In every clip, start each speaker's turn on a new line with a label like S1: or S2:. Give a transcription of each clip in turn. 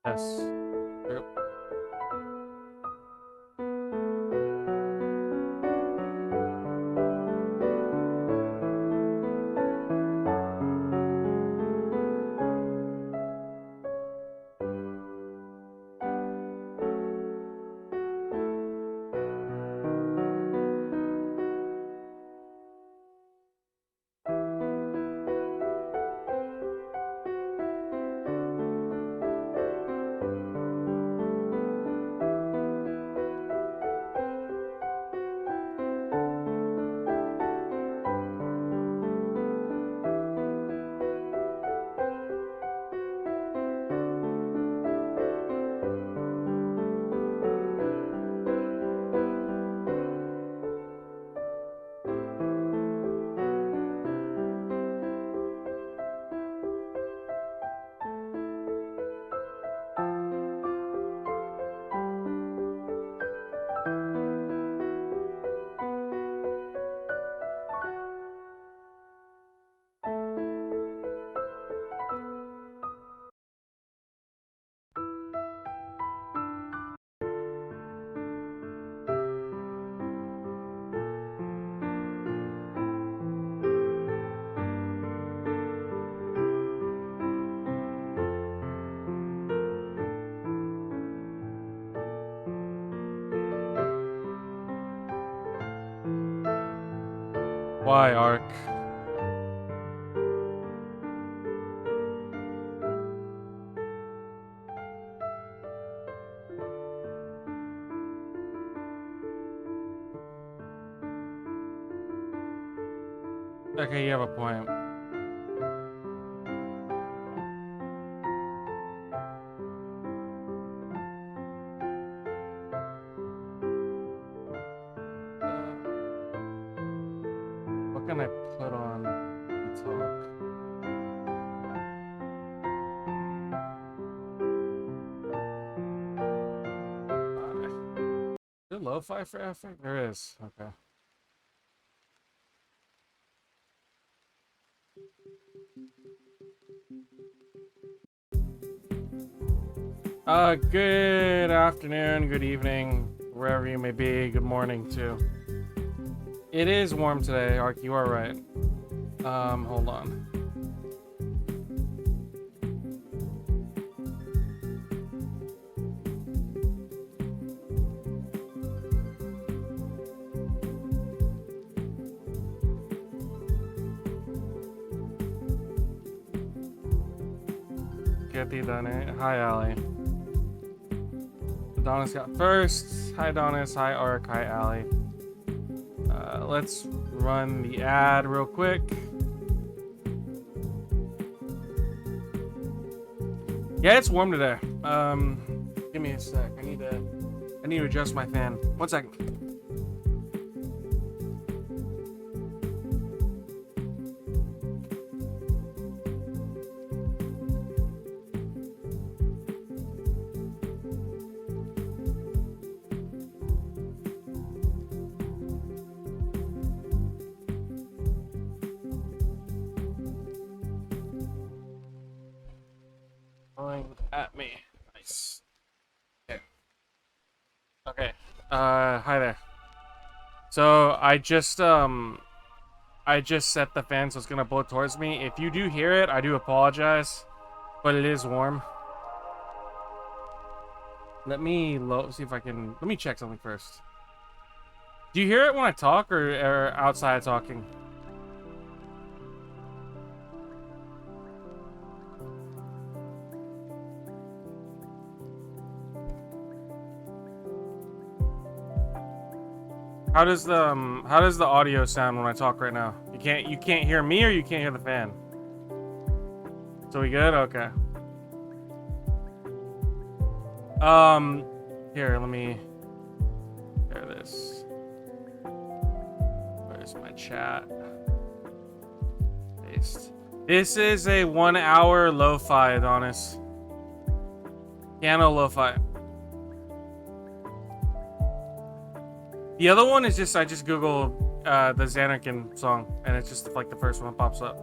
S1: Yes. Yep. Why, Ark? Okay, you have a point. What can I put on the top? Is there lo-fi for effect? There is. Okay. Good afternoon, good evening, wherever you may be. Good morning too. It is warm today, Ark. You are right. Hold on. Get the done. Hi, Allie. Adonis got first. Hi, Adonis. Hi, Ark. Hi, Allie. Let's run the ad real quick. Yeah, it's warm today. Give me a sec. I need to adjust my fan. 1 second. At me. Nice. Okay. Okay. Hi there. So I just set the fan so it's gonna blow towards me. If you do hear it, I do apologize, but it is warm. Let me see if I can. Let me check something first. Do you hear it when I talk or outside talking? How does the audio sound when I talk right now? You can't hear me or you can't hear the fan. So we good? Okay. Here, let me share this. Where's my chat? Paste. This is a 1 hour lo-fi, Adonis. Piano lo-fi. The other one is just, I just Googled the Zanarkand song, and it's just like the first one that pops up.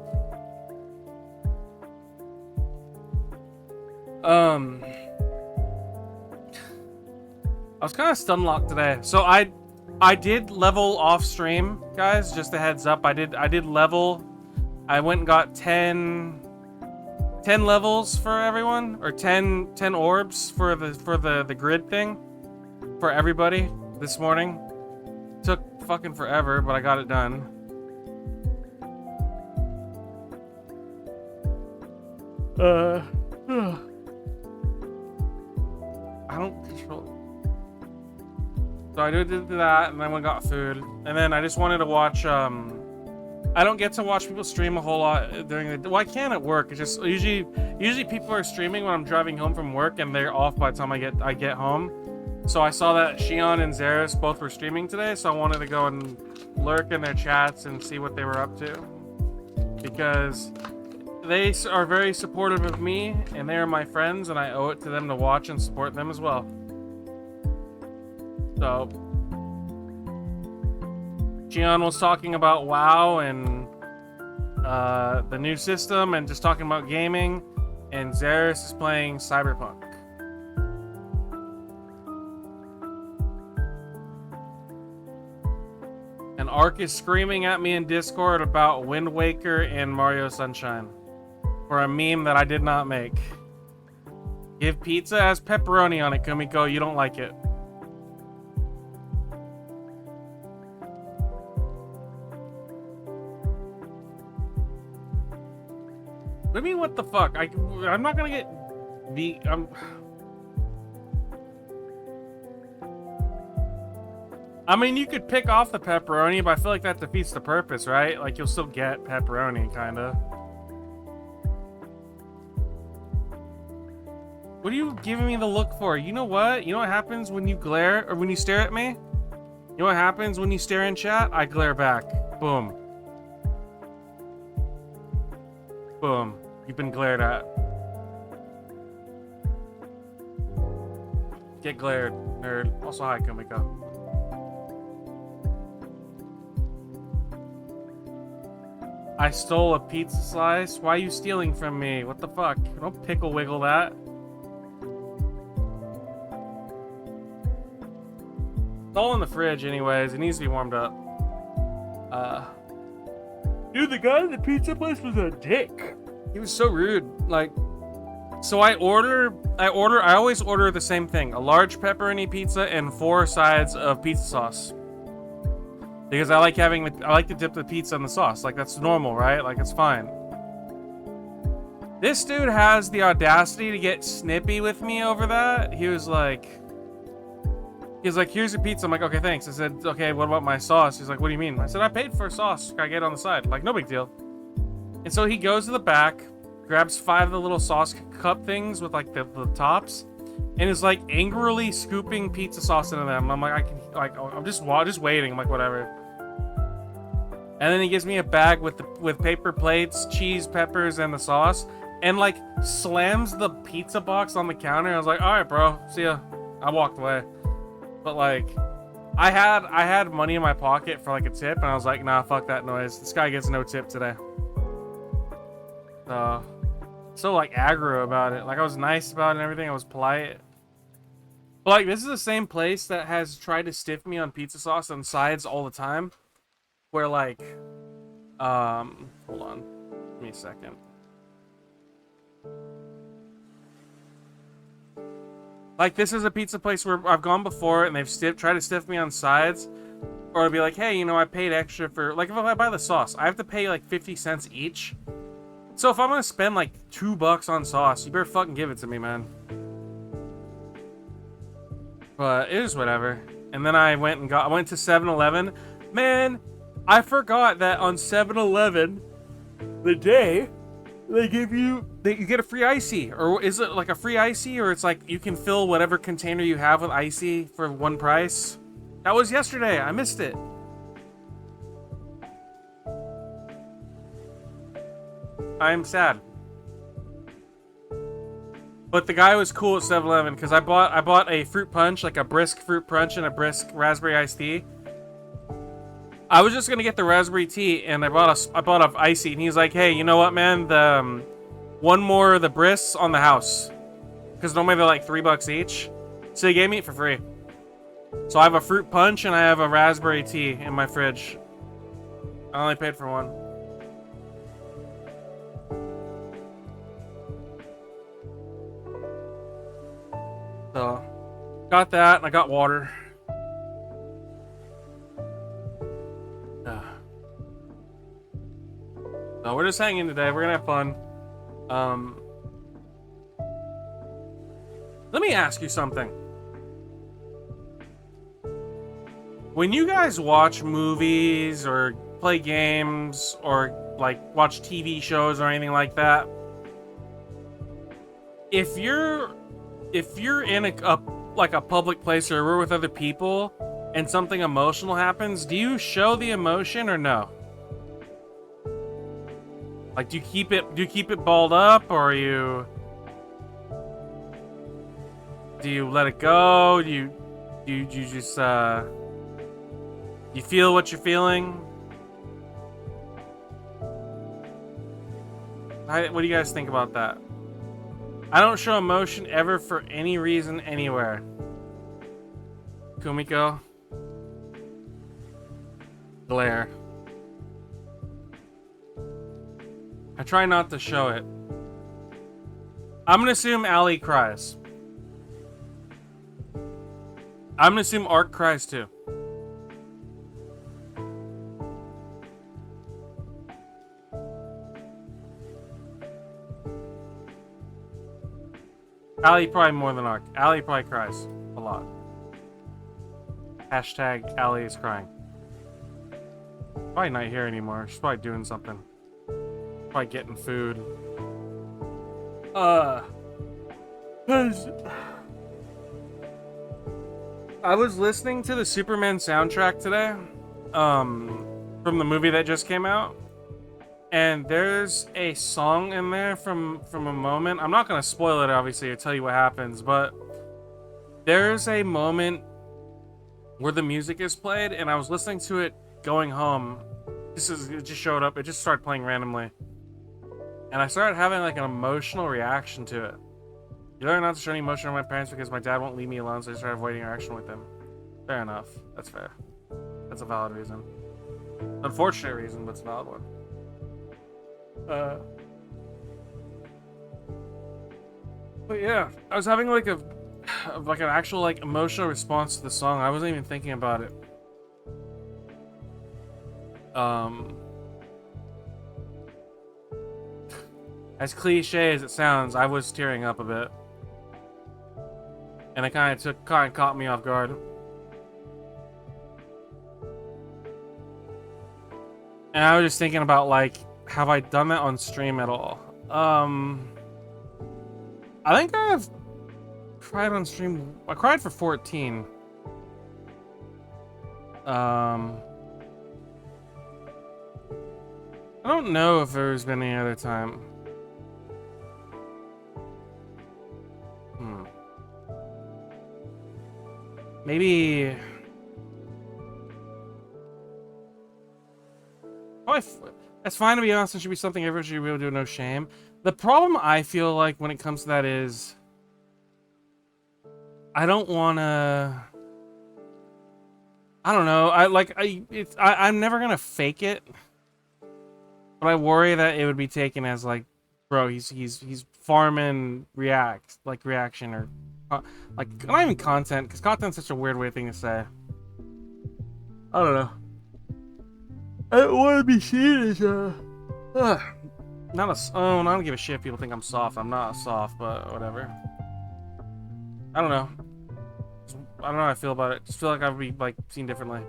S1: I was kind of stun locked today. So I did level off stream, guys, just a heads up. I did level. I went and got 10 levels for everyone, or 10 orbs for the grid thing for everybody this morning. Took fucking forever, but I got it done. I don't control. So I did that, and then I got food, and then I just wanted to watch. I don't get to watch people stream a whole lot during the. Well, I can at work. It's just usually people are streaming when I'm driving home from work, and they're off by the time I get home. So I saw that Shion and Zeris both were streaming today, so I wanted to go and lurk in their chats and see what they were up to, because they are very supportive of me, and they are my friends, and I owe it to them to watch and support them as well. So Shion was talking about WoW and the new system, and just talking about gaming, and Zeris is playing Cyberpunk. And Ark is screaming at me in Discord about Wind Waker and Mario Sunshine for a meme that I did not make. Give pizza as pepperoni on it, Kumiko. You don't like it. What do you mean, what the fuck? I'm not gonna get I mean, you could pick off the pepperoni, but I feel like that defeats the purpose, right? Like, you'll still get pepperoni, kinda. What are you giving me the look for? You know what? You know what happens when you glare, or when you stare at me? You know what happens when you stare in chat? I glare back. Boom. Boom. You've been glared at. Get glared, nerd. Also, hi, Kumiko. I stole a pizza slice? Why are you stealing from me? What the fuck? Don't pickle wiggle that. It's all in the fridge anyways. It needs to be warmed up. Dude, the guy at the pizza place was a dick. He was so rude. Like, so I always order the same thing. A large pepperoni pizza and 4 sides of pizza sauce. Because I like to dip the pizza in the sauce. Like, that's normal, right? Like, it's fine. This dude has the audacity to get snippy with me over that. He was like, here's your pizza. I'm like, okay, thanks. I said, okay, what about my sauce? He's like, what do you mean? I said, I paid for sauce. I get it on the side. Like, no big deal. And so he goes to the back, grabs 5 of the little sauce cup things with like the tops, and is like angrily scooping pizza sauce into them. I'm like, I'm just waiting. I'm like, whatever. And then he gives me a bag with paper plates, cheese, peppers, and the sauce, and like slams the pizza box on the counter. I was like, all right, bro, see ya. I walked away. But like, I had money in my pocket for like a tip, and I was like, nah, fuck that noise. This guy gets no tip today. So like aggro about it. Like, I was nice about it and everything. I was polite. But like, this is the same place that has tried to stiff me on pizza sauce on sides all the time. Where like, hold on, give me a second. Like, this is a pizza place where I've gone before and they've tried to stiff me on sides. Or it'll be like, hey, you know, I paid extra for... Like, if I buy the sauce, I have to pay, like, 50 cents each. So if I'm gonna spend, like, $2 on sauce, you better fucking give it to me, man. But it is whatever. And then I went to 7-Eleven. Man, I forgot that on 7-Eleven, the day... They give you... you get a free icy. Or is it like a free icy? Or it's like you can fill whatever container you have with icy for one price? That was yesterday. I missed it. I'm sad. But the guy was cool at 7-Eleven because I bought a fruit punch, like a brisk fruit punch and a brisk raspberry iced tea. I was just gonna get the raspberry tea, and I bought a icy, and he's like, "Hey, you know what, man? The one more of the brisks on the house, because normally they're like $3 each." So he gave me it for free. So I have a fruit punch and I have a raspberry tea in my fridge. I only paid for one. So got that, and I got water. No, we're just hanging today. We're gonna have fun. Let me ask you something. When you guys watch movies or play games or like watch TV shows or anything like that, if you're in a public place or we're with other people and something emotional happens, do you show the emotion or no? Like, do you keep it balled up, or do you let it go? Do you just you feel what you're feeling? What do you guys think about that? I don't show emotion ever for any reason anywhere. Kumiko. Glare. I try not to show it. I'm gonna assume Allie cries. I'm gonna assume Ark cries too. Allie probably more than Ark. Allie probably cries a lot. Hashtag Allie is crying. Probably not here anymore. She's probably doing something. Probably getting food. Cause I was listening to the Superman soundtrack today, from the movie that just came out, and there's a song in there from a moment. I'm not gonna spoil it, obviously, or tell you what happens, but there's a moment where the music is played, and I was listening to it going home. It just showed up. It just started playing randomly. And I started having like an emotional reaction to it. You learn not to show any emotion on my parents because my dad won't leave me alone, so I started avoiding interaction with them. Fair enough. That's fair. That's a valid reason. Unfortunate reason, but it's a valid one. But yeah, I was having like an actual like emotional response to the song. I wasn't even thinking about it. As cliche as it sounds, I was tearing up a bit. And it kind of caught me off guard. And I was just thinking about, like, have I done that on stream at all? I think I've cried on stream. I cried for 14. I don't know if there's been any other time. Maybe... That's fine, to be honest. It should be something everyone should be able to do, no shame. The problem I feel like when it comes to that is... I don't want to... I don't know. I'm never going to fake it. But I worry that it would be taken as like, bro, he's farming reaction or like not even content, because content's such a weird thing to say. I don't know. I don't want to be seen as not a. Oh, I don't give a shit if people think I'm soft. I'm not soft, but whatever. I don't know. I don't know how I feel about it. Just feel like I would be like seen differently.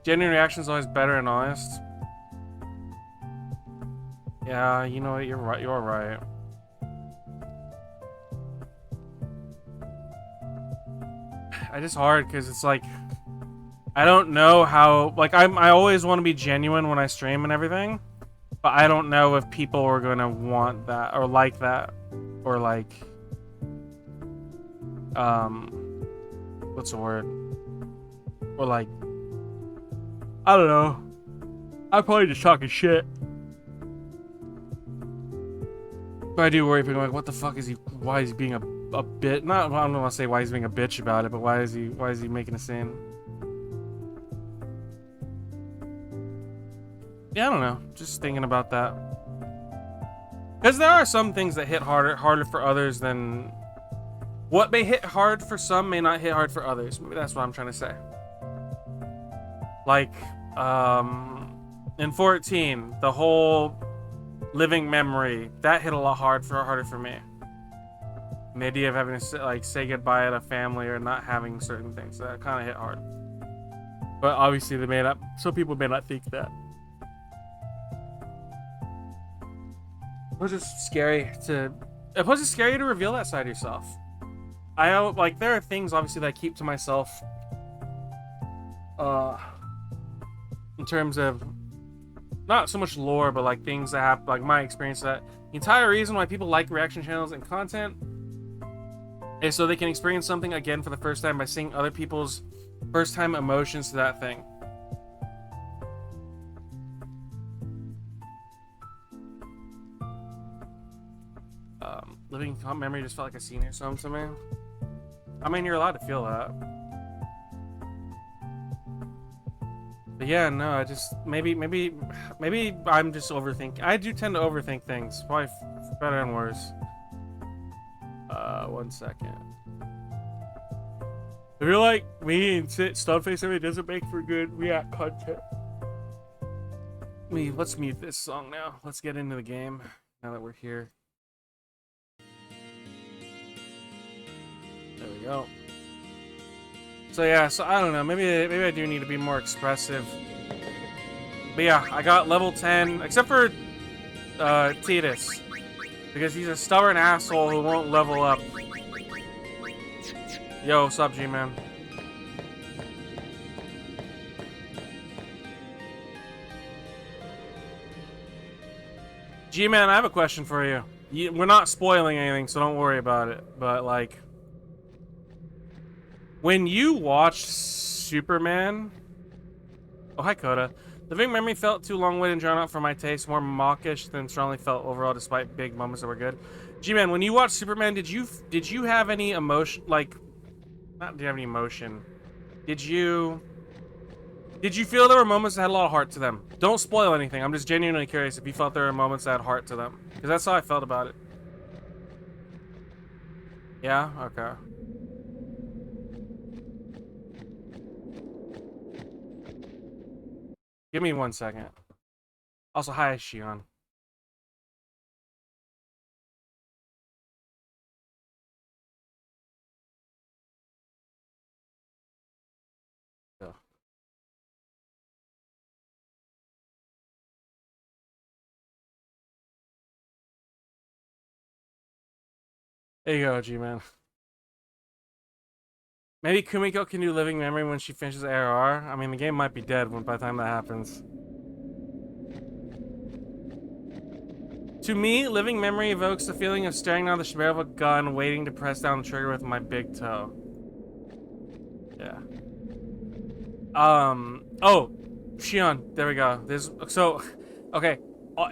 S1: Genuine reaction is always better and honest. Yeah, you know what? You're right. You're right. I just hard because it's like I don't know how. Like I always want to be genuine when I stream and everything, but I don't know if people are gonna want that or like that or like what's the word? Or like I don't know. I'm probably just talking shit. But I do worry people like, what the fuck is he? Why is he being a bit? Not I don't want to say why he's being a bitch about it, but why is he making a scene? Yeah, I don't know. Just thinking about that. Because there are some things that hit harder for others than what may hit hard for some may not hit hard for others. Maybe that's what I'm trying to say. Like, in 14, the whole living memory that hit a lot harder for me. And the idea of having to like say goodbye to family or not having certain things that kind of hit hard. But obviously, some people may not think that. It was just scary to. It was just scary to reveal that side of yourself. Like there are things obviously that I keep to myself. In terms of not so much lore, but like things that happen, like my experience. That the entire reason why people like reaction channels and content is so they can experience something again for the first time by seeing other people's first time emotions to that thing. Living memory just felt like a scene or something to me. I mean, you're allowed to feel that. But yeah, no, I just maybe I'm just overthinking. I do tend to overthink things, probably for better and worse. 1 second. I feel like me and Stoneface every doesn't make for good react content. Let's mute this song now. Let's get into the game now that we're here. There we go. So yeah, so I don't know. Maybe I do need to be more expressive. But yeah, I got level 10, except for Titus, because he's a stubborn asshole who won't level up. Yo, what's up, G-Man? G-Man, I have a question for you. We're not spoiling anything, so don't worry about it. But like, when you watch Superman... Oh, hi, Coda. Living memory felt too long-winded and drawn out for my taste, more mawkish than strongly felt overall, despite big moments that were good. G-Man, when you watched Superman, did you have any emotion? Like, not did you have any emotion? Did you feel there were moments that had a lot of heart to them? Don't spoil anything. I'm just genuinely curious if you felt there were moments that had heart to them, because that's how I felt about it. Yeah. Okay. Give me 1 second. Also, hi, Shion. Yeah. There you go, G-Man. Maybe Kumiko can do living memory when she finishes ARR. I mean, the game might be dead by the time that happens. To me, living memory evokes the feeling of staring down the barrel of a gun, waiting to press down the trigger with my big toe. Yeah. Oh, Shion, there we go. Okay.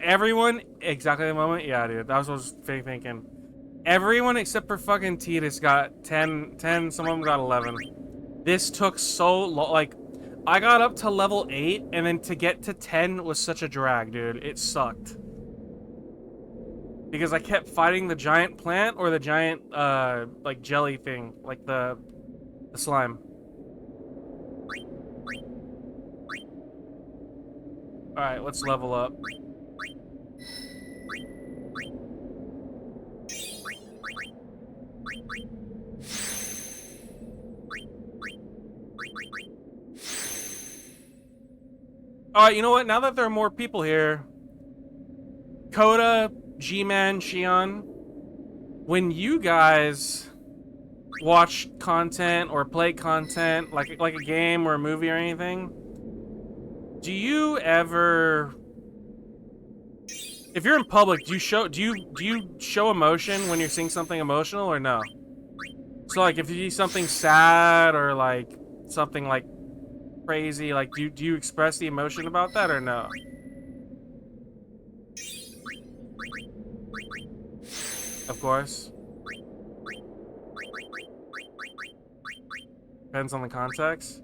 S1: Everyone, exactly the moment. Yeah, dude, that was what I was thinking. Everyone except for fucking Titus got 10, some of them got 11. This took so long. Like, I got up to level 8, and then to get to 10 was such a drag, dude. It sucked. because I kept fighting the giant plant or the giant like jelly thing, like the slime. All right, let's level up. All right, you know what? Now that there are more people here, Coda, G-Man, Shion, when you guys watch content or play content like a game or a movie or anything, do you ever, if you're in public, do you show emotion when you're seeing something emotional or no? So like if you see something sad or like something like crazy, like do you express the emotion about that or no? Of course. Depends on the context.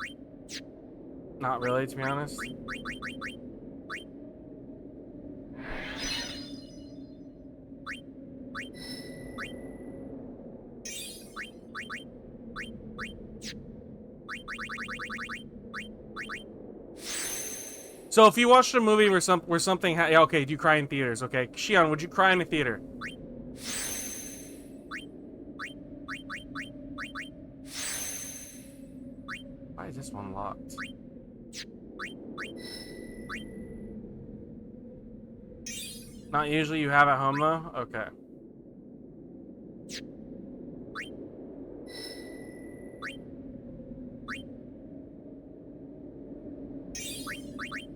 S1: Not really, to be honest. So if you watched a movie where something yeah, okay, do you cry in theaters? Okay, Shion, would you cry in a theater? Why is this one locked? Not usually. You have at home though? Okay.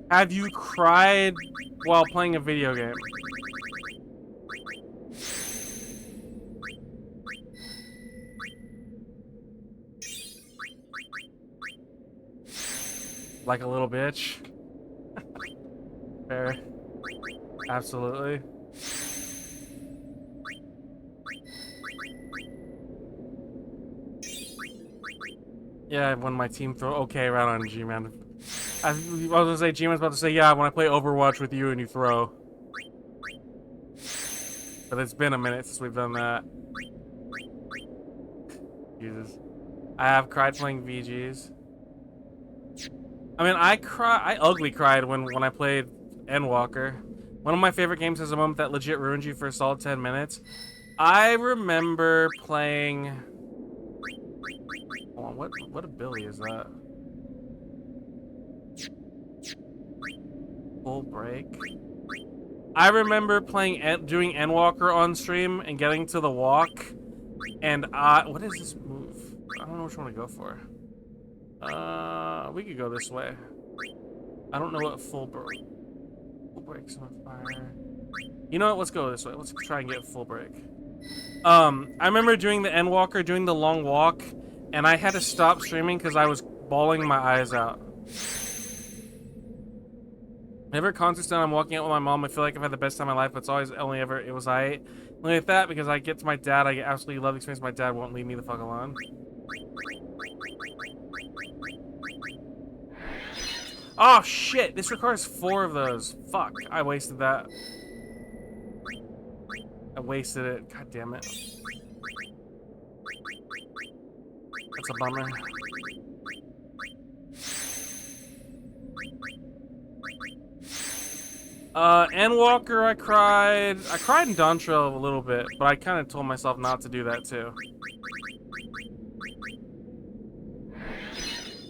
S1: Have you cried while playing a video game? Like a little bitch? Fair. Absolutely. Yeah, when my team throw okay right on G-Man. I was gonna say G-Man's about to say, yeah, when I play Overwatch with you and you throw. But it's been a minute since we've done that. Jesus. I have cried playing VGs. I mean, I ugly cried when I played Endwalker. One of my favorite games is a moment that legit ruined you for a solid 10 minutes. I remember playing... Hold on, what ability is that? Full break. I remember doing Endwalker on stream and getting to the walk, and what is this move? I don't know which one to go for. We could go this way. I don't know what full break's on fire. You know what? Let's go this way. Let's try and get full break. I remember doing the Endwalker, doing the long walk, and I had to stop streaming because I was bawling my eyes out. Whenever concert's done, I'm walking out with my mom. I feel like I've had the best time of my life, but it's always only like that because I get to my dad. I get absolutely love the experience. My dad won't leave me the fuck alone. Oh shit! This requires 4 of those. Fuck! I wasted that. I wasted it. God damn it. That's a bummer. Endwalker, I cried. I cried in Dawn Trail a little bit, but I kind of told myself not to do that too.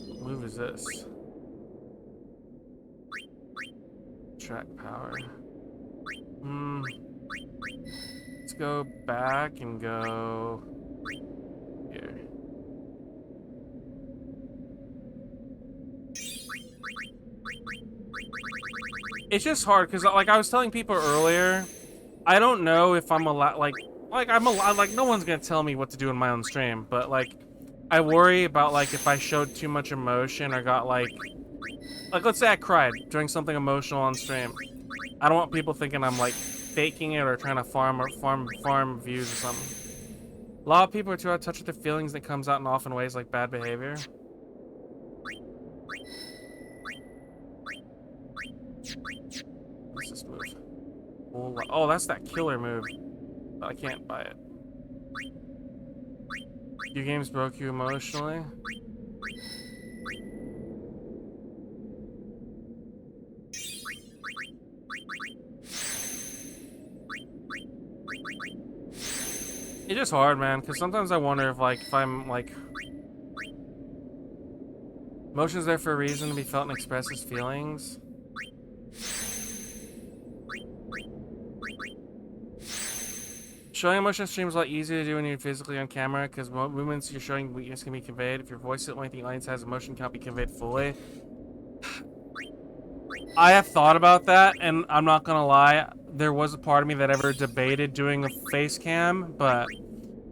S1: What move is this? Track power. Let's go back and go here. It's just hard because, like I was telling people earlier, I don't know if I'm allowed. Like I'm allowed. Like no one's gonna tell me what to do in my own stream, but like I worry about like if I showed too much emotion or got like let's say I cried during something emotional on stream. I don't want people thinking I'm like faking it or trying to farm views or something. A lot of people are too out of touch with their feelings that comes out in often ways like bad behavior. What's this move? Oh, that's that killer move. but I can't buy it. Your games broke you emotionally? It's just hard, man, because sometimes I wonder if, like, if I'm, like... Emotions there for a reason to be felt and expressed as feelings. Showing emotion streams a lot easier to do when you're physically on camera, because movements you're showing weakness can be conveyed. If your voice is the only thing the audience has, emotion can't be conveyed fully. I have thought about that, and I'm not gonna lie, there was a part of me that ever debated doing a face cam, but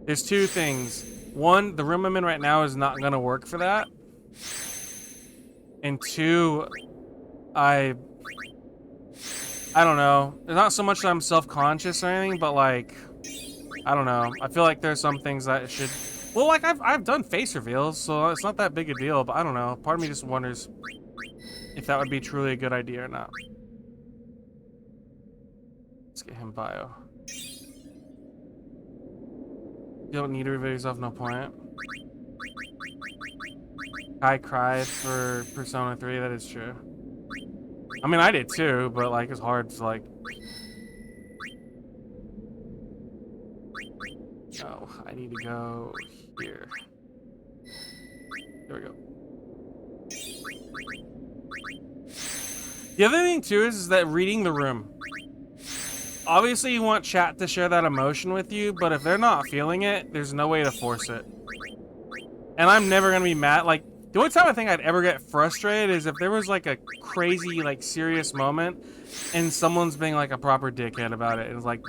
S1: there's two things. One, the room I'm in right now is not gonna work for that. And two, I don't know. It's not so much that I'm self-conscious or anything, but like, I don't know. I feel like there's some things that should... Well, like, I've done face reveals, so it's not that big a deal, but I don't know. Part of me just wonders if that would be truly a good idea or not. Let's get him bio. You don't need to reveal yourself, no point. I cried for Persona 3, that is true. I mean, I did too, but like, it's hard to like... Oh, I need to go here. There we go. The other thing too is that reading the room. Obviously you want chat to share that emotion with you, but if they're not feeling it, there's no way to force it. And I'm never gonna be mad. Like, the only time I think I'd ever get frustrated is if there was like a crazy, like, serious moment and someone's being like a proper dickhead about it and like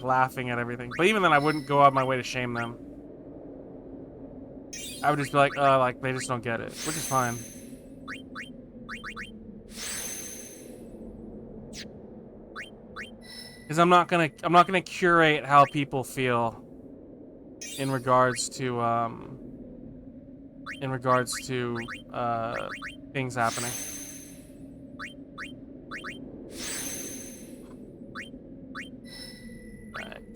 S1: laughing at everything. But even then I wouldn't go out of my way to shame them. I would just be like, like, they just don't get it, which is fine. Because I'm not gonna curate how people feel in regards to things happening. Right.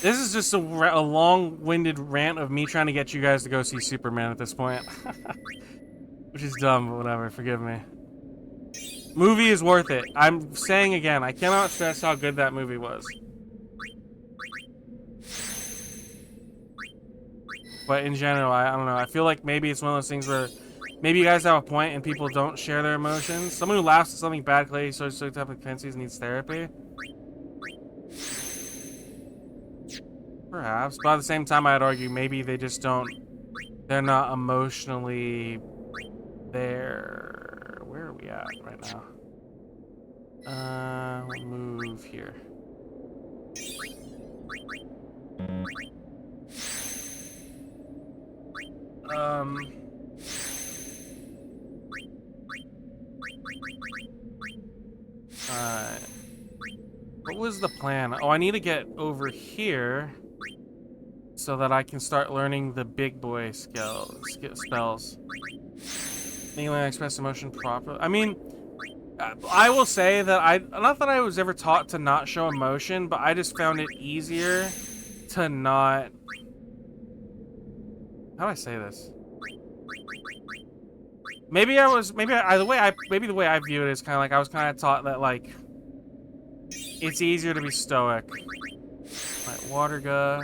S1: This is just a long-winded rant of me trying to get you guys to go see Superman at this point. Which is dumb, but whatever, forgive me. Movie is worth it. I'm saying again, I cannot stress how good that movie was. But in general, I don't know. I feel like maybe it's one of those things where maybe you guys have a point and people don't share their emotions. Someone who laughs at something bad clearly shows some type of fancies needs therapy. Perhaps, but at the same time, I'd argue maybe they just don't. They're not emotionally there. Where are we at right now? We'll move here. What was the plan? Oh, I need to get over here so that I can start learning the big boy spells. Mainly I express emotion properly. I mean, I will say that not that I was ever taught to not show emotion, but I just found it easier to not... How do I say this? Maybe the way I view it is kind of like I was kind of taught that like it's easier to be stoic. Like Waterga,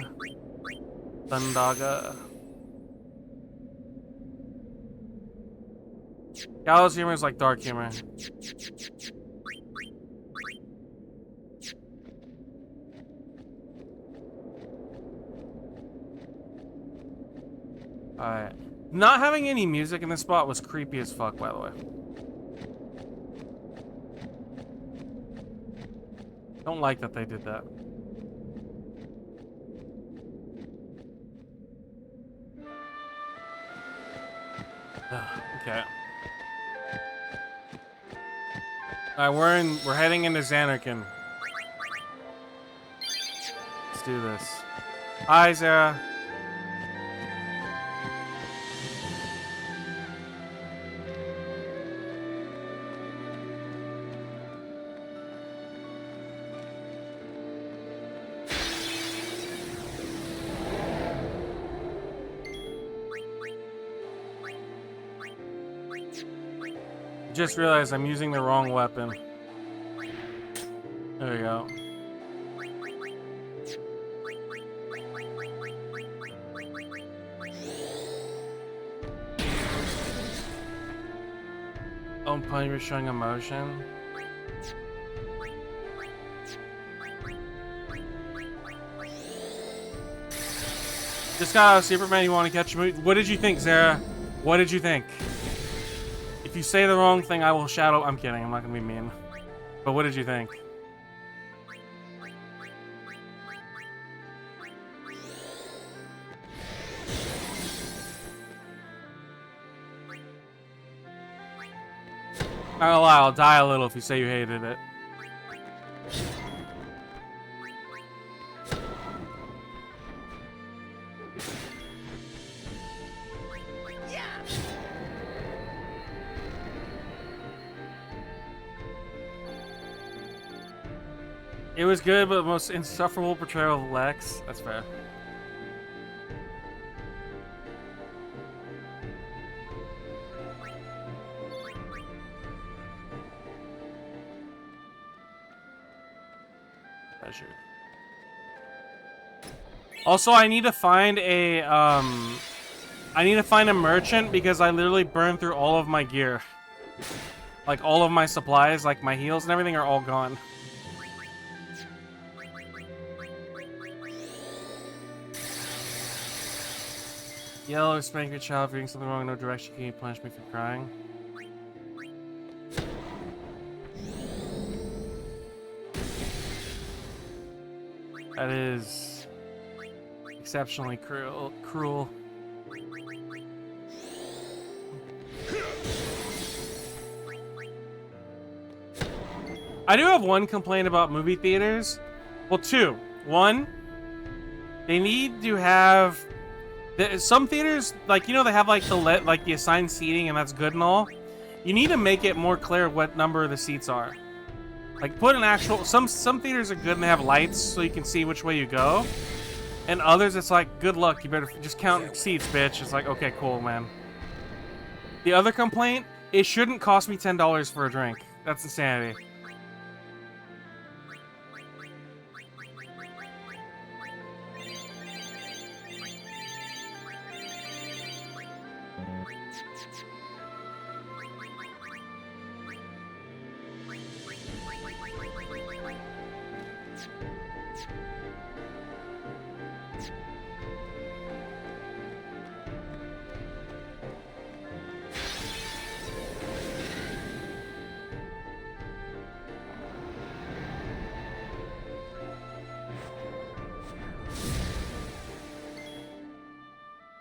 S1: Thundaga. Gallows humor is like dark humor. Alright. Not having any music in this spot was creepy as fuck, by the way. Don't like that they did that. Okay. Alright, we're heading into Zanarkand. Let's do this. Hi, Zara. just realized I'm using the wrong weapon. There we go. Own punch showing emotion. Just got out of Superman, you want to catch a movie? What did you think, Zara? What did you think? If you say the wrong thing, I will shadow. I'm kidding, I'm not gonna be mean. But what did you think? Not gonna lie, I'll die a little if you say you hated it. It was good, but the most insufferable portrayal of Lex. That's fair. Pleasure. Also, I need to find a merchant because I literally burned through all of my gear. Like all of my supplies, like my heals and everything are all gone. Yellow, spank your child for doing something wrong in no direction. Can you punish me for crying? That is exceptionally cruel. I do have one complaint about movie theaters. Well, two. One, they need to have some theaters, like, you know, they have like the assigned seating, and that's good and all. You need to make it more clear what number the seats are. Like, put an actual. Some theaters are good and they have lights so you can see which way you go, and others it's like, good luck, you better just count seats, bitch. It's like, okay, cool, man. The other complaint: it shouldn't cost me $10 for a drink. That's insanity.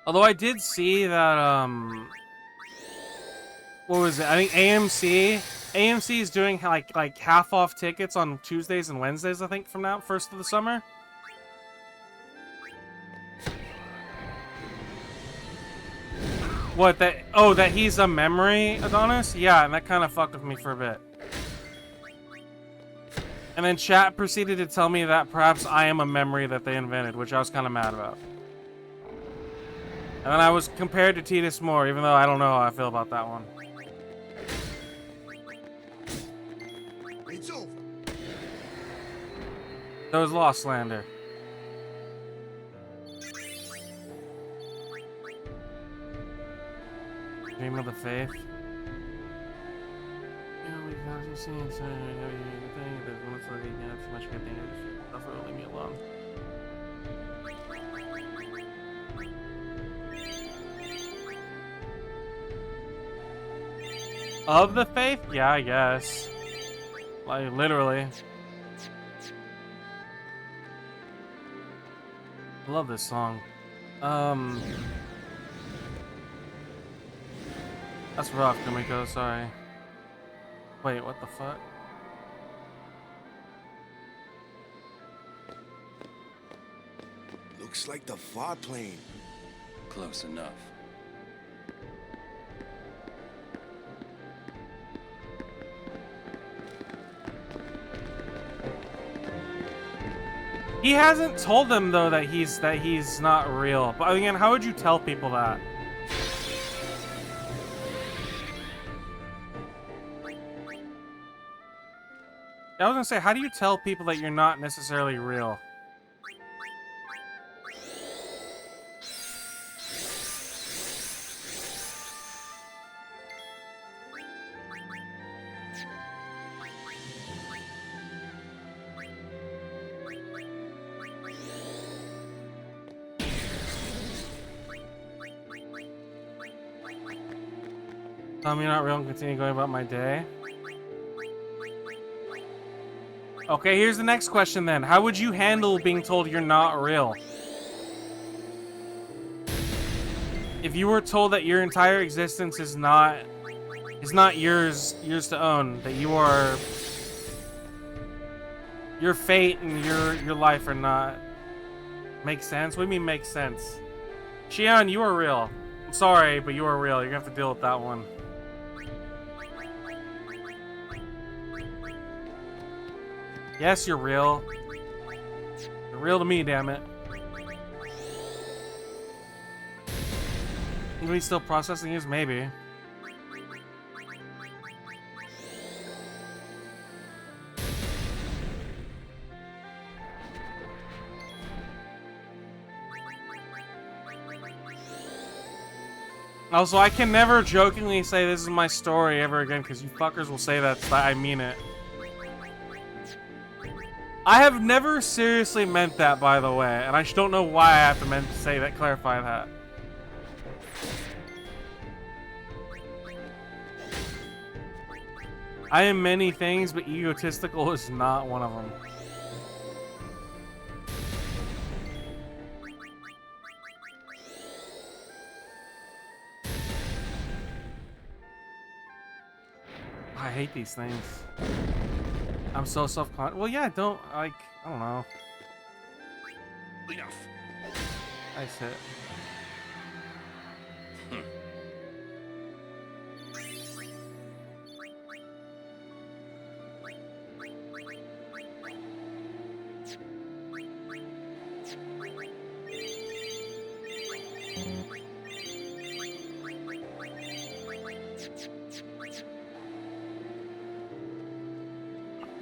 S1: Although I did see that, what was it? I think AMC is doing like half off tickets on Tuesdays and Wednesdays, I think, from now, first of the summer. What, that, oh, that he's a memory Adonis? Yeah, and that kind of fucked with me for a bit. And then chat proceeded to tell me that perhaps I am a memory that they invented, which I was kind of mad about. And then I was compared to Titus Moore, even though I don't know how I feel about that one.
S2: It's over.
S1: That was Lost Lander. Dream of the Faith. Leave me alone. Of the Faith? Yeah, I guess. Like, literally. I love this song. That's rough, Kamiko, sorry. Wait, what the fuck?
S2: Looks like the far plane.
S3: Close enough.
S1: He hasn't told them though that he's not real. But again, how would you tell people that? was gonna say, how do you tell people that you're not necessarily real? Tell me you're not real and continue going about my day. Okay, here's the next question then. How would you handle being told you're not real? If you were told that your entire existence is not yours to own, that you are your fate and your life are not. Make sense? What do you mean make sense? Xian, you are real. I'm sorry, but you are real. You're gonna have to deal with that one. Yes, you're real. You're real to me, damn it. Are we still processing these? Maybe. Also, I can never jokingly say this is my story ever again, because you fuckers will say that I mean it. I have never seriously meant that, by the way, and I don't know why I have to say that, clarify that. I am many things, but egotistical is not one of them. I hate these things. I'm so self-conscious. Well, yeah, don't, like, I don't know.
S3: Enough.
S1: I sit.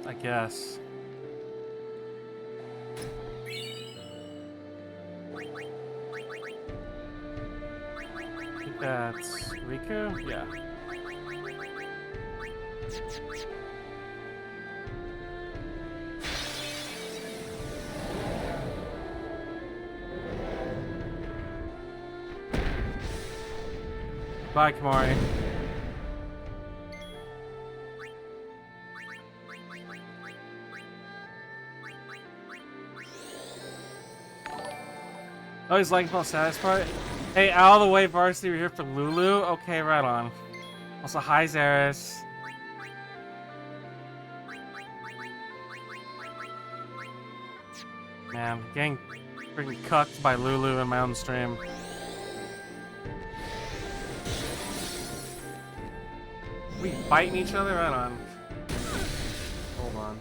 S1: I guess. I think that's Riku? Yeah. Bye, Kamari. Oh, he's like the saddest part. Hey, out of the way, varsity, we're here for Lulu. Okay, right on. Also, hi, Zaris. Man, getting freaking cucked by Lulu in my own stream. We biting each other? Right on. Hold on.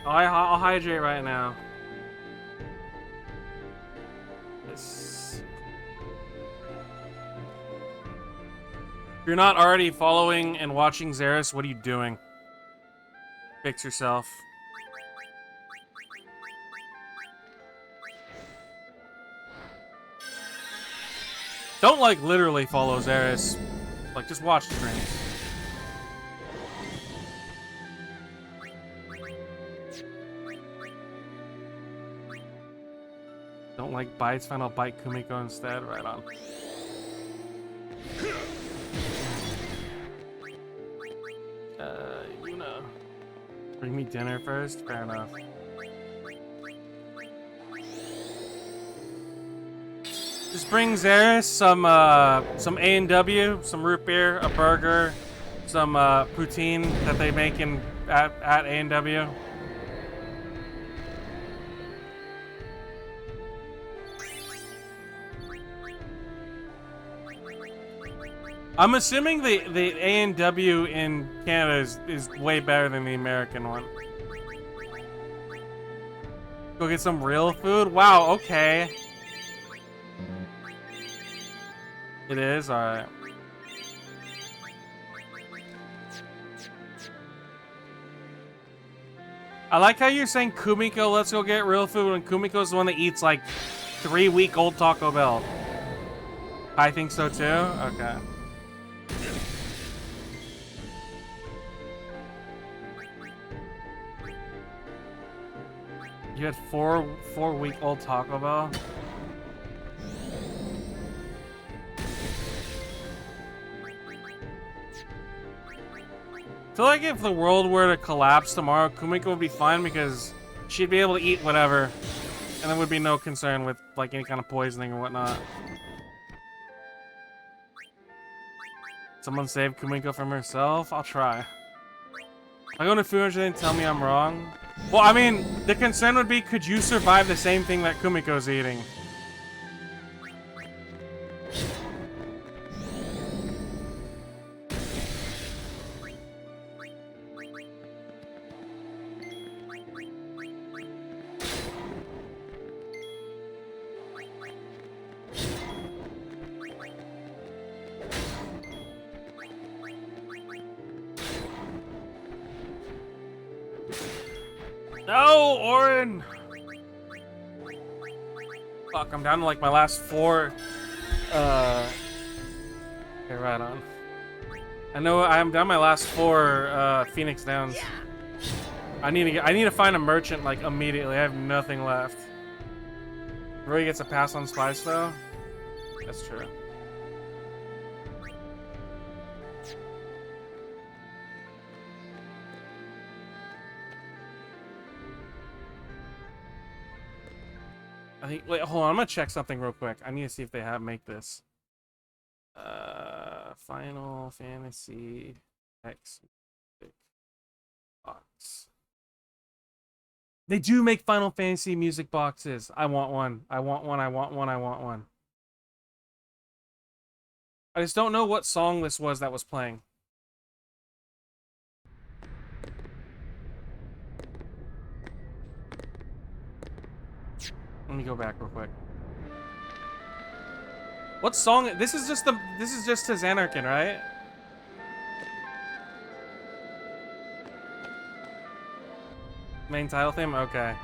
S1: Oh, I'll hydrate right now. Yes. If you're not already following and watching Zaris, what are you doing? Fix yourself. Don't, like, literally follow Zaris. Like, just watch the streams. Don't like bites, find out bite Kumiko instead. Right on. You know. Bring me dinner first? Fair enough. Just bring Zaris some A&W, some root beer, a burger, some poutine that they make at A&W. I'm assuming the A&W in Canada is way better than the American one. Go get some real food? Wow, okay. It is? Alright. I like how you're saying Kumiko, let's go get real food, when Kumiko's the one that eats like 3-week-old Taco Bell. I think so too? Okay. You had 4-week-old Taco Bell? I feel like if the world were to collapse tomorrow, Kumiko would be fine because she'd be able to eat whatever. And there would be no concern with like any kind of poisoning or whatnot. Someone save Kumiko from herself? I'll try. I go to food and tell me I'm wrong. Well, I mean, the concern would be, could you survive the same thing that Kumiko's eating? No, Orin! Fuck, I'm down to like my last 4. Okay, right on. I know I'm down my last 4 Phoenix Downs. I need to find a merchant like immediately. I have nothing left. Roy gets a pass on spice though. That's true. I think. Wait, hold on. I'm gonna check something real quick. I need to see if they make this. Final Fantasy X box. They do make Final Fantasy music boxes. I want one. I want one. I want one. I want one. I just don't know what song this was that was playing. Let me go back real quick. What song? This is just to Zanarkand, right? Main title theme? Okay.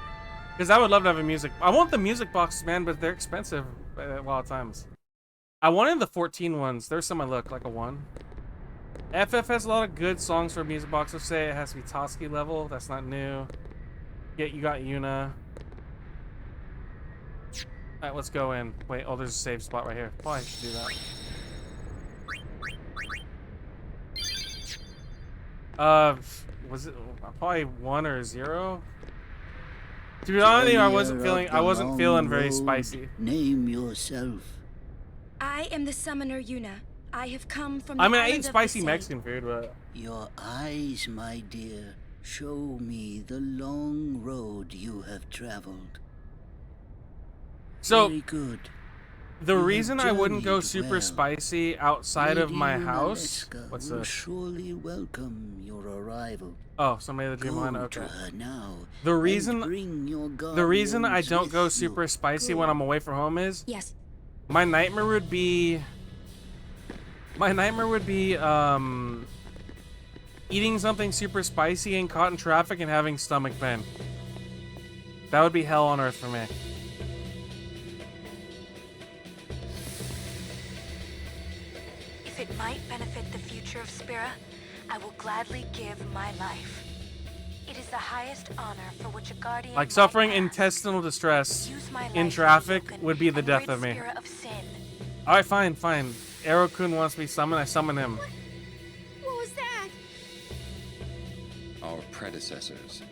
S1: Because I would love to have a music. I want the music boxes, man, but they're expensive a lot of times. I wanted the 14 ones. There's some I look like a 1. FF has a lot of good songs for music boxes. Say it has to be Toski level. That's not new. Yeah, you got Yuna. Alright, let's go in. Wait, oh, there's a save spot right here. Probably should do that. Was it probably 1 or 0? To be honest with you, I wasn't feeling very spicy.
S4: Name yourself.
S5: I am the summoner Yuna. I have come from.
S1: I mean, I eat spicy Mexican food, but
S4: your eyes, my dear, show me the long road you have traveled.
S1: So,
S4: very good.
S1: The reason I wouldn't go super spicy outside of my house. What's this?
S4: Surely welcome your arrival.
S1: Oh, somebody the dream behind. Okay.
S4: Now
S1: the reason I don't go super spicy when I'm away from home is
S5: yes.
S1: My nightmare would be eating something super spicy and caught in traffic and having stomach pain. That would be hell on earth for me.
S5: If it might benefit the future of Spira, I will gladly give my life. It is the highest honor for which a guardian.
S1: Like suffering intestinal distress in traffic would be the death of me. Alright, fine. Aero-kun wants to be summoned, I summon him.
S5: What was that?
S6: Our predecessors.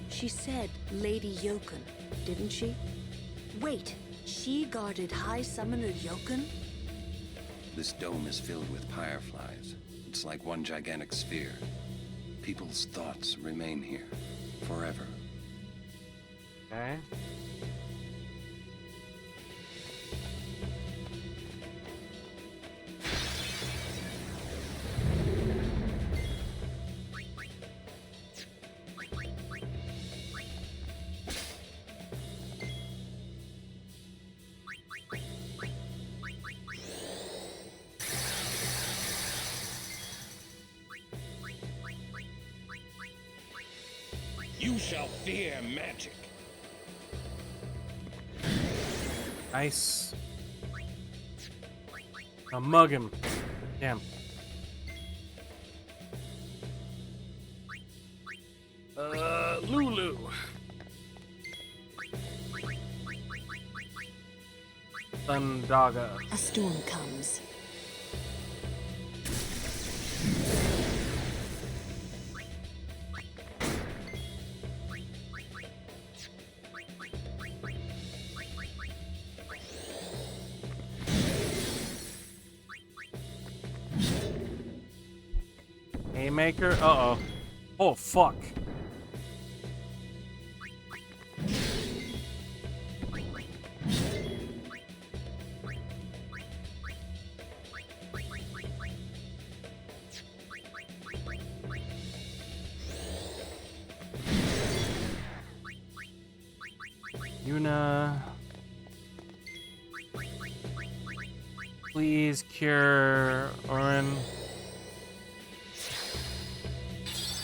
S7: She said Lady Yokun, didn't she? Wait, she guarded High Summoner Yokun?
S6: This dome is filled with fireflies. It's like one gigantic sphere. People's thoughts remain here forever.
S1: Okay.
S3: shall fear magic.
S1: Nice. I'll mug him. Damn. Lulu. Thundaga.
S7: A storm comes.
S1: Haymaker? Uh-oh. Oh, fuck. Yuna. Please cure Orin.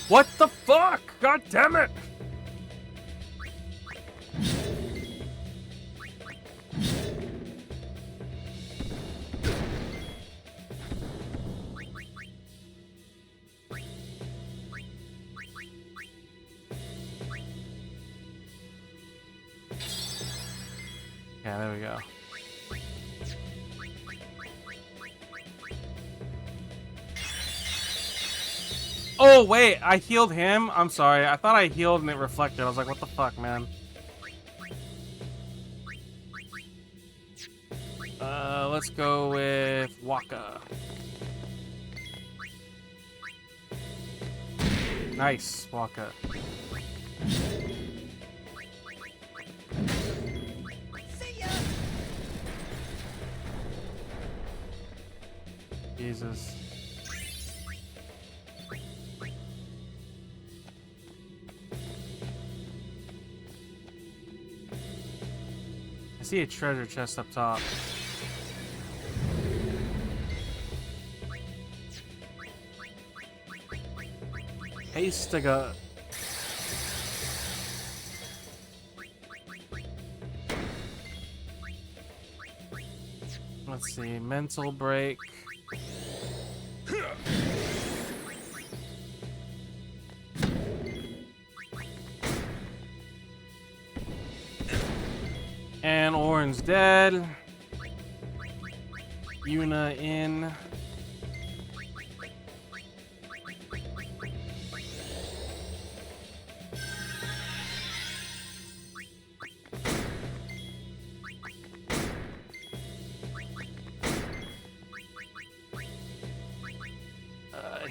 S1: What the fuck? God damn it! Yeah, there we go. Oh, wait, I healed him? I'm sorry. I thought I healed and it reflected. I was like, what the fuck, man? Let's go with Waka. Nice, Waka. Jesus. I see a treasure chest up top. Hastiga. Let's see, mental break. And Orin's dead. Yuna in.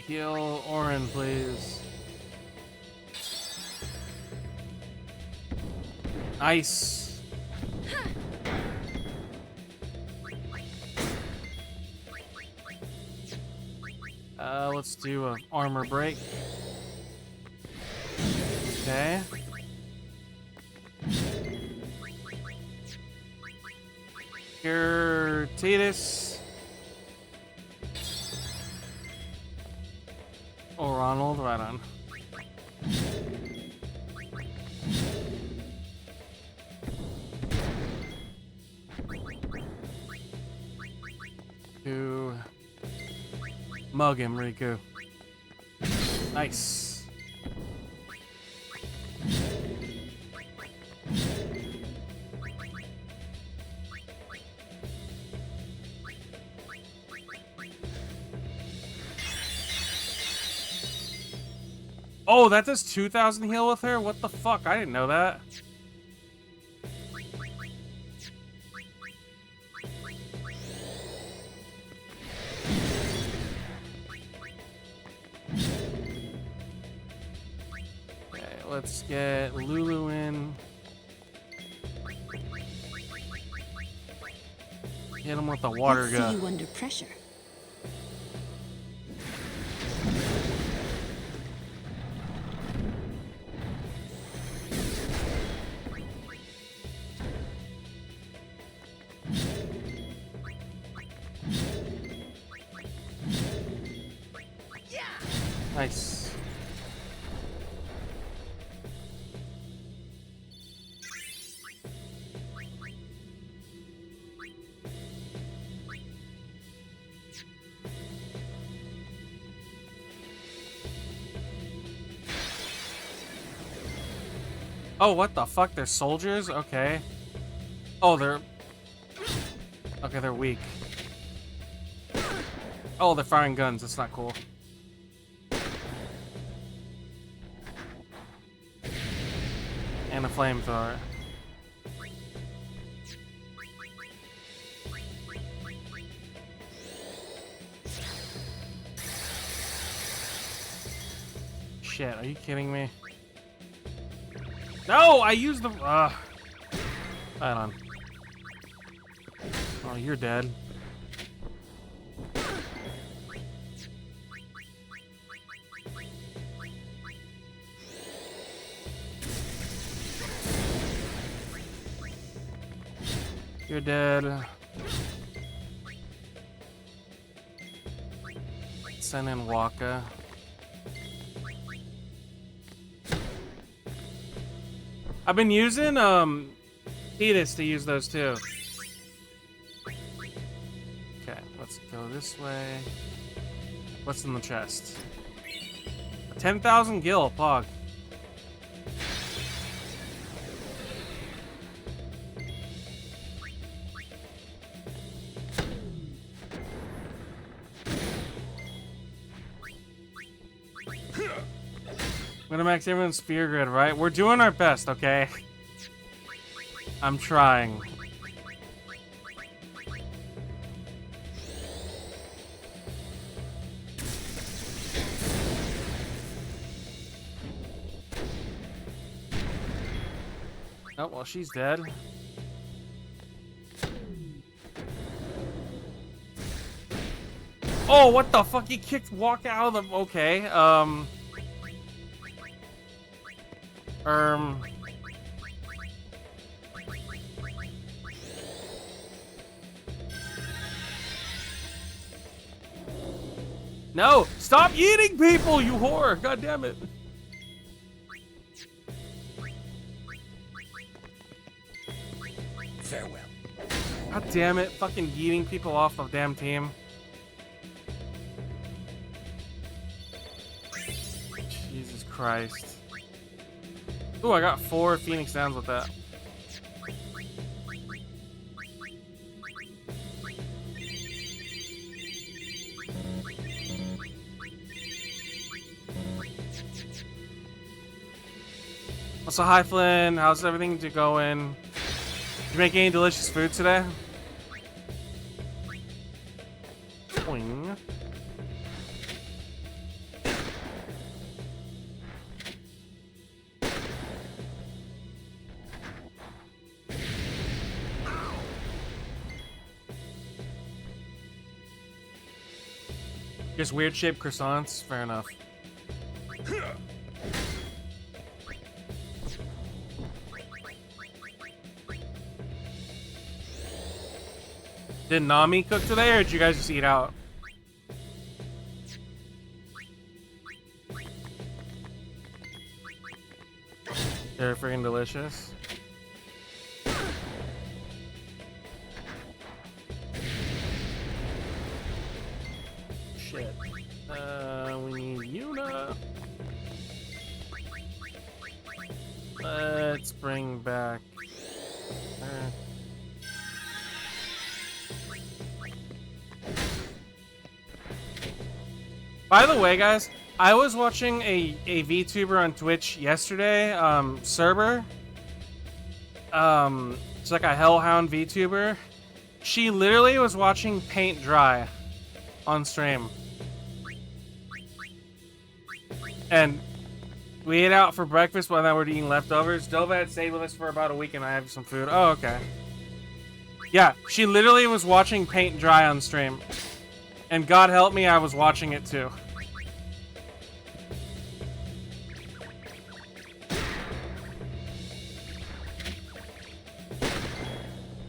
S1: Heal Orin, please. Nice. Let's do an armor break. Okay. Here, Titus. Oh, Ronald, right on. To mug him, Riku. Nice. Oh, that does 2,000 heal with her? What the fuck? I didn't know that. Okay, let's get Lulu in. Hit him with the water
S7: Let's
S1: gun.
S7: see you under pressure.
S1: Nice. Oh, what the fuck? They're soldiers? Okay. Oh, they're... Okay, they're weak. Oh, they're firing guns. That's not cool. And a flamethrower. Shit, are you kidding me? No, I used the... Hold on. Oh, you're dead. You're dead. Send in Waka. I've been using Thetis to use those too. Okay, let's go this way. What's in the chest? 10,000 gil, pog. I'm gonna max everyone's spear grid, right? We're doing our best, okay? I'm trying. Oh, well, she's dead. Oh, what the fuck? He kicked Walk out of the... Okay, No! Stop eating people, you whore! God damn it.
S6: Farewell.
S1: God damn it. Fucking eating people off the damn team. Jesus Christ. Ooh, I got 4 Phoenix Downs with that. Also, hi Flynn, how's everything going? Did you make any delicious food today? Boing. Just weird shaped croissants? Fair enough. Did Nami cook today, or did you guys just eat out? They're freaking delicious. Shit. We need Yuna. Let's bring back... By the way, guys, I was watching a VTuber on Twitch yesterday, Cerber. It's like a Hellhound VTuber. She literally was watching paint dry on stream. And we ate out for breakfast while now we're eating leftovers. Dova had stayed with us for about a week and I have some food. Oh, okay. Yeah, she literally was watching paint dry on stream. And God help me, I was watching it too.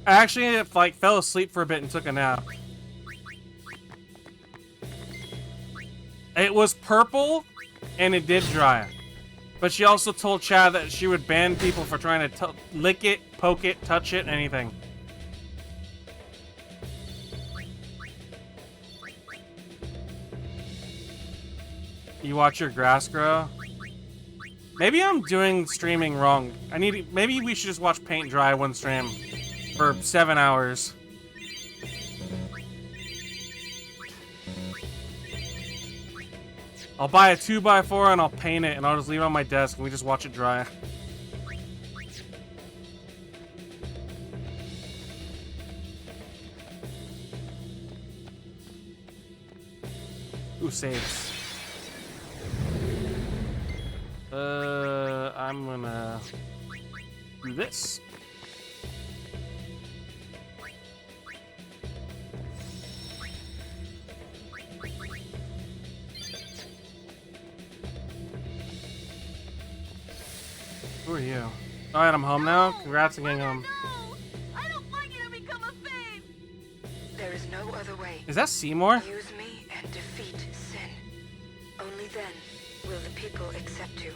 S1: I actually like fell asleep for a bit and took a nap. It was purple and it did dry. But she also told Chad that she would ban people for trying to lick it, poke it, touch it, anything. You watch your grass grow? Maybe I'm doing streaming wrong. Maybe we should just watch paint dry one stream for 7 hours. I'll buy a 2x4 and I'll paint it and I'll just leave it on my desk and we just watch it dry. Ooh, saves. I'm gonna do this. Who are you? Alright, I'm home now. Congrats on getting home.
S5: I don't want you to become a fave! There is no other way.
S1: Is that Seymour?
S5: Use me and defeat sin. Only then will the people accept you.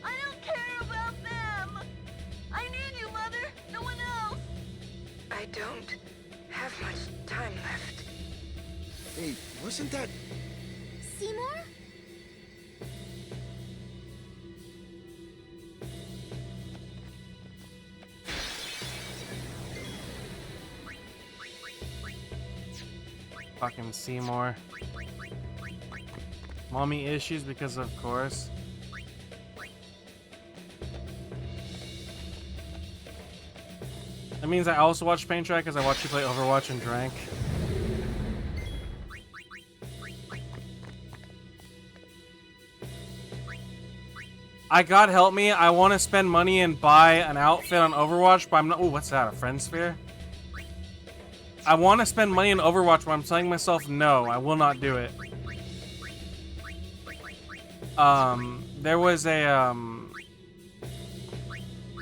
S5: I don't care about them! I need you, Mother! No one else! I don't have much time left.
S2: Hey, wasn't that...
S7: Seymour?
S1: Fucking Seymour. Mommy issues because of course. That means I also watch Paint Track because I watched you play Overwatch and drank. God help me, I want to spend money and buy an outfit on Overwatch, but I'm not. Oh, what's that? A friend sphere? I want to spend money on Overwatch, but I'm telling myself no, I will not do it. There was a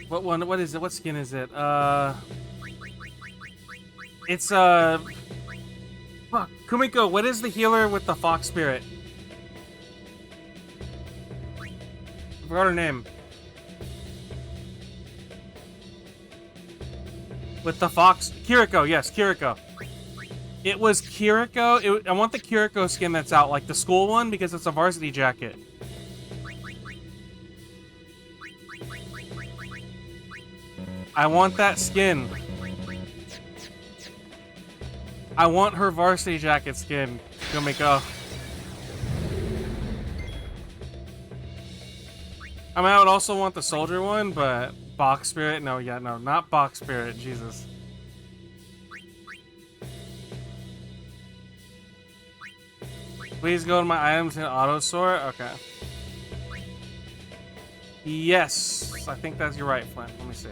S1: what is it? What skin is it? It's fuck, Kumiko, what is the healer with the fox spirit? I forgot her name. With the fox, Kiriko, yes, Kiriko. It was Kiriko. I want the Kiriko skin that's out, like the school one, because it's a varsity jacket. I want that skin. I want her varsity jacket skin, Kumiko. I mean, I would also want the soldier one, but box spirit? No, yeah, no, not box spirit, Jesus. Please go to my items in auto sort. Okay. Yes, I think that's your right, Flynn. Let me see.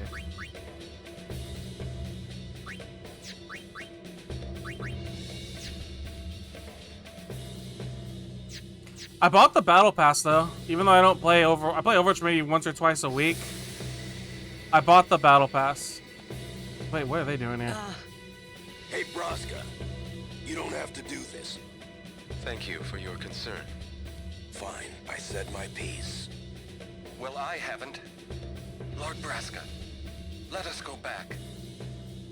S1: I bought the battle pass though, even though I don't play I play Overwatch maybe once or twice a week. I bought the battle pass. Wait, what are they doing here?
S2: Hey, Braska, you don't have to do this.
S6: Thank you for your concern.
S2: Fine, I said my piece.
S6: Well, I haven't. Lord Braska, let us go back.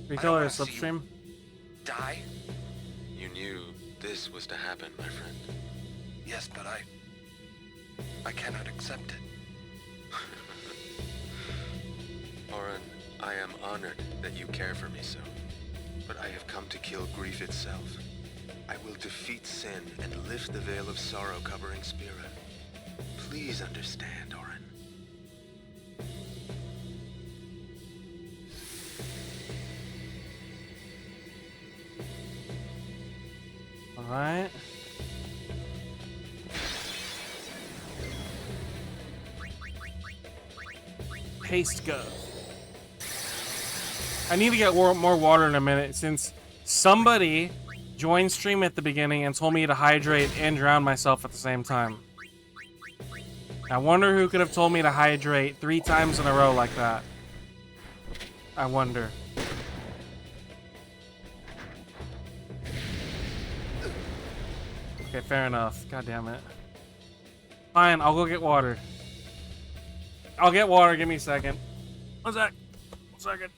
S1: Retailer
S6: wanna see
S1: substream.
S6: Die?
S3: You knew this was to happen, my friend.
S6: Yes, but I cannot accept it.
S3: Oren, I am honored that you care for me so. But I have come to kill grief itself. I will defeat sin and lift the veil of sorrow covering Spira. Please understand, Oren.
S1: Alright. Haste go. I need to get more water in a minute since somebody joined stream at the beginning and told me to hydrate and drown myself at the same time. I wonder who could have told me to hydrate 3 times in a row like that. I wonder. Okay, fair enough. God damn it. Fine, I'll go get water. I'll get water. Give me a second. One sec. 1 second.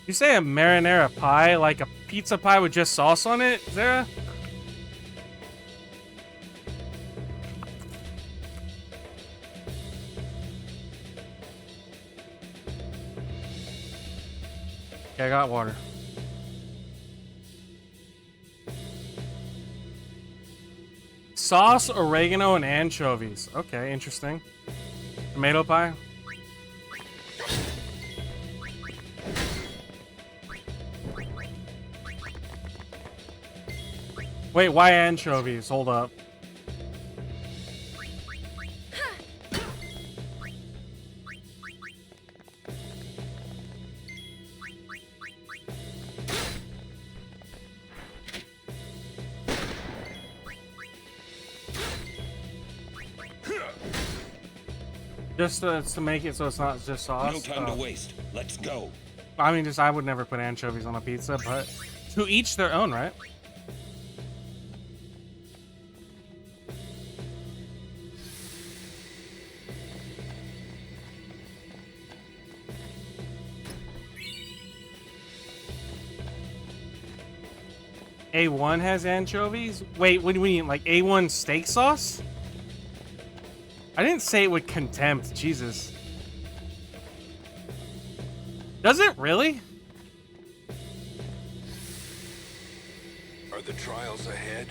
S1: You say a marinara pie, like a pizza pie with just sauce on it, Zara? Okay, I got water. Sauce, oregano, and anchovies. Okay, interesting. Tomato pie. Wait, why anchovies? Hold up. Just to make it so it's not just sauce.
S8: No time to waste. Let's go.
S1: I mean, I would never put anchovies on a pizza, but to each their own, right? A1 has anchovies? Wait, what do you mean? Like A1 steak sauce? I didn't say it with contempt. Jesus. Does it really?
S2: Are the trials ahead?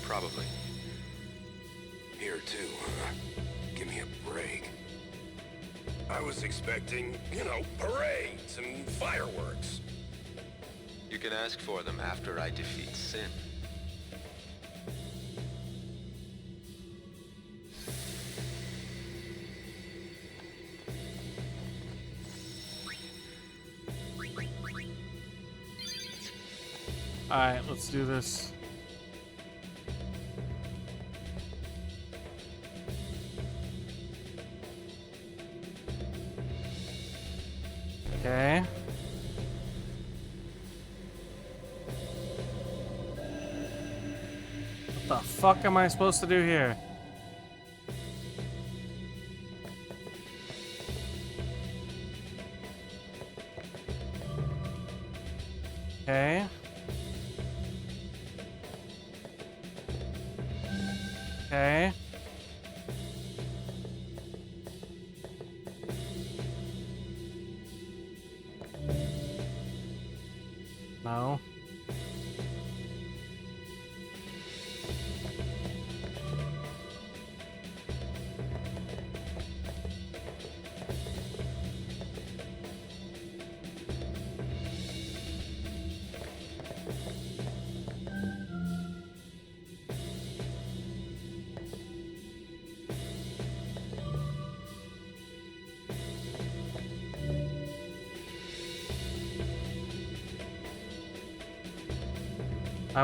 S3: Probably.
S2: Here too, huh? Give me a break. I was expecting, parades and fireworks.
S3: You can ask for them after I defeat Sin.
S1: Alright, let's do this. Okay. What the fuck am I supposed to do here? Okay. Okay. No.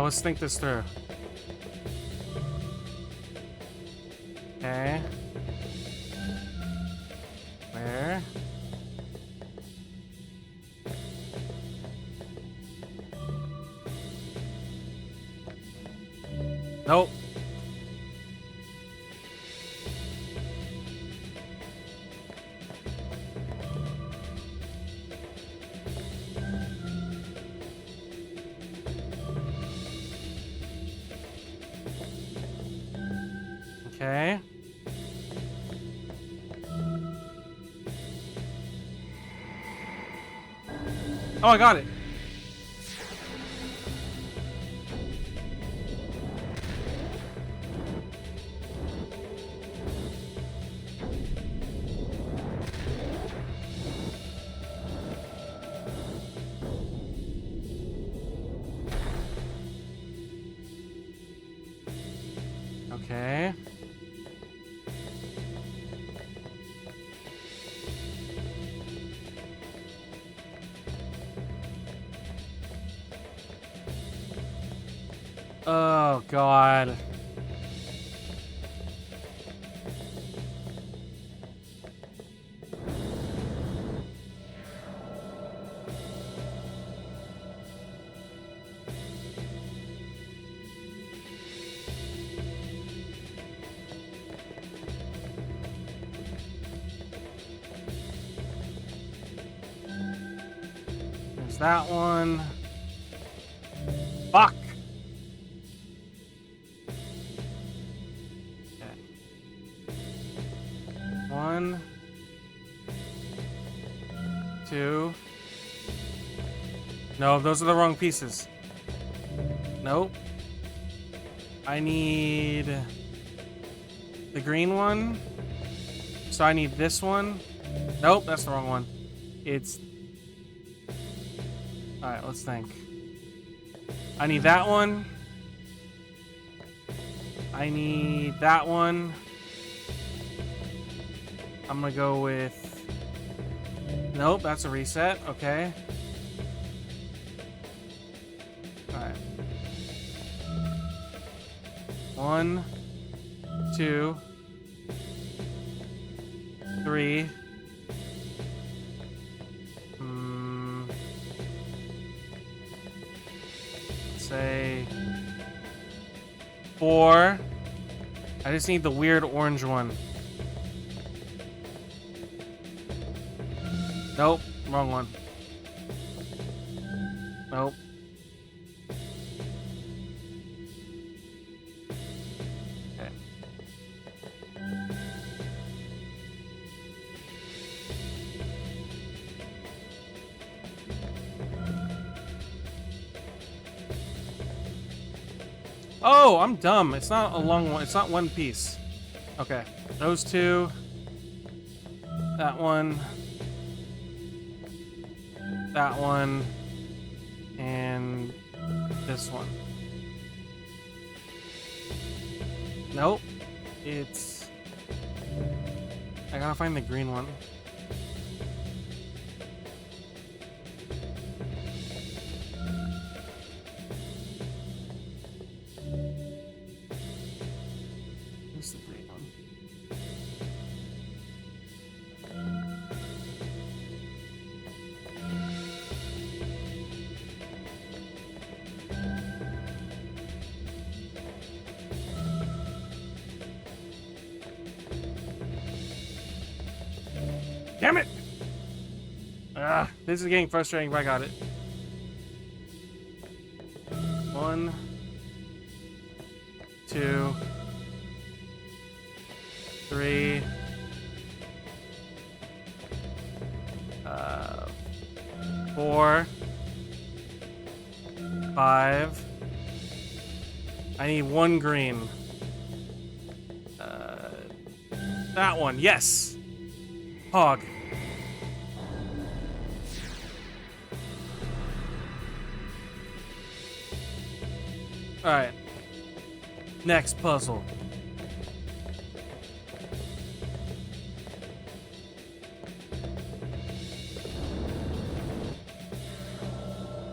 S1: Let's think this through. Okay. Where? Nope. Okay. Oh, I got it. Okay. Oh, God. That one. Fuck. Okay. 1, 2. No, those are the wrong pieces. Nope. I need the green one. So I need this one. Nope, that's the wrong one. It's... Alright, let's think. I need that one. I need that one. I'm gonna go with... Nope, that's a reset. Okay. Alright. 1, 2, 3. Let's say 4. I just need the weird orange one. Nope, wrong one. Nope. Okay. Oh, I'm dumb. It's not a long one. It's not one piece. Okay. Those two. That one. That one. And this one. Nope. It's... I gotta find the green one. Where's the green one? Damn it! Ah, this is getting frustrating, but I got it. 1, 2, 3, 4, 5. I need 1 green. That one, yes! Hog. Alright. Next puzzle.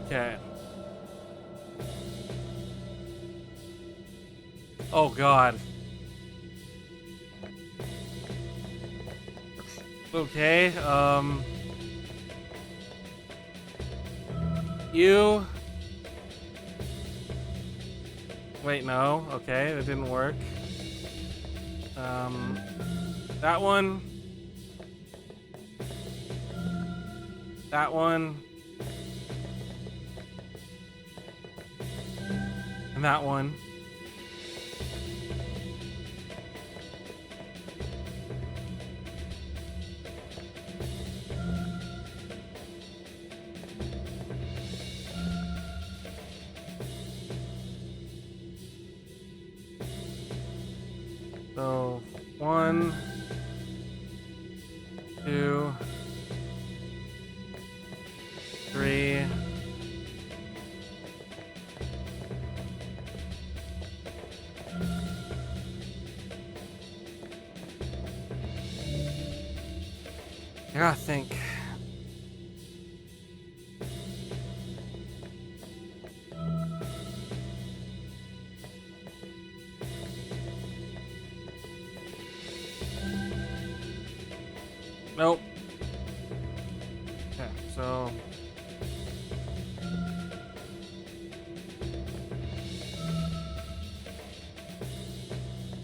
S1: Okay. Oh God. Okay, you... Wait, no. Okay, that didn't work. That one. That one. And that one. So, 1, 2, 3. I gotta think. Nope. Okay, so...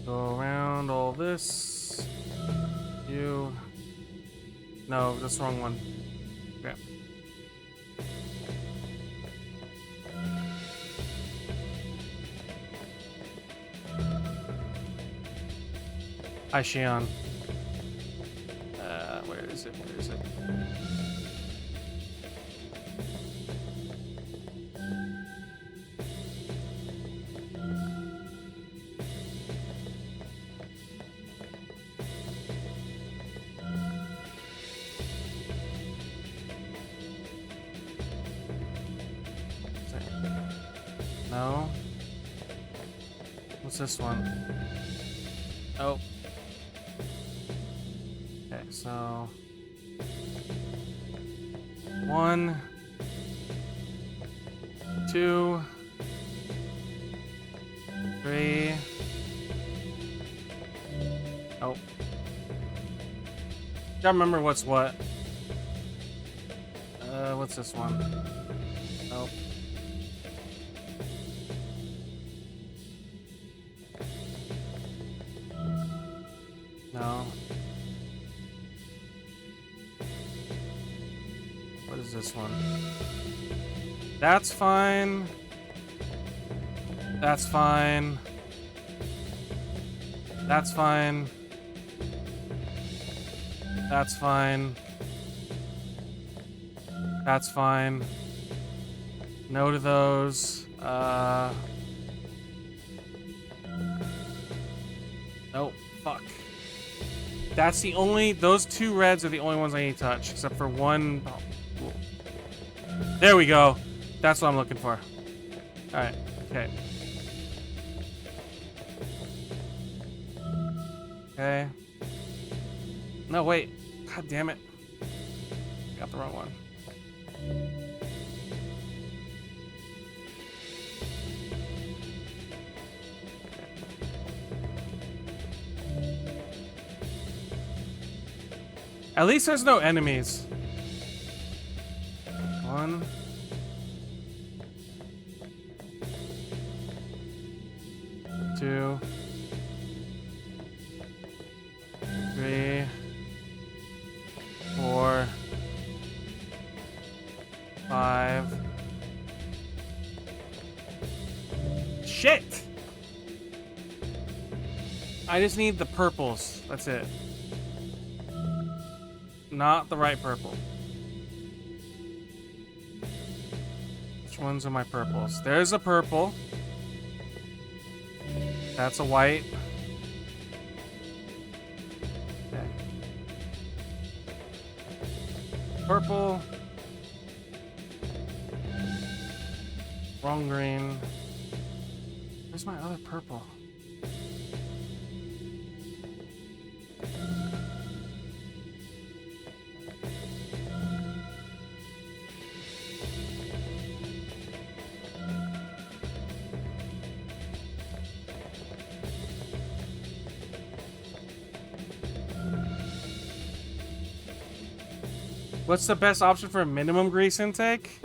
S1: Go around all this. You... No, that's the wrong one. Okay. Hi, Shion. Where is it? Where is it? No. What's this one? Oh. Okay, so 1, 2, 3. Oh. Gotta remember what's what. What's this one? Nope. No. What is this one? That's fine. That's fine. That's fine. That's fine. That's fine. No to those. Nope. Fuck. That's the only, those 2 reds are the only ones I need to touch, except for one. Oh. There we go. That's what I'm looking for. Alright, okay. Okay. No, wait. God damn it. Got the wrong one. At least there's no enemies. 1. 2. 3. 4. 5. Shit! I just need the purples. That's it. Not the right purple. Which ones are my purples? There's a purple. That's a white. Okay. Purple. Wrong green. Where's my other purple? What's the best option for a minimum grease intake?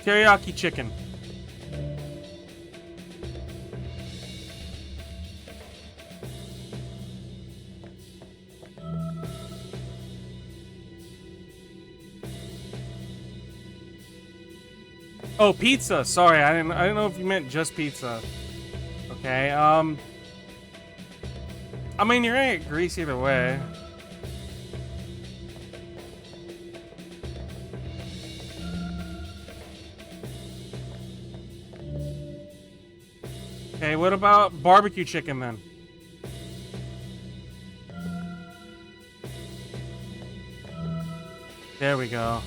S1: Teriyaki chicken. Oh, pizza. Sorry, I didn't know if you meant just pizza. Okay, I mean, you're gonna get grease either way. Okay, what about barbecue chicken then? There we go.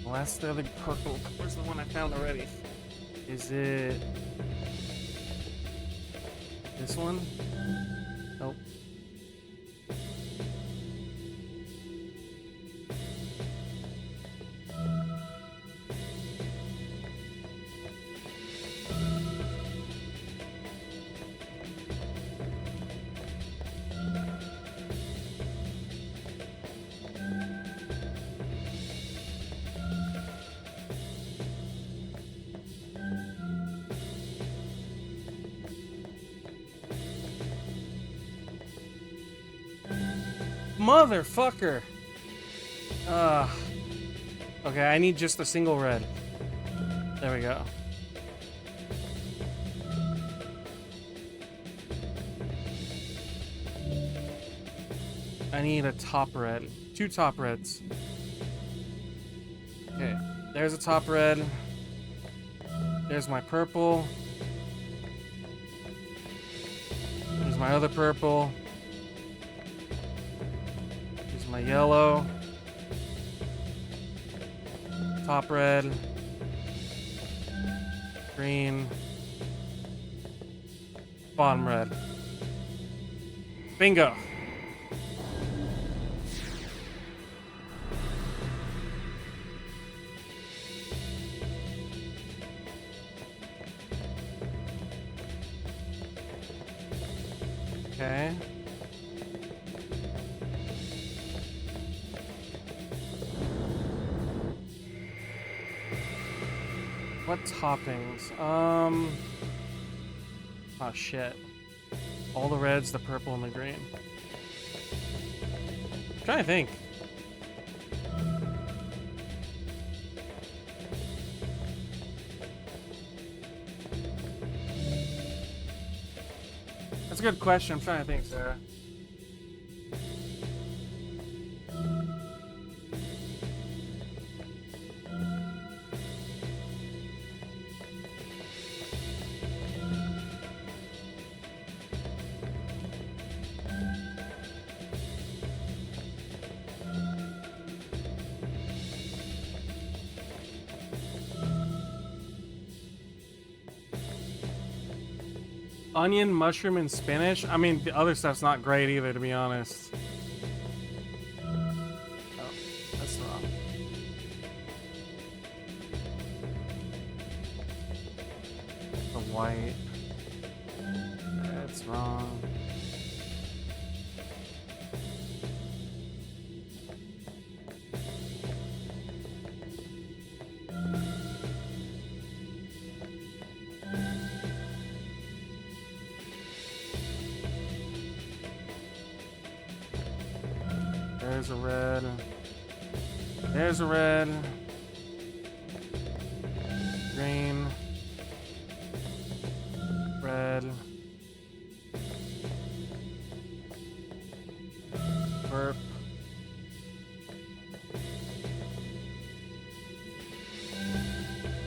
S1: Well, that's the other purple. Where's the one I found already? Is it this one? Nope. Motherfucker. Okay, I need just a single red. There we go. I need a top red. 2 top reds. Okay, there's a top red. There's my purple. There's my other purple. There's my yellow. Top red. Green. Bottom red. Bingo. Okay. What toppings? Oh shit. All the reds, the purple, and the green. I'm trying to think. That's a good question. I'm trying to think, Sarah. Onion, mushroom, and spinach. I mean, the other stuff's not great either, to be honest. Oh, that's wrong. The white. That's wrong. There's a red. There's a red. Green. Red. Burp.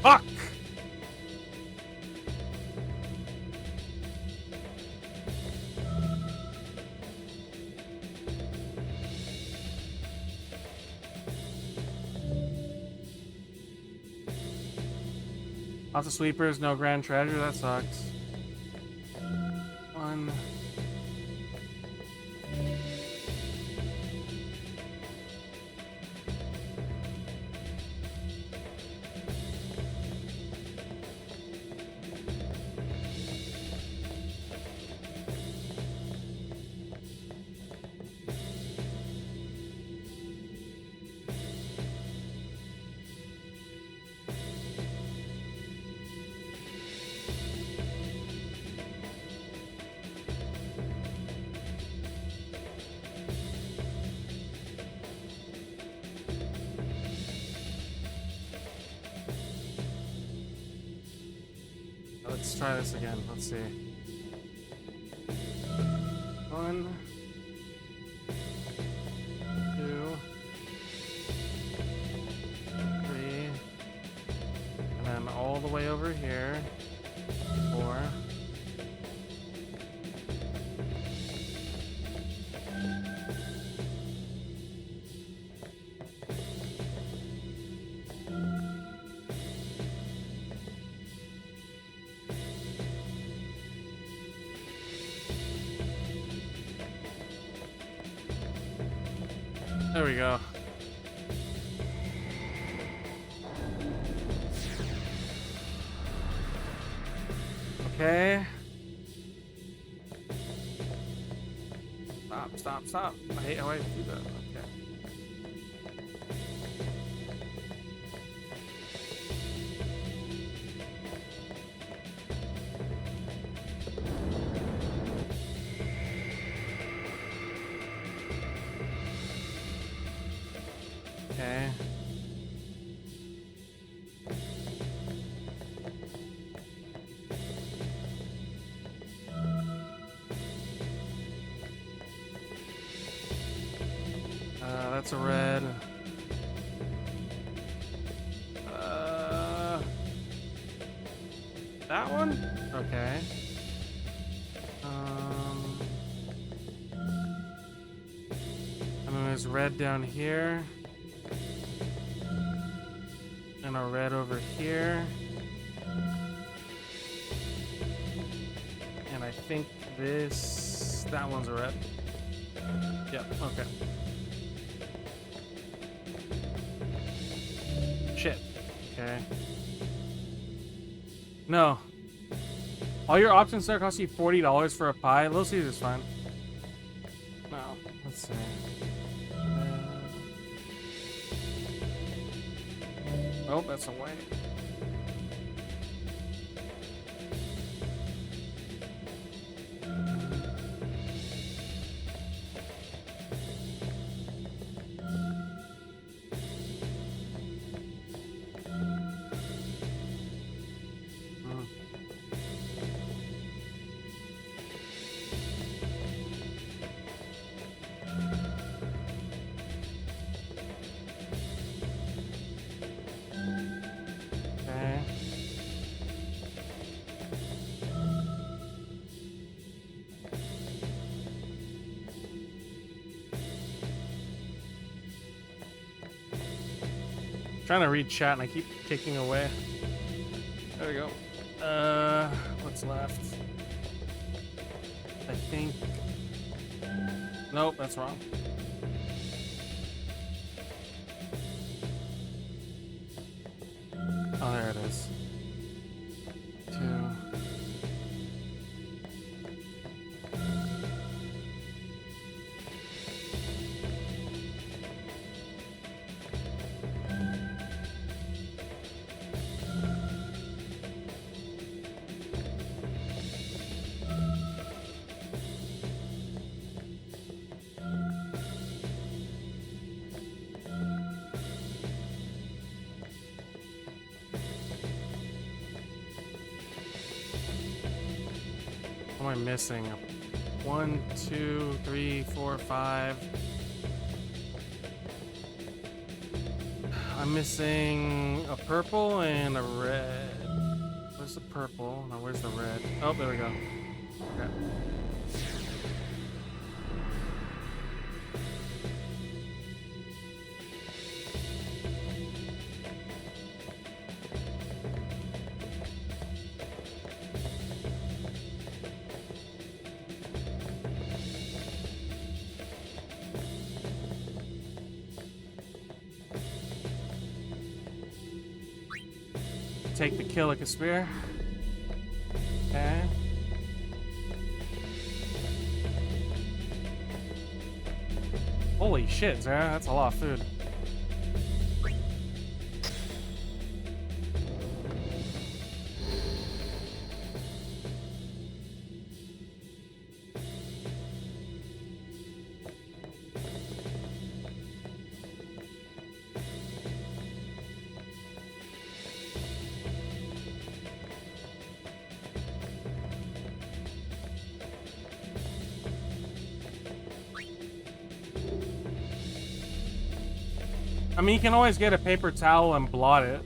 S1: Fuck! Lots of sweepers, no grand treasure, that sucks. 1. Let's try this again. Let's see. 1, 2, 3, and then all the way over here. 4. There we go. Okay. Stop, stop, stop. I hate how I do that. Okay. that's a red. That one? Okay. And then there's red down here. And a red over here. And I think that one's a red. Yep, okay. Shit. Okay. No. All your options there cost you $40 for a pie. Little Caesar's fine. No. Let's see. Oh, that's a white. Trying to read chat and I keep kicking away. There we go. What's left? I think. Nope, that's wrong. Oh, there it is. 2. What am I missing? 1, 2, 3, 4, 5. I'm missing a purple and a red. Where's the purple? Now where's the red? Oh, there we go. Okay. Take the kill like a spear. Okay. Holy shit, Zara, that's a lot of food. I mean, you can always get a paper towel and blot it.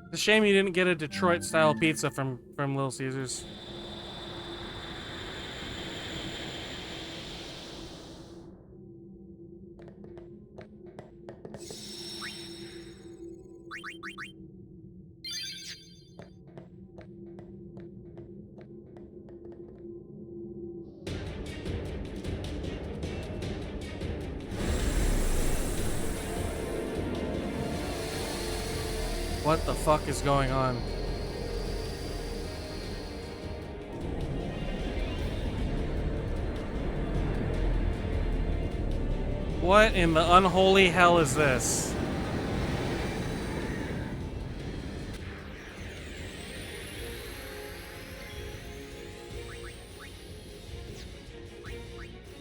S1: It's a shame you didn't get a Detroit-style pizza from Little Caesars. What the fuck is going on? What in the unholy hell is this?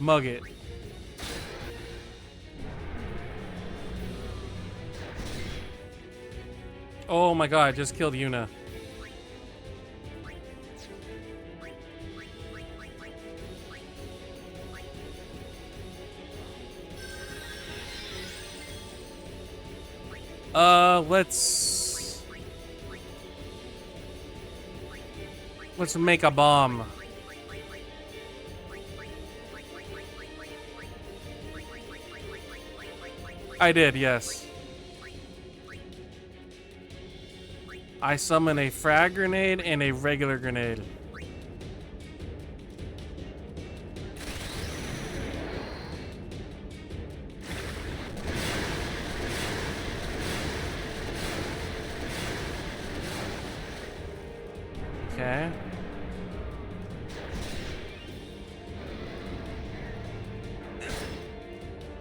S1: Mug it. Oh my god, I just killed Yuna. Let's make a bomb. I did, yes. I summon a frag grenade and a regular grenade. Okay.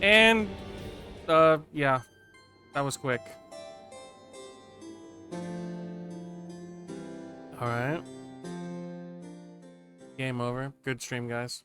S1: And, yeah. That was quick. Alright. Game over. Good stream, guys.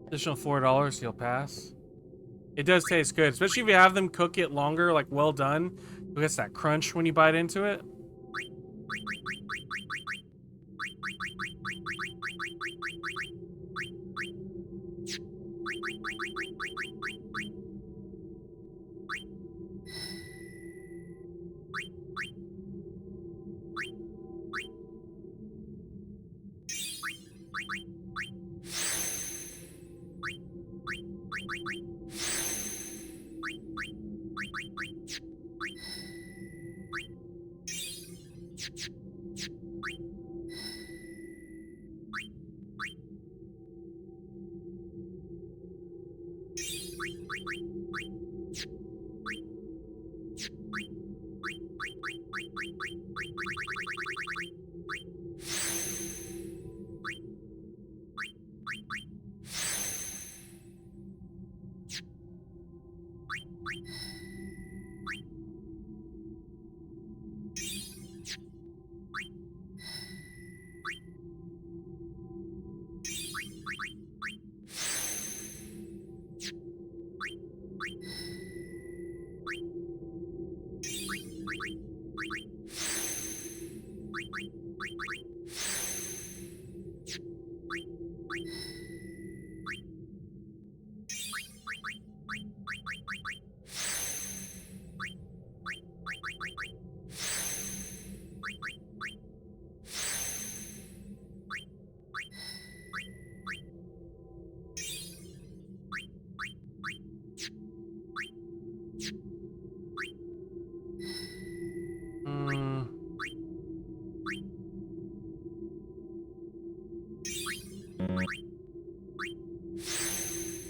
S1: Additional $4, you'll pass. It does taste good, especially if you have them cook it longer, like well done. It gets that crunch when you bite into it.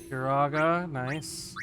S1: Uraga, nice.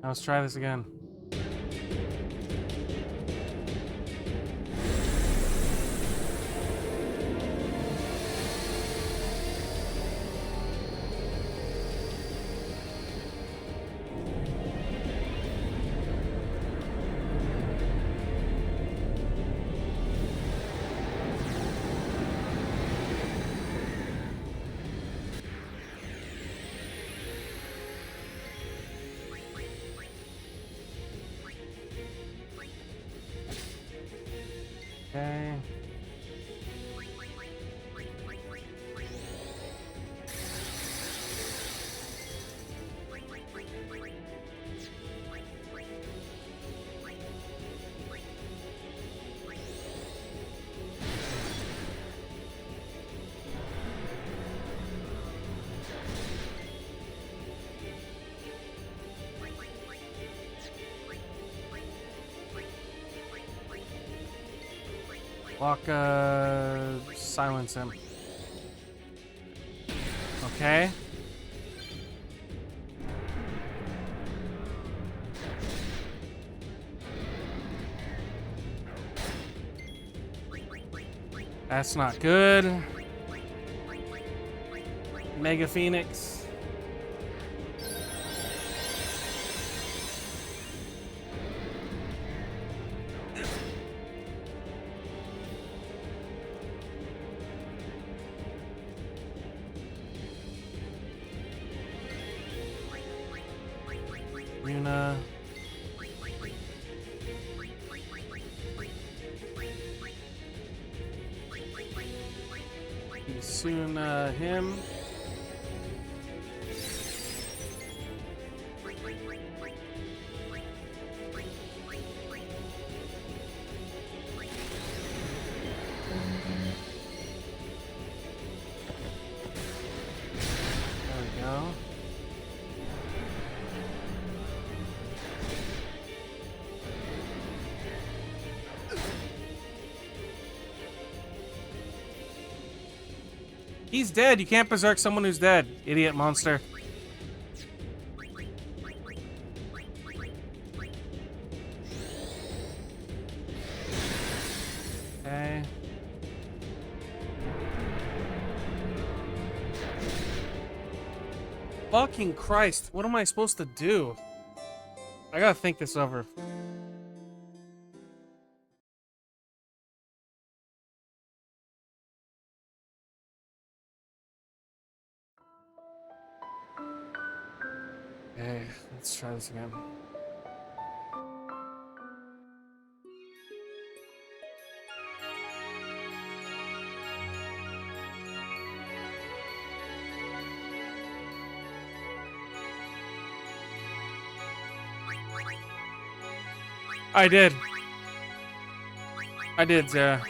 S1: Now let's try this again. Okay. Silence him. Okay. That's not good. Mega Phoenix. Yuna. Soon, him. There we go. He's dead. You can't berserk someone who's dead, idiot monster. Okay. Fucking Christ. What am I supposed to do? I gotta think this over. Okay, let's try this again. I did, Zara.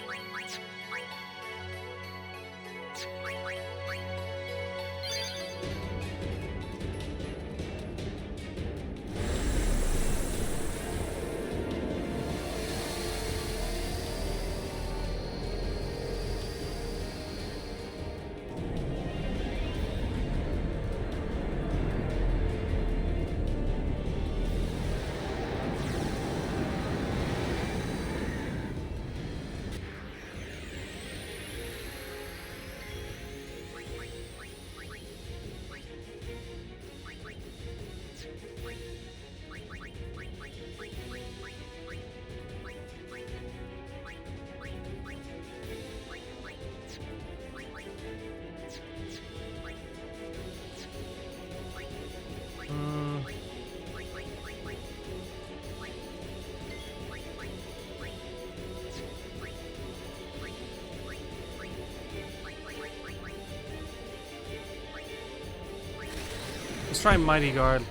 S1: Let's try Mighty Guard.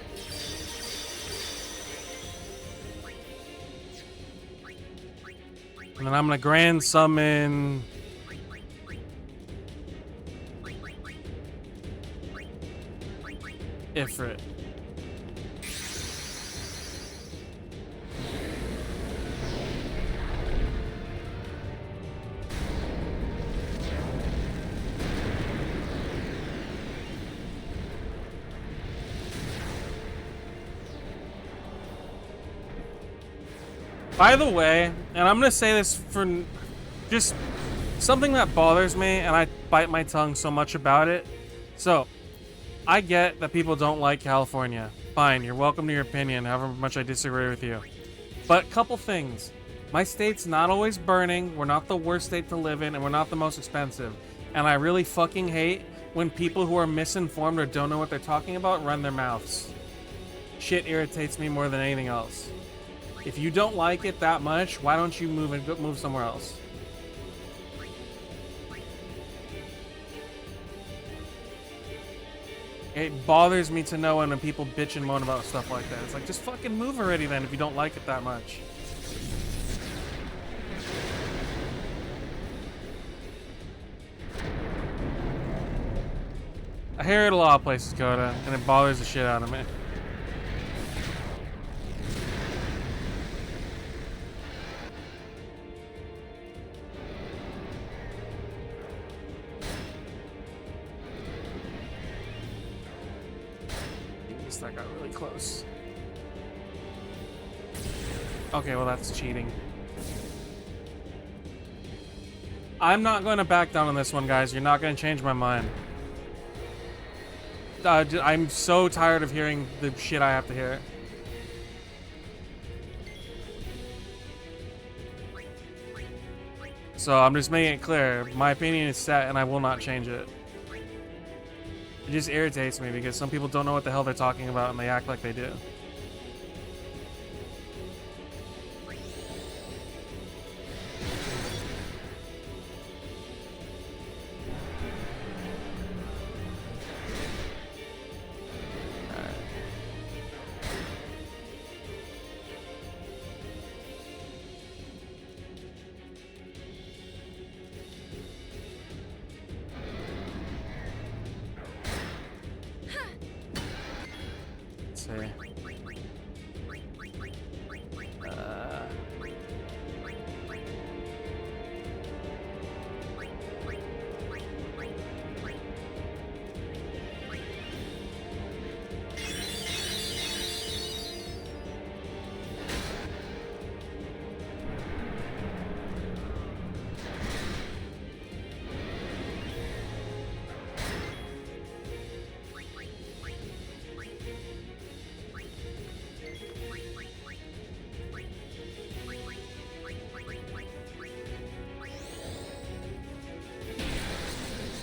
S1: And then I'm gonna Grand Summon... Ifrit. By the way, and I'm gonna say this for just something that bothers me, and I bite my tongue so much about it. So, I get that people don't like California. Fine, you're welcome to your opinion, however much I disagree with you. But couple things. My state's not always burning, we're not the worst state to live in, and we're not the most expensive. And I really fucking hate when people who are misinformed or don't know what they're talking about run their mouths. Shit irritates me more than anything else. If you don't like it that much, why don't you move somewhere else? It bothers me to know when people bitch and moan about stuff like that. It's like, just fucking move already then if you don't like it that much. I hear it a lot of places, Coda, and it bothers the shit out of me. That got really close. Okay, well that's cheating. I'm not going to back down on this one, guys. You're not going to change my mind. I'm so tired of hearing the shit I have to hear. So I'm just making it clear. My opinion is set and I will not change it. It just irritates me because some people don't know what the hell they're talking about and they act like they do.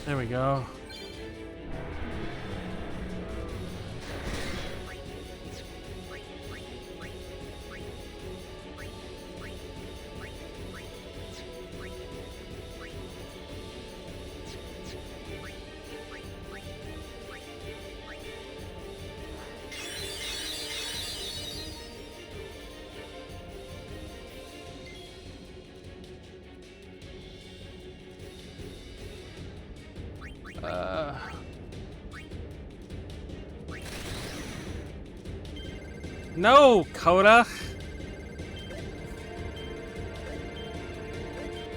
S1: There we go. No, Coda.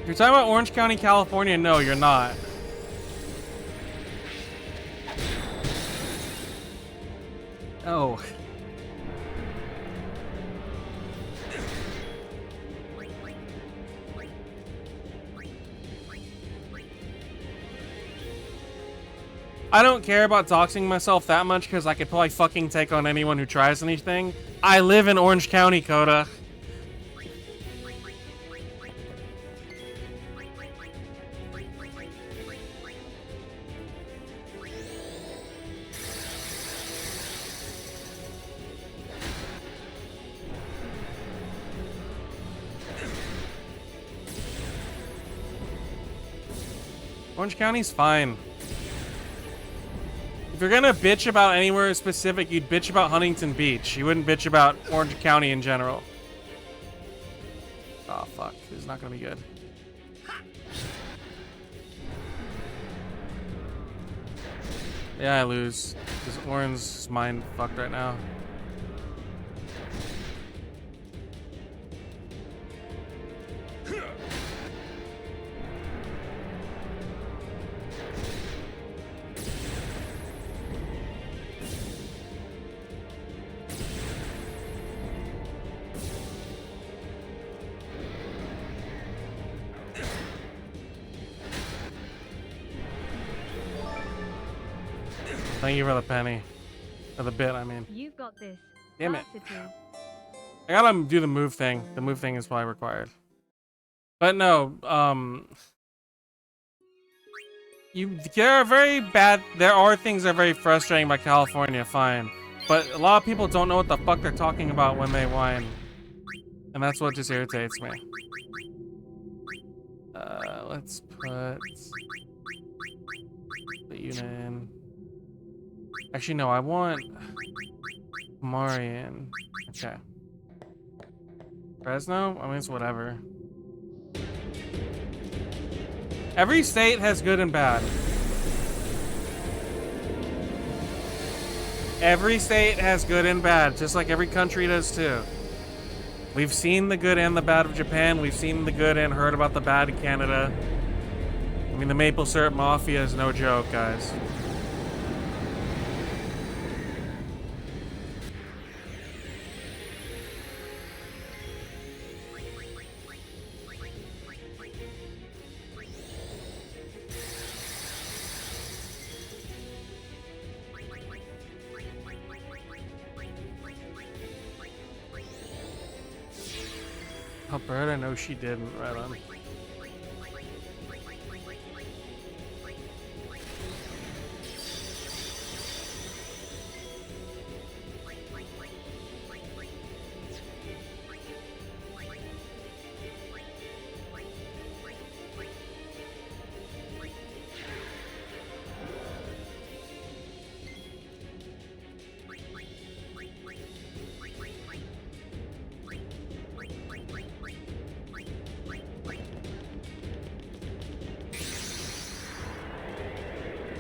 S1: You're talking about Orange County, California? No, you're not. Oh. I don't care about doxing myself that much because I could probably fucking take on anyone who tries anything. I live in Orange County, Coda. Orange County's fine. If you're gonna bitch about anywhere specific, you'd bitch about Huntington Beach. You wouldn't bitch about Orange County in general. Oh fuck, this is not gonna be good. Yeah, I lose. Because Orange's mind fucked right now. Thank you for the penny. Or the bit, I mean.
S9: You've got this.
S1: Damn it.
S9: Varsity.
S1: I gotta do the move thing. The move thing is probably required. But no, there are things that are very frustrating about California, fine. But a lot of people don't know what the fuck they're talking about when they whine. And that's what just irritates me. Let's put the unit in. Actually, no, I want Marion. Okay. Fresno? I mean, it's whatever. Every state has good and bad. Every state has good and bad, just like every country does too. We've seen the good and the bad of Japan. We've seen the good and heard about the bad in Canada. I mean, the maple syrup mafia is no joke, guys. Alberta, no, she didn't. Right on.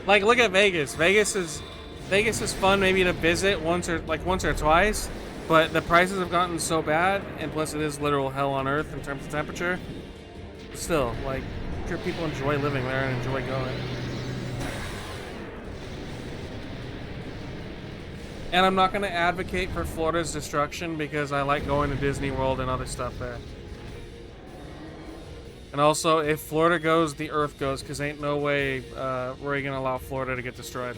S1: Like, look at Vegas. Vegas is fun maybe to visit once or twice, but the prices have gotten so bad, and plus it is literal hell on earth in terms of temperature. Still, like, I'm sure people enjoy living there and enjoy going. And I'm not going to advocate for Florida's destruction because I like going to Disney World and other stuff there. And also, if Florida goes, the Earth goes, because ain't no way we're gonna allow Florida to get destroyed.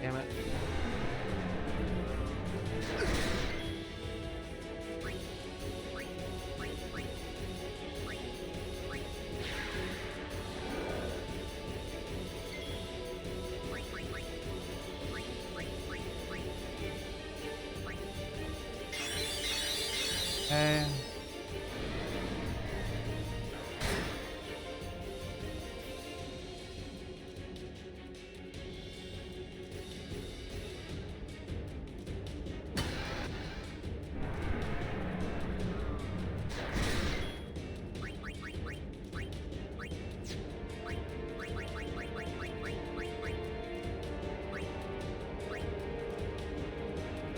S1: Damn it. Okay.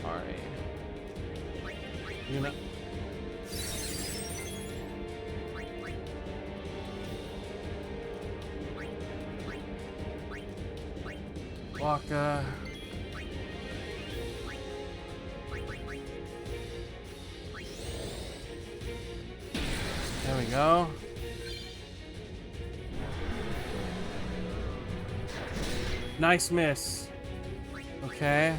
S1: Alright. You know. Waka. There we go. Nice miss. Okay.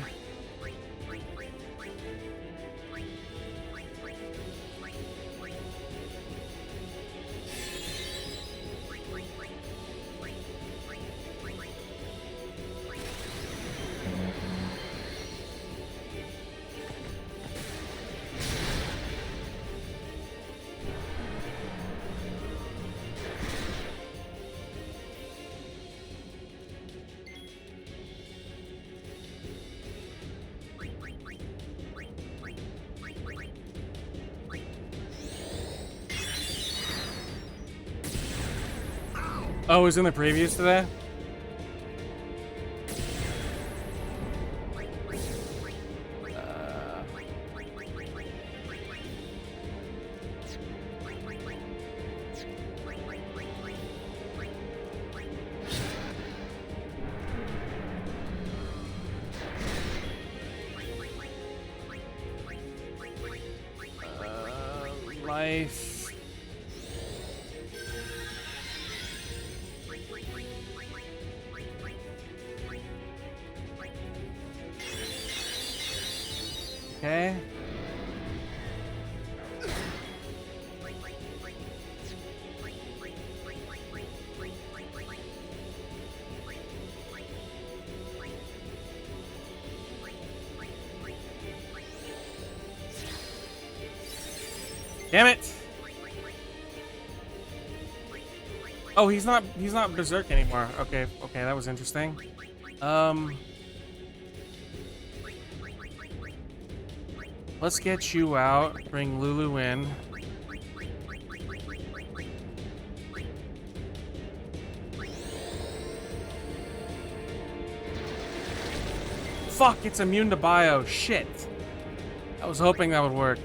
S1: Oh, it was in the previews today? Life. Okay. Damn it! Oh, he's not berserk anymore. Okay, okay, that was interesting. Let's get you out, bring Lulu in. Fuck, it's immune to bio. Shit. I was hoping that would work.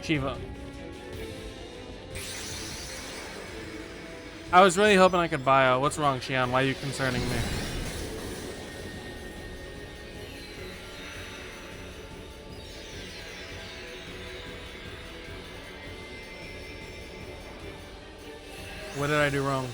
S1: Shiva. I was really hoping I could bio. What's wrong, Xian? Why are you concerning me? What did I do wrong?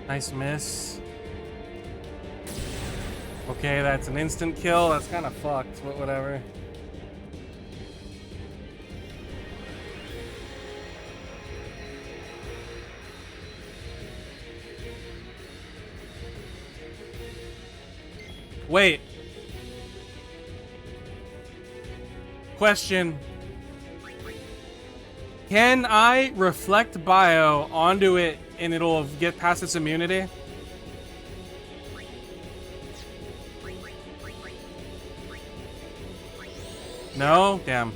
S1: Nice miss. Okay, that's an instant kill. That's kind of fucked, but whatever. Wait. Question. Can I reflect bio onto it and it'll get past its immunity? No? Damn.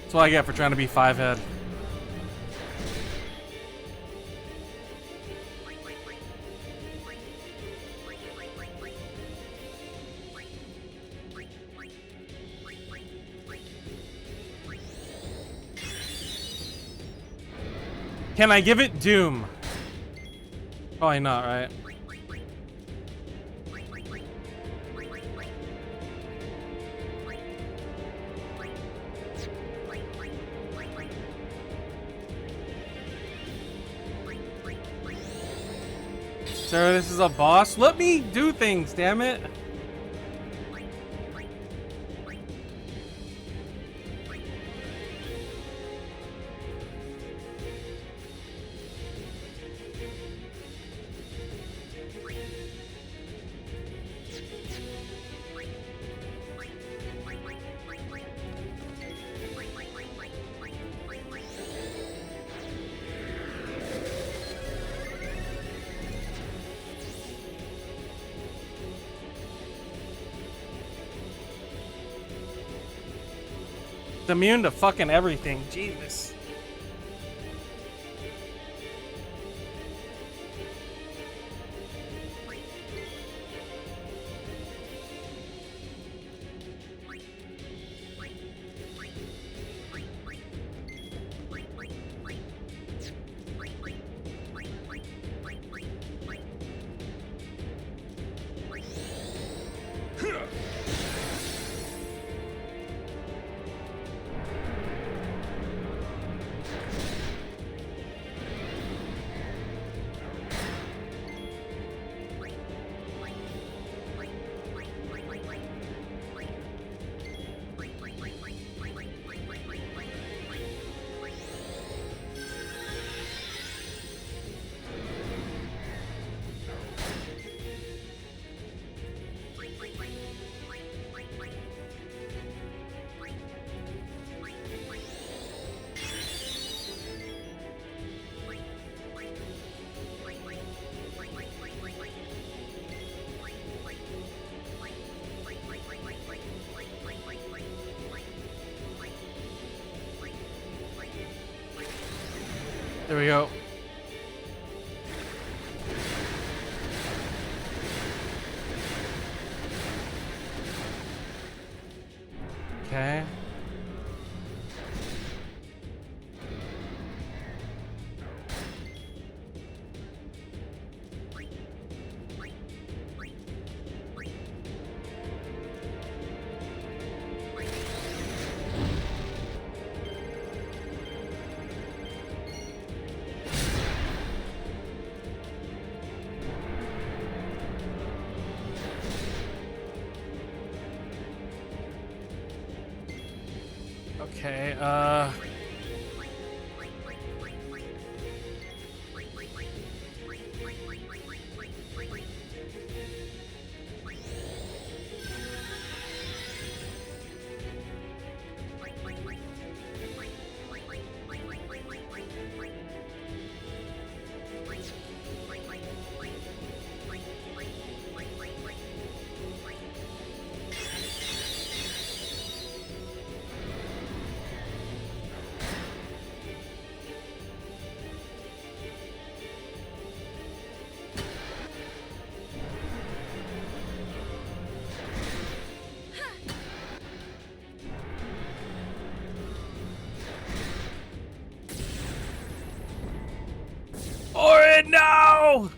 S1: That's what I get for trying to be 5-head. Can I give it Doom? Probably not, right? Sir, this is a boss. Let me do things, damn it. Immune to fucking everything. Jesus. There we go. Okay. Okay, Orin, no!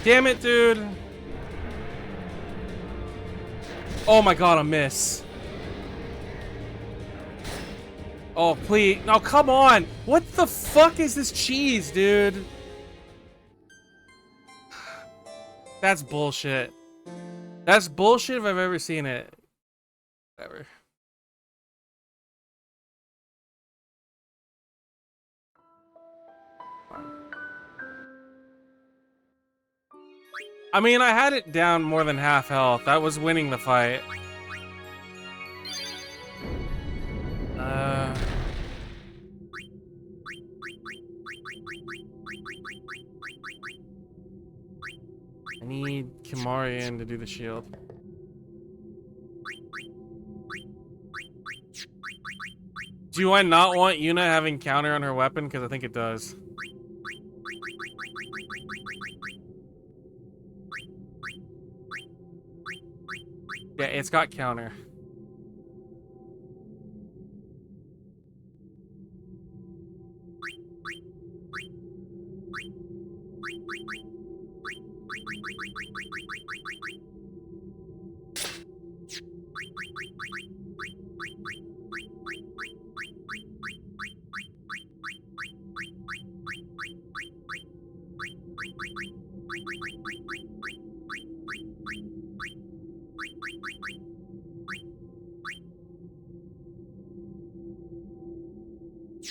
S1: Damn it, dude. Oh my god, a miss. Oh, please. No, come on. What the fuck is this cheese, dude? That's bullshit. That's bullshit if I've ever seen it. Whatever. I mean, I had it down more than half health. That was winning the fight. I need Kimarian to do the shield. Do I not want Yuna having counter on her weapon? Because I think it does. Yeah, it's got counter.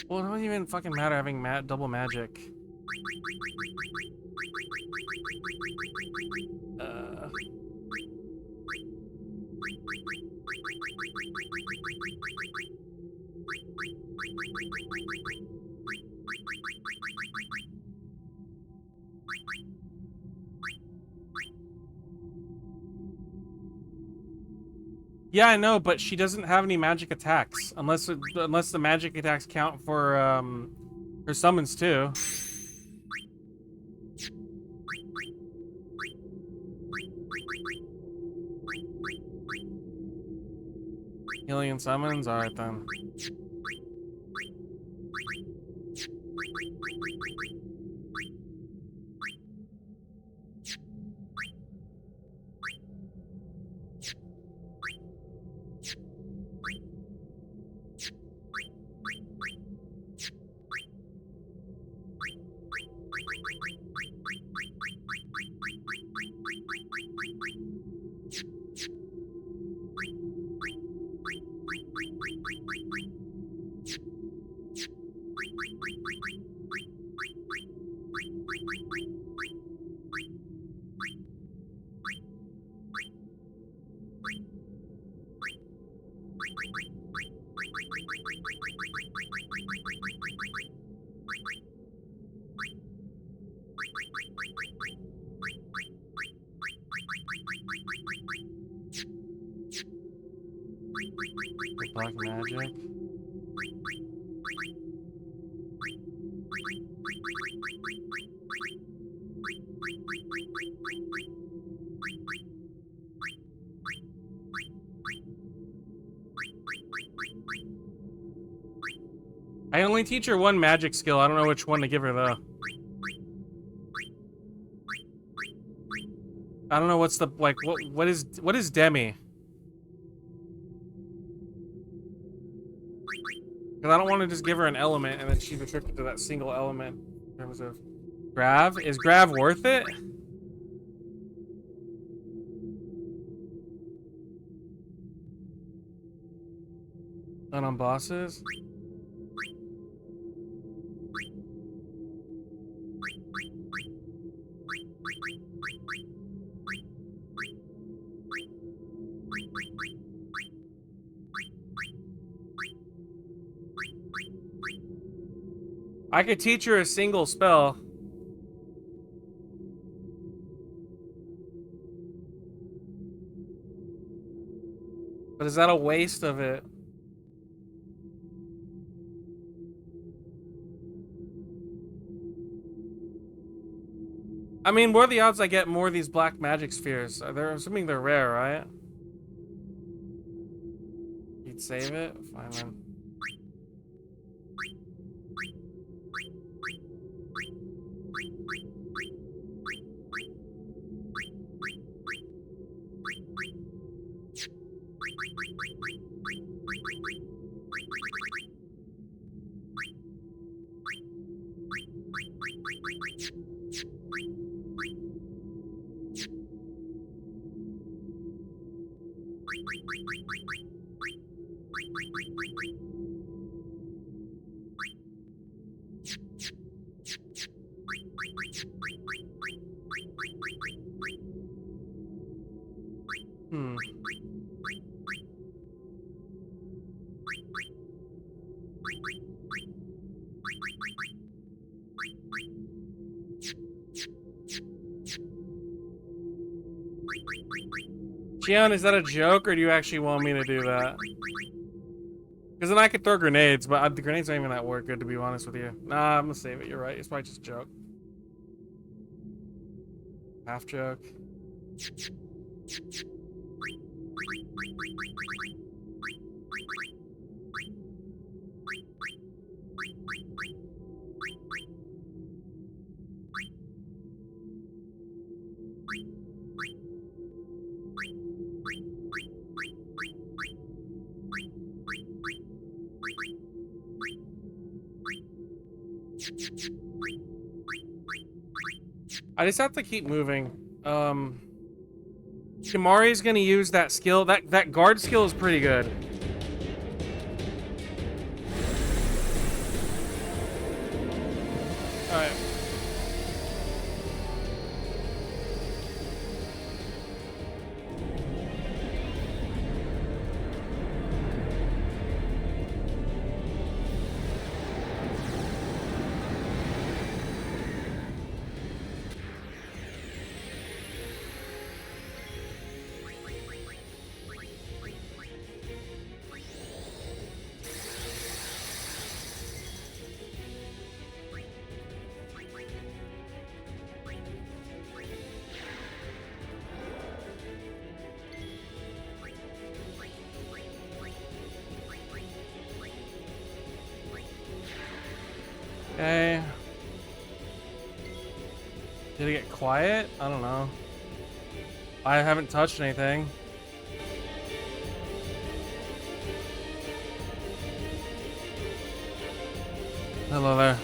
S1: Well, it doesn't even fucking matter having double magic. Yeah, I know, but she doesn't have any magic attacks unless the magic attacks count for her summons too. Healing and summons? Alright then. Black magic. I only teach her one magic skill. I don't know which one to give her though. I don't know what's the like what is Demi? Because I don't want to just give her an element and then she's restricted to that single element in terms of Grav. Is Grav worth it? Not on bosses? I could teach her a single spell. But is that a waste of it? I mean, what are the odds I get more of these black magic spheres? I'm assuming they're rare, right? You'd save it? Fine then. Gian, is that a joke, or do you actually want me to do that? Because then I could throw grenades, but the grenades aren't even that work good, to be honest with you. Nah, I'm gonna save it. You're right. It's probably just a joke. Half joke. I just have to keep moving. Shimari's gonna use that skill. That guard skill is pretty good. Alright. Okay. Did it get quiet? I don't know. I haven't touched anything. Hello there.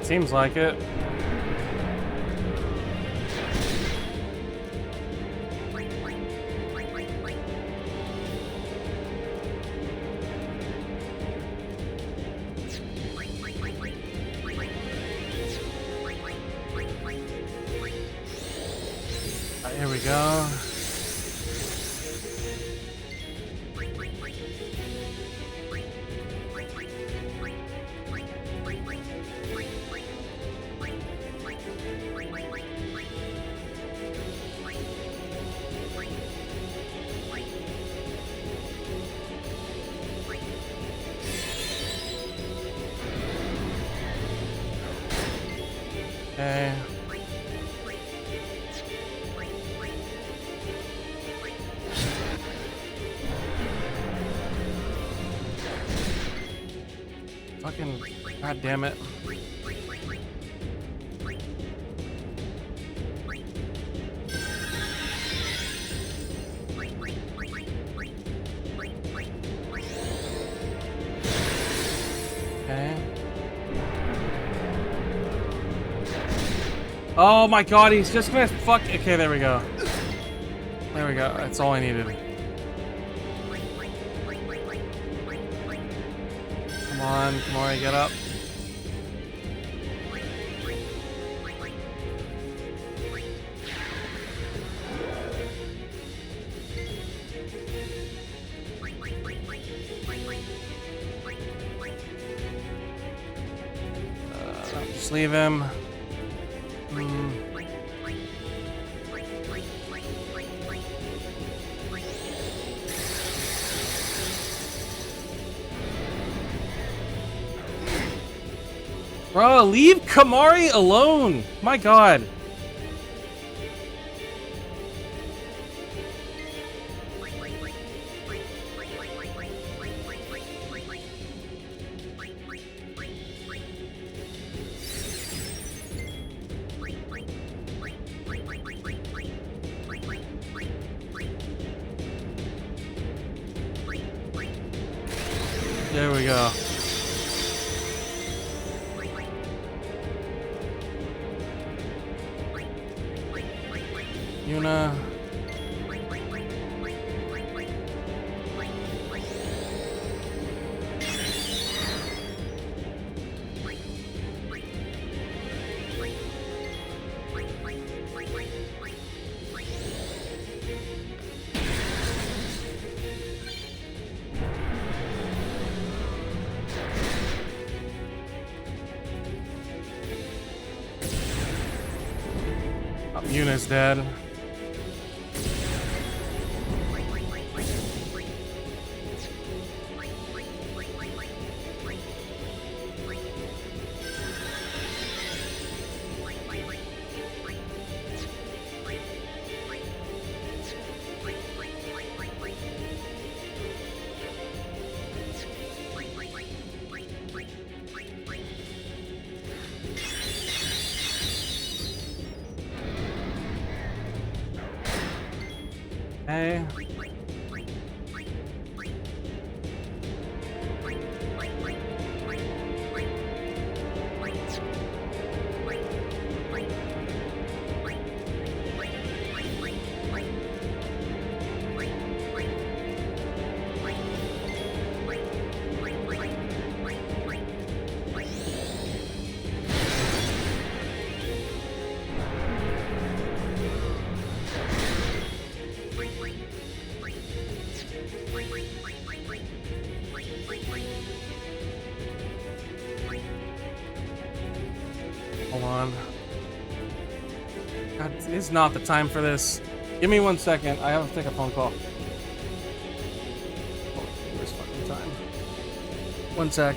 S1: Seems like it. Here we go. Okay. Fucking god damn it. Okay. Oh my god, he's just gonna fuck. Okay, there we go. There we go. That's all I needed. Come on, Kamari, get up. Just leave him. Bro, leave Kamari alone! My god. There we go. Yuna. Yuna's dead. Hey. Hold on. God, it's not the time for this. Give me 1 second. I have to take a phone call. Oh, where's fucking time? 1 sec.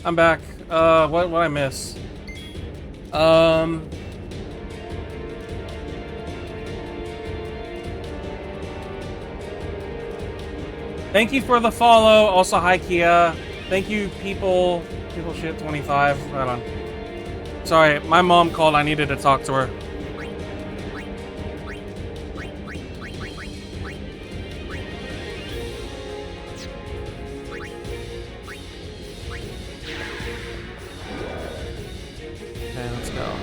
S1: I'm back. What I miss? Thank you for the follow. Also, hi Kia. Thank you, people shit 25. Hold on. Sorry, my mom called. I needed to talk to her. Okay, let's go.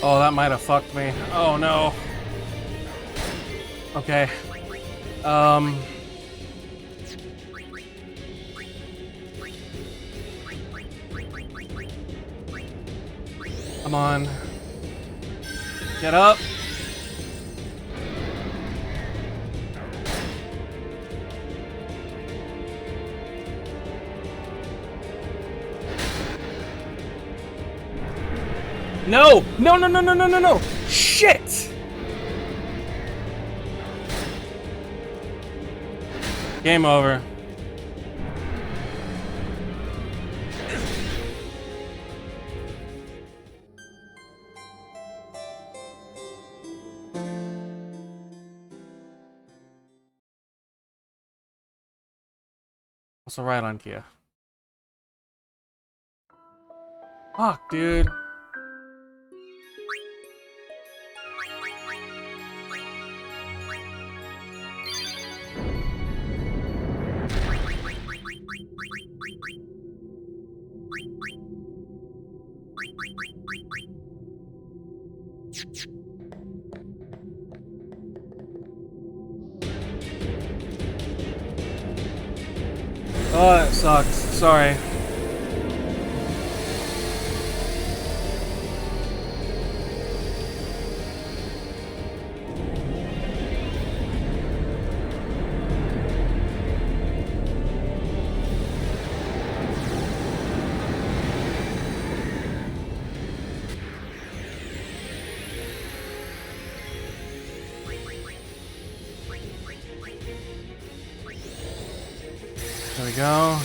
S1: Oh, that might have fucked me. Oh no. Okay. Come on. Get up. No! No, no, no, no, no, no, no! Shit! Game over. Also right on Kia. Fuck, dude. Oh, that sucks. Sorry. There we go.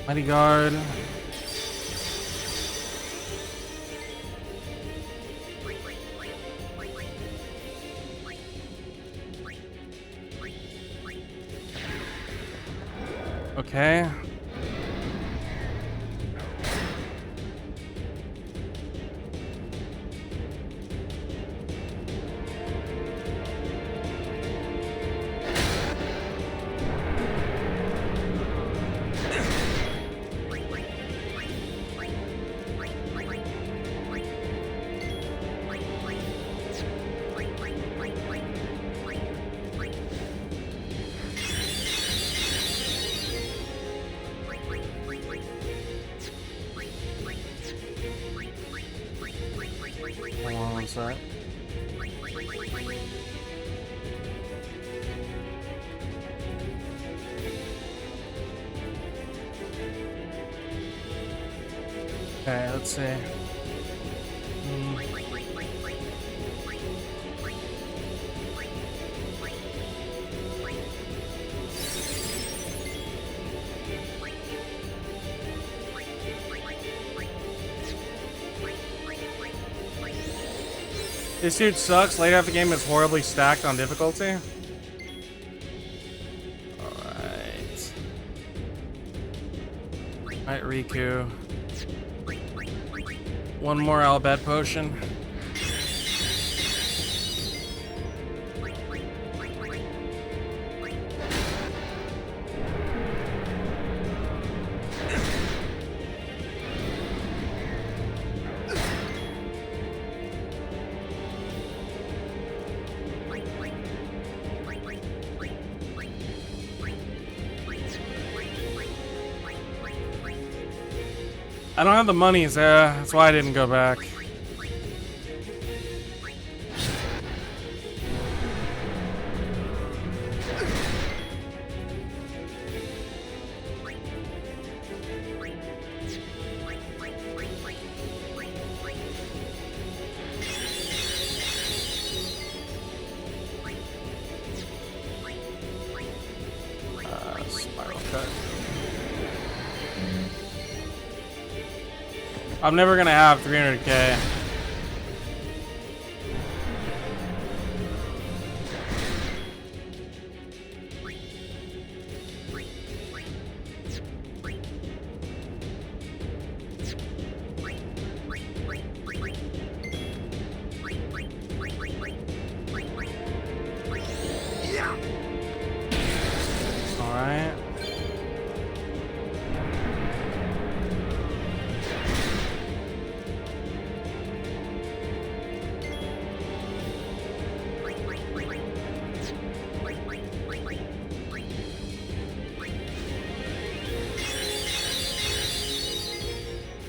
S1: Mighty Guard. Okay. Hold on one sec. Okay, let's see. This dude sucks. Later half the game is horribly stacked on difficulty. Alright. Alright, Riku. One more Albed potion. I don't have the monies, that's why I didn't go back. Spiral cut. I'm never gonna have 300k. Alright.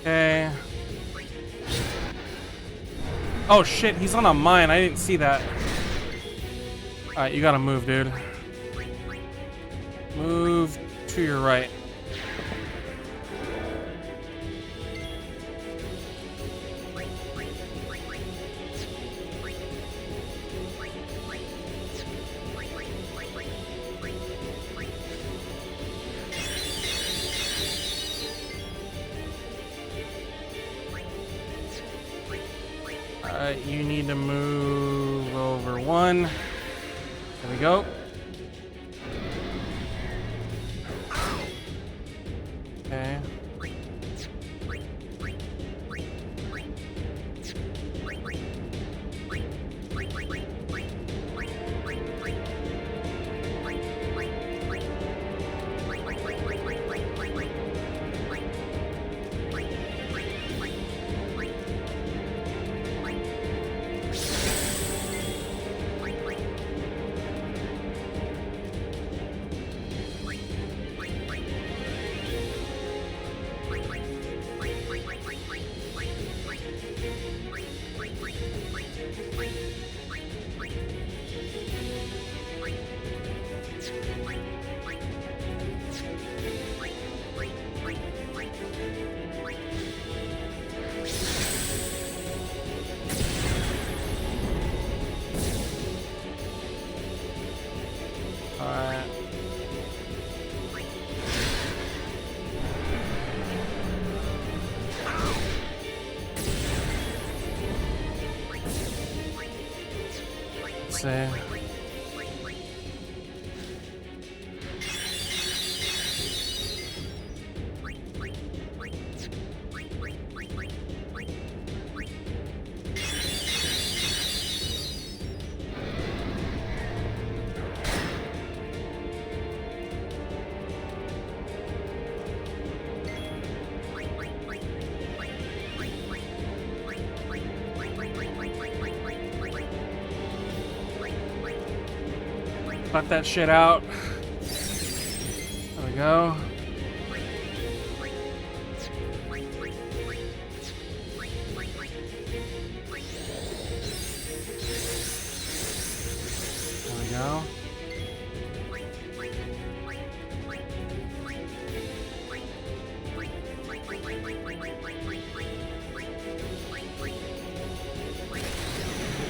S1: Okay. Oh shit, he's on a mine. I didn't see that. Alright, you gotta move, dude. Move to your right. You need to move over one. There we go. Okay. Alright. Let's see. Cut that shit out. There we go. There we go.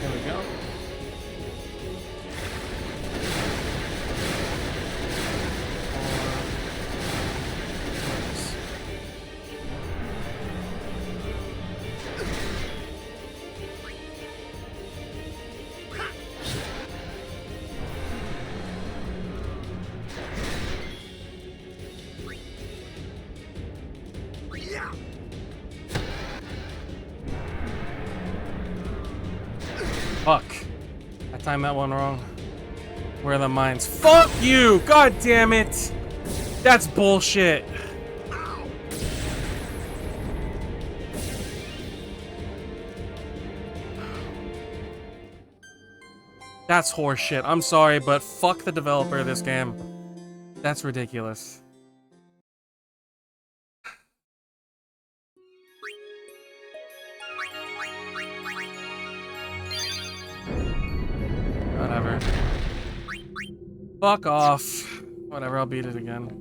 S1: There we go. Fuck. I timed that one wrong. Where are the mines? Fuck you! God damn it! That's bullshit. That's horseshit. I'm sorry, but fuck the developer of this game. That's ridiculous. whatever. Fuck off. Whatever, I'll beat it again.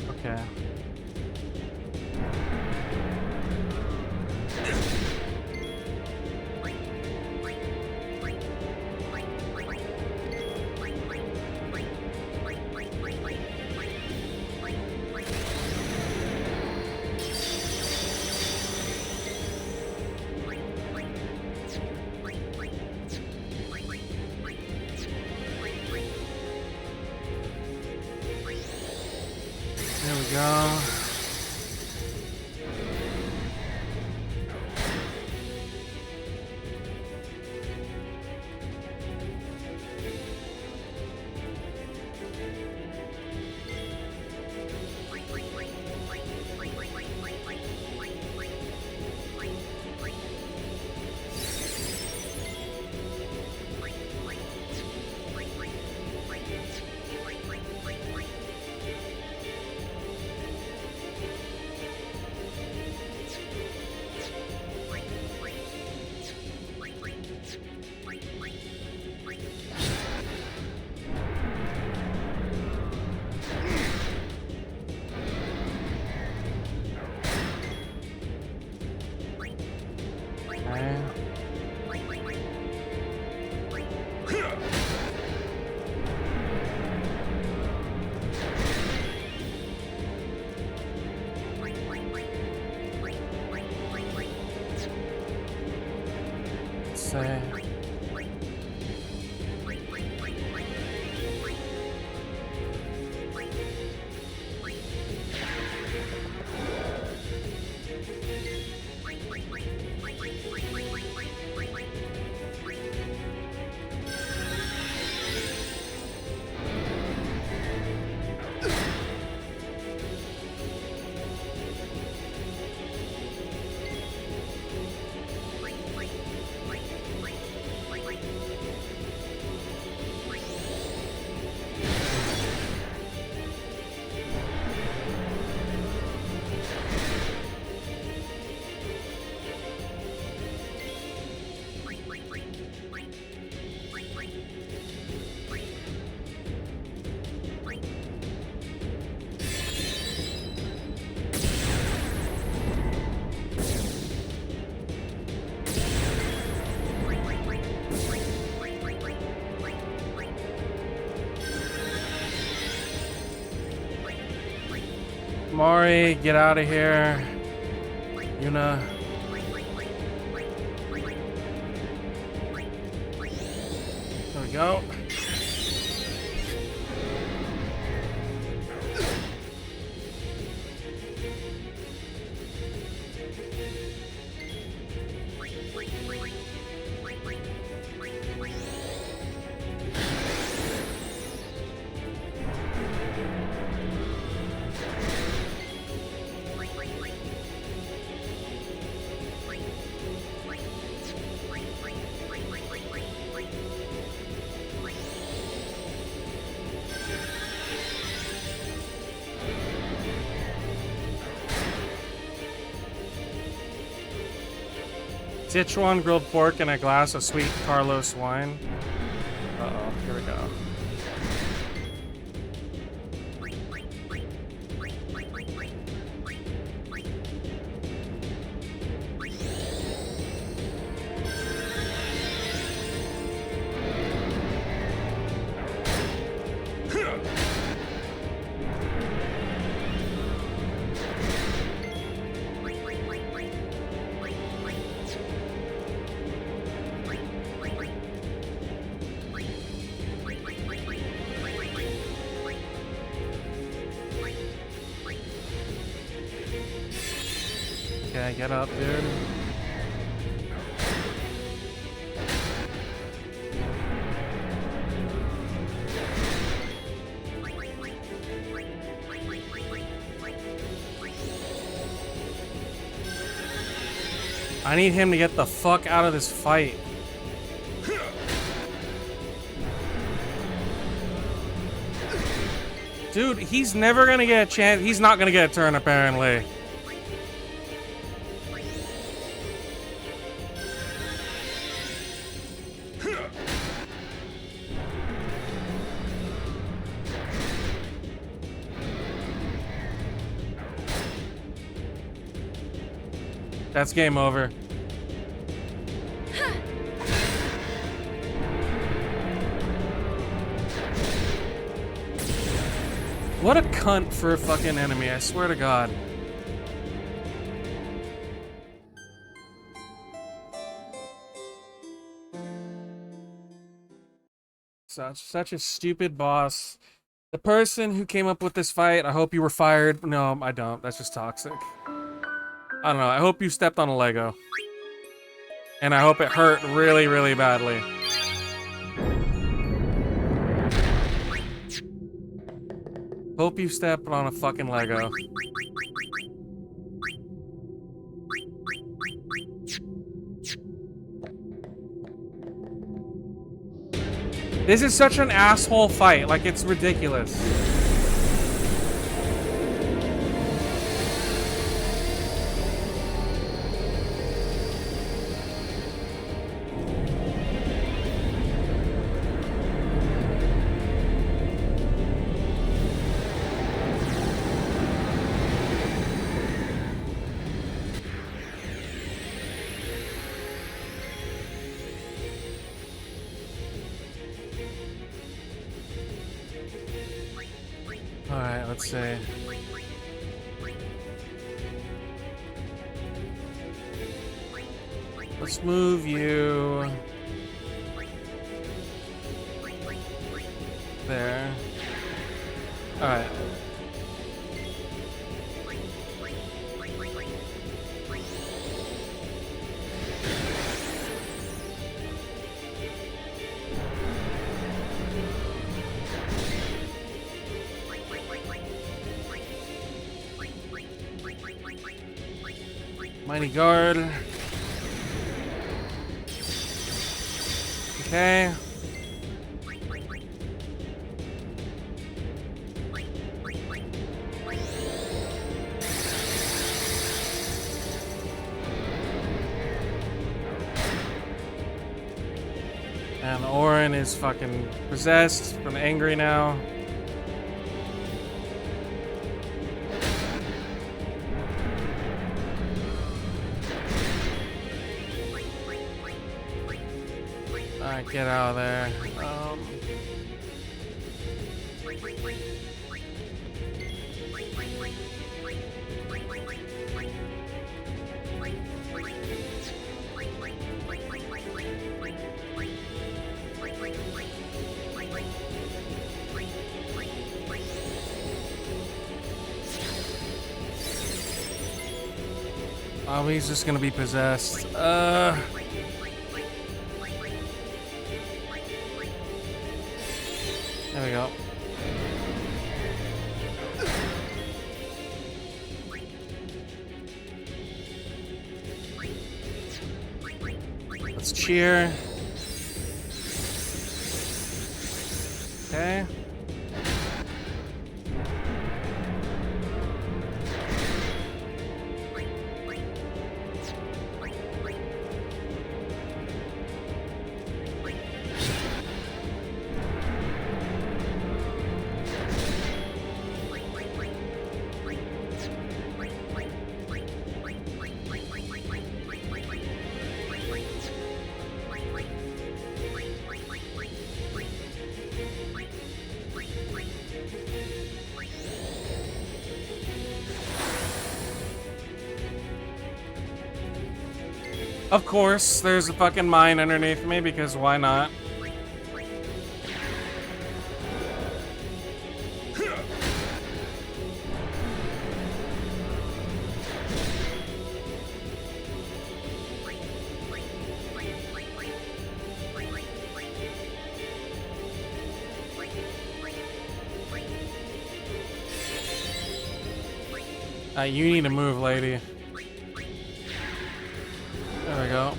S1: Okay. There we go. Say. Mari, get out of here. Yuna. There we go. Sichuan grilled pork and a glass of sweet Carlos wine. Uh-oh, here we go. Okay, get up, dude. I need him to get the fuck out of this fight. Dude, he's never gonna get a chance. He's not gonna get a turn, apparently. That's game over. What a cunt for a fucking enemy, I swear to God. Such a stupid boss. The person who came up with this fight, I hope you were fired. No, I don't. That's just toxic. I don't know. I hope you stepped on a Lego. And I hope it hurt really, really badly. Hope you stepped on a fucking Lego. This is such an asshole fight. Like, it's ridiculous. Alright, let's see. Let's move you there. Alright. Mighty guard. Okay. And Orin is fucking possessed and angry now. Alright, get out of there. Oh, he's just gonna be possessed. There we go. Let's cheer. Okay. Of course, there's a fucking mine underneath me because why not? You need to move, lady. There we go.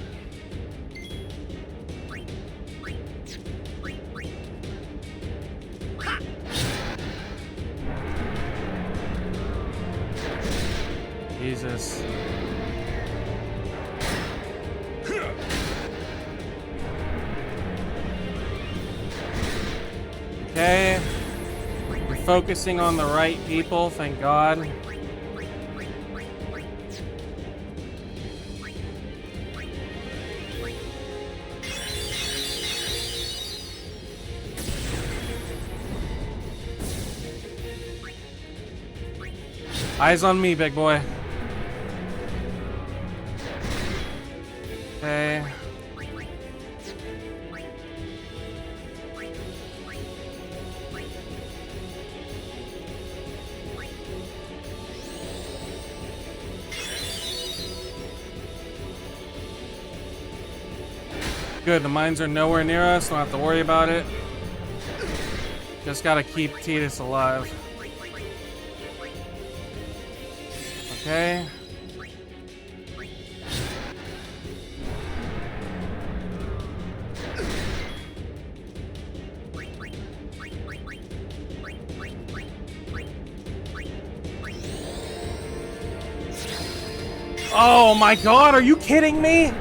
S1: Jesus. Okay. We're focusing on the right people, thank God. Eyes on me, big boy. Okay. Good, the mines are nowhere near us, don't have to worry about it. Just gotta keep Titus alive. Okay. Oh my God, are you kidding me?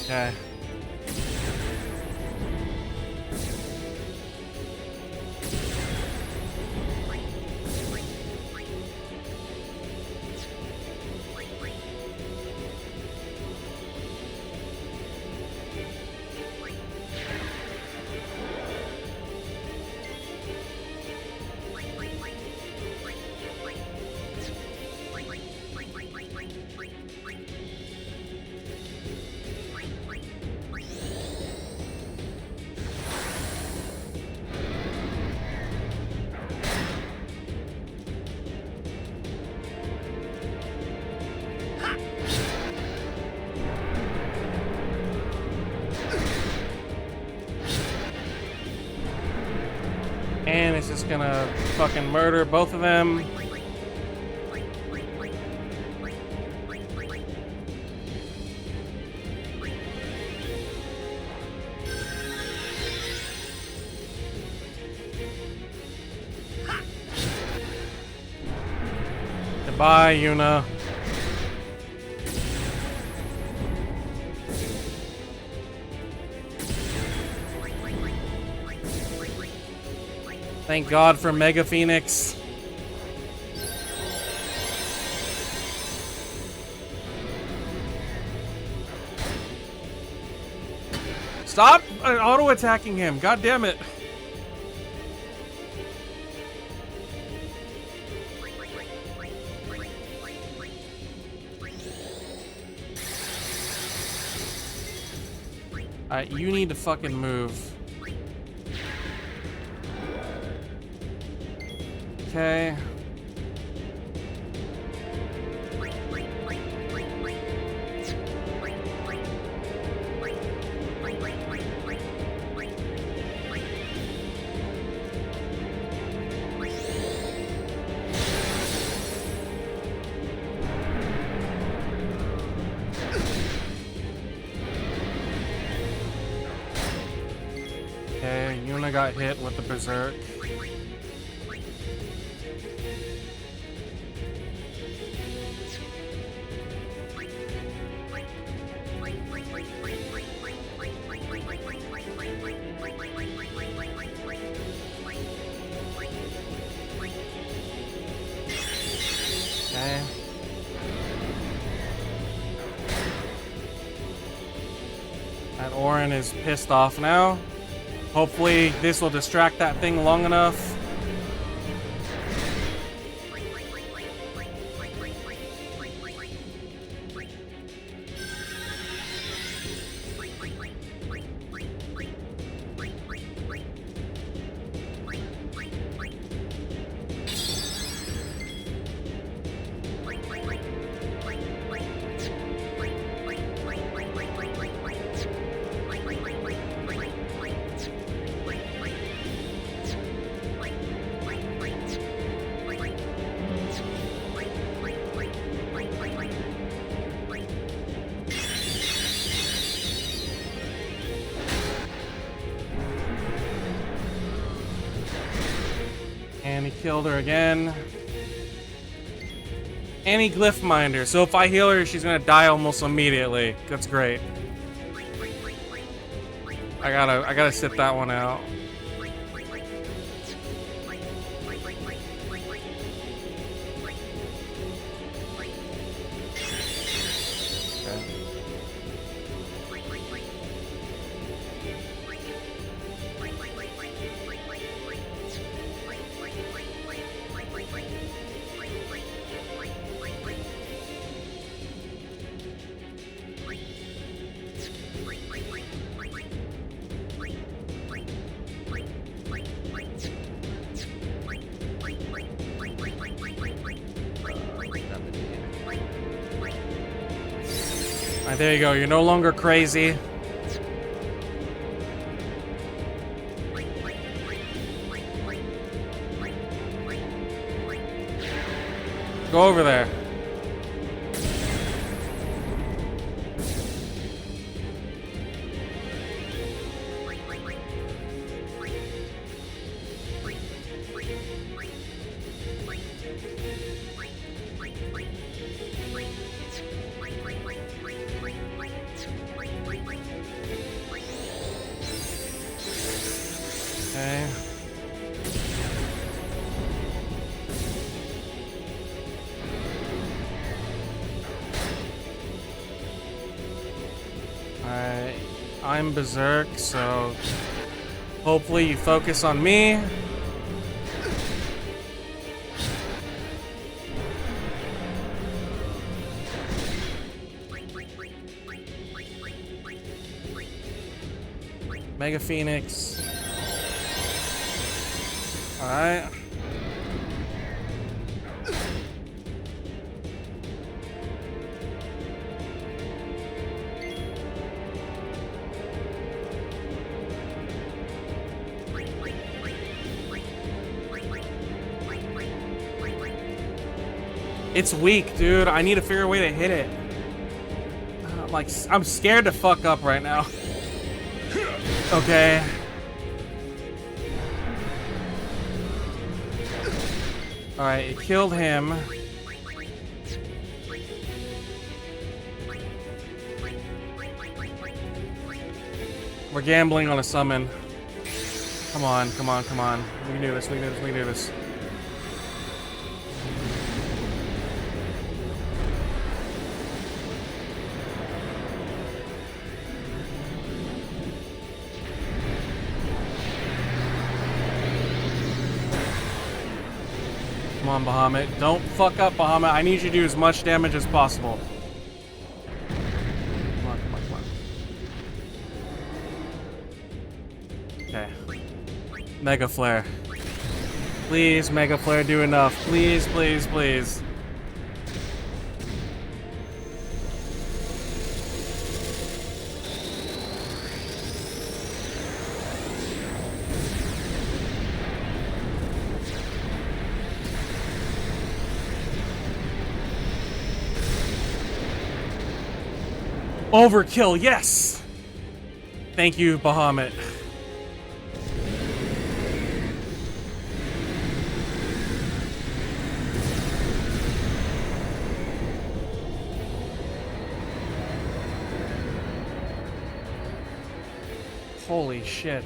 S1: Okay. And it's just gonna fucking murder both of them. Goodbye, Yuna. Thank God for Mega Phoenix. Stop auto-attacking him. God damn it. Alright, you need to fucking move. Okay. Okay, Yuna got hit with the berserk. And Orin is pissed off now. Hopefully this will distract that thing long enough. And he killed her again. And he glyph mined her, so if I heal her, she's gonna die almost immediately. That's great. I gotta sit that one out. Alright, there you go. You're no longer crazy. Go over there. Okay. I'm berserk, so hopefully you focus on me. Mega Phoenix. Alright. It's weak, dude. I need to figure a way to hit it. I'm scared to fuck up right now. Okay. Alright, it killed him. We're gambling on a summon. Come on, come on, come on. We can do this, we can do this, we can do this. Come on, Bahamut. Don't fuck up, Bahamut. I need you to do as much damage as possible. Come on, come on, come on. Okay. Mega Flare. Please, Mega Flare, do enough. Please, please, please. Overkill, yes! Thank you, Bahamut. Holy shit.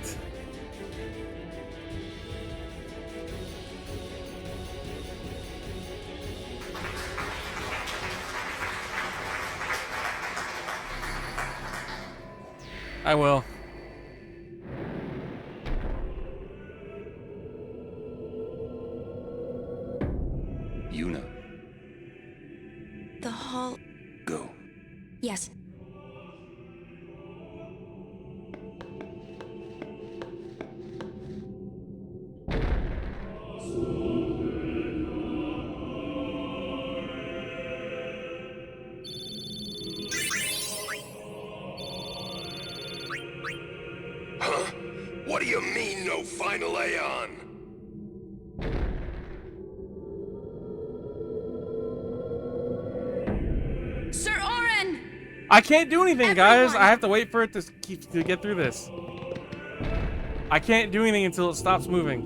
S1: I will.
S6: Yuna,
S7: The hall.
S6: go.
S7: Yes.
S2: Huh? What do you mean, no final Aeon?
S7: Sir Oren!
S1: I can't do anything, guys.
S7: Everyone!
S1: I have to wait for it to get through this. I can't do anything until it stops moving.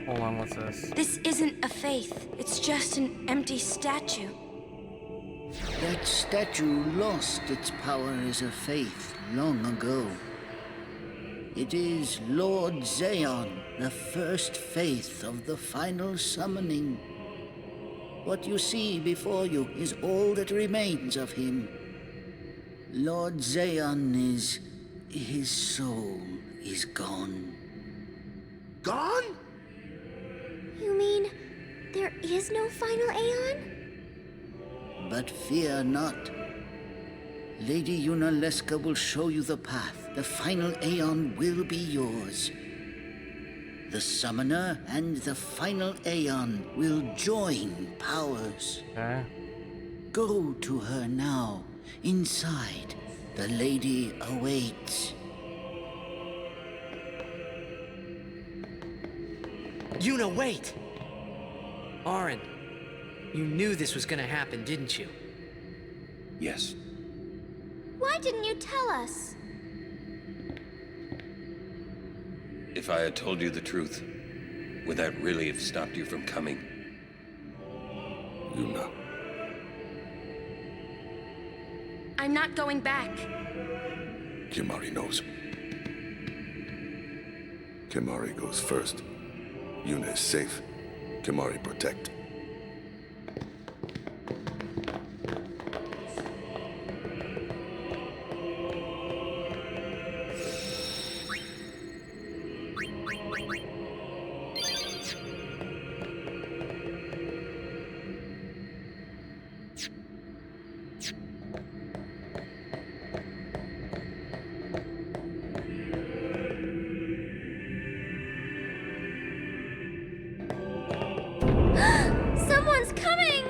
S1: Hold on, what's this?
S7: This isn't a faith. It's just an empty statue.
S4: That statue lost its power as a faith long ago. It is Lord Zaon, the first faith of the final summoning. What you see before you is all that remains of him. Lord Zaon is... his soul is gone.
S2: Gone?
S9: You mean there is no final Aeon?
S4: But fear not. Lady Yunalesca will show you the path. The final Aeon will be yours. The Summoner and the final Aeon will join powers.
S1: Okay.
S4: Go to her now. Inside, the lady awaits.
S10: Yuna, wait! Oren, you knew this was gonna happen, didn't you?
S6: Yes.
S9: Why didn't you tell us?
S6: If I had told you the truth, would that really have stopped you from coming?
S2: Yuna.
S7: I'm not going back.
S2: Kimari knows. Kimari goes first. Yuna is safe. Kimari protect.
S9: Someone's coming!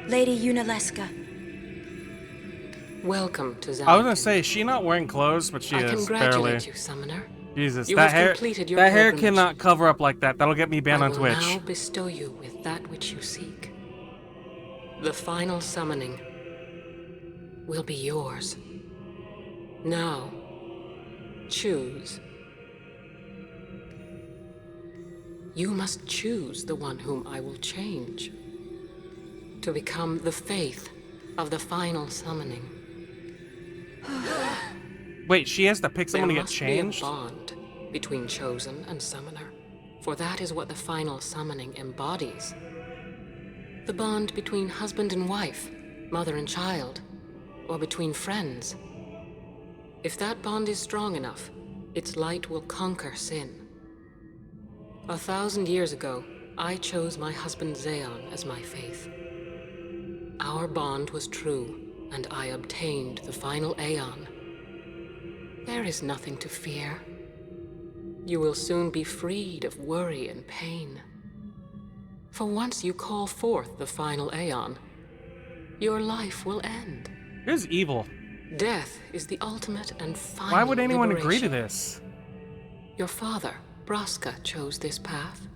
S7: Lady Yunalesca.
S11: Welcome to Zanarkand.
S1: I was gonna say, is she not wearing clothes, but she
S11: I
S1: is,
S11: congratulate
S1: barely.
S11: you, Summoner.
S1: Jesus,
S11: You
S1: that
S11: have
S1: hair,
S11: completed your
S1: that hair
S11: pilgrimage.
S1: cannot cover up like that. That'll get me banned
S11: I
S1: on
S11: will
S1: Twitch.
S11: now bestow you with that which you seek. The final summoning will be yours. Now, choose. You must choose the one whom I will change to become the faith of the final summoning.
S1: Wait, she has to pick someone to
S11: There
S1: get
S11: must
S1: changed?
S11: be a bond between chosen and summoner, for that is what the final summoning embodies. The bond between husband and wife, mother and child, or between friends. If that bond is strong enough, its light will conquer sin. 1,000 years ago, I chose my husband Zaon as my faith. Our bond was true, and I obtained the final Aeon. There is nothing to fear. You will soon be freed of worry and pain. For once you call forth the final Aeon, your life will end.
S1: Who's evil?
S11: Death is the ultimate and final
S1: Why would anyone agree to
S11: liberation.
S1: this?
S11: Your father, Braska, chose this path.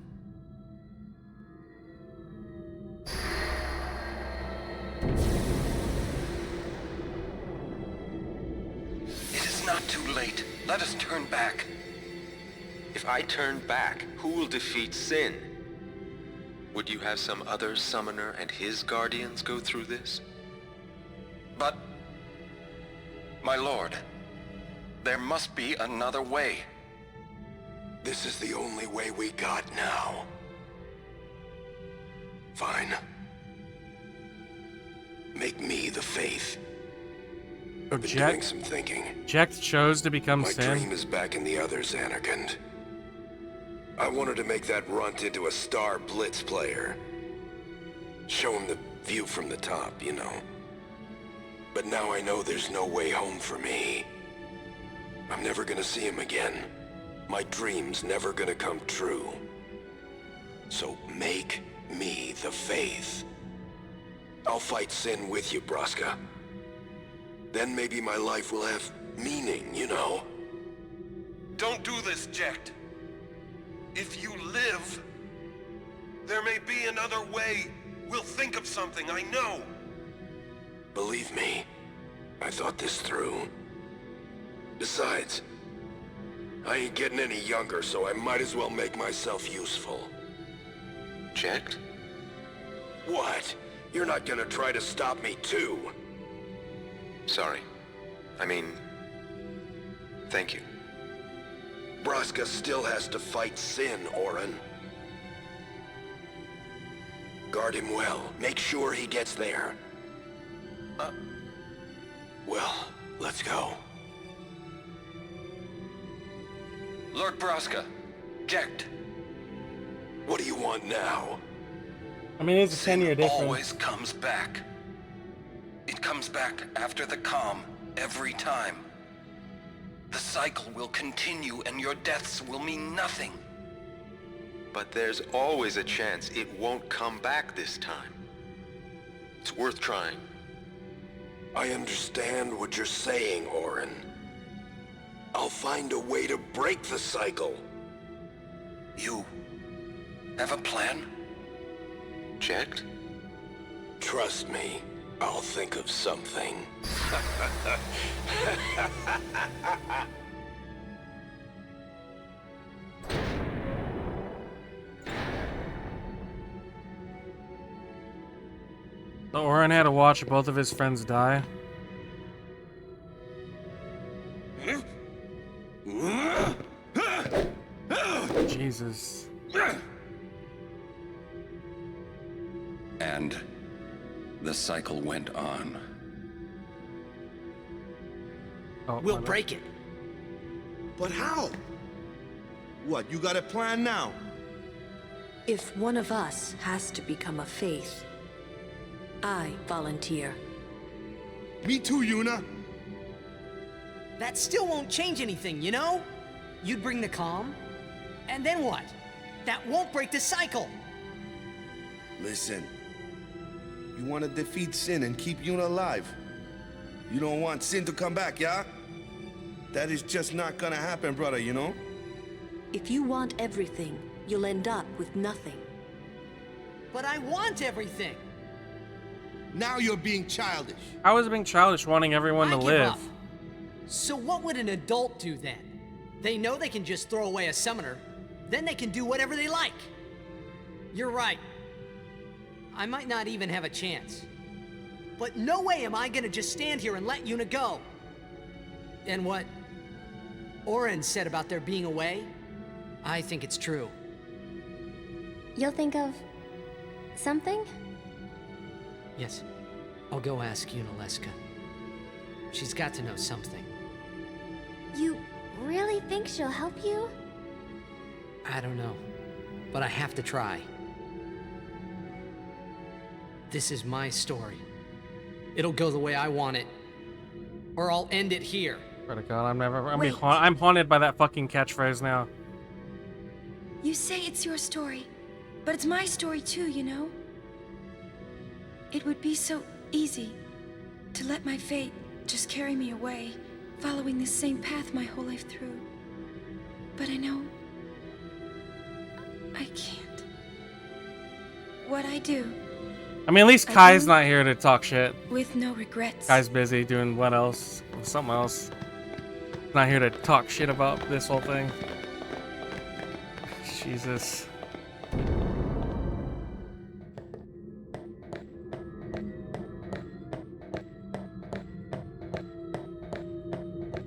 S3: It is not too late. Let us turn back. If I turn back, who will defeat sin? Would you have some other summoner and his guardians go through this?
S6: But... my lord, there must be another way.
S2: This is the only way we got now. Fine. Make me the faith.
S1: So
S2: I've been doing some thinking.
S1: Jack chose to become
S2: My
S1: Sin.
S2: dream is back in the other Zanarkand. I wanted to make that runt into a star blitz player. Show him the view from the top, you know. But now I know there's no way home for me. I'm never gonna see him again. My dream's never gonna come true. So make me the faith. I'll fight Sin with you, Braska. Then maybe my life will have meaning, you know?
S3: Don't do this, Jecht. If you live, there may be another way. We'll think of something, I know.
S2: Believe me, I thought this through. Besides, I ain't getting any younger, so I might as well make myself useful.
S3: Jecht?
S2: What? You're not gonna try to stop me too?
S3: Sorry. I mean, thank you.
S2: Braska still has to fight Sin, Orin. Guard him well. Make sure he gets there. Well, let's go.
S6: Lord Braska, Jecht.
S2: What do you want now?
S1: I mean, it's a 10-year difference.
S6: Always comes back. It comes back after the calm, every time. The cycle will continue and your deaths will mean nothing.
S3: But there's always a chance it won't come back this time. It's worth trying.
S2: I understand what you're saying, Orin. I'll find a way to break the cycle.
S6: You have a plan?
S3: Jecht?
S2: Trust me, I'll think of something.
S1: So Orin had to watch both of his friends die. Jesus.
S6: And the cycle went on.
S1: Oh,
S10: We'll break it.
S12: But how? What, you got a plan now?
S7: If one of us has to become a faith, I volunteer.
S12: Me too, Yuna.
S10: That still won't change anything, you know? You'd bring the calm, and then what? That won't break the cycle.
S12: Listen, you want to defeat Sin and keep Yuna alive. You don't want Sin to come back, yeah? That is just not gonna happen, brother, you know?
S7: If you want everything, you'll end up with nothing.
S10: But I want everything.
S12: Now you're being childish.
S1: I was being childish, wanting everyone to
S10: I give
S1: live.
S10: up. So what would an adult do then? They know they can just throw away a summoner, then they can do whatever they like. You're right. I might not even have a chance. But no way am I gonna just stand here and let Yuna go. And what Orin said about there being a way, I think it's true.
S9: You'll think of something?
S10: Yes, I'll go ask Yuna Leska. She's got to know something.
S9: You really think she'll help you?
S10: I don't know, but I have to try. This is my story. It'll go the way I want it, or I'll end it here.
S1: Swear to God,
S9: Wait.
S1: I'm haunted by that fucking catchphrase now.
S5: You say it's your story, but it's my story too, you know? It would be so easy to let my fate just carry me away, following the same path my whole life through. But I know I can't. What I do,
S1: I mean, at least Kai's not here to talk shit.
S5: with no regrets.
S1: Kai's busy doing what else? Something else. Not here to talk shit about this whole thing. Jesus.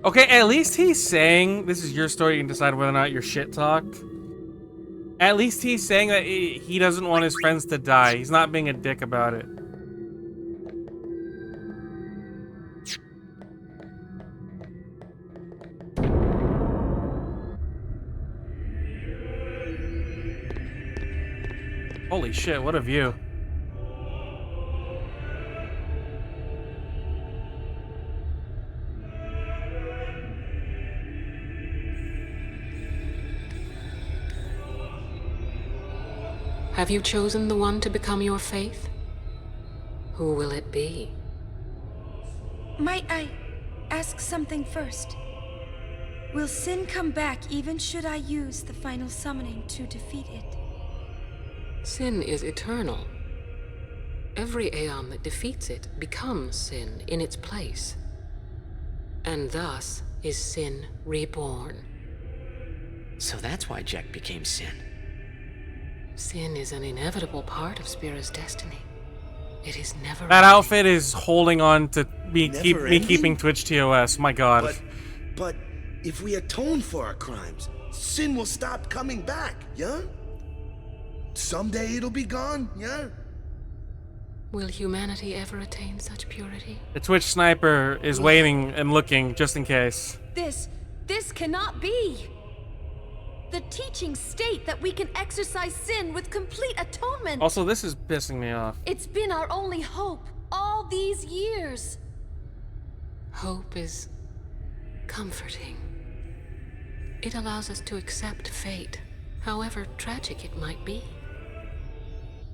S1: Okay, at least he's saying this is your story. You can decide whether or not you're shit talked. At least he's saying that he doesn't want his friends to die. He's not being a dick about it. Holy shit, what a view.
S11: Have you chosen the one to become your faith? Who will it be?
S5: Might I ask something first? Will sin come back even should I use the final summoning to defeat it?
S11: Sin is eternal. Every Aeon that defeats it becomes sin in its place. And thus is sin reborn.
S10: So that's why Jack became Sin.
S11: Sin is an inevitable part of Spira's destiny. It is never
S1: That
S11: ending.
S1: outfit is holding on to me keeping Twitch TOS. My god.
S12: But if we atone for our crimes, sin will stop coming back, yeah? Someday it'll be gone, yeah?
S11: Will humanity ever attain such purity?
S1: The Twitch sniper is waiting and looking just in case.
S5: This cannot be! The teachings state that we can exercise sin with complete atonement!
S1: Also, this is pissing me off.
S5: It's been our only hope all these years!
S11: Hope is comforting. It allows us to accept fate, however tragic it might be.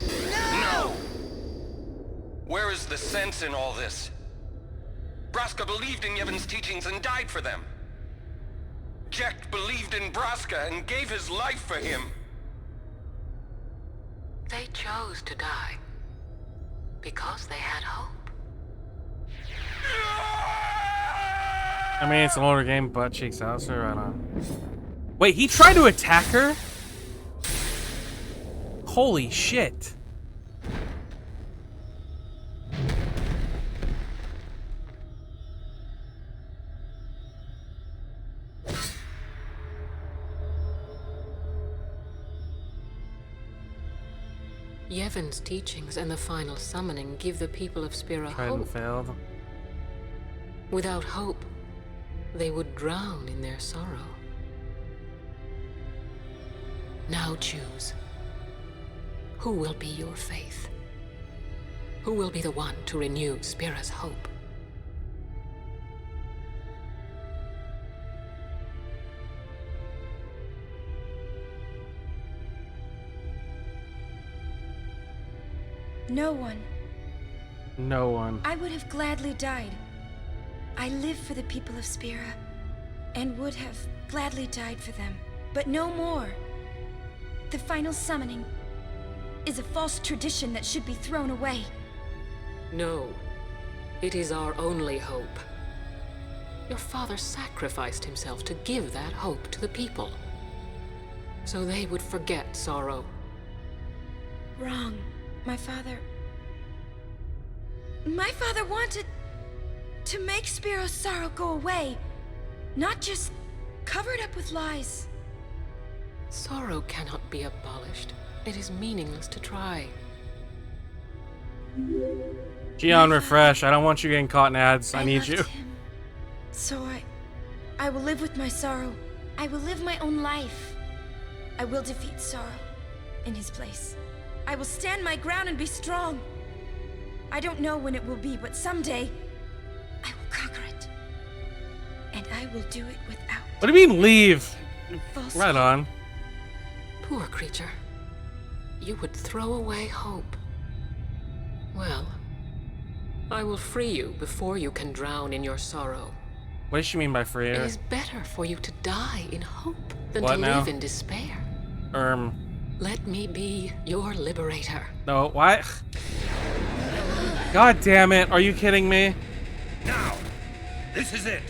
S6: No! Where is the sense in all this? Braska believed in Yevon's teachings and died for them. Jekt believed in Braska and gave his life for him.
S11: They chose to die because they had hope.
S1: I mean, it's an older game, butt cheeks out, so right on. Wait, he tried to attack her? Holy shit.
S11: Yevon's teachings and the final summoning give the people of Spira
S1: Tried and
S11: hope.
S1: failed.
S11: Without hope, they would drown in their sorrow. Now choose. Who will be your faith? Who will be the one to renew Spira's hope?
S5: No one.
S1: No one.
S5: I would have gladly died. I live for the people of Spira, and would have gladly died for them, but no more. The final summoning is a false tradition that should be thrown away.
S11: No, it is our only hope. Your father sacrificed himself to give that hope to the people, so they would forget sorrow.
S5: Wrong. My father wanted to make Spiro's sorrow go away, not just covered up with lies.
S11: Sorrow cannot be abolished. It is meaningless to try.
S1: Gion, refresh. I don't want you getting caught in ads. I need
S5: loved
S1: you.
S5: him. So I will live with my sorrow. I will live my own life. I will defeat sorrow in his place. I will stand my ground and be strong. I don't know when it will be, but someday I will conquer it. And I will do it without.
S1: What do you mean, leave?
S5: false
S1: Right
S5: hope.
S1: on.
S11: Poor creature. You would throw away hope. Well, I will free you before you can drown in your sorrow.
S1: What does she mean by free?
S11: It is better for you to die in hope than
S1: What
S11: to
S1: now?
S11: live in despair. Let me be your liberator.
S1: No, why? God damn it, are you kidding me?
S8: Now! This is it!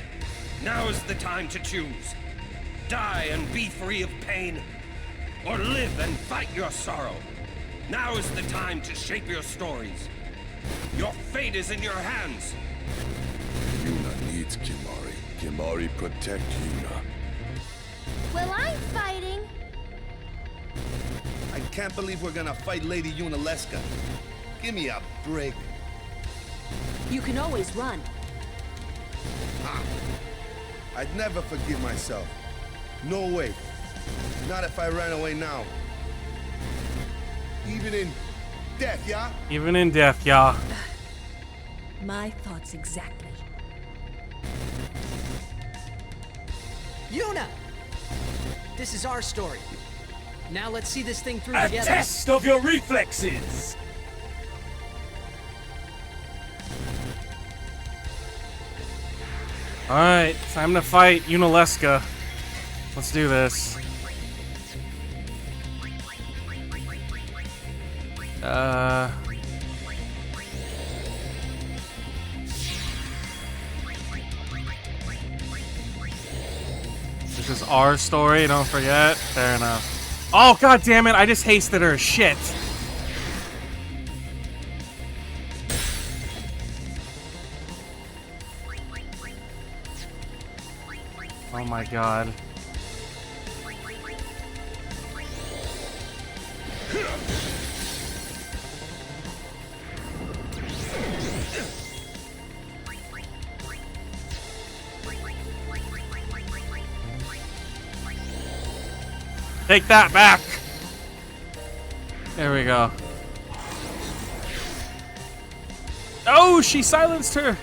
S8: Now is the time to choose. Die and be free of pain, or live and fight your sorrow. Now is the time to shape your stories. Your fate is in your hands.
S12: Yuna needs Kimari. Kimari protect Yuna.
S9: Well, I'm fighting.
S12: I can't believe we're gonna fight Lady Yunalesca. Give me a break.
S7: You can always run.
S12: I'd never forgive myself. No way. Not if I ran away now. Even in death, yeah?
S1: Even in death, yeah.
S7: My thoughts exactly.
S10: Yuna! This is our story. Now let's see this thing through
S13: A
S10: together.
S13: test of your reflexes!
S1: Alright, time to fight Unaleska. Let's do this. This is our story, don't forget. Fair enough. Oh, god damn it, I just hasted her. Shit. Oh my god. Take that back. There we go. Oh, she silenced her.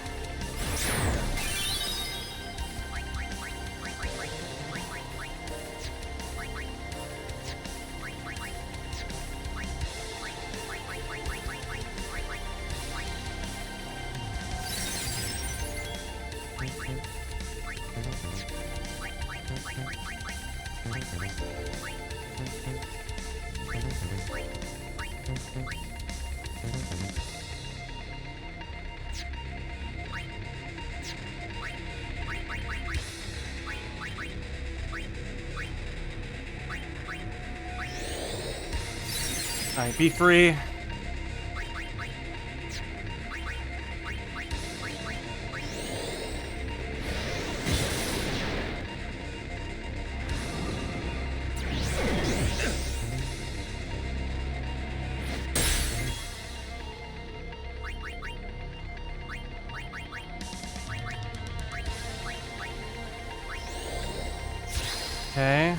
S1: Alright, be free. Okay.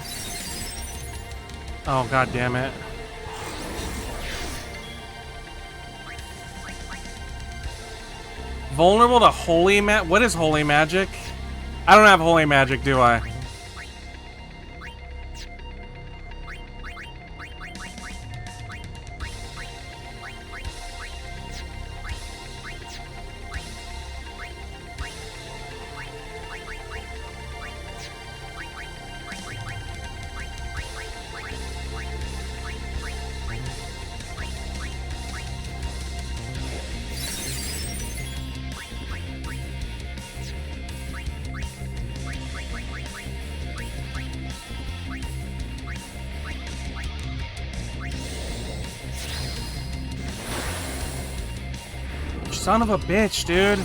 S1: Oh, god damn it. Vulnerable to holy what is holy magic? I don't have holy magic, do I? Son of a bitch, dude.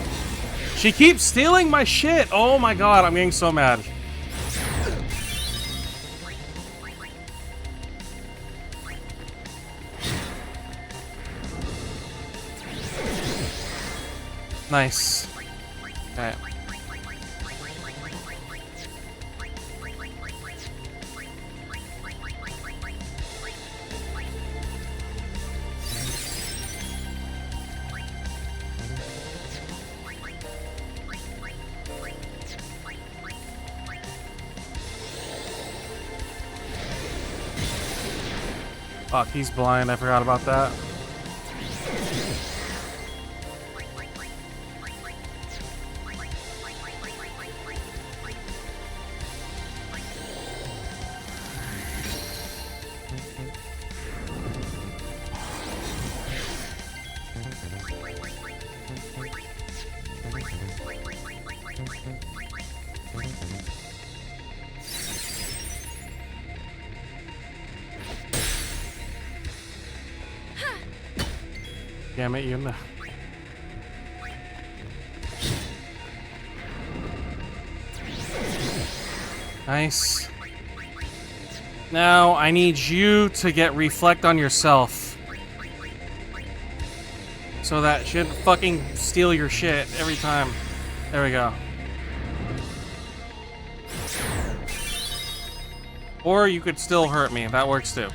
S1: She keeps stealing my shit. Oh my god, I'm getting so mad. Nice. Okay. Fuck, he's blind. I forgot about that. Damn it, Yuna. Nice. Now, I need you to get reflect on yourself. So that should fucking steal your shit every time. There we go. Or you could still hurt me. That works too.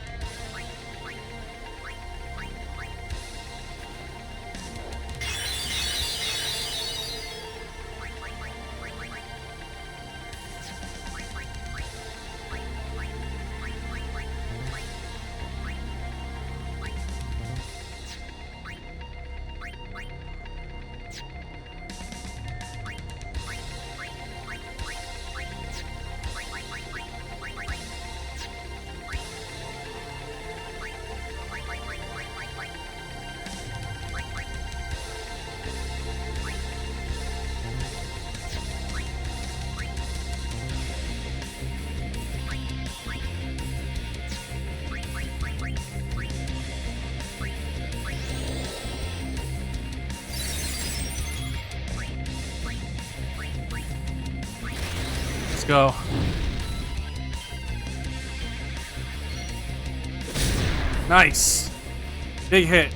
S1: Let's go. Nice. Big hit.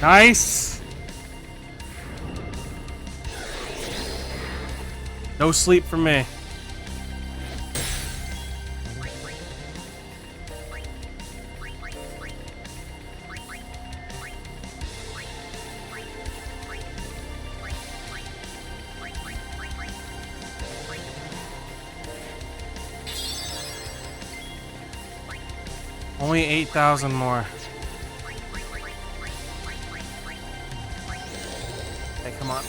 S1: Nice. No sleep for me. Only 8,000 more. Hey, come on.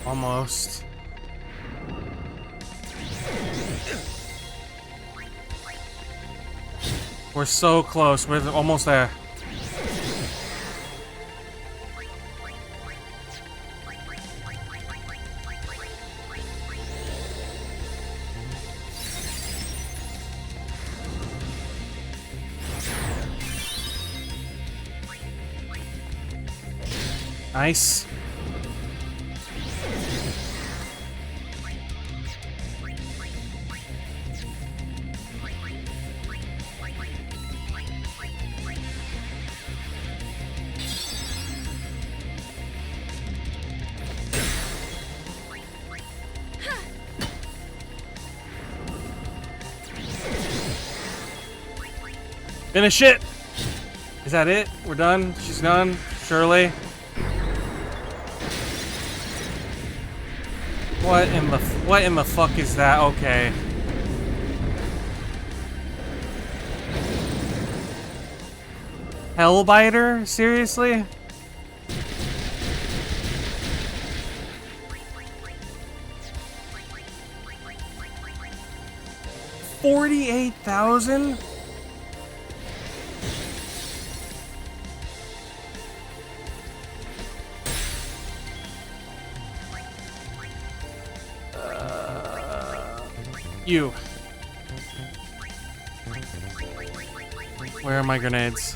S1: Almost. We're so close. We're almost there. Nice. Finish it! Is that it? We're done? She's done? Surely? What in the fuck is that? Okay. Hellbiter? Seriously? $48,000? You. Where are my grenades?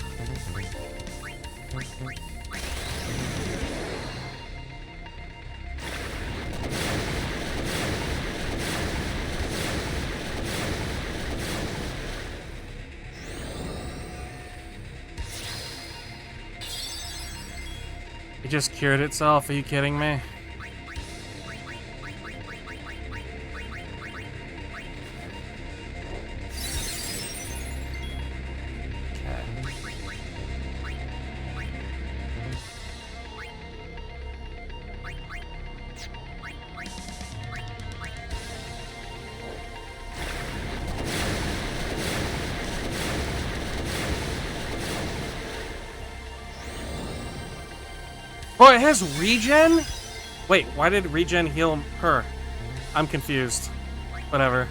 S1: It just cured itself. Are you kidding me? Oh, it has regen? Wait, why did regen heal her? I'm confused. Whatever.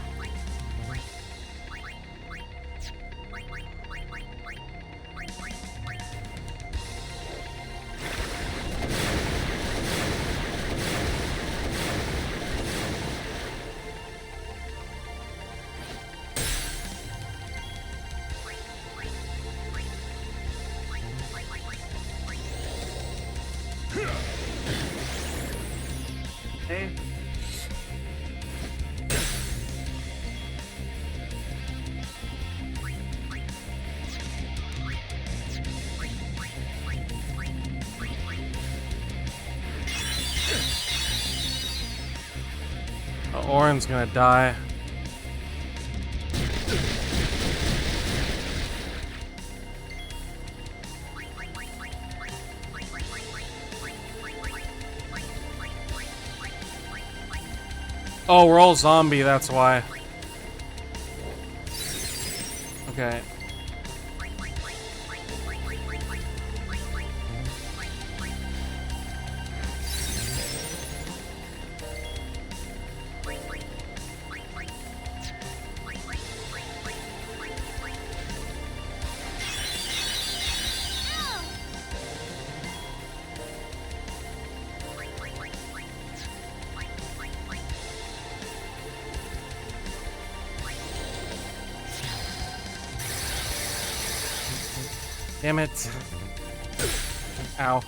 S1: Orin's gonna die. Oh, we're all zombie, that's why. Okay. Damn it. Ow.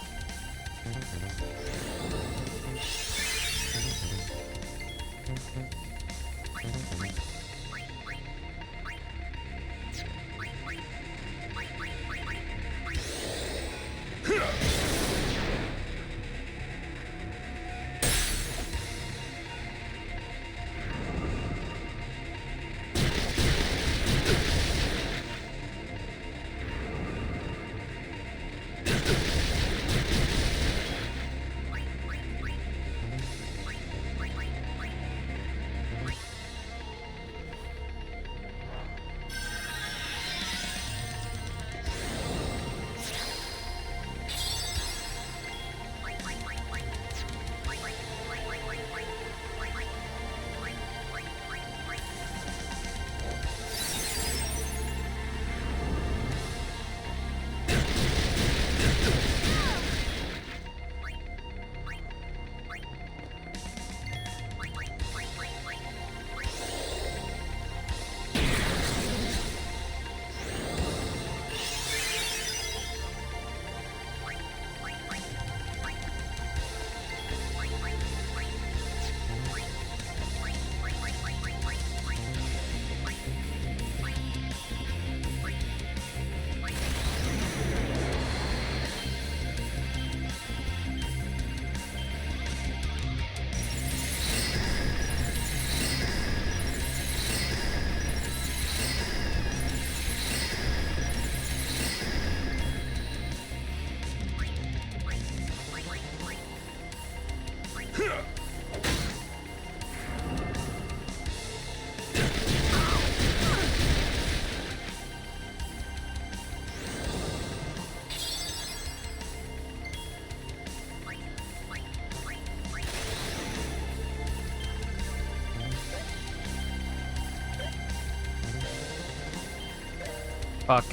S1: Fuck.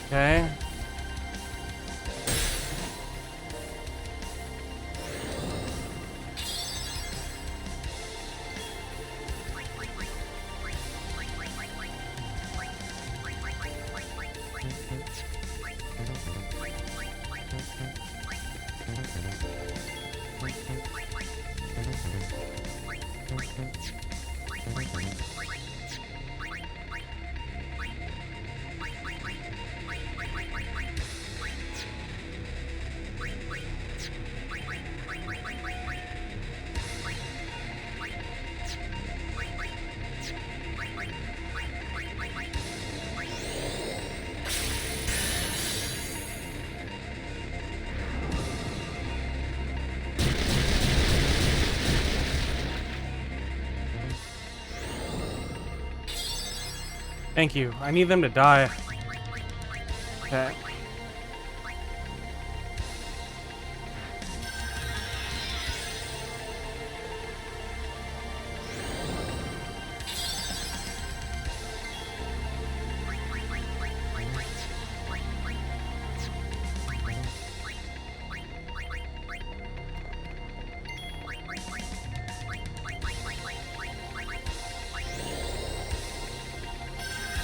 S1: Okay. Thank you. I need them to die. Okay.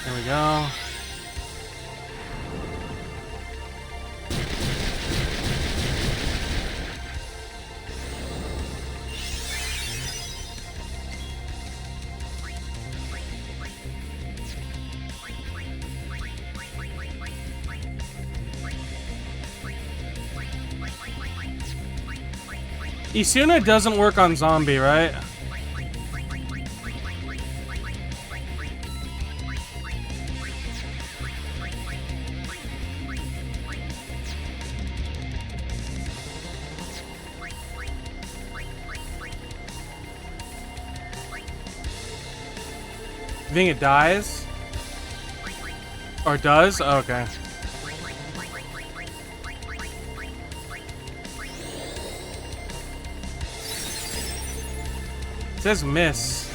S1: There we go. Isuna doesn't work on zombie, right? You think it dies? Or does? Oh, okay. It says miss.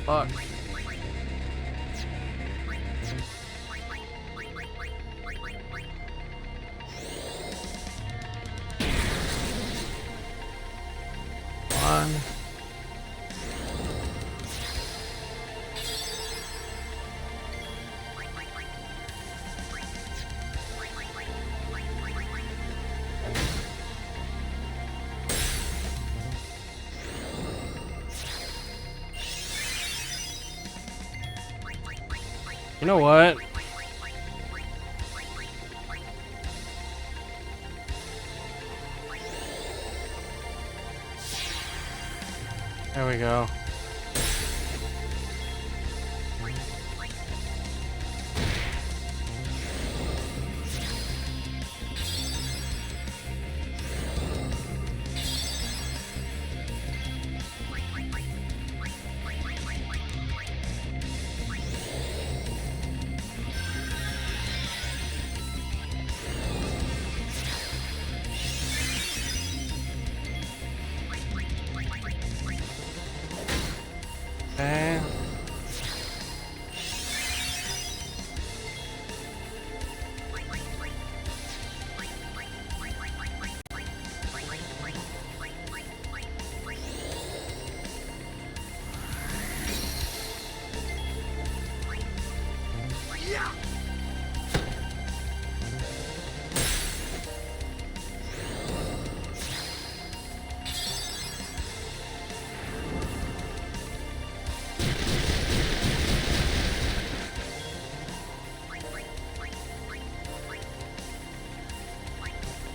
S1: Fuck. One. You know what? There we go. Okay.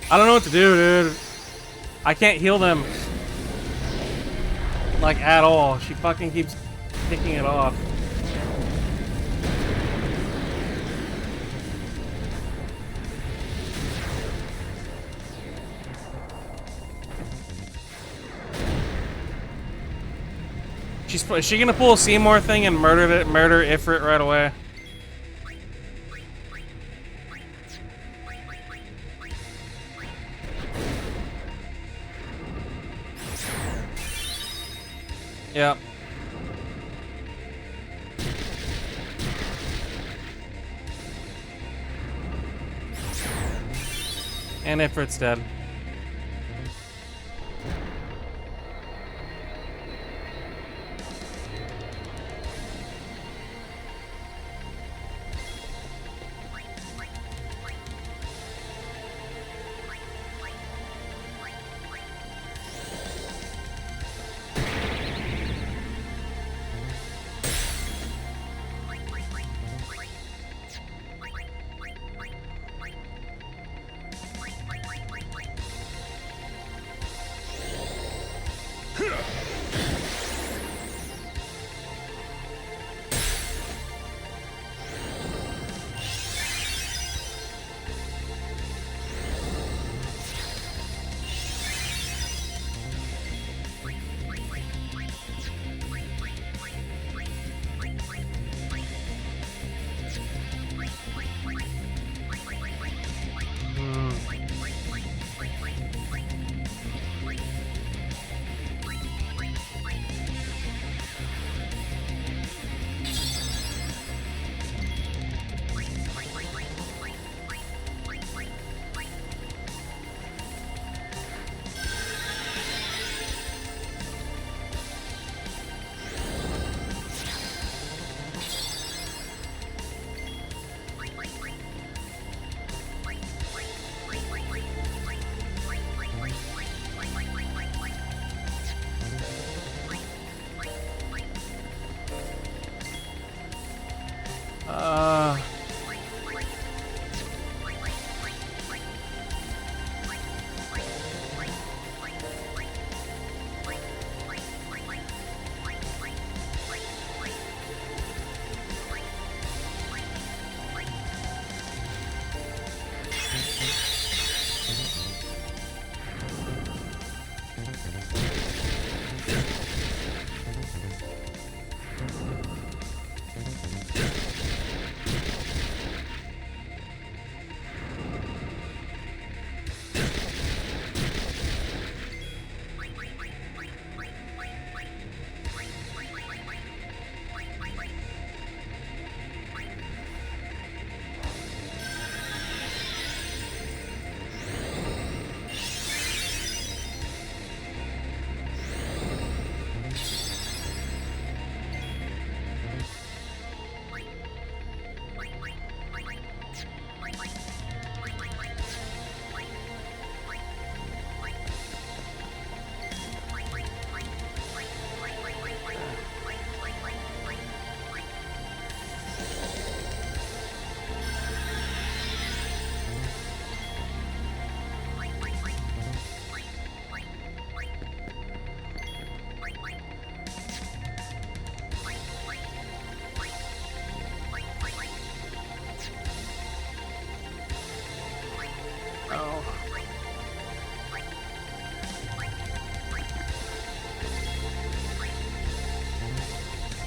S1: I don't know what to do, dude. I can't heal them. Like, at all. She fucking keeps picking it off. Is she gonna pull a Seymour thing and murder Ifrit right away? Yep. And Ifrit's dead.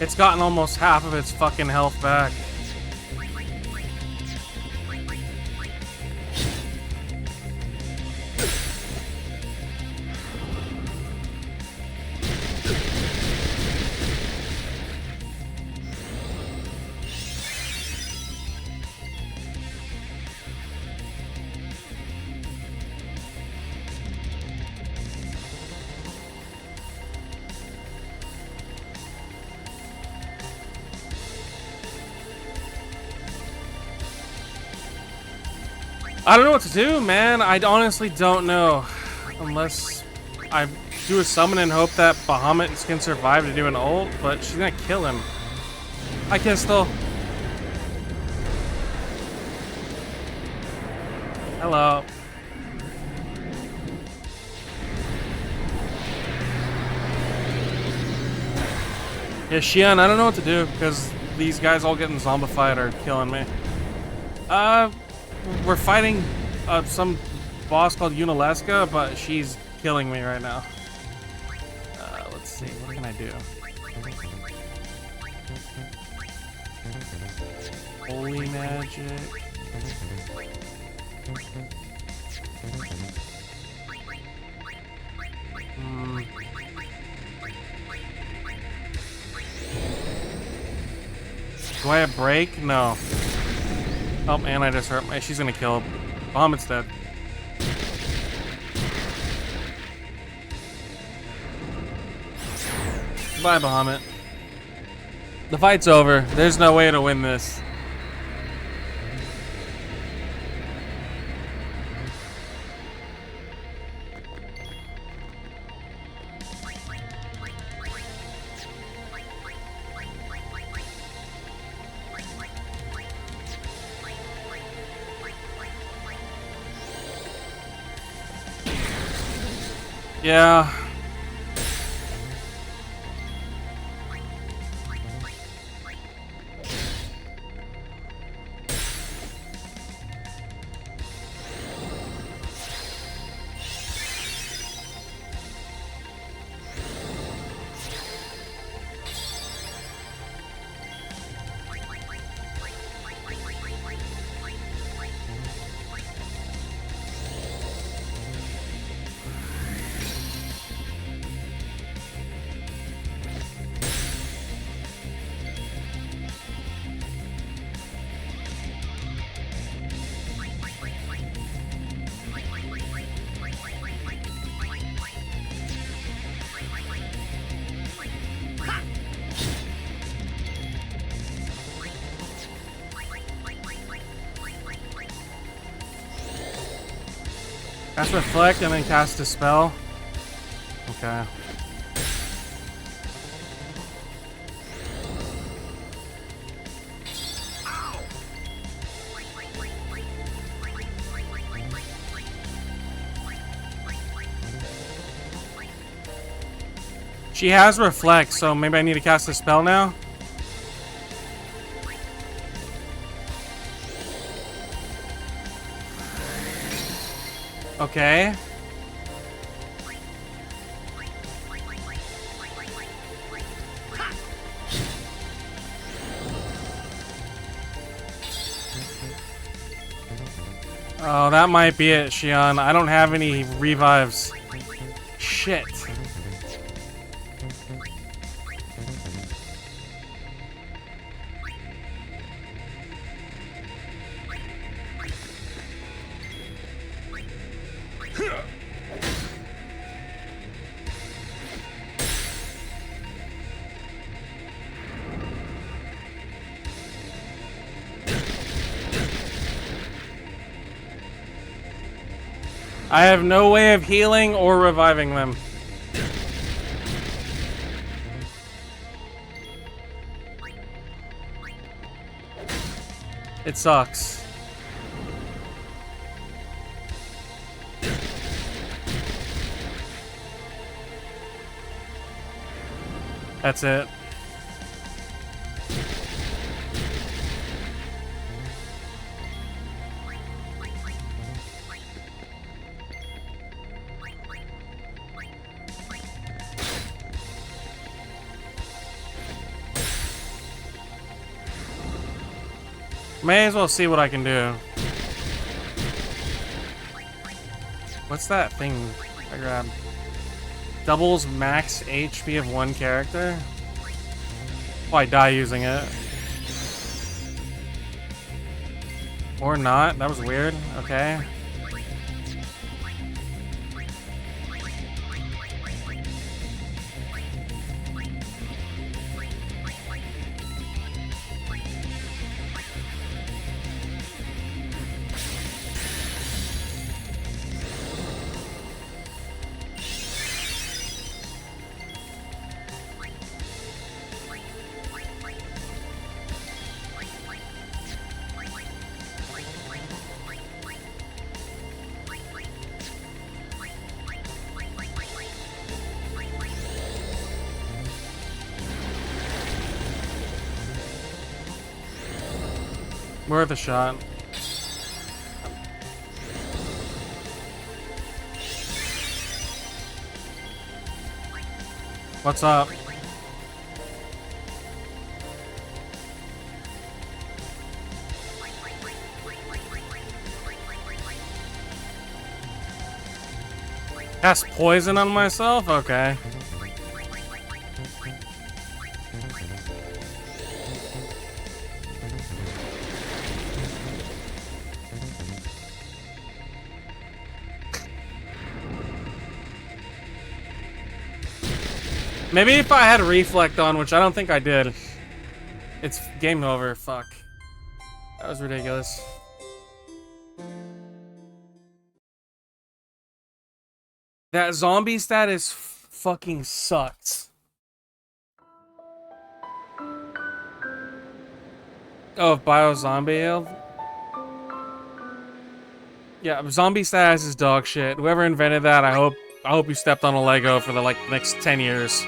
S1: It's gotten almost half of its fucking health back. I don't know what to do, man. I honestly don't know. Unless I do a summon and hope that Bahamut can survive to do an ult, but she's gonna kill him. Hi, Kistel. Hello. Yeah, Xian, I don't know what to do because these guys all getting zombified are killing me. We're fighting some boss called Unileska, but she's killing me right now. Let's see, what can I do? Holy magic. Do I have break? No. Oh man, I just hurt my. She's gonna kill him. Bahamut's dead. Bye, Bahamut. The fight's over. There's no way to win this. Yeah. Cast Reflect and then cast a spell. Okay. She has Reflect, so maybe I need to cast a spell now. Okay. Oh, that might be it, Shion. I don't have any revives. Shit. I have no way of healing or reviving them. It sucks. That's it. May as well see what I can do. What's that thing I grabbed? Doubles max HP of one character? Oh, I die using it. Or not. That was weird. Okay. Worth a shot. What's up? Cast poison on myself? Okay. Maybe if I had reflect on, which I don't think I did. It's game over. Fuck. That was ridiculous. That zombie status fucking sucks. Oh, if Bio Zombie healed? Yeah, zombie status is dog shit. Whoever invented that, I hope you stepped on a Lego for the next 10 years.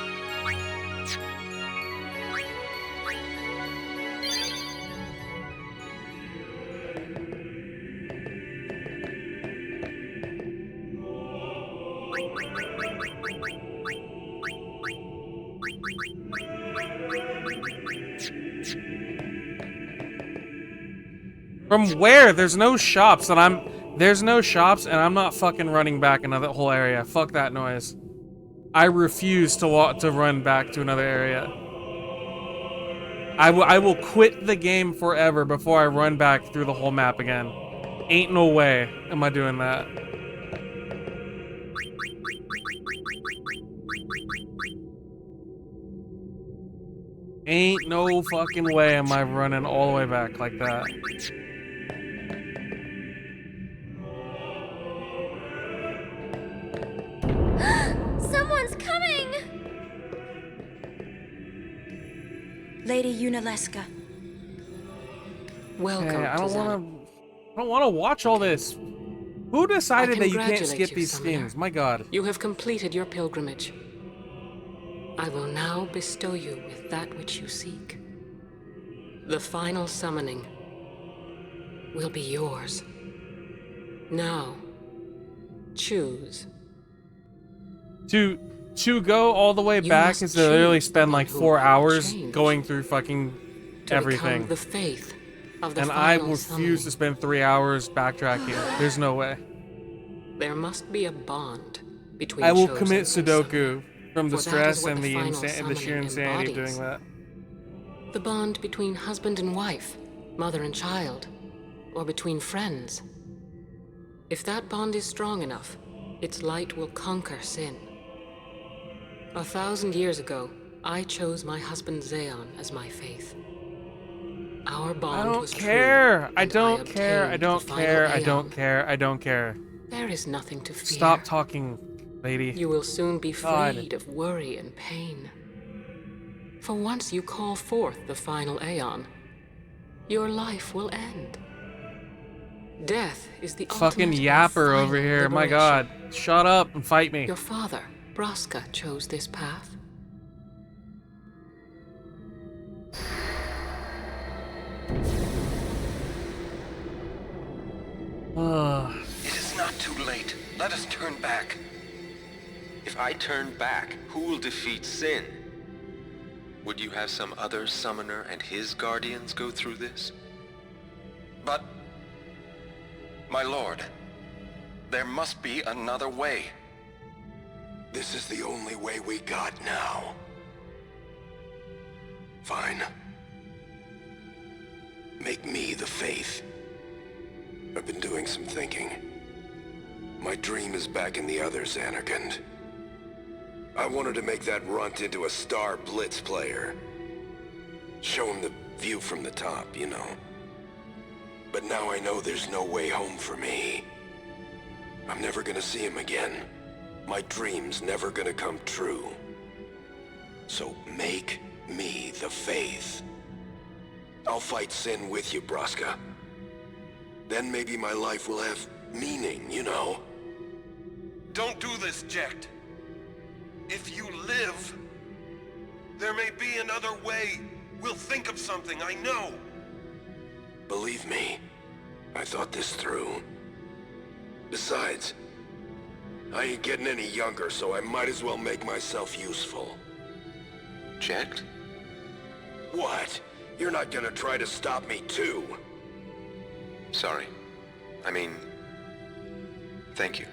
S1: From where? There's no shops and I'm not fucking running back another whole area. Fuck that noise. I refuse to run back to another area. I will quit the game forever before I run back through the whole map again. Ain't no way am I doing that. Ain't no fucking way am I running all the way back like that.
S9: Someone's coming!
S5: Lady Unaleska.
S11: Welcome.
S1: Hey, I don't want to watch all this. Who decided that you can't skip these skins? My god.
S11: You have completed your pilgrimage. I will now bestow you with that which you seek. The final summoning will be yours. Now, choose.
S1: To go all the way back is to literally spend like 4 hours going through fucking everything.
S11: To become the faith of the
S1: And I
S11: final
S1: refuse to spend 3 hours backtracking. There's no way.
S11: There must be a bond between
S1: I will
S11: chosen
S1: commit
S11: and
S1: Sudoku from the
S11: for that is
S1: stress
S11: what
S1: and
S11: the
S1: the,
S11: final
S1: and the sheer
S11: summoning
S1: insanity of doing
S11: embodies.
S1: that.
S11: The bond between husband and wife, mother and child, or between friends. If that bond is strong enough, its light will conquer sin. 1,000 years ago, I chose my husband Zeon as my faith. Our bond was
S1: care.
S11: true,
S1: I
S11: and
S1: don't care. I
S11: obtained
S1: don't
S11: the final
S1: care. I
S11: Aeon.
S1: don't care. I don't care.
S11: There is nothing to fear.
S1: Stop talking, lady.
S11: You will soon be
S1: God.
S11: freed of worry and pain. For once you call forth the final Aeon, your life will end. Death is the
S1: Fucking
S11: ultimate and
S1: yapper
S11: final
S1: over here. My
S11: liberation.
S1: God. Shut up and fight me.
S11: Your father, Braska, chose this path.
S6: It is not too late. Let us turn back.
S3: If I turn back, who will defeat Sin? Would you have some other summoner and his guardians go through this?
S6: But, my lord, there must be another way.
S2: This is the only way we got now. Fine. Make me the faith. I've been doing some thinking. My dream is back in the other Zanarkand. I wanted to make that runt into a star blitz player. Show him the view from the top, you know. But now I know there's no way home for me. I'm never gonna see him again. My dream's never gonna come true. So make me the faith. I'll fight Sin with you, Braska. Then maybe my life will have meaning, you know?
S6: Don't do this, Jecht. If you live, there may be another way. We'll think of something, I know.
S2: Believe me, I thought this through. Besides, I ain't getting any younger, so I might as well make myself useful.
S3: Jecht?
S2: What? You're not gonna try to stop me too?
S3: Sorry. I mean, thank you.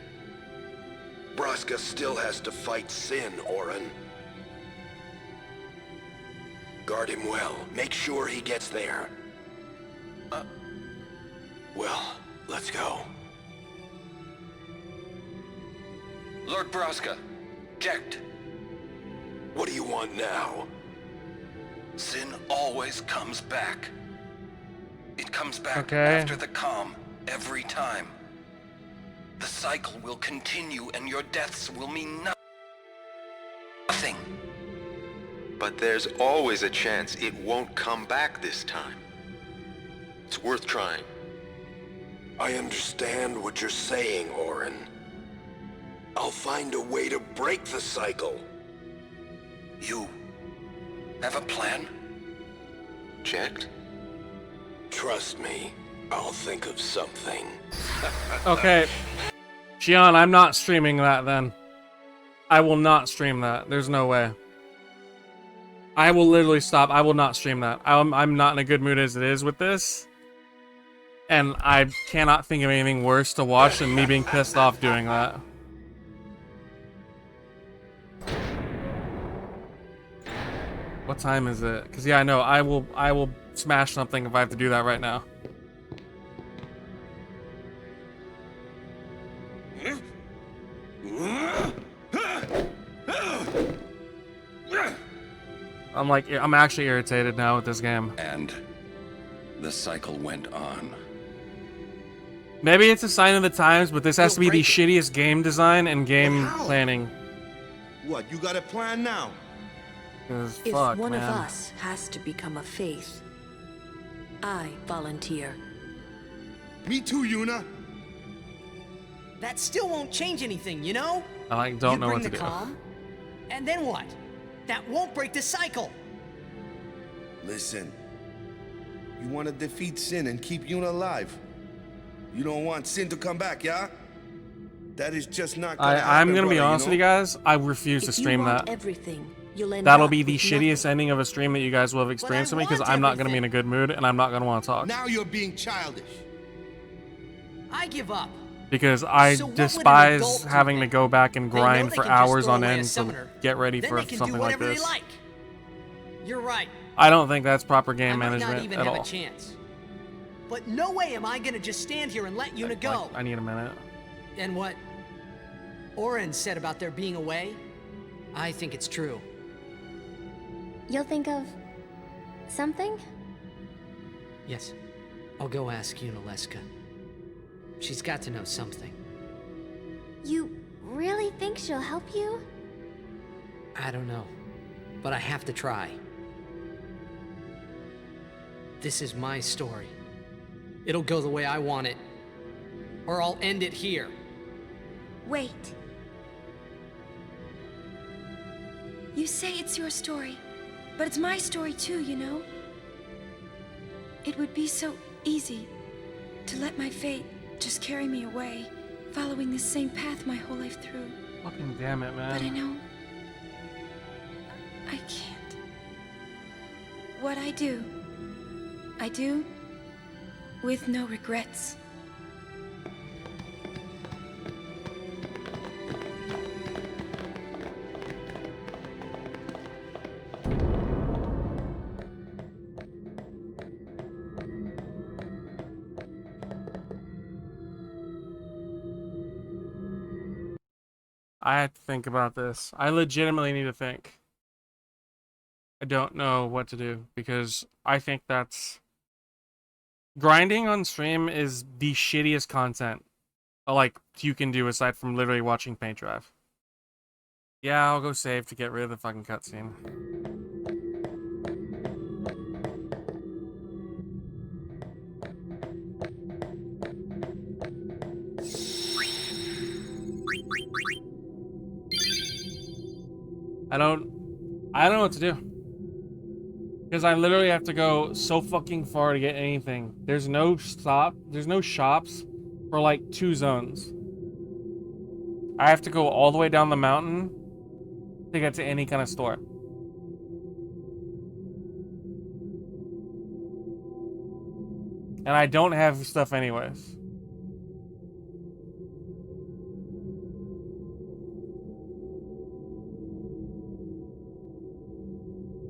S2: Braska still has to fight Sin, Orin. Guard him well. Make sure he gets there. Well, let's go.
S6: Lord Braska, Jecht.
S2: What do you want now?
S6: Sin always comes back. It comes back
S1: Okay.
S6: after the calm, every time. The cycle will continue and your deaths will mean nothing.
S3: But there's always a chance it won't come back this time. It's worth trying.
S2: I understand what you're saying, Orin. I'll find a way to break the cycle.
S6: You have a plan?
S3: Jecht?
S2: Trust me, I'll think of something.
S1: Okay. Xion, I'm not streaming that then. I will not stream that. There's no way. I will literally stop. I will not stream that. I'm not in a good mood as it is with this. And I cannot think of anything worse to watch than me being pissed off doing that. What time is it? Because yeah, I know. I will smash something if I have to do that right now. I'm actually irritated now with this game.
S14: And the cycle went on.
S1: Maybe it's a sign of the times, but this has to be the shittiest game design and game planning.
S12: What, you got a plan now?
S7: If
S1: Fuck,
S7: one
S1: man.
S7: of us has to become a faith, I volunteer.
S12: Me too, Yuna.
S10: That still won't change anything, you know?
S1: I don't know
S10: bring
S1: what to
S10: the
S1: do.
S10: calm, and then what? That won't break the cycle.
S12: Listen, you want to defeat Sin and keep Yuna alive. You don't want Sin to come back, yeah? That is just not gonna happen,
S1: I'm gonna be
S12: brother,
S1: honest with you guys. I refuse to
S7: If you
S1: stream
S7: want
S1: that.
S7: everything, You'll end
S1: That'll
S7: up
S1: be the
S7: with
S1: shittiest
S7: nothing.
S1: ending of a stream that you guys will have experienced with me because
S10: want
S1: I'm not going to be in a
S10: everything.
S1: good mood and I'm not going to want to talk.
S12: Now you're being childish.
S10: I give up.
S1: Because I
S10: So what would an
S1: despise
S10: adult do
S1: having to
S10: then?
S1: go back and
S10: They know
S1: grind
S10: they
S1: for
S10: can just
S1: hours
S10: throw
S1: on
S10: away a
S1: end to
S10: summoner.
S1: get ready
S10: Then
S1: for
S10: they can do
S1: something like
S10: whatever
S1: this.
S10: they like. You're right.
S1: I don't think that's proper
S10: I
S1: game
S10: might
S1: management
S10: not even
S1: at
S10: have
S1: all.
S10: a chance. But no way am I gonna just stand here and let Yuna go.
S1: I need a minute.
S10: And what Oren said about there being a way, I think it's true.
S9: You'll think of something?
S10: Yes. I'll go ask Yuna Leska. She's got to know something.
S9: You really think she'll help you?
S10: I don't know. But I have to try. This is my story. It'll go the way I want it. Or I'll end it here.
S5: Wait. You say it's your story, but it's my story too, you know? It would be so easy to let my fate just carry me away, following this same path my whole life through.
S1: Fucking damn it, man.
S5: But I know I can't. What I do with no regrets.
S1: I have to think about this. I legitimately need to think. I don't know what to do because I think that's grinding on stream is the shittiest content like you can do aside from literally watching paint drive. Yeah, I'll go save to get rid of the fucking cutscene. I don't know what to do. Because I literally have to go so fucking far to get anything. There's no shops for like 2 zones. I have to go all the way down the mountain to get to any kind of store. And I don't have stuff anyways.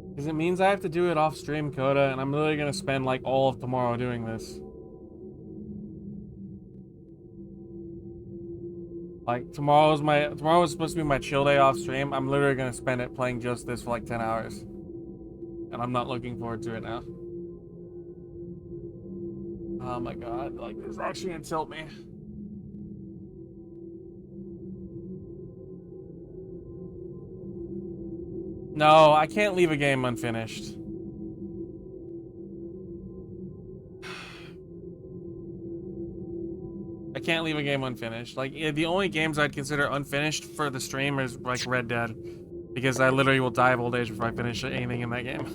S1: Because it means I have to do it off stream, Coda, and I'm literally going to spend like all of tomorrow doing this. Like tomorrow was supposed to be my chill day off stream. I'm literally going to spend it playing just this for like 10 hours. And I'm not looking forward to it now. Oh my god, like this is actually going to tilt me. No, I can't leave a game unfinished. I can't leave a game unfinished. Like, the only games I'd consider unfinished for the stream is, like, Red Dead. Because I literally will die of old age before I finish anything in that game.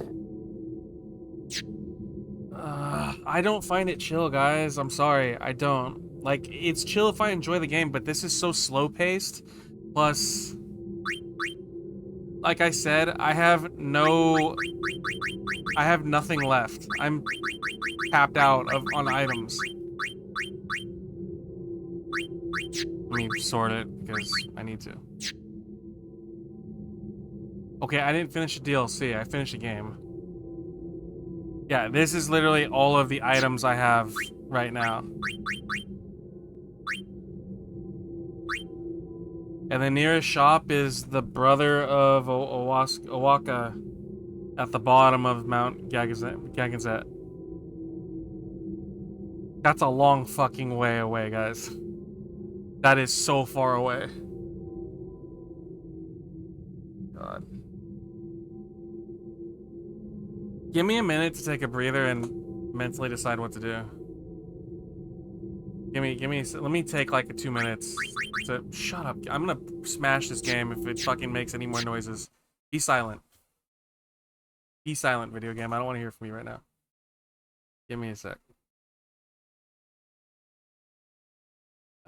S1: I don't find it chill, guys. I'm sorry. I don't. Like, it's chill if I enjoy the game, but this is so slow-paced. Plus, like I said, I have nothing left. I'm tapped out on items. Let me sort it because I need to. Okay, I didn't finish the DLC. I finished the game. Yeah, this is literally all of the items I have right now. And the nearest shop is the brother of Owaka at the bottom of Mount Gagazet. That's a long fucking way away, guys. That is so far away. God. Give me a minute to take a breather and mentally decide what to do. Let me take like 2 minutes to, shut up. I'm gonna smash this game if it fucking makes any more noises. Be silent. Be silent, video game. I don't want to hear from you right now. Give me a sec.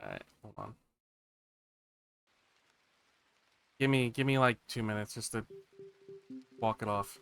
S1: Alright, hold on. Give me like 2 minutes just to walk it off.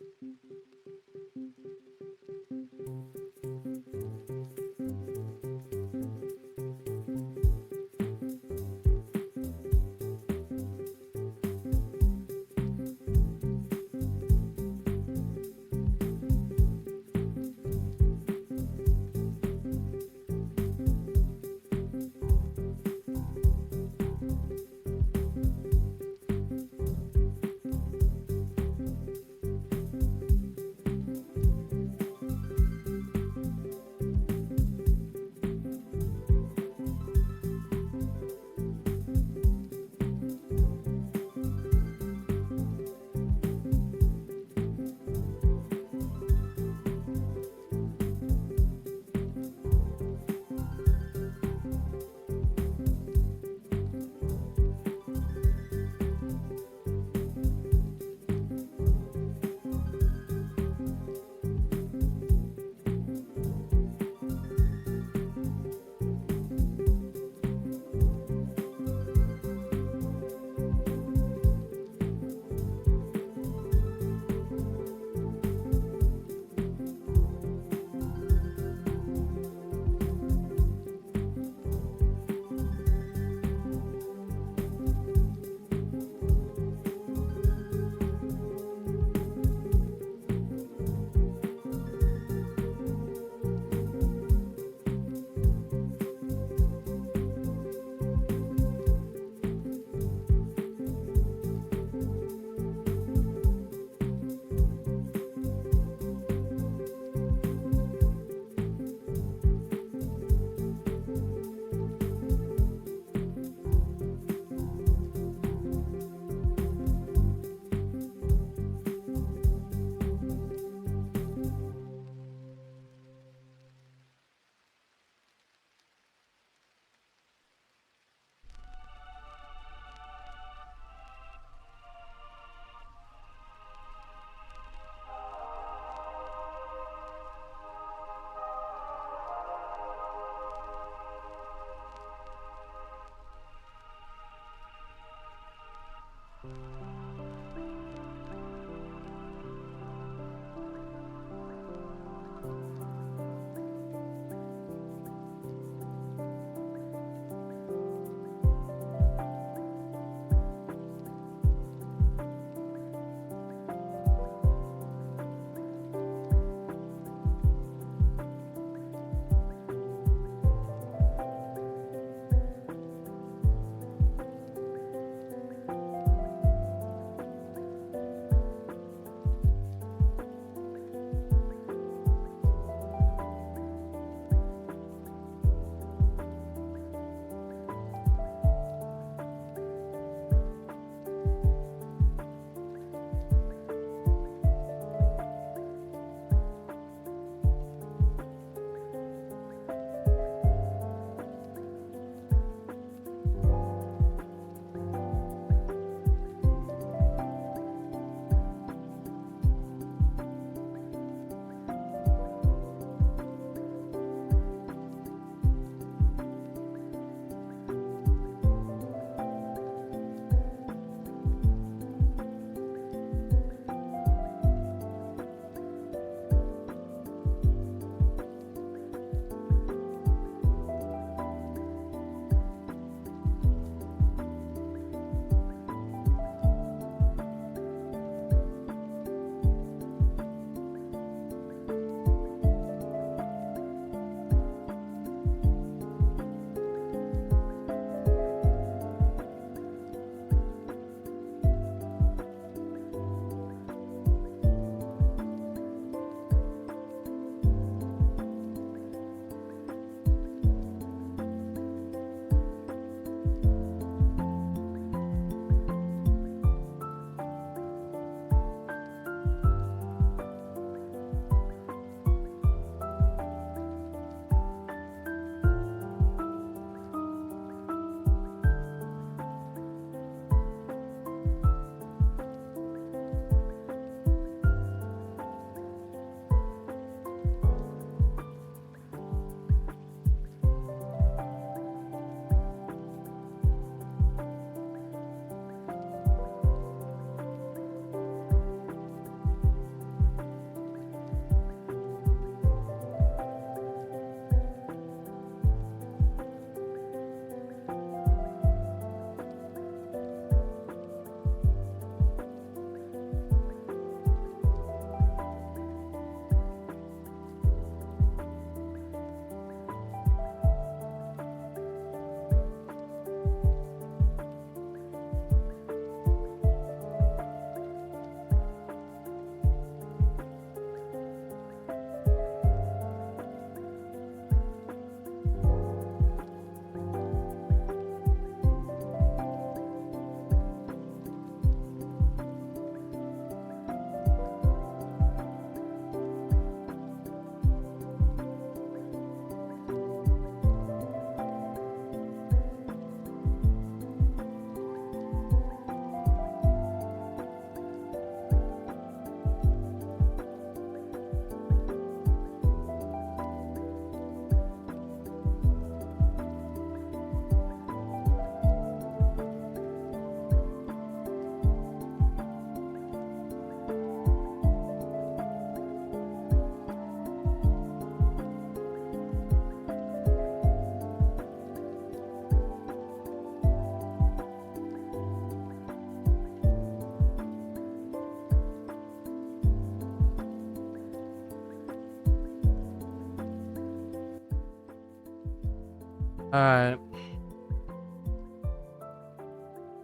S1: Alright.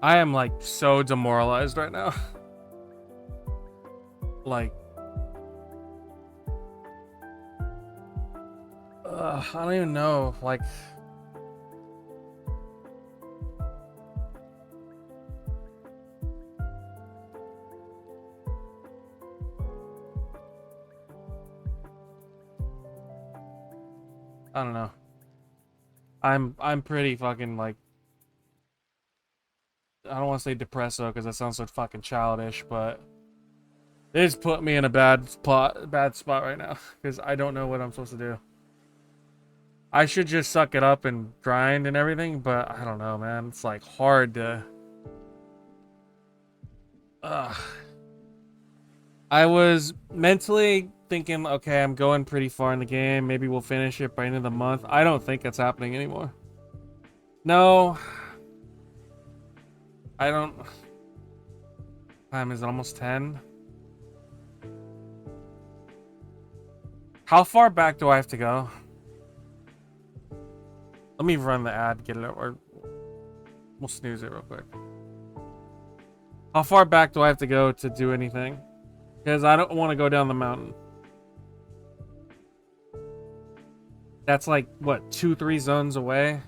S1: I am like so demoralized right now. Like, I don't even know. Like, I don't know. I'm pretty fucking like, I don't want to say depresso because that sounds so fucking childish, but it just put me in a bad spot right now because I don't know what I'm supposed to do. I should just suck it up and grind and everything, but I don't know, man. It's like hard to. I was mentally thinking, okay, I'm going pretty far in the game. Maybe we'll finish it by the end of the month. I don't think it's happening anymore. No. I don't. Time is it almost 10? How far back do I have to go? Let me run the ad, get it, or we'll snooze it real quick. How far back do I have to go to do anything? Because I don't want to go down the mountain. That's like, what, 2-3 zones away?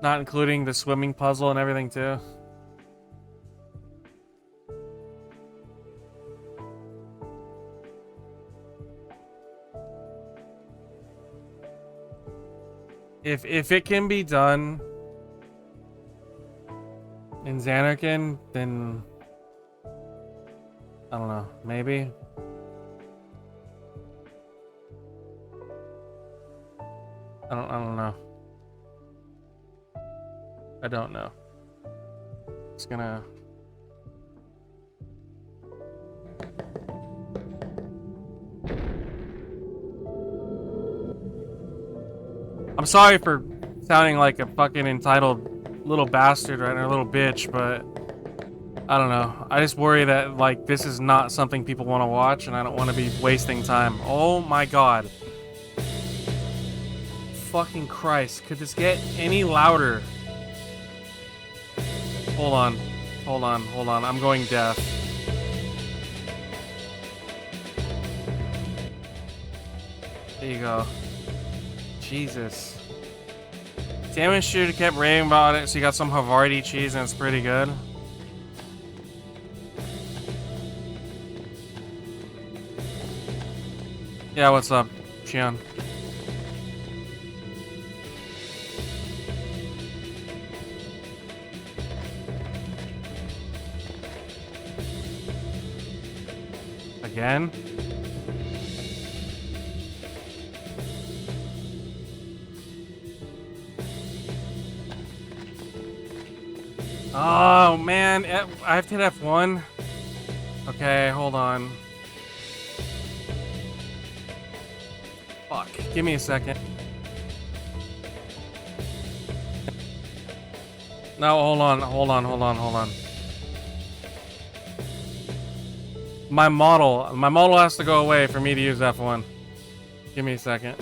S1: Not including the swimming puzzle and everything, too. If it can be done in Zanarkand, then I don't know, maybe. I don't know. I don't know. It's gonna. I'm sorry for sounding like a fucking entitled little bastard right now, a little bitch, but I don't know. I just worry that like this is not something people want to watch, and I don't want to be wasting time. Oh my god. Fucking Christ. Could this get any louder? Hold on. Hold on. Hold on. I'm going deaf. There you go. Jesus. Damn Shooter kept raving about it, so you got some Havarti cheese and it's pretty good. Yeah, what's up, Xion? Again? Oh man, I have to hit F1. Okay, hold on. Fuck, give me a second. No, hold on. My model has to go away for me to use F1. Give me a second.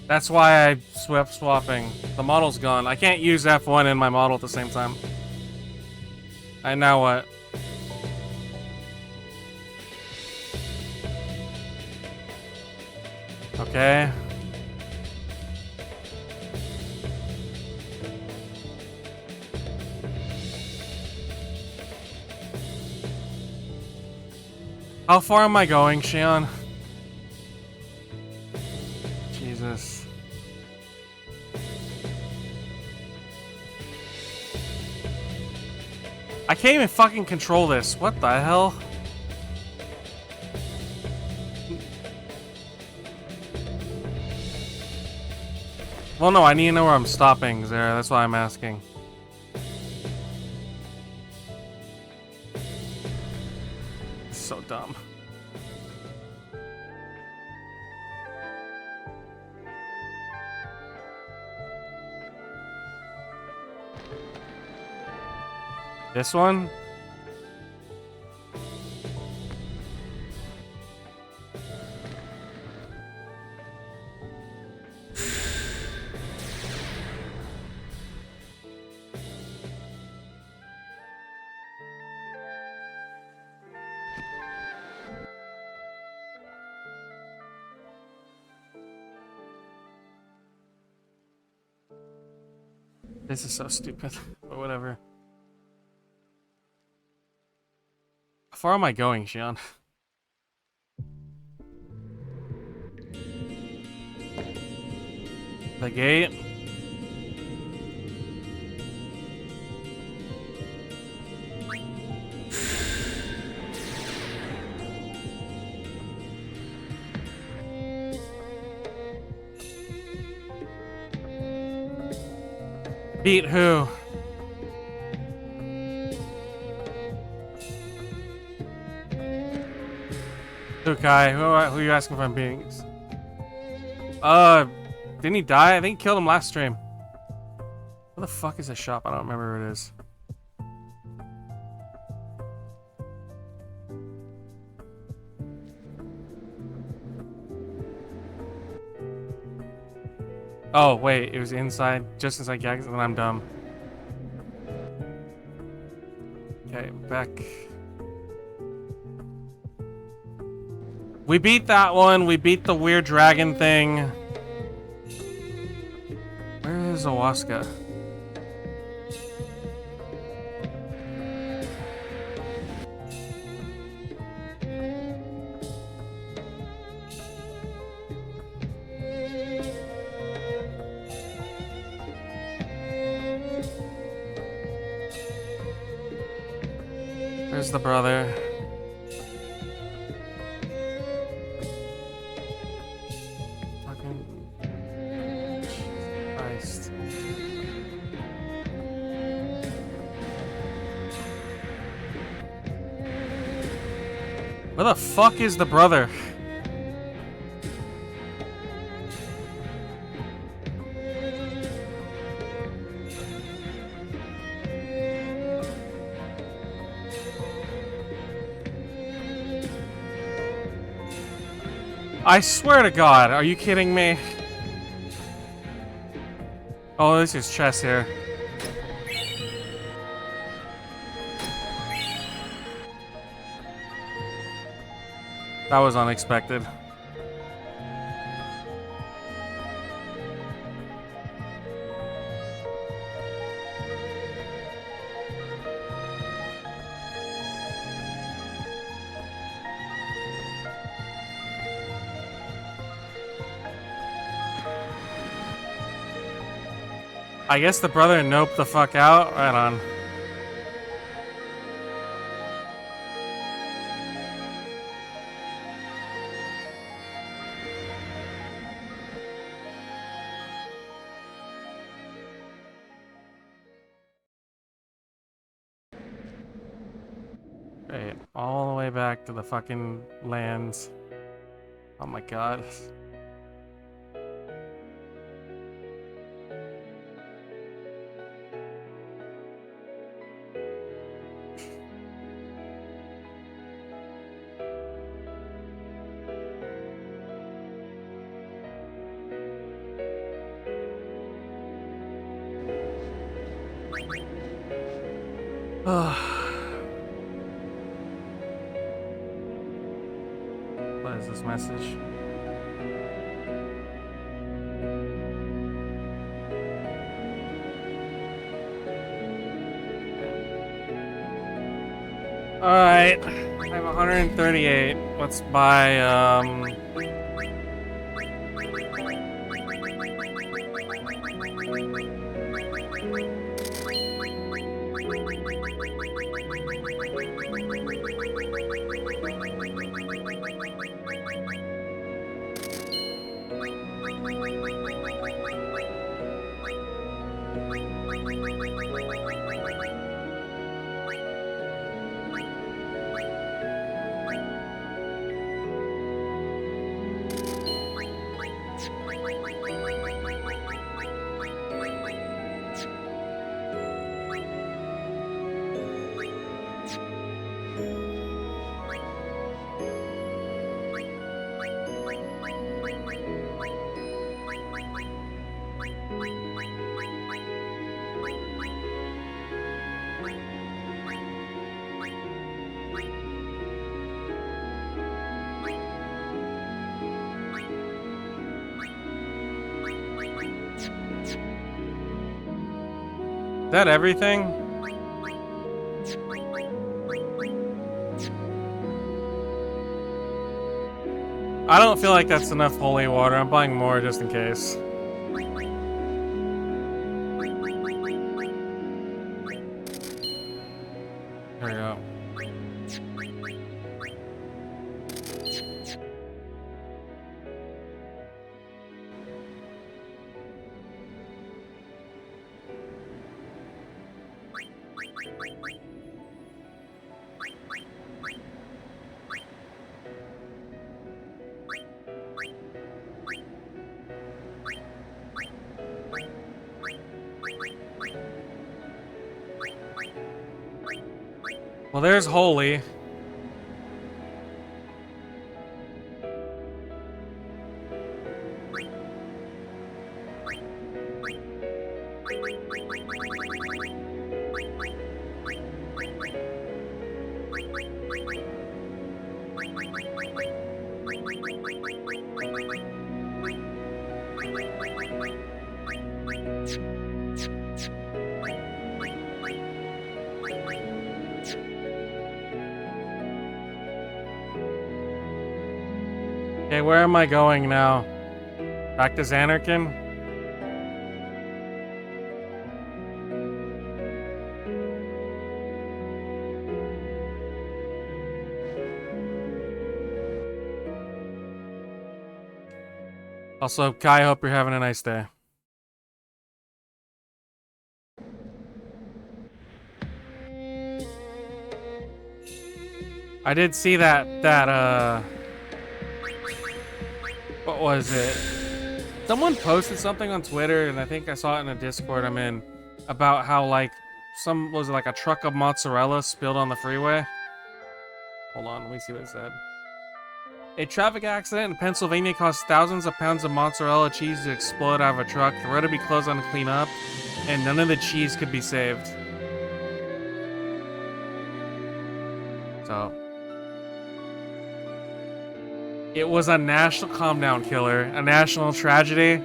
S1: That's why I swapping. The model's gone. I can't use F1 and my model at the same time. And now what? Okay. How far am I going, Xion? Jesus. I can't even fucking control this. What the hell? Well, no, I need to know where I'm stopping, Zara. That's why I'm asking. It's so dumb. This one? This is so stupid, but whatever. How far am I going, Xion? The gate? Beat who? Who, Kai? Who are you asking if I'm beating? Didn't he die? I think he killed him last stream. Where the fuck is the shop? I don't remember where it is. Oh, wait, it was inside, just inside Gags, and then I'm dumb. Okay, back. We beat that one, we beat the weird dragon thing. Where is Owaska? Where's the brother? Fucking Christ. Where the fuck is the brother? I swear to God, are you kidding me? Oh, this is chess here. That was unexpected. I guess the brother noped the fuck out. Right on. Wait, all the way back to the fucking lands. Oh my God. What is this message? Alright, I have 138. Let's buy, that everything? I don't feel like that's enough holy water. I'm buying more just in case. There we go. Well, there's holy. Okay, where am I going now? Back to Zanarkand? Also, Kai, hope you're having a nice day. I did see that, what was it? Someone posted something on Twitter, and I think I saw it in a Discord I'm in, about how, like, was it like a truck of mozzarella spilled on the freeway? Hold on, let me see what it said. A traffic accident in Pennsylvania caused thousands of pounds of mozzarella cheese to explode out of a truck. The road to be closed on to clean up, and none of the cheese could be saved. So, it was a national calm down killer, a national tragedy.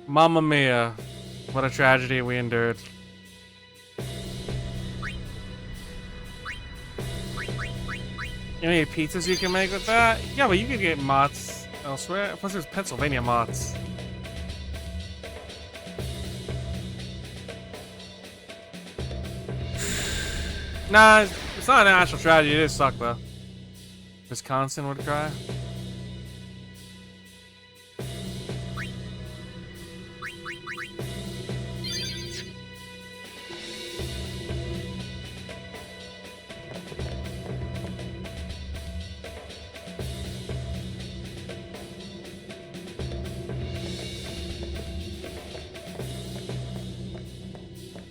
S1: Mamma mia, what a tragedy we endured. You know any pizzas you can make with that? Yeah, but you could get mozz elsewhere. Plus there's Pennsylvania mozz. Nah, it's not a national tragedy. It is suck though. Wisconsin would cry.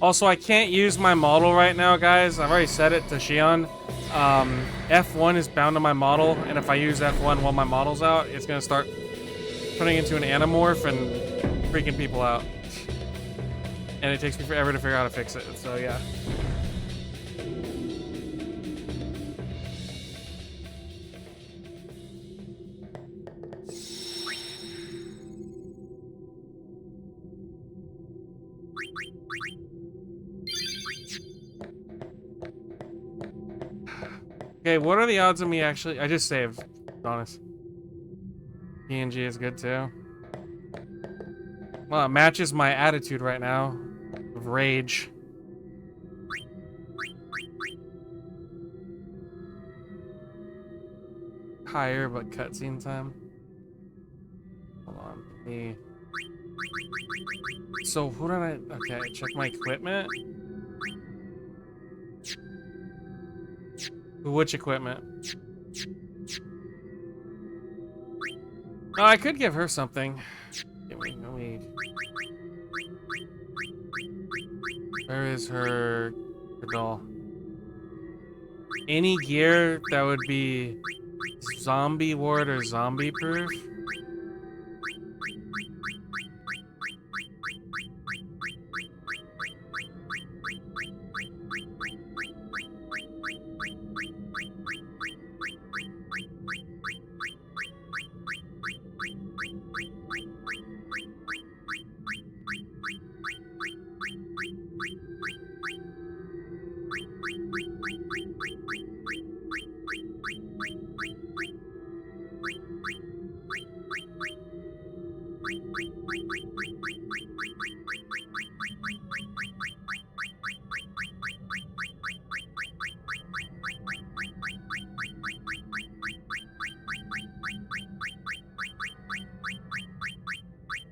S1: Also, I can't use my model right now, guys. I've already set it to Shion. F1 is bound to my model, and if I use F1 while my model's out, it's gonna start turning into an anamorph and freaking people out. And it takes me forever to figure out how to fix it, so yeah. Okay, what are the odds of me actually... I just saved, to be honest. PNG is good too. Well, it matches my attitude right now of rage. Higher, but cutscene time. Hold on, me. So, who did I... Okay, check my equipment. Which equipment? Oh, I could give her something. Let me... Where is her doll? Any gear that would be zombie ward or zombie proof?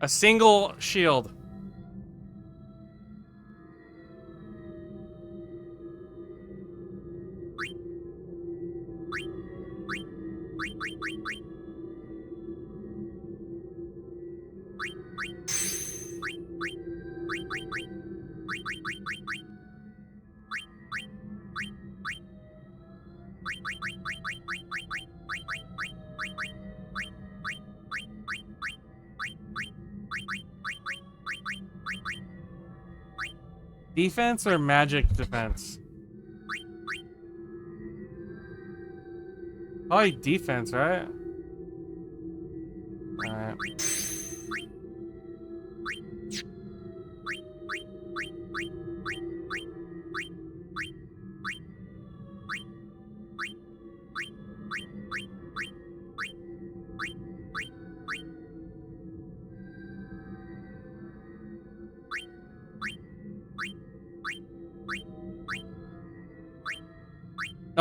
S1: A single shield. Defense or magic defense? Probably defense, right? Alright.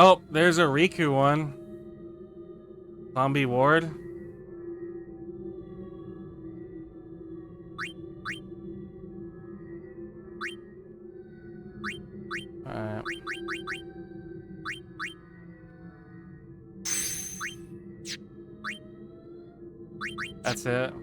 S1: Oh, there's a Riku one. Zombie ward. Alright. That's it.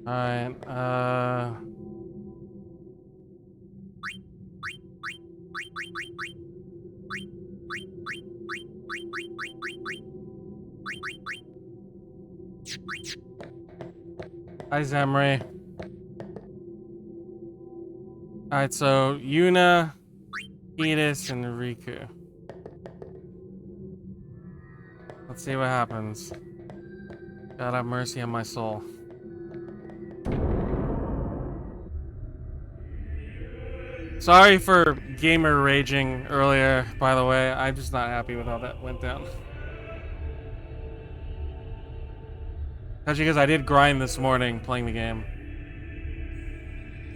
S1: Alright, Hi, Zemri. Alright, so Yuna, Edis, and Riku. Let's see what happens. God have mercy on my soul. Sorry for gamer raging earlier, by the way. I'm just not happy with how that went down. Especially because I did grind this morning playing the game.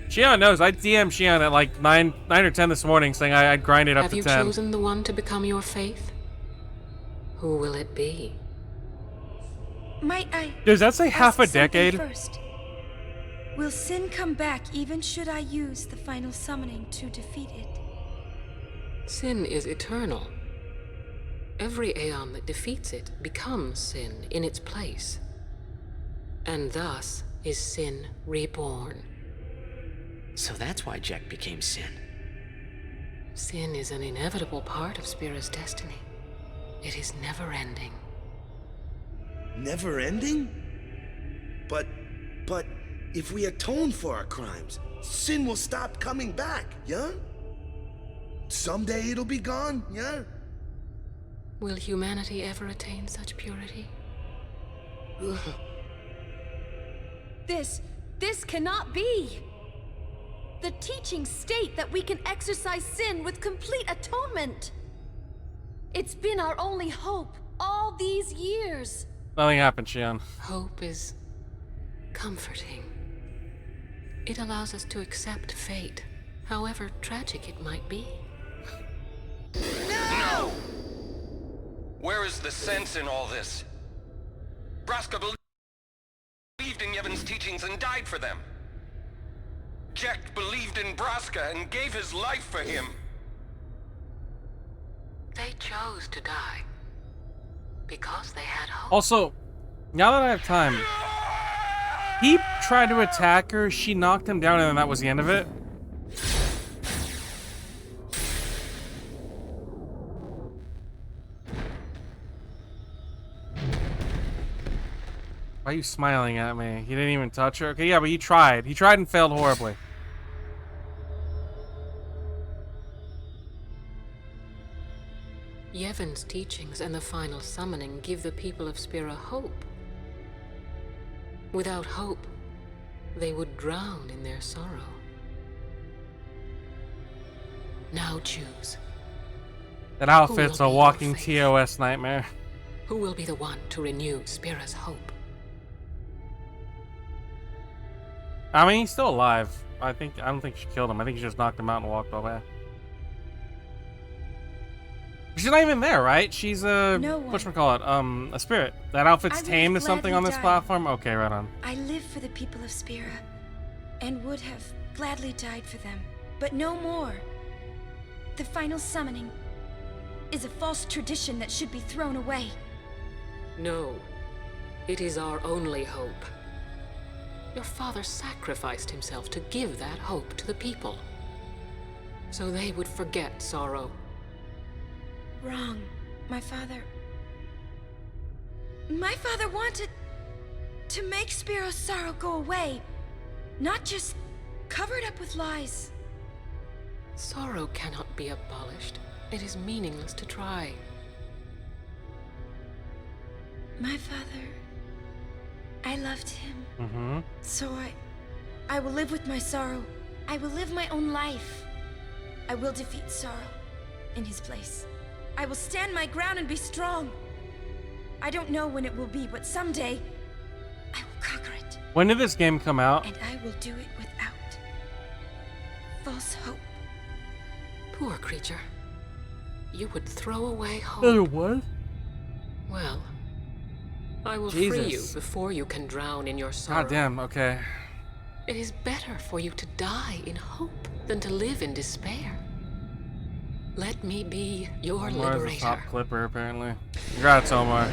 S1: Shion knows. I DM'd Shion at like 9 or 10 this morning saying I'd grind it up to 10.
S11: Have you chosen the one to become your faith? Who will it be?
S5: Might I?
S1: Does that say half a
S5: ask something
S1: decade?
S5: First? Will Sin come back even should I use the final summoning to defeat it?
S11: Sin is eternal. Every Aeon that defeats it becomes Sin in its place. And thus is Sin reborn.
S15: So that's why Jack became Sin.
S11: Sin is an inevitable part of Spira's destiny. It is never-ending.
S12: Never-ending? But if we atone for our crimes, Sin will stop coming back, yeah? Someday it'll be gone, yeah?
S11: Will humanity ever attain such purity?
S5: This cannot be! The teachings state that we can exorcise sin with complete atonement! It's been our only hope all these years!
S1: Nothing happened, Shion.
S11: Hope is comforting. It allows us to accept fate, however tragic it might be.
S6: No! Where is the sense in all this? Braska believed in Yevon's teachings and died for them. Jekt believed in Braska and gave his life for him.
S11: They chose to die because they had hope.
S1: Also, now that I have time, he tried to attack her, she knocked him down, and then that was the end of it. Why are you smiling at me? He didn't even touch her? Okay, yeah, but he tried. He tried and failed horribly.
S11: Yevon's teachings and the final summoning give the people of Spira hope. Without hope, they would drown in their sorrow. Now choose.
S1: That outfit's a walking TOS nightmare.
S11: Who will be the one to renew Spira's hope?
S1: I mean, he's still alive. I don't think she killed him. I think she just knocked him out and walked away. She's not even there, right? She's a whatchamacallit, a spirit. That outfit's tamed to something on this platform? Okay, right on.
S5: I live for the people of Spira, and would have gladly died for them, but no more. The final summoning is a false tradition that should be thrown away.
S11: No, it is our only hope. Your father sacrificed himself to give that hope to the people, so they would forget sorrow.
S5: Wrong. My father wanted to make Spiro's sorrow go away, not just cover it up with lies.
S11: Sorrow cannot be abolished. It is meaningless to try.
S5: My father, I loved him.
S1: Mm-hmm.
S5: So I will live with my sorrow. I will live my own life. I will defeat sorrow in his place. I will stand my ground and be strong. I don't know when it will be, but someday I will conquer it.
S1: When did this game come out?
S5: And I will do it without false hope.
S11: Poor creature. You would throw away hope.
S1: What?
S11: Well, I will free you before you can drown in your sorrow.
S1: God damn, okay.
S11: It is better for you to die in hope than to live in despair. Let me be your liberator.
S1: Omar's the top clipper, apparently. Congrats, Omar.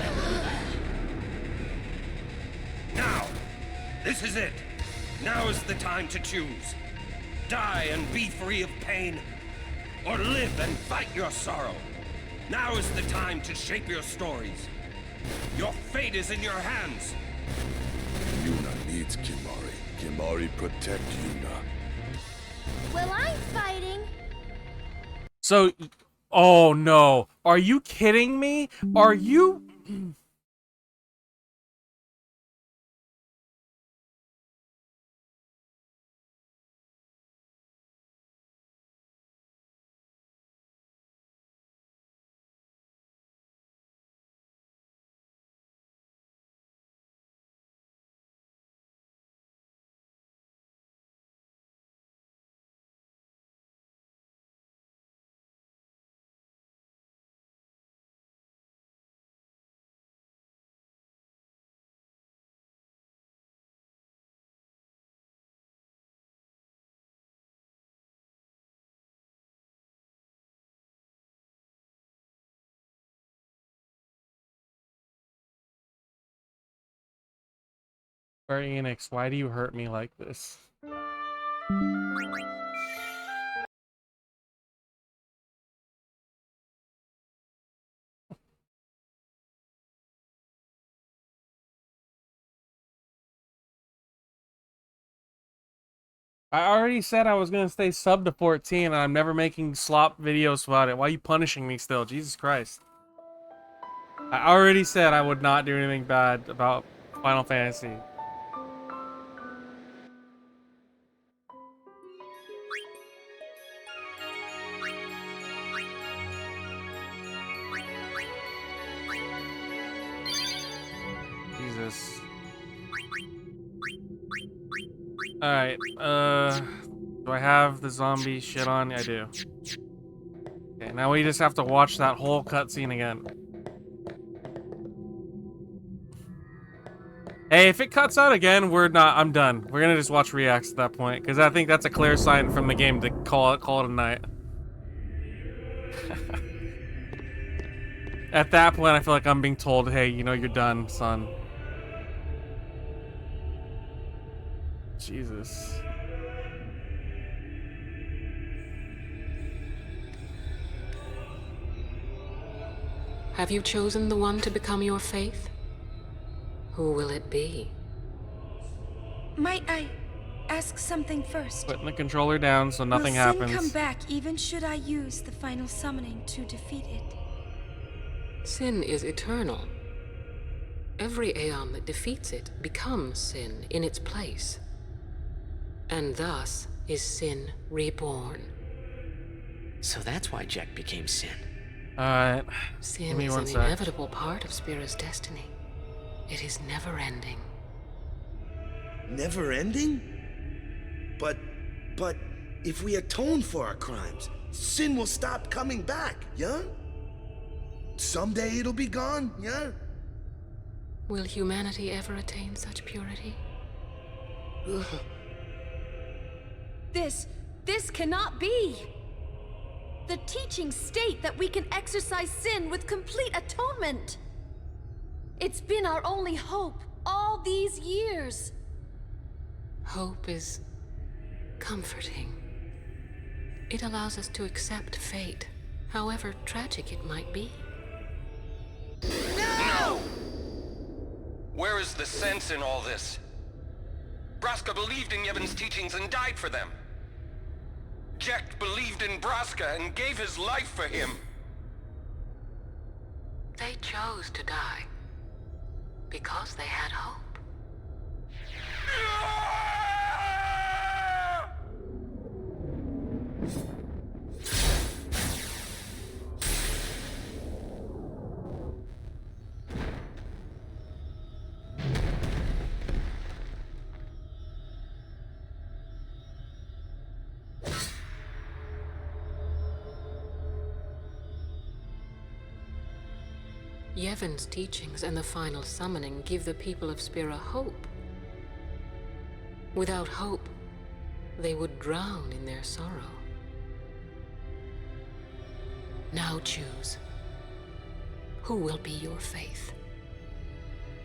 S8: Now! This is it! Now is the time to choose. Die and be free of pain, or live and fight your sorrow. Now is the time to shape your stories. Your fate is in your hands.
S12: Yuna needs Kimari. Kimari protect Yuna.
S9: Well, I'm fighting.
S1: So, oh no. Are you kidding me? Are you... Square Enix, why do you hurt me like this? I already said I was gonna stay sub to 14 and I'm never making slop videos about it. Why are you punishing me still? Jesus Christ. I already said I would not do anything bad about Final Fantasy. Jesus. Alright, do I have the zombie shit on? I do. Okay, now we just have to watch that whole cutscene again. Hey, if it cuts out again, I'm done. We're gonna just watch reacts at that point, because I think that's a clear sign from the game to call it a night. At that point, I feel like I'm being told, hey, you know, you're done, son. Jesus.
S11: Have you chosen the one to become your faith? Who will it be?
S5: Might I ask something first?
S1: Putting the controller down so nothing happens.
S5: Will Sin come back even should I use the final summoning to defeat it?
S11: Sin is eternal. Every Aeon that defeats it becomes sin in its place. And thus is sin reborn.
S15: So that's why Jack became Sin.
S1: Alright.
S11: Sin is an inevitable part of Spira's destiny. It is never-ending.
S12: Never ending? But if we atone for our crimes, sin will stop coming back, yeah? Someday it'll be gone, yeah?
S11: Will humanity ever attain such purity?
S5: This cannot be! The teachings state that we can exercise sin with complete atonement! It's been our only hope all these years!
S11: Hope is comforting. It allows us to accept fate, however tragic it might be.
S6: No! Where is the sense in all this? Braska believed in Yevon's teachings and died for them. Jekt believed in Braska and gave his life for him.
S11: They chose to die because they had hope. Yevon's teachings and the final summoning give the people of Spira hope. Without hope, they would drown in their sorrow. Now choose. Who will be your faith?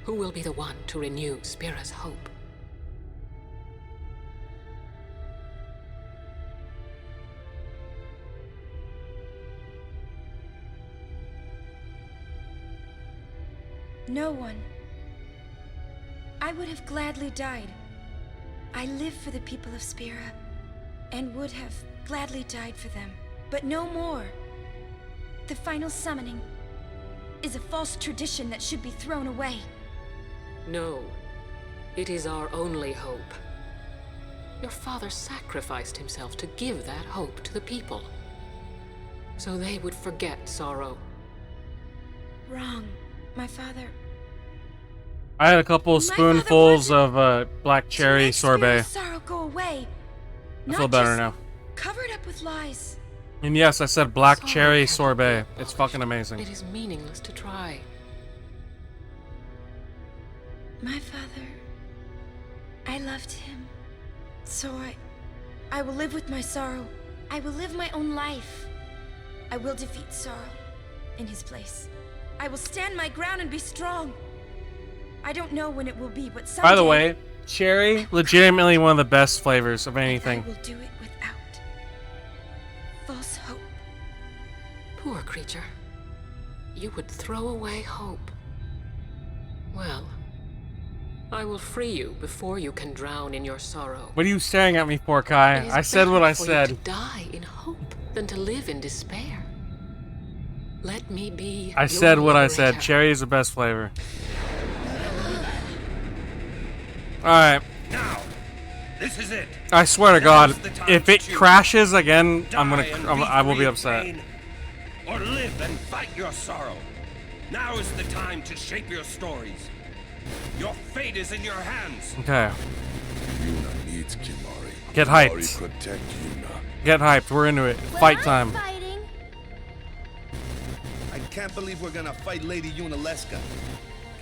S11: Who will be the one to renew Spira's hope?
S5: No one. I would have gladly died. I live for the people of Spira, and would have gladly died for them. But no more. The final summoning is a false tradition that should be thrown away.
S11: No. It is our only hope. Your father sacrificed himself to give that hope to the people, so they would forget sorrow.
S5: Wrong. My father...
S1: I had a couple spoonfuls of black cherry sorbet.
S5: Sorrow go away.
S1: I feel better now.
S5: Covered up with lies.
S1: And yes, I said black cherry sorbet. It's fucking amazing.
S11: It is meaningless to try.
S5: My father... I loved him. So I will live with my sorrow. I will live my own life. I will defeat sorrow in his place. I will stand my ground and be strong. I don't know when it will be, but someday...
S1: By the way, cherry, legitimately one of the best flavors of anything.
S5: I will do it without false hope.
S11: Poor creature. You would throw away hope. Well, I will free you before you can drown in your sorrow.
S1: What are you staring at me for, Kai? I said what I said.
S11: It is better for you to die in hope than to live in despair. Let me be.
S1: I said what I said. Cherry is the best flavor. Alright.
S8: Now, this is it.
S1: I swear to God, if it crashes again, I will be upset.
S8: Or live and fight your sorrow. Now is the time to shape your stories. Your fate is in your hands.
S1: Okay.
S2: Yuna needs Kimahri.
S1: Get hyped.
S2: Kimahri protect Yuna.
S1: Get hyped. We're into it. Fight time.
S12: I can't believe we're gonna fight Lady Yunalesca.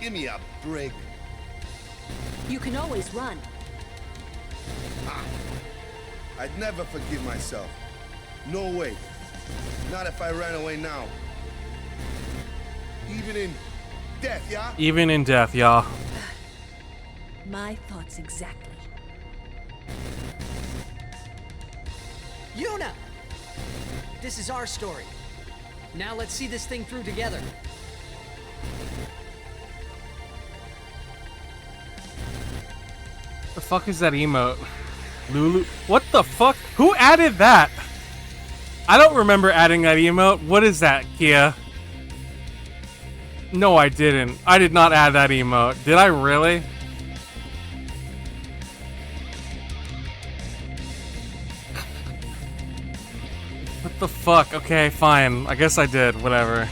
S12: Give me a break.
S7: You can always run.
S12: I'd never forgive myself. No way. Not if I ran away now. Even in death, yeah?
S1: Even in death, yeah.
S7: My thoughts exactly.
S10: Yuna! This is our story. Now let's see this thing through together.
S1: The fuck is that emote? Lulu? What the fuck? Who added that? I don't remember adding that emote. What is that, Kia? No, I didn't. I did not add that emote. Did I really? What the fuck? Okay, fine. I guess I did. Whatever.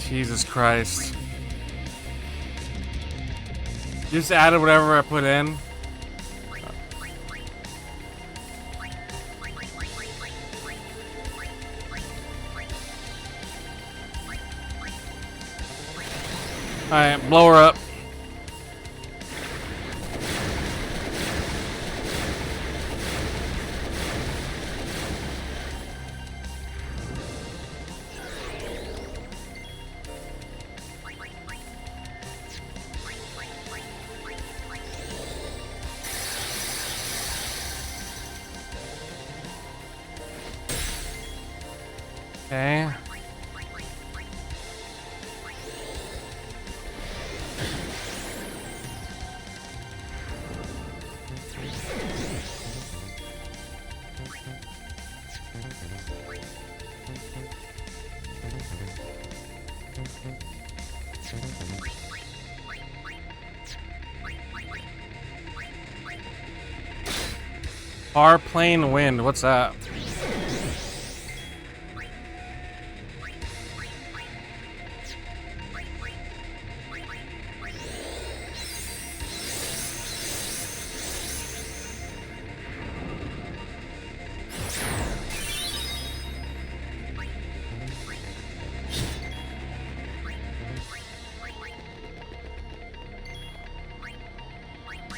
S1: Jesus Christ. Just added whatever I put in. Alright, blow her up. Okay. Far plane wind, what's that?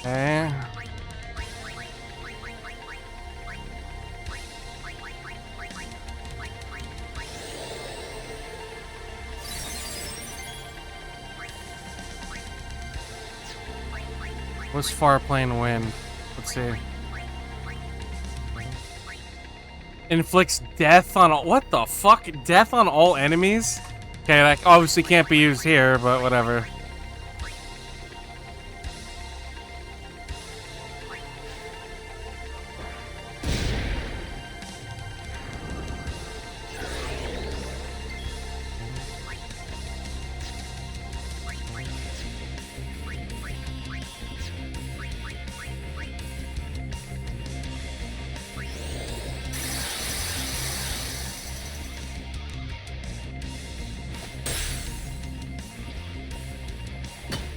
S1: Okay. What's far plane wind? Let's see. Inflicts death on all— what the fuck? Death on all enemies? Okay, that obviously can't be used here, but whatever.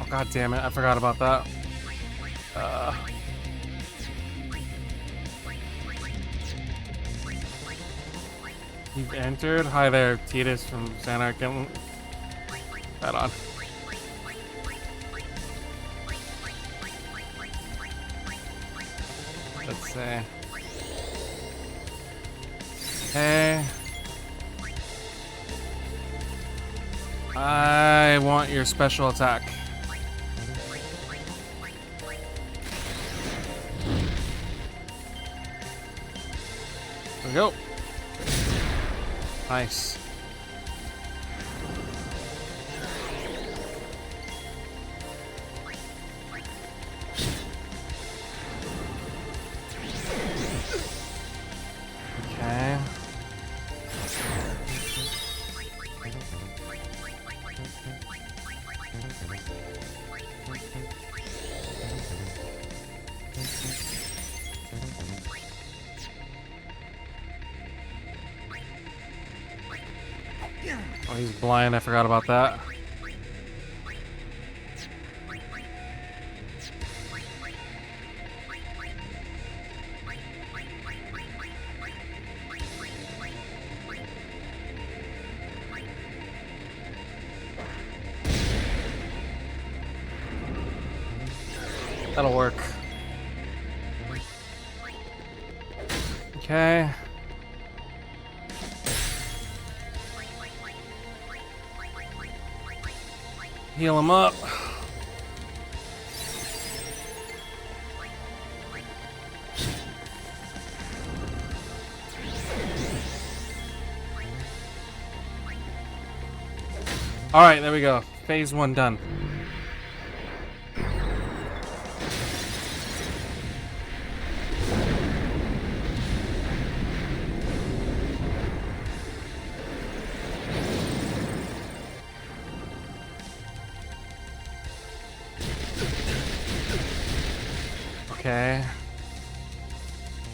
S1: God damn it, I forgot about that. You've entered? Hi there, Titus from Zanarkand. Right on. Let's see. Okay. I want your special attack. There we go. Nice. Okay. Oh, he's blind. I forgot about that. That'll work. Okay. Heal him up. All right, there we go. Phase 1 done.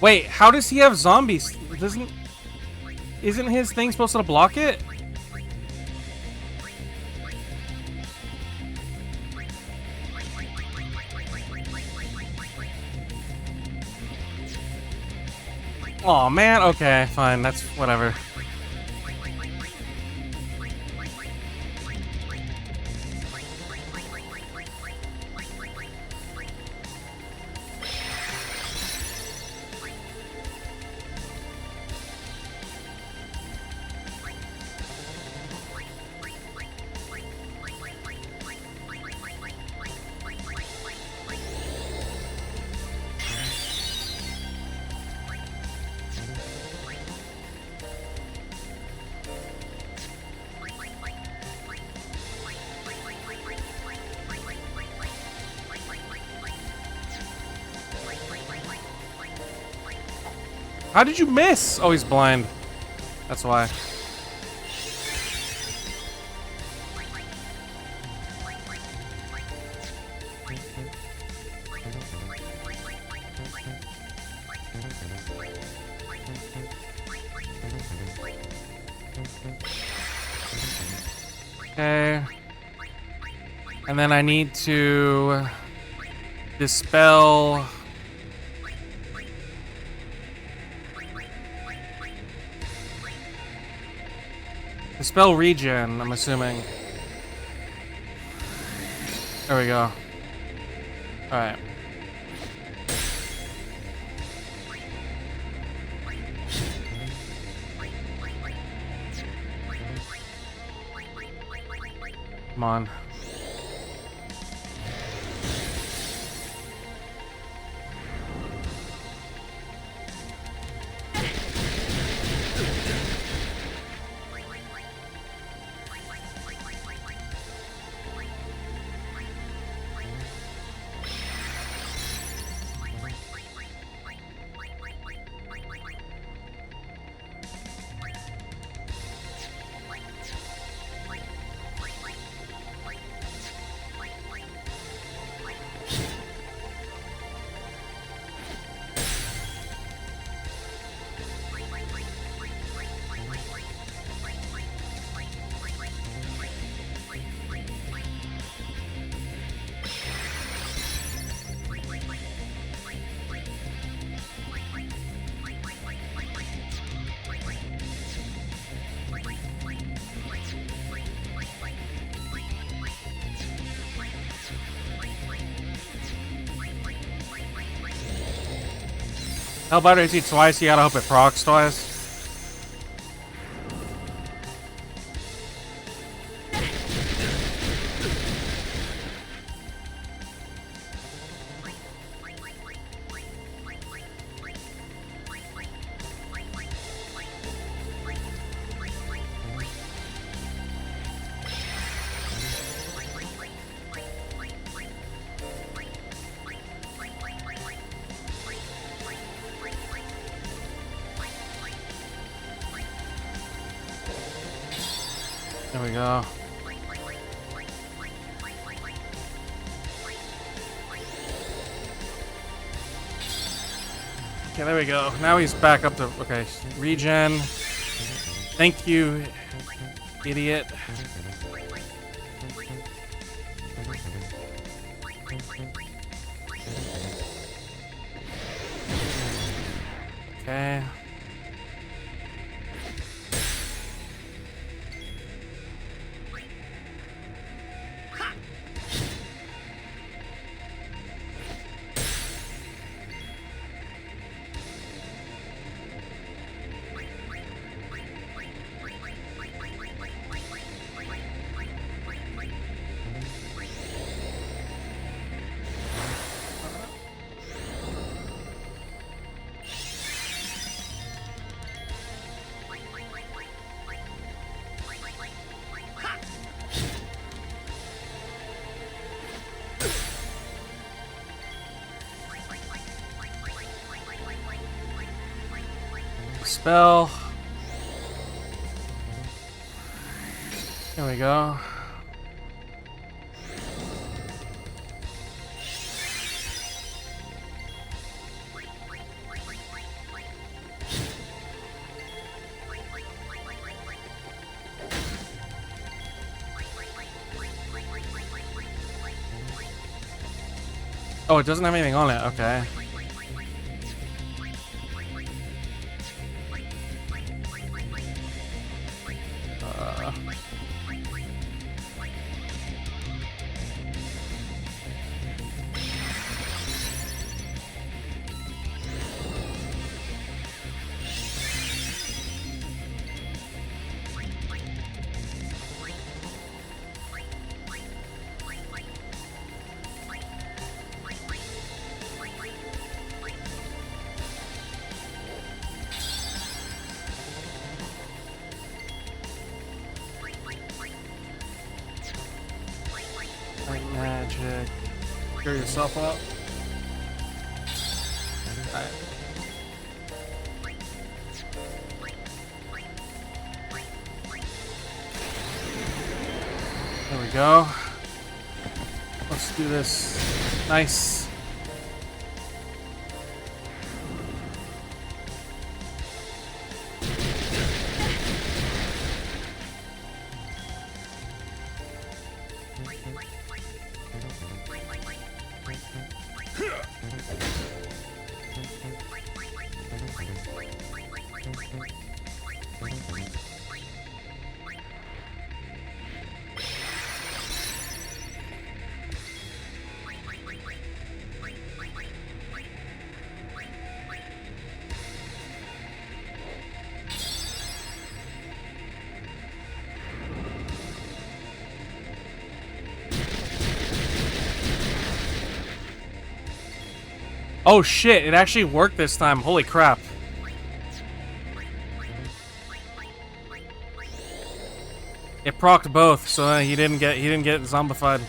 S1: Wait, how does he have zombies? Isn't his thing supposed to block it? Oh man, okay, fine, that's whatever. How did you miss? Oh, he's blind. That's why. Okay. And then I need to dispel... Dispel regen, I'm assuming. There we go. Alright. Come on. Hell better hits you twice, you gotta hope it procs twice. There we go. Okay, there we go. Now he's back up to... Okay, regen. Thank you, idiot. Okay. Spell. There we go. Oh, it doesn't have anything on it. Okay. Light magic. Cure yourself up. Alright. There we go. Let's do this. Nice. Oh shit, it actually worked this time. Holy crap. It procced both, so he didn't get zombified.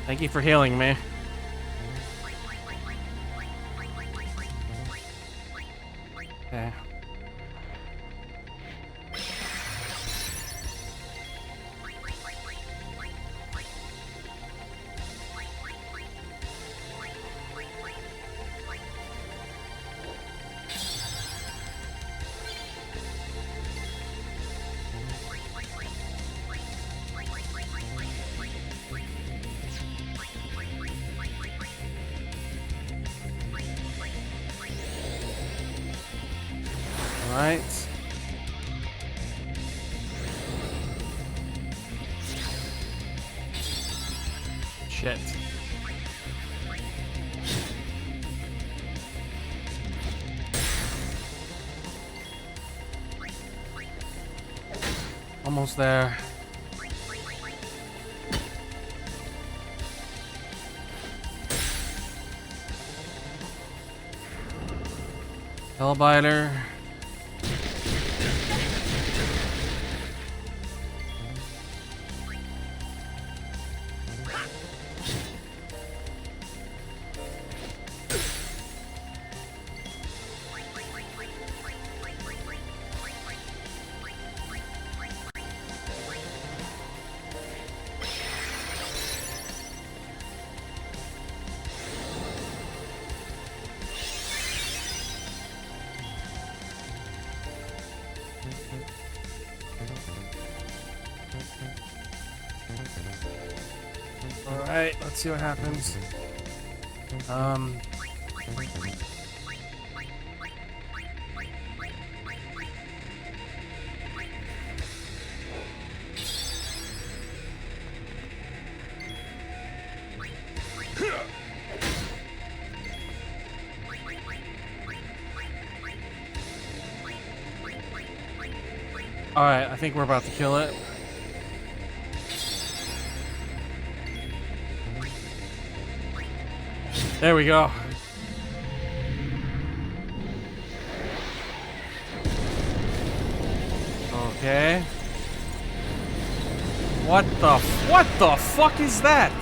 S1: Thank you for healing me. Okay. Alright. Shit. Almost there. Hellbiter. Alright, let's see what happens. Alright, I think we're about to kill it. There we go. Okay. What the fuck is that?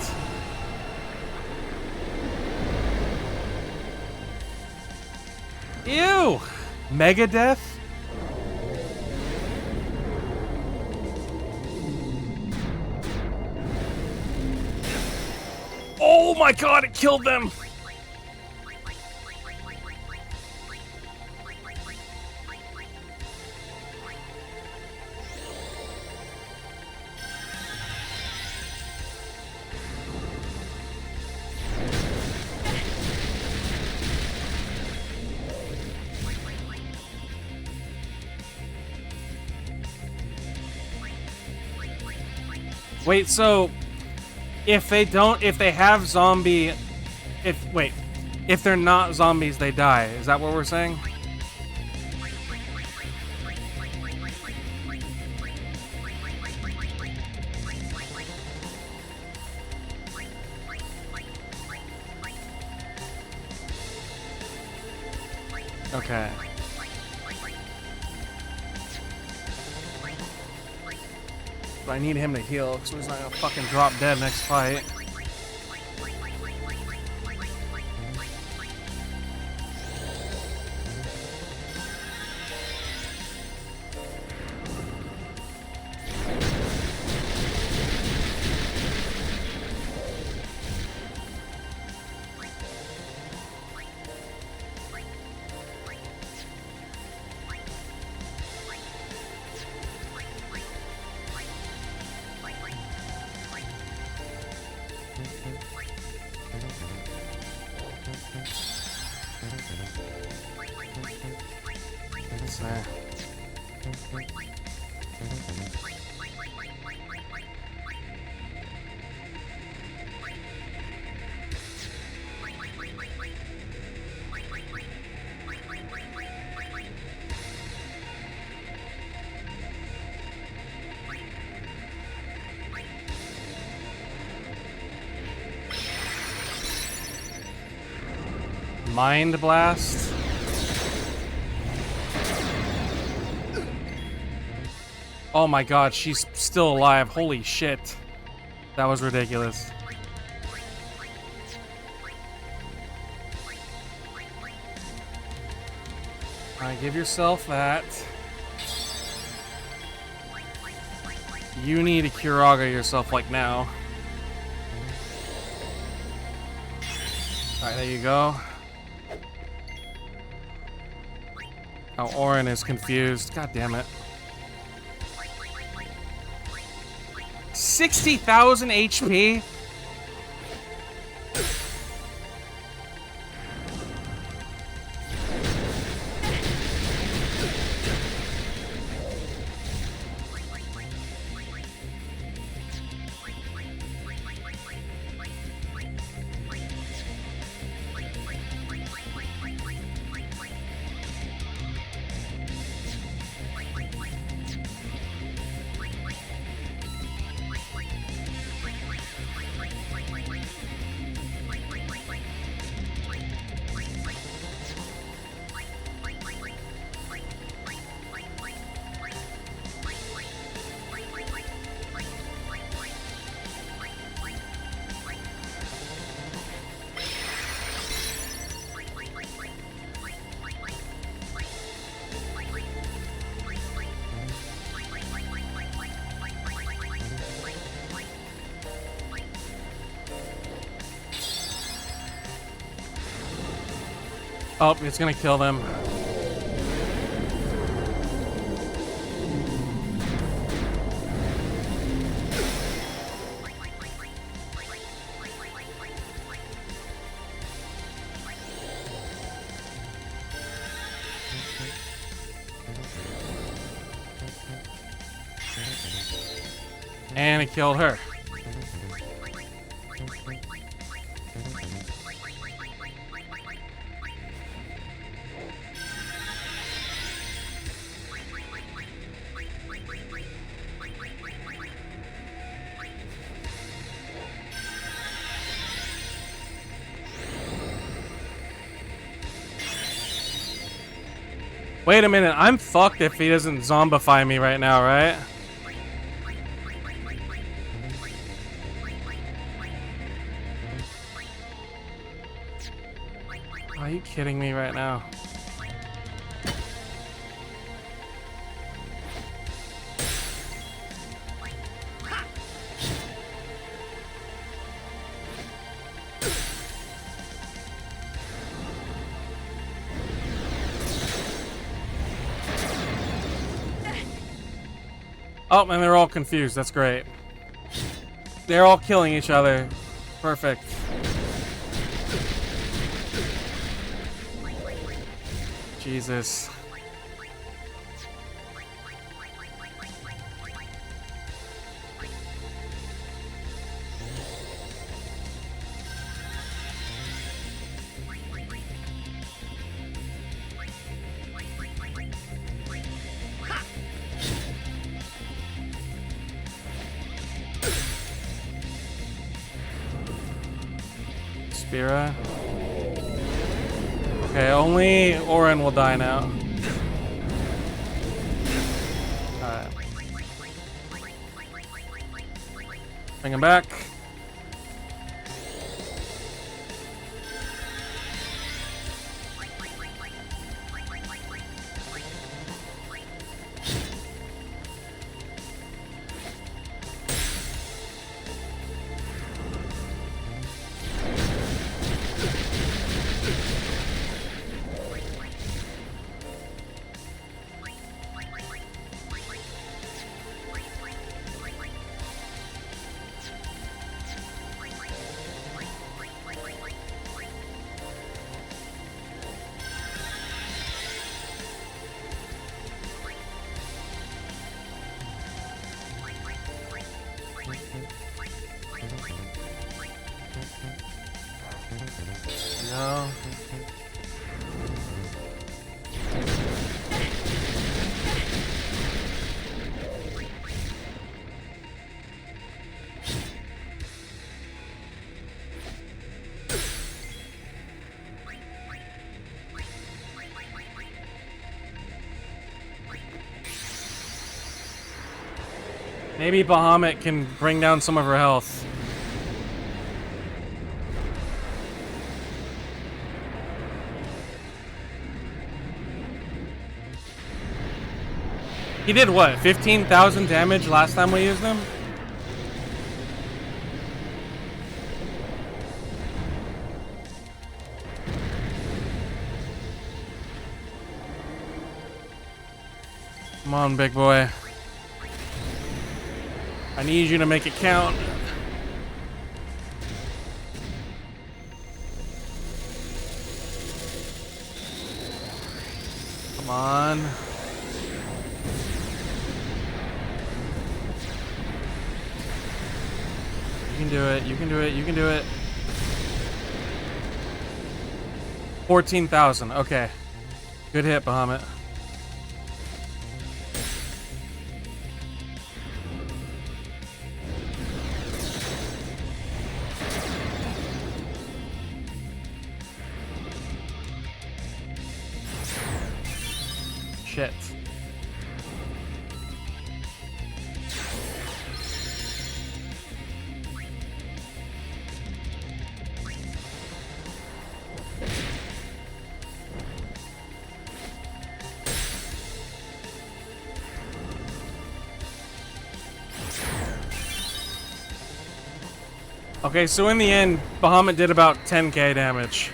S1: Ew! Megadeth? Oh my god, it killed them! Wait, so if they have zombie, if they're not zombies, they die. Is that what we're saying? Okay. But I need him to heal, so he's not gonna fucking drop dead next fight. Mind Blast. Oh my god, she's still alive. Holy shit. That was ridiculous. Alright, give yourself that. You need to Kiraga yourself like now. Alright, there you go. Oh, Orin is confused. God damn it. 60,000 HP? Oh, it's gonna kill them. And it killed her. Wait a minute, I'm fucked if he doesn't zombify me right now, right? Are you kidding me right now? Oh, and they're all confused. That's great. They're all killing each other. Perfect. Jesus. Spira. Okay, only Orin will die now. Alright. Bring him back. No. Maybe Bahamut can bring down some of her health. He did what? 15,000 damage last time we used him? Come on, big boy. I need you to make it count. Come on. You can do it, you can do it, you can do it. 14,000, okay. Good hit, Bahamut. Shit. Okay, so in the end, Bahamut did about 10k damage.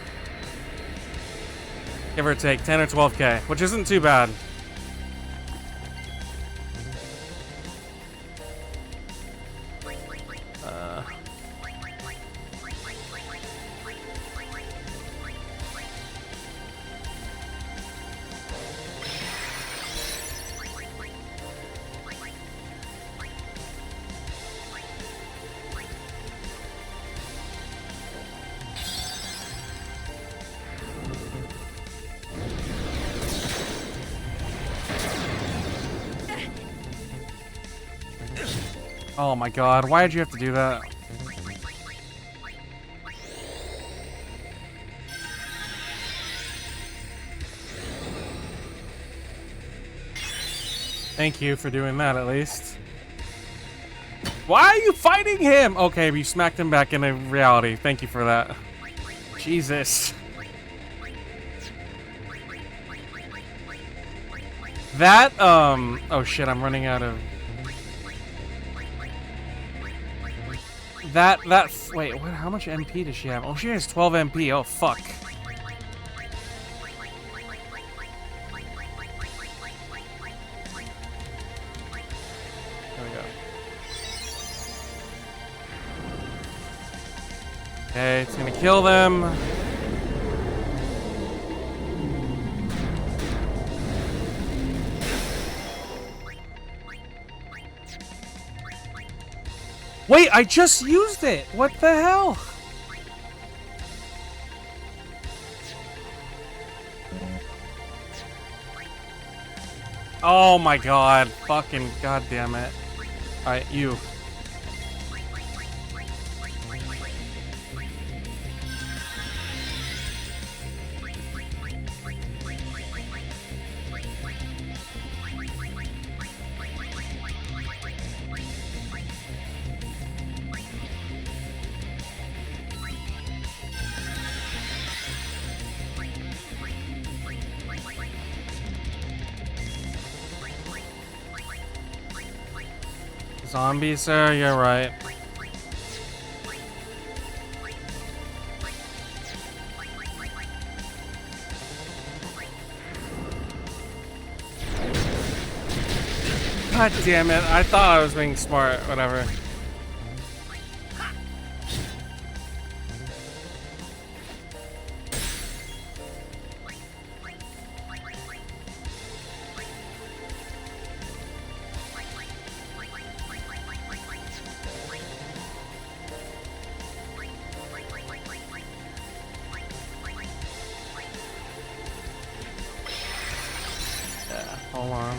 S1: Give or take, 10 or 12k, which isn't too bad. Oh my god, why did you have to do that? Thank you for doing that, at least. Why are you fighting him? Okay, we smacked him back into reality. Thank you for that. Jesus. That, oh shit, I'm running out of... Wait, what, how much MP does she have? Oh, she has 12 MP, oh fuck. There we go. Okay, it's gonna kill them. Wait, I just used it! What the hell? Oh my god. Fucking goddamn it. Alright, you. Zombie, sir, you're right. God damn it, I thought I was being smart, whatever. Yeah, hold on.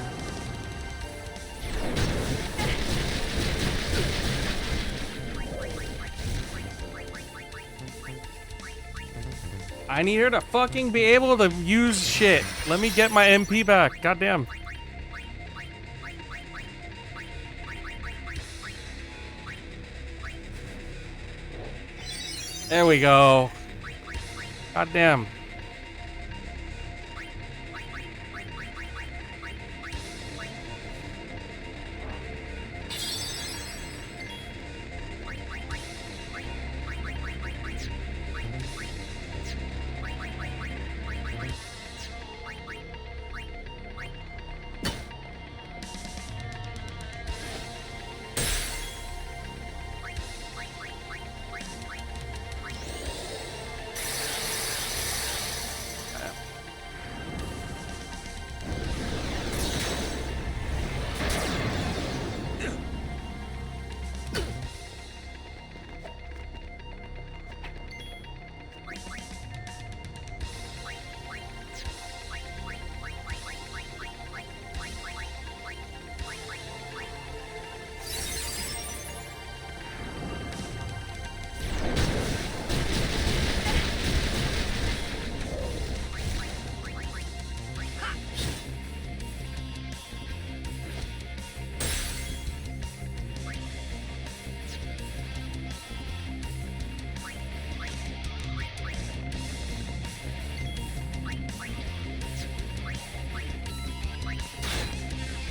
S1: I need her to fucking be able to use shit. Let me get my MP back. Goddamn. There we go. Goddamn.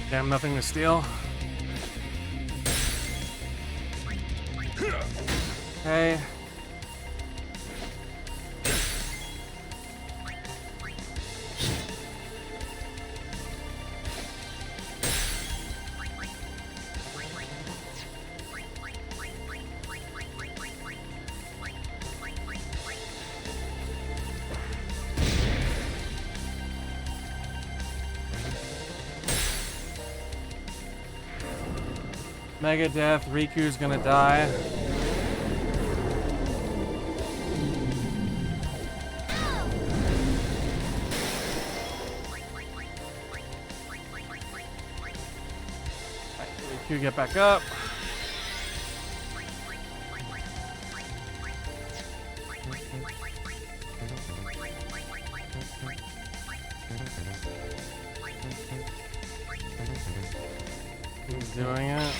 S1: Damn, nothing to steal. Okay. Mega Death, Riku's gonna die. Riku, get back up. He's doing it.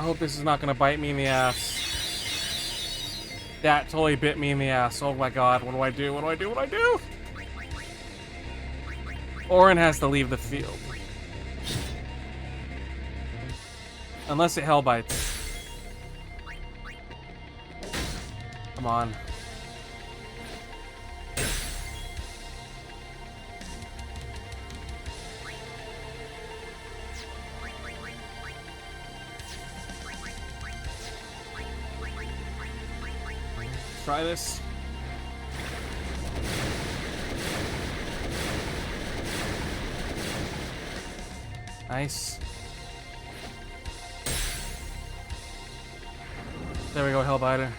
S1: Hope this is not gonna bite me in the ass. That totally bit me in the ass. Oh my god, what do I do? What do I do? What do I do? Orin has to leave the field. Unless it hell bites. Come on. Try this. Nice. There we go, Hellbiter.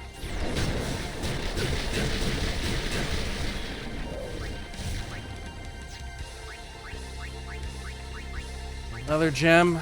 S1: Another gem.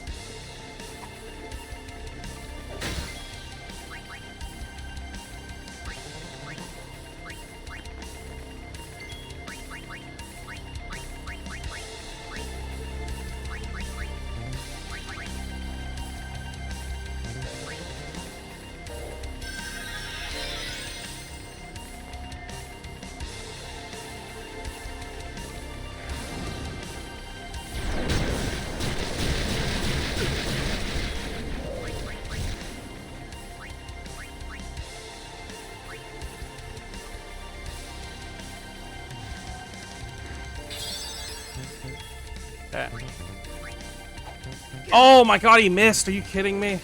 S1: Okay. Oh my god, he missed. Are you kidding me?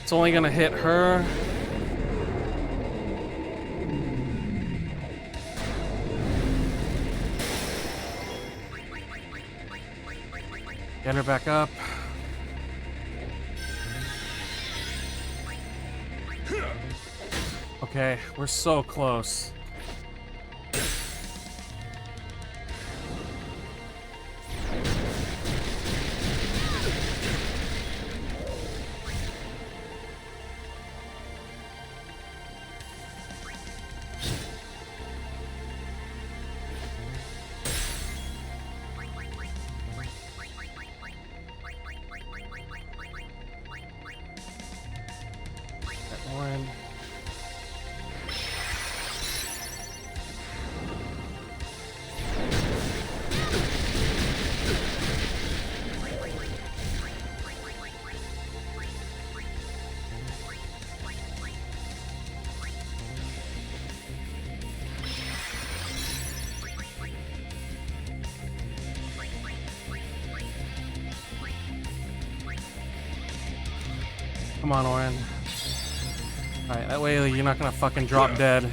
S1: It's only gonna hit her. Get her back up. Okay, we're so close. One. Come on, Oren. Alright, that way you're not gonna fucking drop dead.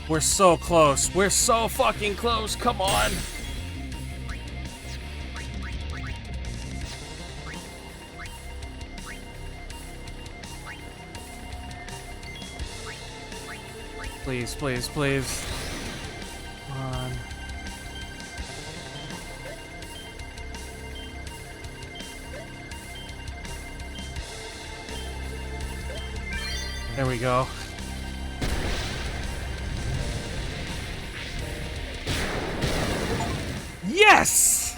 S1: We're so close. We're so fucking close. Come on. Please, please, please. Come on. There we go. Yes!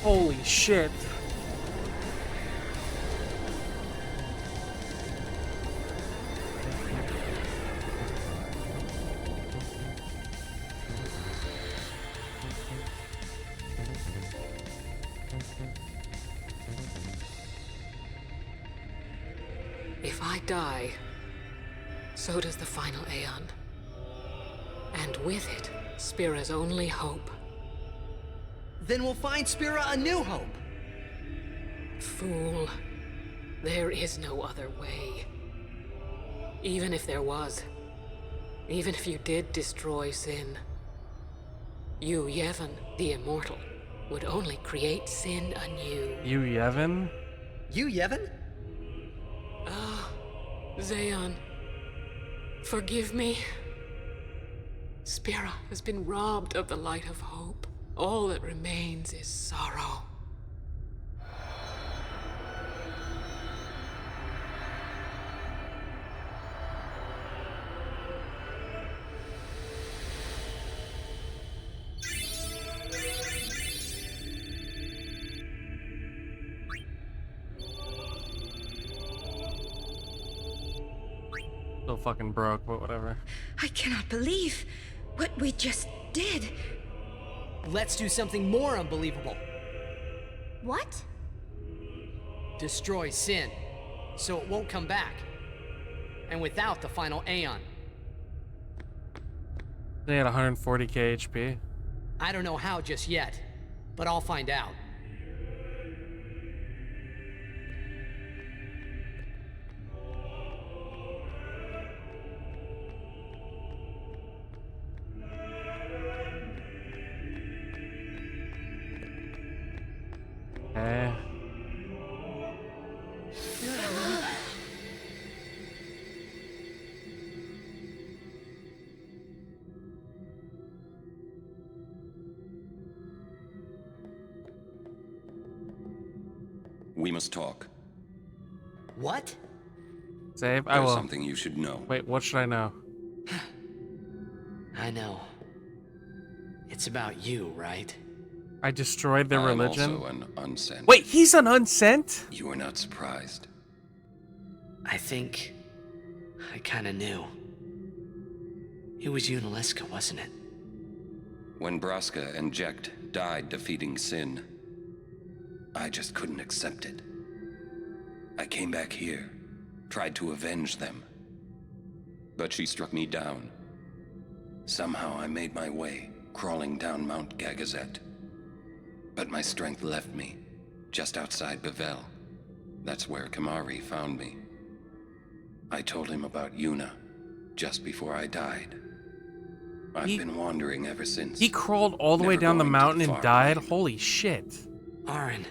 S1: Holy shit.
S11: If I die, so does the final Aeon. And with it, Spira's only hope.
S10: Then we'll find Spira a new hope.
S11: Fool. There is no other way. Even if there was, even if you did destroy Sin, you, Yevon, the Immortal, would only create Sin anew.
S1: You, Yevon?
S10: You, Yevon?
S11: Ah, Zayon, forgive me. Spira has been robbed of the light of hope. All that remains is sorrow.
S1: Still fucking broke, but whatever.
S5: I cannot believe what we just did.
S10: Let's do something more unbelievable.
S9: What?
S10: Destroy Sin, so it won't come back. And without the final Aeon.
S1: They had 140k HP.
S10: I don't know how just yet, but I'll find out.
S1: Okay.
S14: We must talk.
S10: What?
S1: Save? I
S14: There's
S1: will.
S14: something you should know.
S1: Wait, what should I know?
S15: I know. It's about you, right?
S1: I destroyed their
S14: I am
S1: religion.
S14: also an unsent.
S1: Wait, he's an unsent?
S14: You are not surprised.
S15: I think I kind of knew. It was Unalesca, wasn't it?
S14: When Braska and Jecht died defeating Sin, I just couldn't accept it. I came back here, tried to avenge them. But she struck me down. Somehow I made my way, crawling down Mount Gagazet. But my strength left me, just outside Bevel. That's where Kamari found me. I told him about Yuna, just before I died. I've been wandering ever since.
S1: He crawled all the way
S14: Never
S1: down the
S14: going to
S1: mountain and
S14: far
S1: died?
S14: plain.
S1: Holy shit.
S15: Aaron.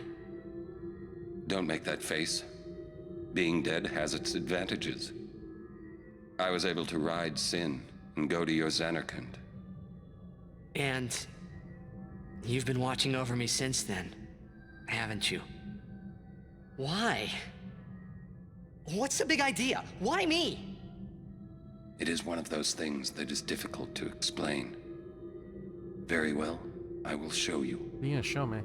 S14: Don't make that face. Being dead has its advantages. I was able to ride Sin and go to your Zanarkand.
S15: And you've been watching over me since then, haven't you? Why? What's the big idea? Why me?
S14: It is one of those things that is difficult to explain. Very well, I will show you.
S1: What are you gonna show me?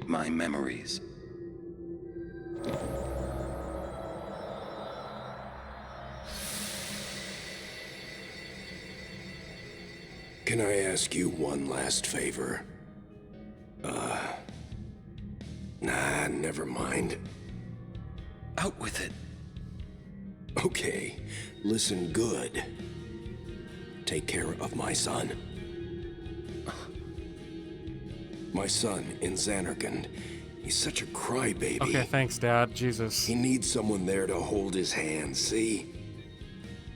S14: My memories.
S2: Can I ask you one last favor? Nah, never mind.
S14: Out with it.
S2: Okay, listen good. Take care of my son. My son in Zanarkand. He's such a crybaby.
S1: Okay, thanks, Dad. Jesus.
S2: He needs someone there to hold his hand, see?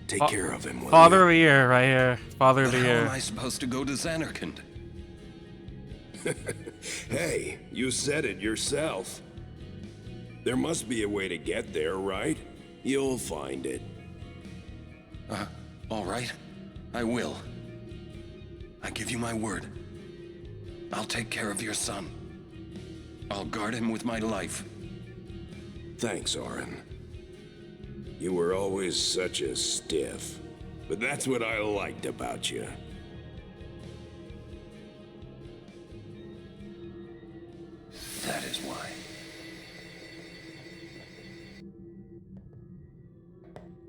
S2: Take care of him, will
S1: Father
S2: you?
S1: of the Year, right here. Father of
S14: But
S1: the
S14: how
S1: Year.
S14: am I supposed to go to Zanarkand?
S2: Hey, you said it yourself. There must be a way to get there, right? You'll find it.
S14: All right. I will. I give you my word. I'll take care of your son. I'll guard him with my life.
S2: Thanks, Orin. You were always such a stiff. But that's what I liked about you.
S14: That is why.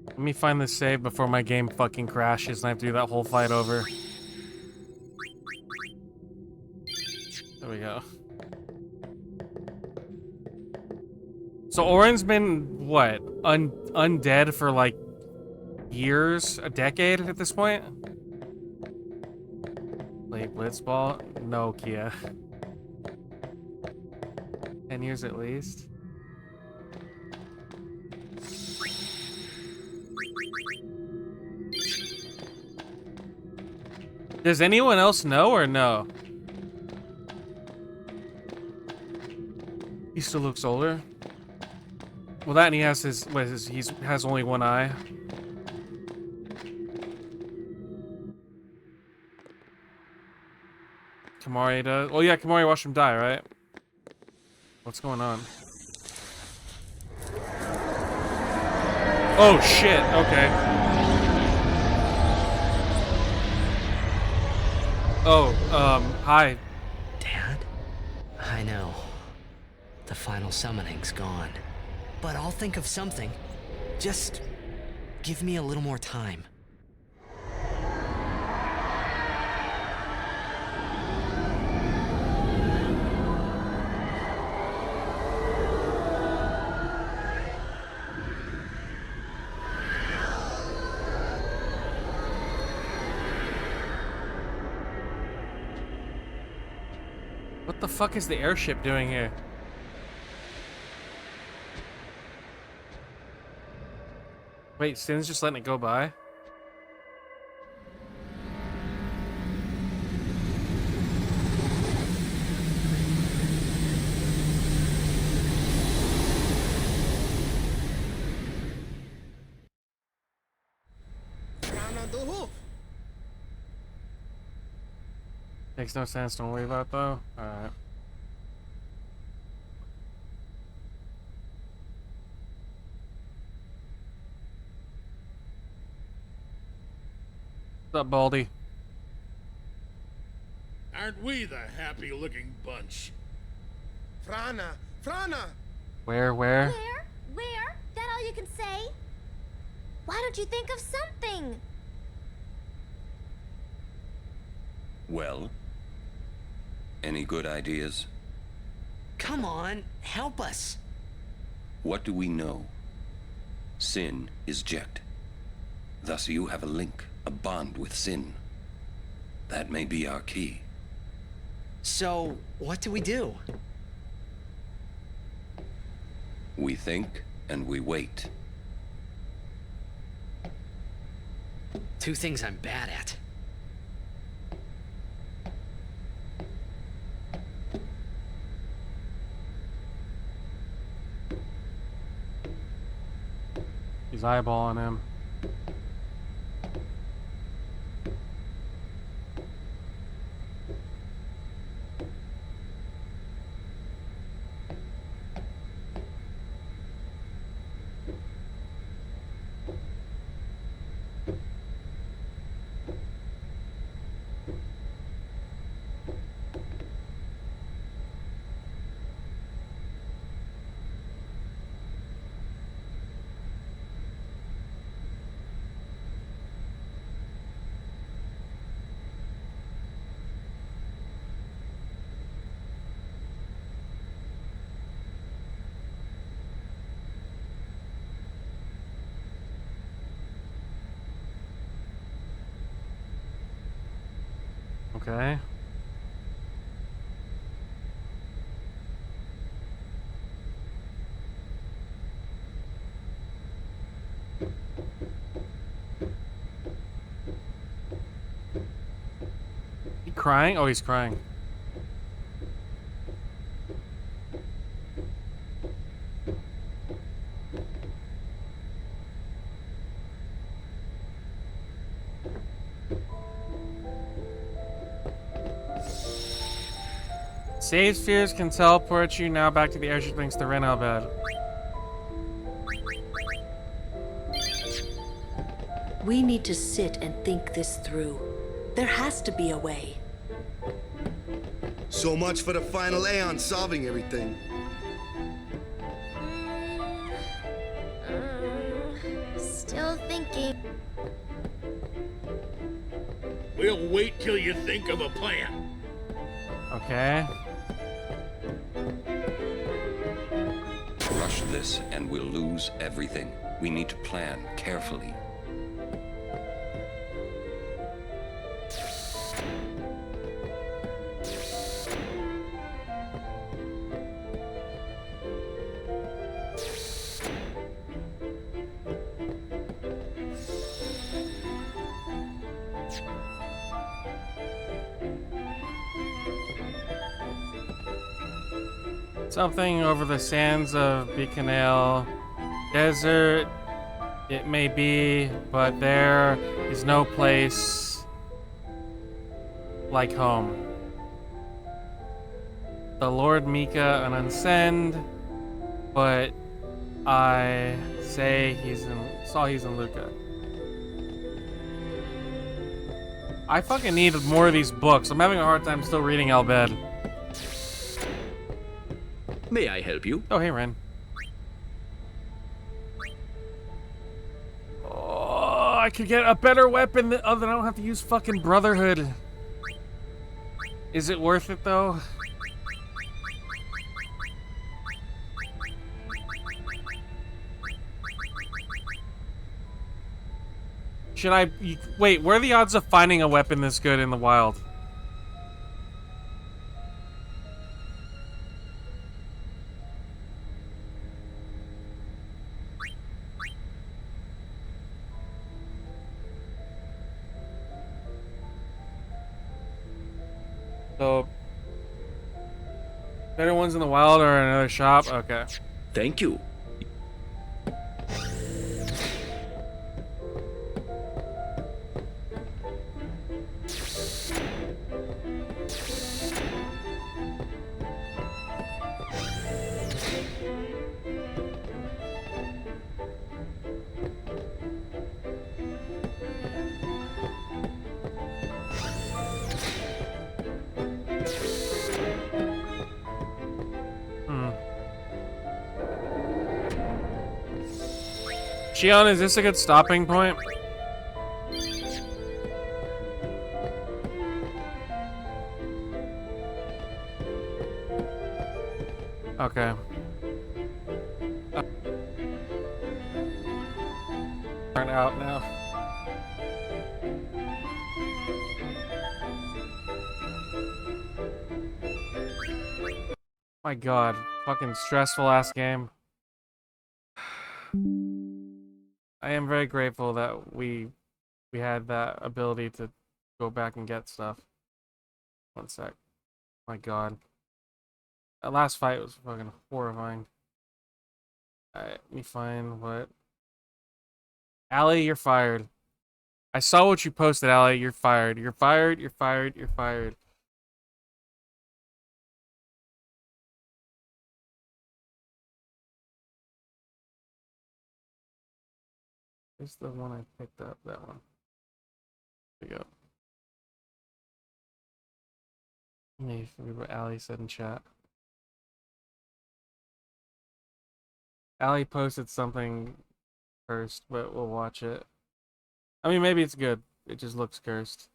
S1: Let me find the save before my game fucking crashes and I have to do that whole fight over. There we go. So Orin's been, what, undead for like years? A decade at this point? Play Blitzball? No, Kia. 10 years at least. Does anyone else know or no? He still looks older. Well, that and he has his, what is he has only one eye. Kamari does. Oh yeah, Kamari watched him die, right? What's going on? Oh shit, okay. Oh, hi.
S15: Dad? I know. The final summoning's gone. But I'll think of something. Just give me a little more time.
S1: What the fuck is the airship doing here? Wait, Sin's just letting it go by? Makes no sense, don't worry about it though. Alright. What's up, Baldy?
S16: Aren't we the happy-looking bunch?
S12: Frana! Frana!
S1: Where?
S9: Where? That all you can say? Why don't you think of something?
S14: Well? Any good ideas?
S15: Come on, help us.
S14: What do we know? Sin is Jekt. Thus you have a link, a bond with Sin. That may be our key.
S15: So, what do we do?
S14: We think and we wait.
S15: Two things I'm bad at.
S1: He's eyeballing him. Okay. He crying? Oh, he's crying. Save spheres can teleport you now back to the airship links to Ren Albed.
S7: We need to sit and think this through. There has to be a way.
S12: So much for the final Aeon solving everything.
S9: Still thinking.
S16: We'll wait till you think of a plan.
S1: Okay.
S14: Rush this and we'll lose everything. We need to plan carefully.
S1: Something over the sands of Bikanel Desert. It may be, but there is no place like home. The Lord Mika an unsend, but I say he's in Luca. I fucking need more of these books. I'm having a hard time still reading Albed.
S17: May I help you?
S1: Oh, hey, Ren. Oh, I could get a better weapon than I don't have to use fucking Brotherhood. Is it worth it, though? Should I... Wait, what are the odds of finding a weapon this good in the wild? So, better ones in the wild or another shop? Okay.
S17: Thank you.
S1: Shion, is this a good stopping point? Okay. Aren't out now. My god, fucking stressful ass game. I am very grateful that we had that ability to go back and get stuff. One sec. My god. That last fight was fucking horrifying. Alright, let me find what... Allie, you're fired. I saw what you posted, Allie. You're fired. You're fired. You're fired. You're fired. Where's the one I picked up? That one. There we go. Let me read what Allie said in chat. Allie posted something first, but we'll watch it. I mean, maybe it's good. It just looks cursed.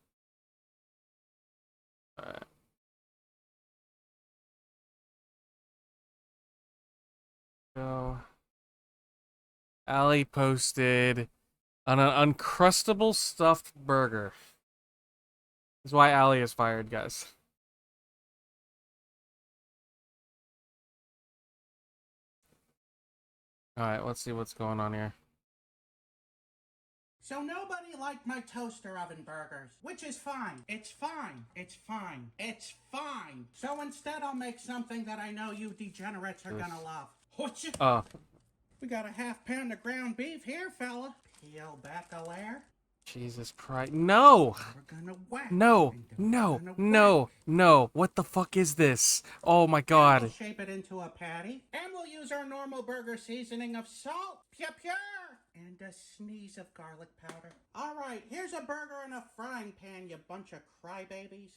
S1: Alright. So, Allie posted an uncrustable stuffed burger. That's why Allie is fired, guys. Alright, let's see what's going on here.
S18: So nobody liked my toaster oven burgers, which is fine. It's fine. It's fine. It's fine. So instead I'll make something that I know you degenerates are gonna love. Whatcha? We got a half pound of ground beef here, fella. Peel back a layer.
S1: Jesus Christ. No!
S18: We're gonna whack.
S1: No! No! No! No! What the fuck is this? Oh my god.
S18: We'll shape it into a patty, and we'll use our normal burger seasoning of salt, pure, and a sneeze of garlic powder. All right, here's a burger in a frying pan, you bunch of crybabies.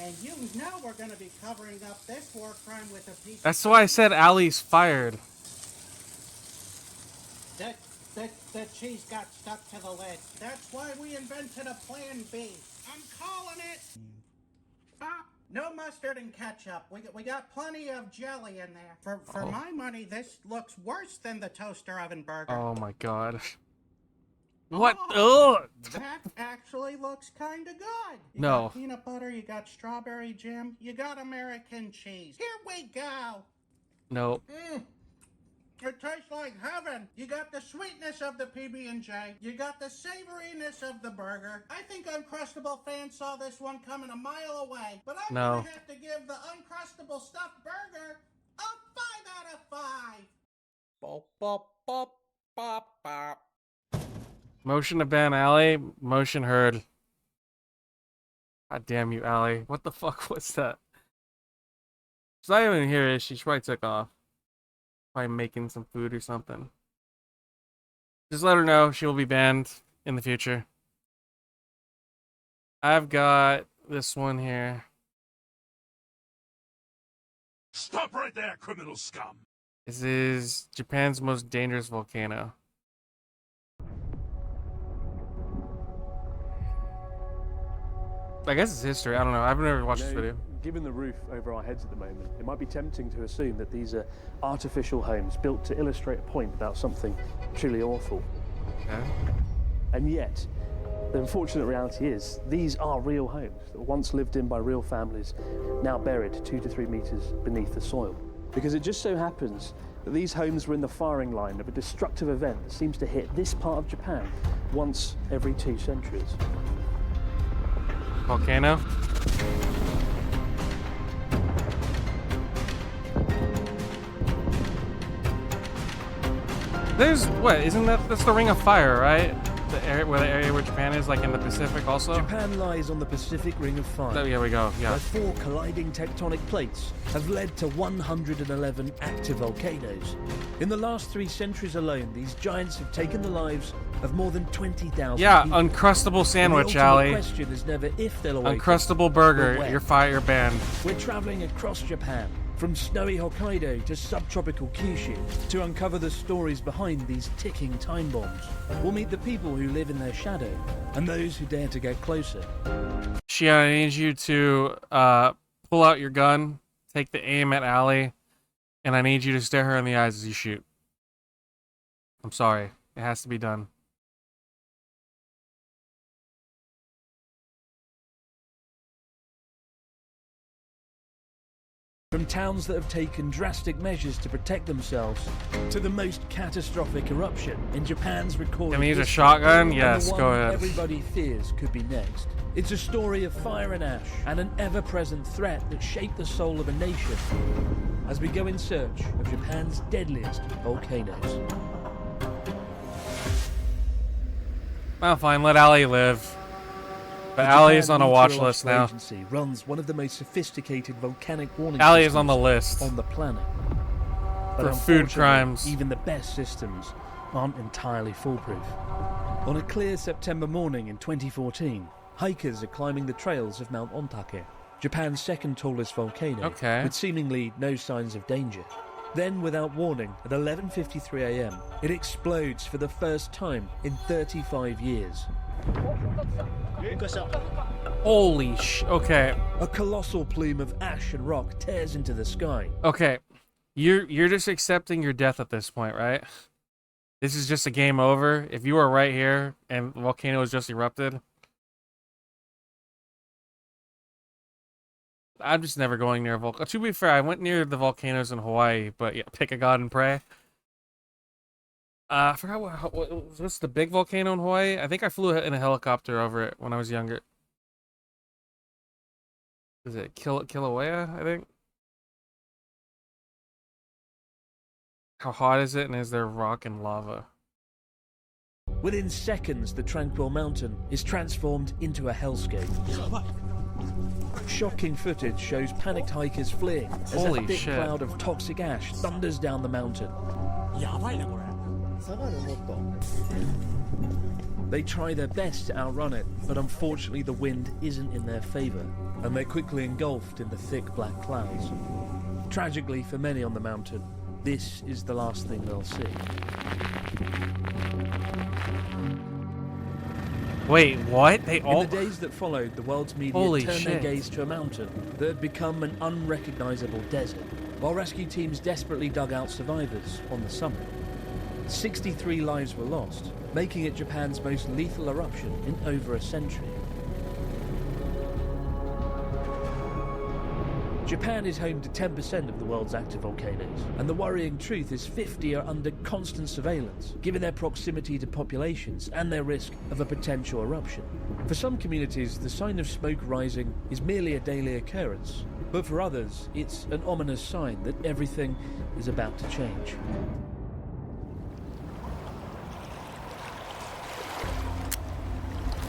S18: And you know we're gonna be covering up this war crime with a piece
S1: That's why I said Allie's fired.
S18: The cheese got stuck to the lid. That's why we invented a plan B. I'm calling it... no mustard and ketchup. We got plenty of jelly in there. For my money, this looks worse than the toaster oven burger.
S1: Oh my god. What? Ugh!
S18: That actually looks kind of good. You
S1: No.
S18: got peanut butter, you got strawberry jam, you got American cheese. Here we go.
S1: No.
S18: It tastes like heaven. You got the sweetness of the PB&J. You got the savoriness of the burger. I think Uncrustable fans saw this one coming a mile away. But I'm
S1: No.
S18: gonna have to give the Uncrustable stuffed burger a 5 out of 5. Bop, bop, bop, bop, bop.
S1: Motion to ban Allie. Motion heard. God damn you, Allie. What the fuck was that? She's not even here, is she? She probably took off. Probably making some food or something. Just let her know she will be banned in the future. I've got this one here.
S13: Stop right there, criminal scum!
S1: This is Japan's most dangerous volcano. I guess it's history. I don't know. I've never watched this video.
S19: Given the roof over our heads at the moment, it might be tempting to assume that these are artificial homes built to illustrate a point about something truly awful.
S1: Okay.
S19: And yet, the unfortunate reality is, these are real homes that were once lived in by real families, now buried 2 to 3 meters beneath the soil. Because it just so happens that these homes were in the firing line of a destructive event that seems to hit this part of Japan once every 2 centuries.
S1: Volcano? There's what? Isn't that's the Ring of Fire, right? The area where Japan is, like in the Pacific, also.
S20: Japan lies on the Pacific Ring of Fire.
S1: Oh, here we go. Yeah.
S20: Where 4 colliding tectonic plates have led to 111 active volcanoes. In the last 3 centuries alone, these giants have taken the lives of more than 20,000
S1: Yeah,
S20: people.
S1: Uncrustable sandwich,
S20: the
S1: Allie.
S20: ultimate question is never if they'll awaken,
S1: Uncrustable burger.
S20: but when.
S1: You're fired. You're banned.
S20: We're traveling across Japan From snowy Hokkaido to subtropical Kyushu, to uncover the stories behind these ticking time bombs. We'll meet the people who live in their shadow, and those who dare to get closer.
S1: Shia, I need you to pull out your gun, take the aim at Allie, and I need you to stare her in the eyes as you shoot. I'm sorry. It has to be done.
S20: From towns that have taken drastic measures to protect themselves, to the most catastrophic eruption in Japan's recorded
S1: Can we use a
S20: history,
S1: shotgun?
S20: and the
S1: Yes,
S20: one
S1: go ahead.
S20: everybody fears could be next. It's a story of fire and ash, and an ever-present threat that shaped the soul of a nation, as we go in search of Japan's deadliest volcanoes.
S1: Well, fine, let Allie live. But
S20: The
S1: Allie is
S20: Japan
S1: on a watch
S20: Meteorological
S1: list now.
S20: Agency runs one of the most sophisticated volcanic warning
S1: Allie
S20: systems
S1: is on the list.
S20: on the planet. But
S1: For food
S20: unfortunately,
S1: crimes.
S20: even the best systems aren't entirely foolproof. On a clear September morning in 2014, hikers are climbing the trails of Mount Ontake, Japan's second tallest volcano,
S1: Okay.
S20: with seemingly no signs of danger. Then, without warning, at 11:53 a.m., it explodes for the first time in 35 years.
S1: Holy okay.
S20: A colossal plume of ash and rock tears into the sky.
S1: Okay. You're just accepting your death at this point, right? This is just a game over. If you were right here and the volcano was just erupted, I'm just never going near a volcano. To be fair, I went near the volcanoes in Hawaii, but yeah, pick a god and pray. I forgot what's the big volcano in Hawaii? I think I flew in a helicopter over it when I was younger. Is it Kilauea, I think? How hot is it, and is there rock and lava?
S20: Within seconds, the tranquil mountain is transformed into a hellscape. Shocking footage shows panicked hikers fleeing as
S1: Holy
S20: a thick
S1: shit.
S20: cloud of toxic ash thunders down the mountain. They try their best to outrun it, but unfortunately the wind isn't in their favor, and they're quickly engulfed in the thick black clouds. Tragically for many on the mountain, this is the last thing they'll see.
S1: Wait, what? They all...
S20: In the days that followed, the world's media
S1: Holy
S20: turned their
S1: shit.
S20: gaze to a mountain that had become an unrecognizable desert, while rescue teams desperately dug out survivors on the summit. 63 lives were lost, making it Japan's most lethal eruption in over a century. Japan is home to 10% of the world's active volcanoes, and the worrying truth is 50 are under constant surveillance, given their proximity to populations and their risk of a potential eruption. For some communities, the sign of smoke rising is merely a daily occurrence, but for others, it's an ominous sign that everything is about to change.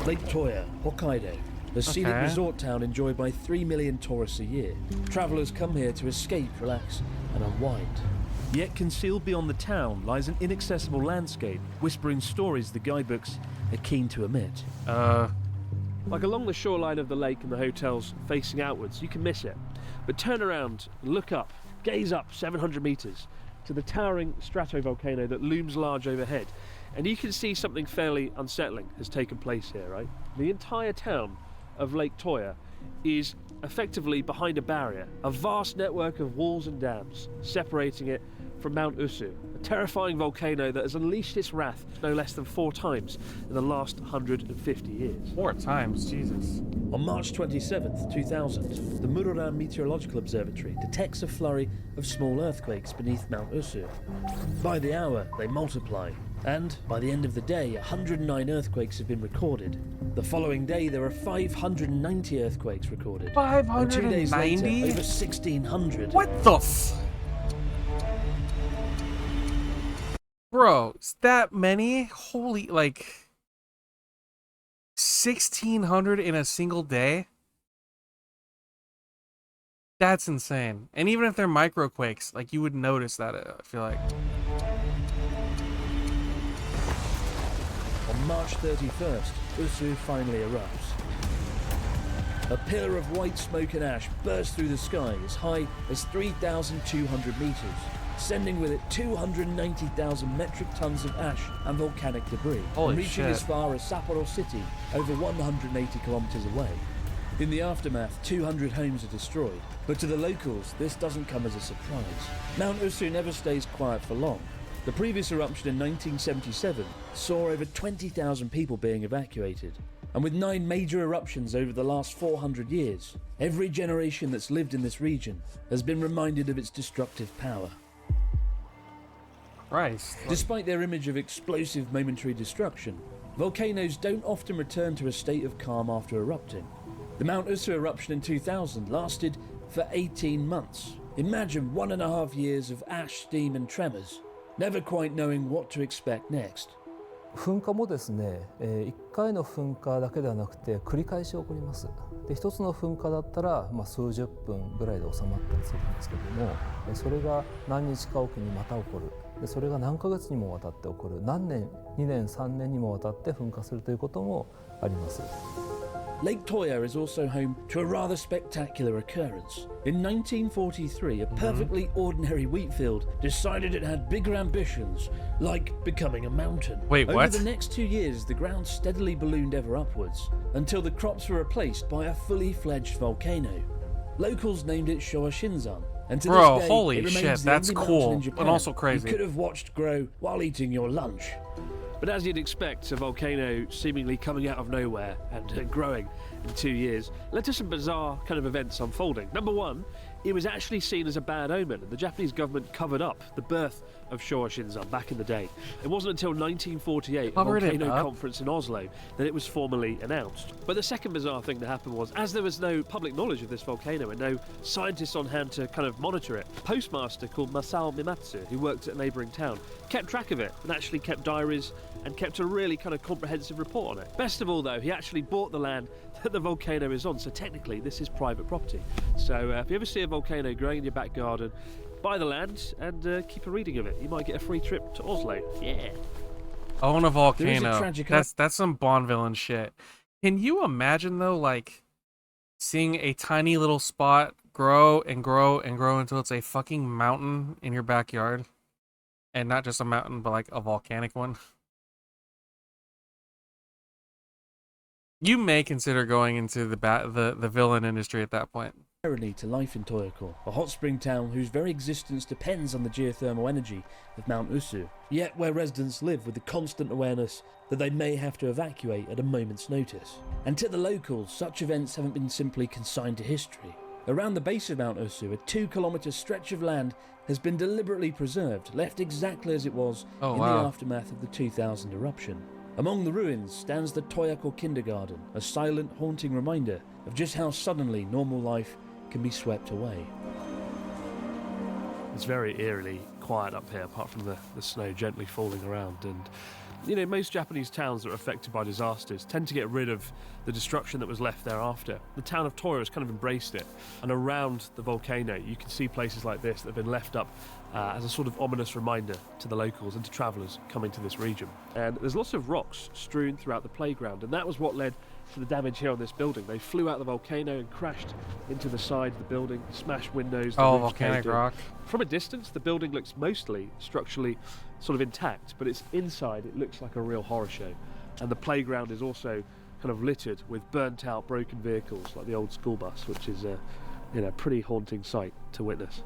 S20: Lake Toya, Hokkaido, a scenic
S1: Okay.
S20: resort town enjoyed by 3 million tourists a year. Travellers come here to escape, relax, and unwind. Yet concealed beyond the town lies an inaccessible landscape, whispering stories the guidebooks are keen to omit. Like along the shoreline of the lake and the hotels facing outwards, you can miss it. But turn around, look up, gaze up 700 metres to the towering stratovolcano that looms large overhead. And you can see something fairly unsettling has taken place here, right? The entire town of Lake Toya is effectively behind a barrier, a vast network of walls and dams separating it from Mount Usu, a terrifying volcano that has unleashed its wrath no less than 4 times in the last 150 years.
S1: 4 times, Jesus.
S20: On March 27th, 2000, the Muroran Meteorological Observatory detects a flurry of small earthquakes beneath Mount Usu. By the hour, they multiply, and by the end of the day, 109 earthquakes have been recorded. The following day, there are 590 earthquakes recorded.
S1: 590?
S20: And 2 days later, over 1,600.
S1: What the Bro, is that many? Holy, like... 1,600 in a single day? That's insane. And even if they're microquakes, like, you would notice that, I feel like.
S20: On March 31st, Usu finally erupts. A pillar of white smoke and ash burst through the sky as high as 3,200 meters, sending with it 290,000 metric tons of ash and volcanic debris,
S1: Holy
S20: and reaching
S1: shit.
S20: as far as Sapporo City, over 180 kilometers away. In the aftermath, 200 homes are destroyed, but to the locals, this doesn't come as a surprise. Mount Usu never stays quiet for long. The previous eruption in 1977 saw over 20,000 people being evacuated. And with 9 major eruptions over the last 400 years, every generation that's lived in this region has been reminded of its destructive power.
S1: Christ.
S20: Despite their image of explosive momentary destruction, volcanoes don't often return to a state of calm after erupting. The Mount Usu eruption in 2000 lasted for 18 months. Imagine 1.5 years of ash, steam and tremors, never quite knowing what to expect next.
S21: 噴火もですね、1回の噴火だけではなくて繰り返し起こります。で、1つの噴火だったら、数十分ぐらいで収まったりするんですけども、それが何日かおきにまた起こる。で、それが何ヶ月にもわたって起こる。何年、2年、3年にもわたって噴火するということもあります。
S20: Lake Toya is also home to a rather spectacular occurrence. In 1943, a perfectly ordinary wheat field decided it had bigger ambitions, like becoming a mountain.
S1: Wait, what?
S20: Over the next 2 years, the ground steadily ballooned ever upwards, until the crops were replaced by a fully fledged volcano. Locals named it Showa-shinzan, and to
S1: Bro,
S20: this day,
S1: holy
S20: it remains
S1: shit,
S20: the
S1: that's
S20: only mountain
S1: cool,
S20: in
S1: but
S20: Japan
S1: also crazy.
S20: you could have watched grow while eating your lunch.
S19: But as you'd expect, a volcano seemingly coming out of nowhere and growing in 2 years led to some bizarre kind of events unfolding. Number one, it was actually seen as a bad omen, and the Japanese government covered up the birth of Showa Shinzan back in the day. It wasn't until 1948, a
S1: Covered it
S19: volcano
S1: up?
S19: conference in Oslo, that it was formally announced. But the second bizarre thing that happened was, as there was no public knowledge of this volcano and no scientists on hand to kind of monitor it, a postmaster called Masao Mimatsu, who worked at a neighbouring town, kept track of it and actually kept diaries and kept a really kind of comprehensive report on it. Best of all though, he actually bought the land that the volcano is on, so technically this is private property. So if you ever see a volcano growing in your back garden, buy the land and keep a reading of it. You might get a free trip to Oslo. Yeah.
S1: Own a
S20: There is a
S1: volcano.
S20: tragic-
S1: That's some Bond villain shit. Can you imagine though, like seeing a tiny little spot grow and grow and grow until it's a fucking mountain in your backyard, and not just a mountain, but like a volcanic one? You may consider going into the villain industry at that point.
S20: Irony to life in Toyoko, a hot spring town whose very existence depends on the geothermal energy of Mount Usu, yet where residents live with the constant awareness that they may have to evacuate at a moment's notice. And to the locals, such events haven't been simply consigned to history. Around the base of Mount Usu, a 2-kilometre stretch of land has been deliberately preserved, left exactly as it was
S1: Oh,
S20: in
S1: wow.
S20: the aftermath of the 2000 eruption. Among the ruins stands the Toyoko Kindergarten, a silent, haunting reminder of just how suddenly normal life can be swept away.
S19: It's very eerily quiet up here, apart from the snow gently falling around. And, you know, most Japanese towns that are affected by disasters tend to get rid of the destruction that was left thereafter. The town of Toyo has kind of embraced it. And around the volcano, you can see places like this that have been left up as a sort of ominous reminder to the locals and to travellers coming to this region. And there's lots of rocks strewn throughout the playground, and that was what led to the damage here on this building. They flew out the volcano and crashed into the side of the building, smashed windows. The
S1: Oh,
S19: roofs
S1: volcanic
S19: caved in.
S1: rock.
S19: From a distance, the building looks mostly structurally sort of intact, but it's inside, it looks like a real horror show. And the playground is also kind of littered with burnt out, broken vehicles, like the old school bus, which is a pretty haunting sight to witness.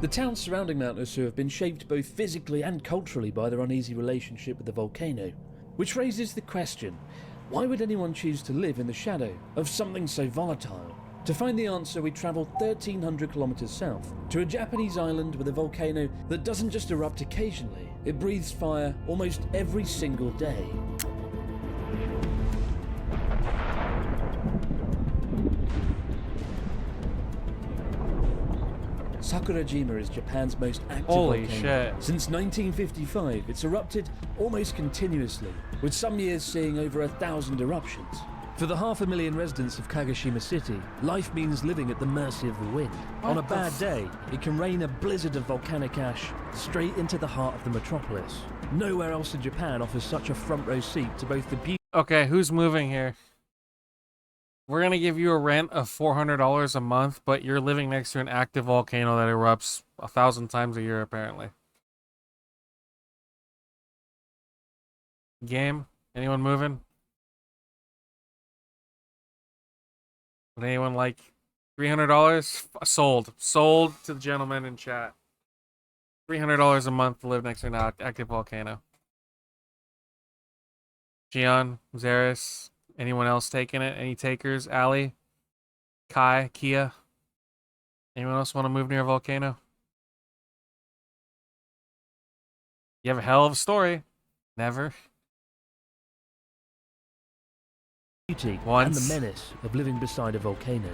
S20: The towns surrounding Mount Usu have been shaped both physically and culturally by their uneasy relationship with the volcano, which raises the question, why would anyone choose to live in the shadow of something so volatile? To find the answer, we travelled 1,300 kilometres south, to a Japanese island with a volcano that doesn't just erupt occasionally, it breathes fire almost every single day. Sakurajima is Japan's most active
S1: Holy
S20: volcano.
S1: shit.
S20: Since 1955, it's erupted almost continuously, with some years seeing over 1,000 eruptions. For the 500,000 residents of Kagoshima City, life means living at the mercy of the wind. On a bad day, it can rain a blizzard of volcanic ash straight into the heart of the metropolis. Nowhere else in Japan offers such a front row seat to both the beauty.
S1: Okay, who's moving here? We're gonna give you a rent of $400 a month, but you're living next to an active volcano that erupts 1,000 times a year, apparently. Game? Anyone moving? Would anyone like $300? Sold. Sold to the gentleman in chat. $300 a month to live next to an active volcano. Gian, Zaris, anyone else taking it? Any takers? Ali? Kai? Kia? Anyone else want to move near a volcano? You have a hell of a story. Never.
S20: Beauty
S1: Once.
S20: and the menace of living beside a volcano.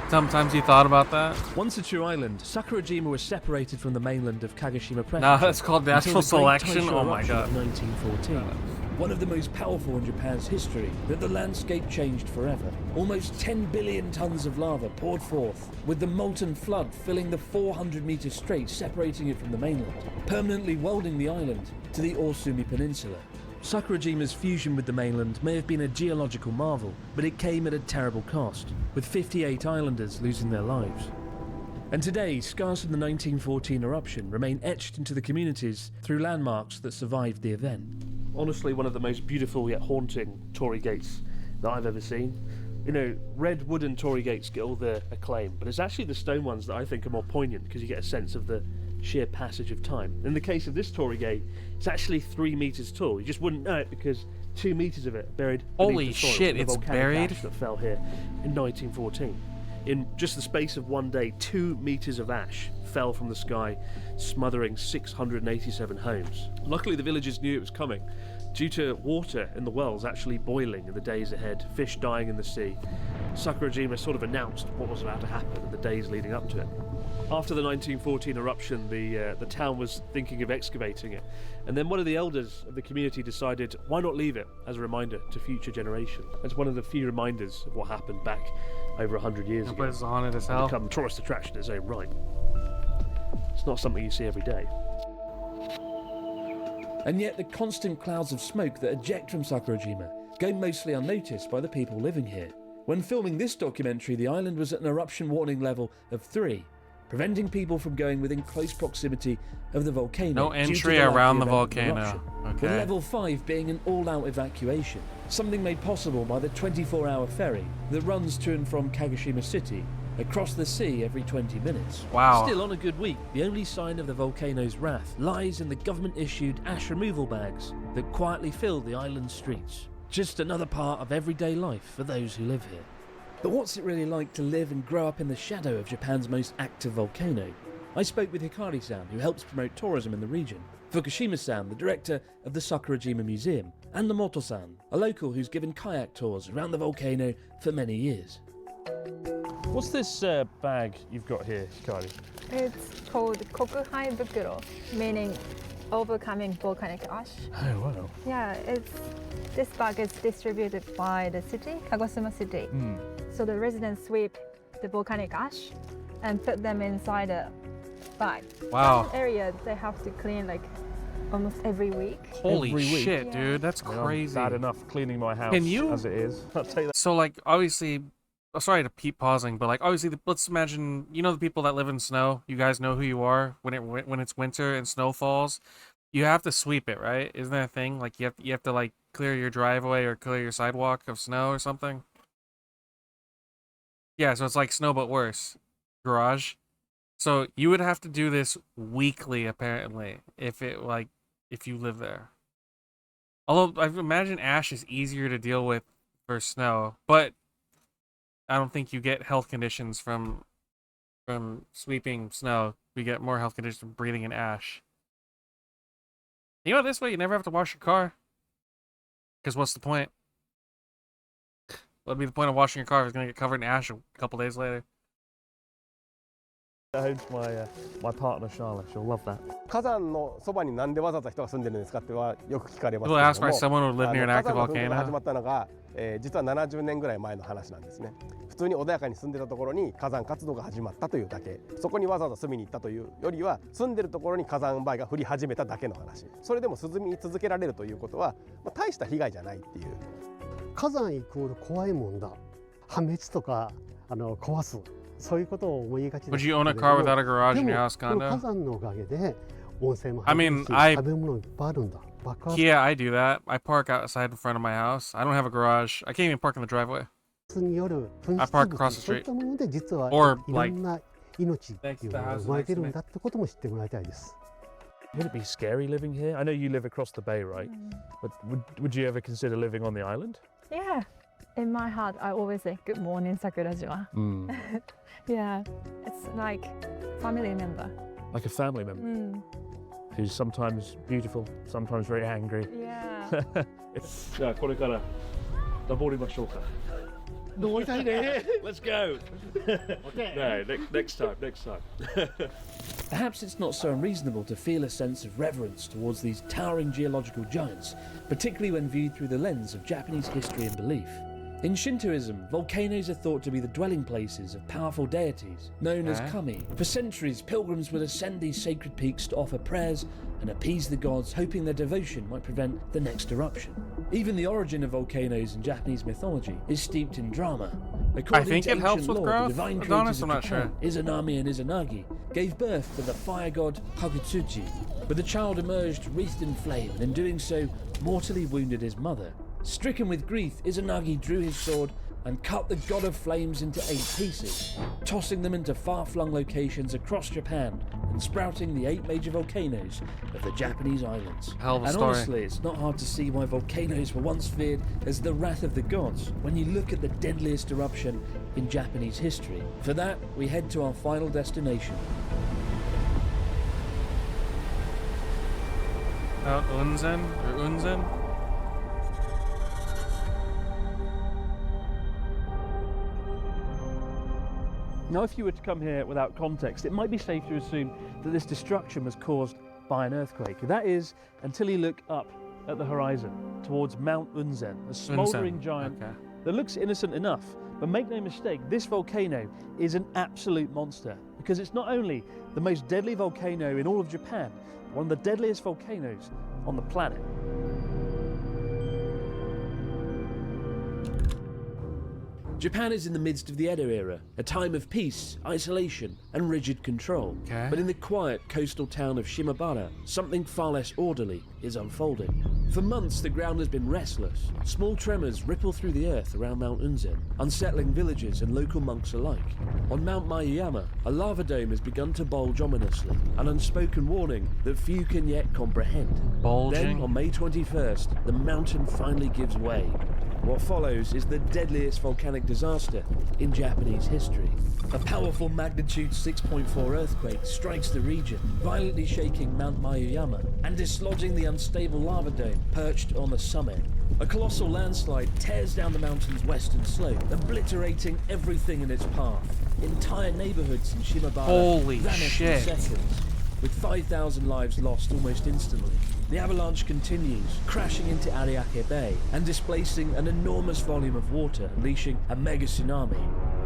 S1: Sometimes you thought about that?
S20: Once a true island, Sakurajima was separated from the mainland of Kagoshima Prefecture.
S1: No, that's called
S20: until
S1: natural
S20: the Great
S1: selection?
S20: Taisho
S1: Oh my
S20: eruption
S1: god.
S20: of 1914. One of the most powerful in Japan's history, that the landscape changed forever. Almost 10 billion tons of lava poured forth, with the molten flood filling the 400-meter strait separating it from the mainland, permanently welding the island to the Orsumi Peninsula. Sakurajima's fusion with the mainland may have been a geological marvel, but it came at a terrible cost, with 58 islanders losing their lives. And today, scars from the 1914 eruption remain etched into the communities through landmarks that survived the event. Honestly, one of the most beautiful yet haunting torii gates that I've ever seen. You know, red wooden torii gates get all the acclaim, but it's actually the stone ones that I think are more poignant because you get a sense of the sheer passage of time. In the case of this torii gate, it's actually 3 meters tall. You just wouldn't know it because 2 meters of it are buried beneath
S1: Holy
S20: the soil
S1: shit,
S20: from the
S1: it's
S20: volcanic
S1: buried?
S20: ash that fell here in 1914. In just the space of one day, 2 meters of ash fell from the sky, smothering 687 homes. Luckily, the villagers knew it was coming. Due to water in the wells actually boiling in the days ahead, fish dying in the sea, Sakurajima sort of announced what was about to happen in the days leading up to it. After the 1914 eruption, the town was thinking of excavating it, and then one of the elders of the community decided, why not leave it as a reminder to future generations? It's one of the few reminders of what happened back over 100 years
S1: That
S20: ago.
S1: place is haunted as
S20: And
S1: hell.
S20: become a tourist attraction in its own right. It's not something you see every day. And yet the constant clouds of smoke that eject from Sakurajima go mostly unnoticed by the people living here. When filming this documentary, the island was at an eruption warning level of 3, preventing people from going within close proximity of the volcano.
S1: No
S20: due to
S1: entry
S20: the likely
S1: around the
S20: event of
S1: volcano.
S20: eruption,
S1: Okay.
S20: With level 5 being an all-out evacuation, something made possible by the 24-hour ferry that runs to and from Kagoshima City across the sea every 20 minutes.
S1: Wow.
S20: Still, on a good week, the only sign of the volcano's wrath lies in the government-issued ash removal bags that quietly fill the island's streets. Just another part of everyday life for those who live here. But what's it really like to live and grow up in the shadow of Japan's most active volcano? I spoke with Hikari-san, who helps promote tourism in the region, Fukushima-san, the director of the Sakurajima Museum, and Namoto-san, a local who's given kayak tours around the volcano for many years. What's this bag you've got here, Hikari?
S4: It's called Kokuhai Bukuro, meaning overcoming volcanic ash.
S20: Oh, wow.
S4: Yeah, this bag is distributed by the city, Kagoshima City. So the residents sweep the volcanic ash and put them inside a bag.
S1: Wow.
S4: Some area they have to clean like almost every week.
S1: Holy
S20: Every week.
S1: shit,
S4: Yeah.
S1: dude. That's
S20: I mean, I'm
S1: crazy.
S20: bad enough cleaning my house
S1: Can you-
S20: as it is. I'll tell you that.
S1: So, like, obviously, sorry to keep pausing, but like, obviously, let's imagine, you know, the people that live in snow. You guys know who you are when it's winter and snow falls. You have to sweep it, right? Isn't that a thing? Like, you have to like clear your driveway or clear your sidewalk of snow or something. Yeah, so it's like snow but worse. Garage. So you would have to do this weekly, apparently, if you live there. Although I imagine ash is easier to deal with for snow, but I don't think you get health conditions from sweeping snow. You get more health conditions from breathing in ash. You know, this way you never have to wash your car. Because what's the point? What'd be the point of washing your car if it's gonna get covered in ash a couple days later?
S19: Home to my partner Charlotte. She'll love that.
S3: 火山のそばになんでわざわざ人が住んでるんですかってはよく聞かれますけ
S1: People
S3: れ
S1: ask
S3: ど
S1: why
S3: も、
S1: someone would live near an
S3: 火
S1: active
S3: 山の噴火が
S1: volcano.
S3: 始まったのが、実は70年ぐらい前の話なんですね。普通に穏やかに住んでたところに火山活動が始まったというだけ。そこにわざわざ住みに行ったというよりは、住んでるところに火山灰が降り始めただけの話。それでも住み続けられるということは、大した被害じゃないっていう。
S22: 火山イコール怖いもんだ。破滅とか壊す。そういうことを思いがちです
S1: Would you own a car without a garage in
S22: で
S1: your
S22: も
S1: house
S22: この
S1: condo?
S22: 火山のおかげで温泉も
S1: I
S22: 入れる
S1: mean,
S22: し
S1: I
S22: 食べ物いっぱいあるんだ。爆発
S1: Yeah, I do that. I park outside in front of my house. I don't have a garage. I can't even park in the driveway.
S22: による噴
S1: I
S22: 出
S1: park
S22: 物
S1: across the
S22: そうい
S1: street.
S22: ったもので実は
S1: Or
S22: いろ
S1: like
S22: んな命っていうのが生まれてるんだってことも知ってもらいたいです。
S19: Would it be scary living here? I know you live across the bay, right? But would you ever consider living on the island?
S4: Yeah. In my heart, I always say, "Good morning, Sakurajima." Yeah, it's like family member.
S19: Like a family member who's sometimes beautiful, sometimes very angry.
S4: Yeah.
S19: じゃあこれから登りましょうか。登りたいね。Let's go. No, next time. Perhaps it's not so unreasonable to feel a sense of reverence towards these towering geological giants, particularly when viewed through the lens of Japanese history and belief. In Shintoism, volcanoes are thought to be the dwelling places of powerful deities, known as kami. For centuries, pilgrims would ascend these sacred peaks to offer prayers and appease the gods, hoping their devotion might prevent the next eruption. Even the origin of volcanoes in Japanese mythology is steeped in drama. According
S1: think
S19: to
S1: it helps
S19: ancient
S1: with
S19: lore,
S1: growth.
S19: the divine
S1: Adonis,
S19: creators
S1: I'm
S19: of
S1: not
S19: Japan, Izanami and Izanagi, gave birth to the fire god Kagutsuchi, but the child emerged wreathed in flame and in doing so mortally wounded his mother. Stricken with grief, Izanagi drew his sword and cut the god of flames into 8 pieces, tossing them into far-flung locations across Japan and sprouting the 8 major volcanoes of the Japanese islands.
S1: Hell of a
S19: And
S1: story.
S19: honestly, it's not hard to see why volcanoes were once feared as the wrath of the gods when you look at the deadliest eruption in Japanese history. For that, we head to our final destination.
S1: Mount Unzen or Unzen?
S19: Now, if you were to come here without context, it might be safe to assume that this destruction was caused by an earthquake. That is, until you look up at the horizon towards Mount Unzen, a smouldering giant that looks innocent enough. But make no mistake, this volcano is an absolute monster because it's not only the most deadly volcano in all of Japan, one of the deadliest volcanoes on the planet. Japan is in the midst of the Edo era, a time of peace, isolation, and rigid control. But in the quiet coastal town of Shimabara, something far less orderly is unfolding. For months, the ground has been restless. Small tremors ripple through the earth around Mount Unzen, unsettling villagers and local monks alike. On Mount Mayuyama, a lava dome has begun to bulge ominously, an unspoken warning that few can yet comprehend.
S1: Bulging?
S19: Then, on May 21st, the mountain finally gives way. What follows is the deadliest volcanic disaster in Japanese history. A powerful magnitude 6.4 earthquake strikes the region, violently shaking Mount Mayuyama and dislodging the unstable lava dome perched on the summit. A colossal landslide tears down the mountain's western slope, obliterating everything in its path. Entire neighborhoods in Shimabara
S1: Holy
S19: vanish
S1: shit.
S19: in seconds, with 5,000 lives lost almost instantly. The avalanche continues, crashing into Ariake Bay and displacing an enormous volume of water, unleashing a mega tsunami.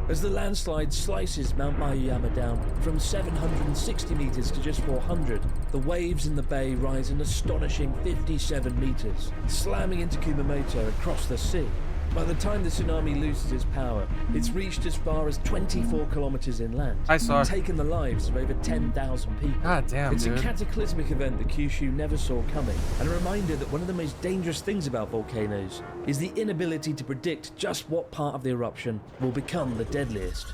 S19: As the landslide slices Mount Mayuyama down from 760 meters to just 400, the waves in the bay rise an astonishing 57 meters, slamming into Kumamoto across the sea. By the time the tsunami loses its power, it's reached as far as 24 kilometers inland, and taken the lives of over 10,000 people.
S1: God damn,
S19: It's
S1: dude.
S19: a cataclysmic event that Kyushu never saw coming, and a reminder that one of the most dangerous things about volcanoes is the inability to predict just what part of the eruption will become the deadliest.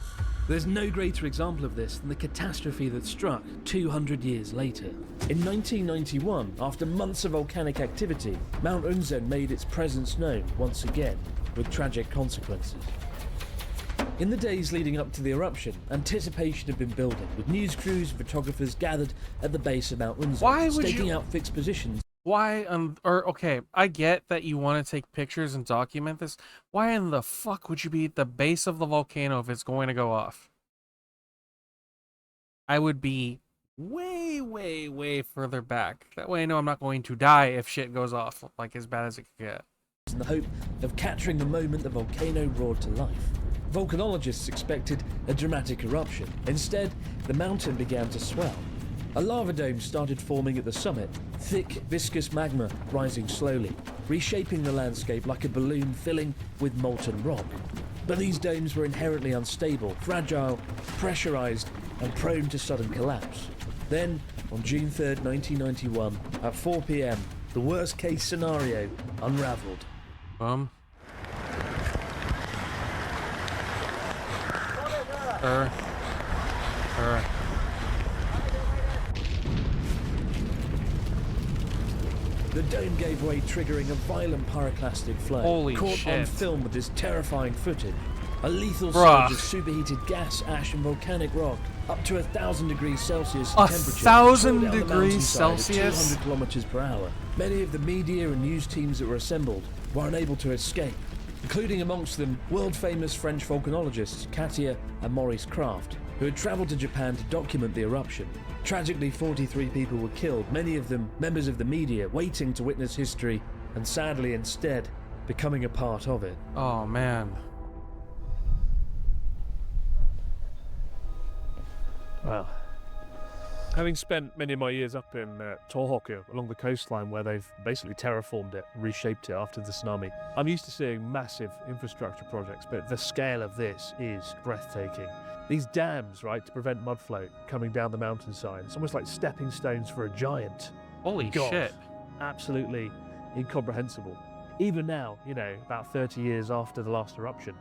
S19: There's no greater example of this than the catastrophe that struck 200 years later. In 1991, after months of volcanic activity, Mount Unzen made its presence known once again, with tragic consequences. In the days leading up to the eruption, anticipation had been building, with news crews and photographers gathered at the base of Mount Unzen,
S1: Why would
S19: staking
S1: you-
S19: out fixed positions.
S1: Why, okay, I get that you want to take pictures and document this. Why in the fuck would you be at the base of the volcano if it's going to go off? I would be way, way, way further back. That way I know I'm not going to die if shit goes off, like as bad as it could get.
S20: In the hope of capturing the moment the volcano roared to life. Volcanologists expected a dramatic eruption. Instead, the mountain began to swell. A lava dome started forming at the summit, thick, viscous magma rising slowly, reshaping the landscape like a balloon filling with molten rock. But these domes were inherently unstable, fragile, pressurized, and prone to sudden collapse. Then, on June 3rd, 1991, at 4 p.m., the worst-case scenario unraveled. The dome gave way, triggering a violent pyroclastic flow.
S1: Holy
S20: Caught
S1: shit.
S20: on film with this terrifying footage. A lethal
S1: Bruh.
S20: surge of superheated gas, ash, and volcanic rock, up to 1,000 degrees Celsius in
S1: A
S20: temperature.
S1: 1,000
S20: tore down the
S1: degrees
S20: mountainside at
S1: Celsius?
S20: 200 kilometers per hour. Many of the media and news teams that were assembled were unable to escape, including amongst them world-famous French volcanologists Katia and Maurice Kraft, who had travelled to Japan to document the eruption. Tragically, 43 people were killed, many of them members of the media, waiting to witness history, and sadly instead becoming a part of it.
S1: Oh man.
S19: Wow. Having spent many of my years up in Tohoku, along the coastline where they've basically terraformed it, reshaped it after the tsunami, I'm used to seeing massive infrastructure projects, but the scale of this is breathtaking. These dams, right, to prevent mud flow coming down the mountainside, it's almost like stepping stones for a giant.
S1: Holy
S19: God,
S1: shit.
S19: Absolutely incomprehensible. Even now, you know, about 30 years after the last eruption,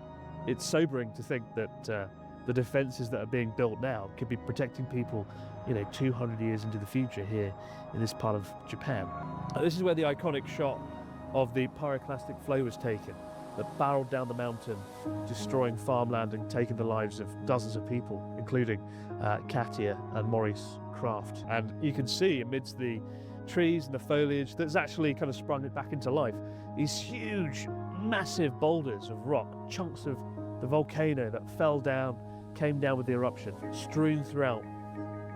S19: it's sobering to think that the defences that are being built now could be protecting people, you know, 200 years into the future here in this part of Japan. This is where the iconic shot of the pyroclastic flow was taken, that barreled down the mountain, destroying farmland and taking the lives of dozens of people, including Katia and Maurice Kraft. And you can see amidst the trees and the foliage that's actually kind of sprung it back into life, these huge, massive boulders of rock, chunks of the volcano that fell down, came down with the eruption, strewn throughout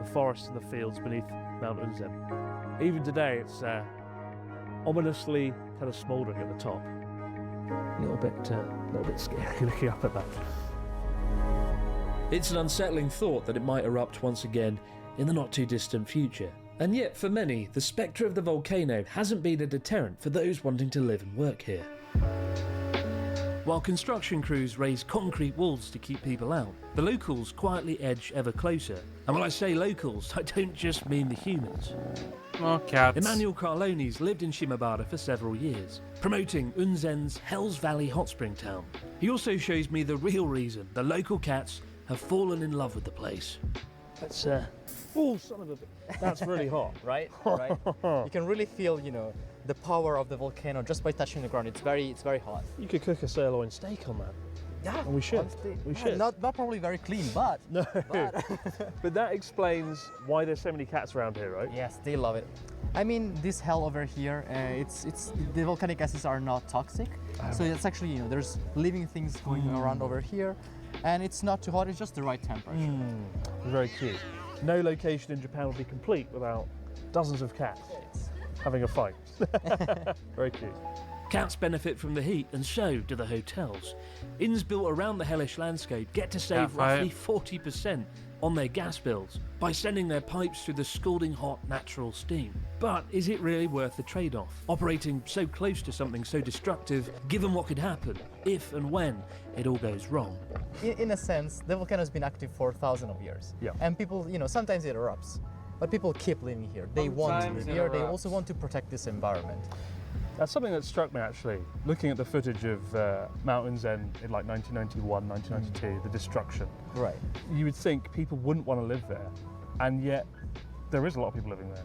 S19: the forests and the fields beneath Mount Unzen. Even today, it's ominously kind of smouldering at the top. A little bit scary looking up at that.
S20: It's an unsettling thought that it might erupt once again in the not too distant future. And yet, for many, the spectre of the volcano hasn't been a deterrent for those wanting to live and work here. While construction crews raise concrete walls to keep people out, the locals quietly edge ever closer. And when I say locals, I don't just mean the humans.
S1: Oh, cats.
S20: Emmanuel Carlones lived in Shimabara for several years, promoting Unzen's Hells Valley hot spring town. He also shows me the real reason the local cats have fallen in love with the place.
S19: That's oh, son of a bit. That's really hot.
S6: Right? Right. You can really feel, you know, the power of the volcano just by touching the ground. It's very hot.
S19: You could cook a sirloin steak on that.
S6: Yeah,
S19: and we should.
S6: honestly,
S19: We
S6: yeah,
S19: should.
S6: Not probably very clean, but
S19: No.
S6: but
S19: But that explains why there's so many cats around here, right?
S6: yes, they love it. I mean, this hell over here, it's the volcanic gases are not toxic, so it's actually, you know, there's living things going around over here, and it's not too hot. It's just the right temperature.
S19: Very cute. No location in Japan would be complete without dozens of cats having a fight. Very cute.
S20: Cats benefit from the heat, and so do the hotels. Inns built around the hellish landscape get to save
S1: Cat fight.
S20: roughly 40% on their gas bills by sending their pipes through the scalding hot natural steam. But is it really worth the trade-off? Operating so close to something so destructive, given what could happen if and when it all goes wrong?
S6: In a sense, the volcano has been active for thousands of years.
S19: Yeah.
S6: And people, you know, sometimes it erupts, but people keep living here. They want to
S1: Sometimes
S6: live
S1: it
S6: here. They
S1: erupts.
S6: also want to protect this environment.
S19: That's something that struck me actually, looking at the footage of Mount Unzen in like 1991, 1992, the destruction.
S6: Right.
S19: You would think people wouldn't want to live there, and yet there is a lot of people living there.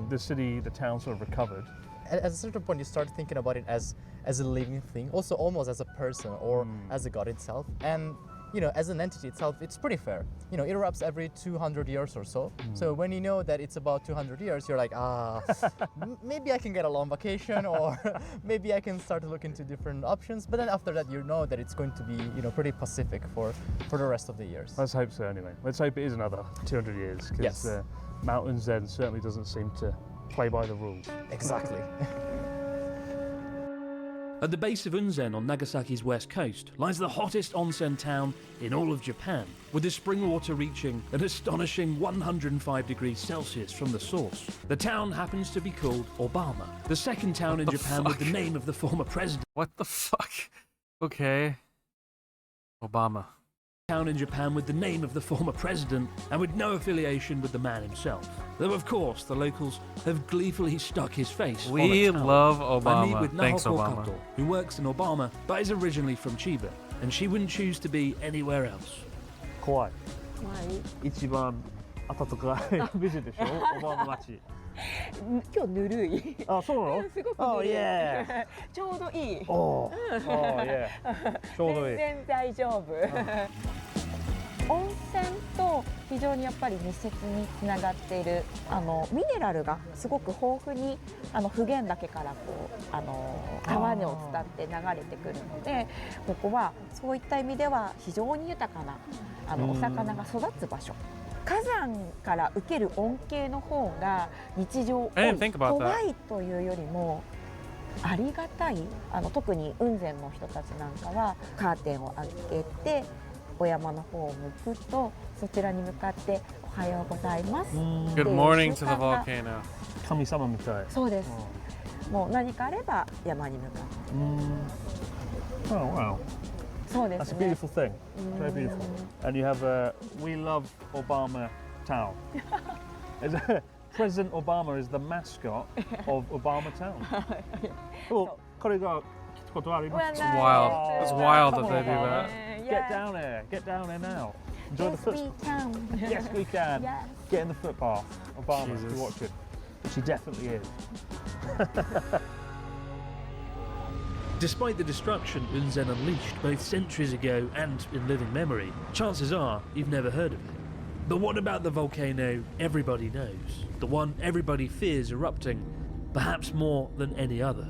S19: The city, the town sort of recovered.
S6: At a certain point, you start thinking about it as a living thing, also almost as a person or as a god itself. And you know, as an entity itself, it's pretty fair. You know, it erupts every 200 years or so. So when you know that it's about 200 years, you're like, maybe I can get a long vacation, or maybe I can start to look into different options. But then after that, you know that it's going to be, you know, pretty pacific for the rest of the years.
S19: Let's hope so anyway. Let's hope it is another 200 years, because Mount Unzen certainly doesn't seem to play by the rules.
S6: Exactly.
S20: At the base of Unzen on Nagasaki's west coast lies the hottest onsen town in all of Japan, with the spring water reaching an astonishing 105 degrees Celsius from the source. The town happens to be called Obama, the second town in Japan with the name of the former president.
S1: What the fuck? Okay. Obama.
S20: Town in Japan with the name of the former president and with no affiliation with the man himself. Though of course the locals have gleefully stuck his face on a tower.
S1: Love
S20: I meet
S1: Obama.
S20: with
S1: Thanks,
S20: Nahoko
S1: Obama.
S20: Kato, who works in Obama but is originally from Chiba, and she wouldn't choose to be anywhere else.
S19: 怖い。一番暖かいビジでしょ、オバマ町。
S8: 今日ぬるい。
S19: あ、そうなの？
S8: すごく
S19: Oh
S8: ぬるい。
S19: yeah.
S8: ちょうどいい。
S19: Oh, yeah. ちょうどいい。
S8: 全然大丈夫。温泉と非常にやっぱり密接につながっているミネラルがすごく豊富に普賢岳からこう川を伝って流れてくるので、ここはそういった意味では非常に豊かなお魚が育つ場所。火山から受ける恩恵の方が日常怖いというよりもありがたい。特に雲仙の人たちなんかはカーテンを開けてお山の方を向くとそちらに向かっておはようございますっていう
S1: Good morning to the
S8: 習慣が
S1: volcano.
S19: 神様みたい。
S8: そうです。もう何かあれば山に向かって。
S19: Oh wow.
S8: そうです
S19: That's a
S8: ね。
S19: beautiful thing. Very beautiful. And you have We Love Obama Town. President Obama is the mascot of Obama Town. 彼が来たことあります。
S1: It's wild. It's wild that they do that.
S19: Get down there. Get down there now. Enjoy the foot. Yes, we can. Get in the footpath. Obama, if you're watching. She definitely is.
S20: Despite the destruction Unzen unleashed both centuries ago and in living memory, chances are you've never heard of it. But what about the volcano everybody knows? The one everybody fears erupting, perhaps more than any other.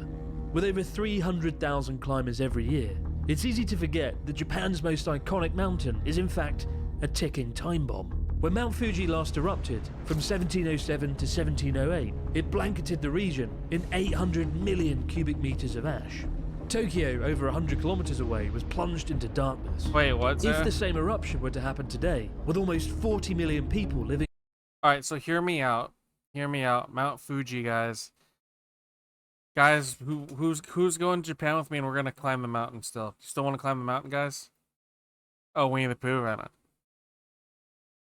S20: With over 300,000 climbers every year, it's easy to forget that Japan's most iconic mountain is in fact a ticking time bomb. When Mount Fuji last erupted, from 1707 to 1708, it blanketed the region in 800 million cubic meters of ash. Tokyo, over 100 kilometers away, was plunged into darkness.
S1: Wait, what?
S20: If the same eruption were to happen today, with almost 40 million people living...
S1: Alright, so hear me out. Hear me out. Mount Fuji, guys. Guys, who's going to Japan with me and we're going to climb the mountain still? Still want to climb the mountain, guys? Oh, Winnie the Pooh, right on.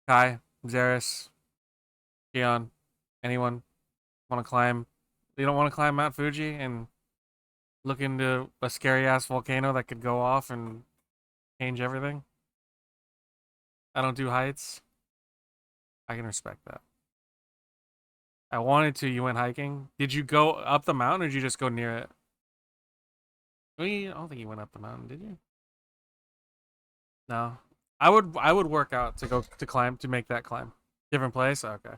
S1: Kai, Zaris, Keon, anyone want to climb? You don't want to climb Mount Fuji and look into a scary-ass volcano that could go off and change everything? I don't do heights. I can respect that. I wanted to. You went hiking. Did you go up the mountain or did you just go near it? I don't think you went up the mountain, did you? No. I would work out to climb, to make that climb. Different place? Okay.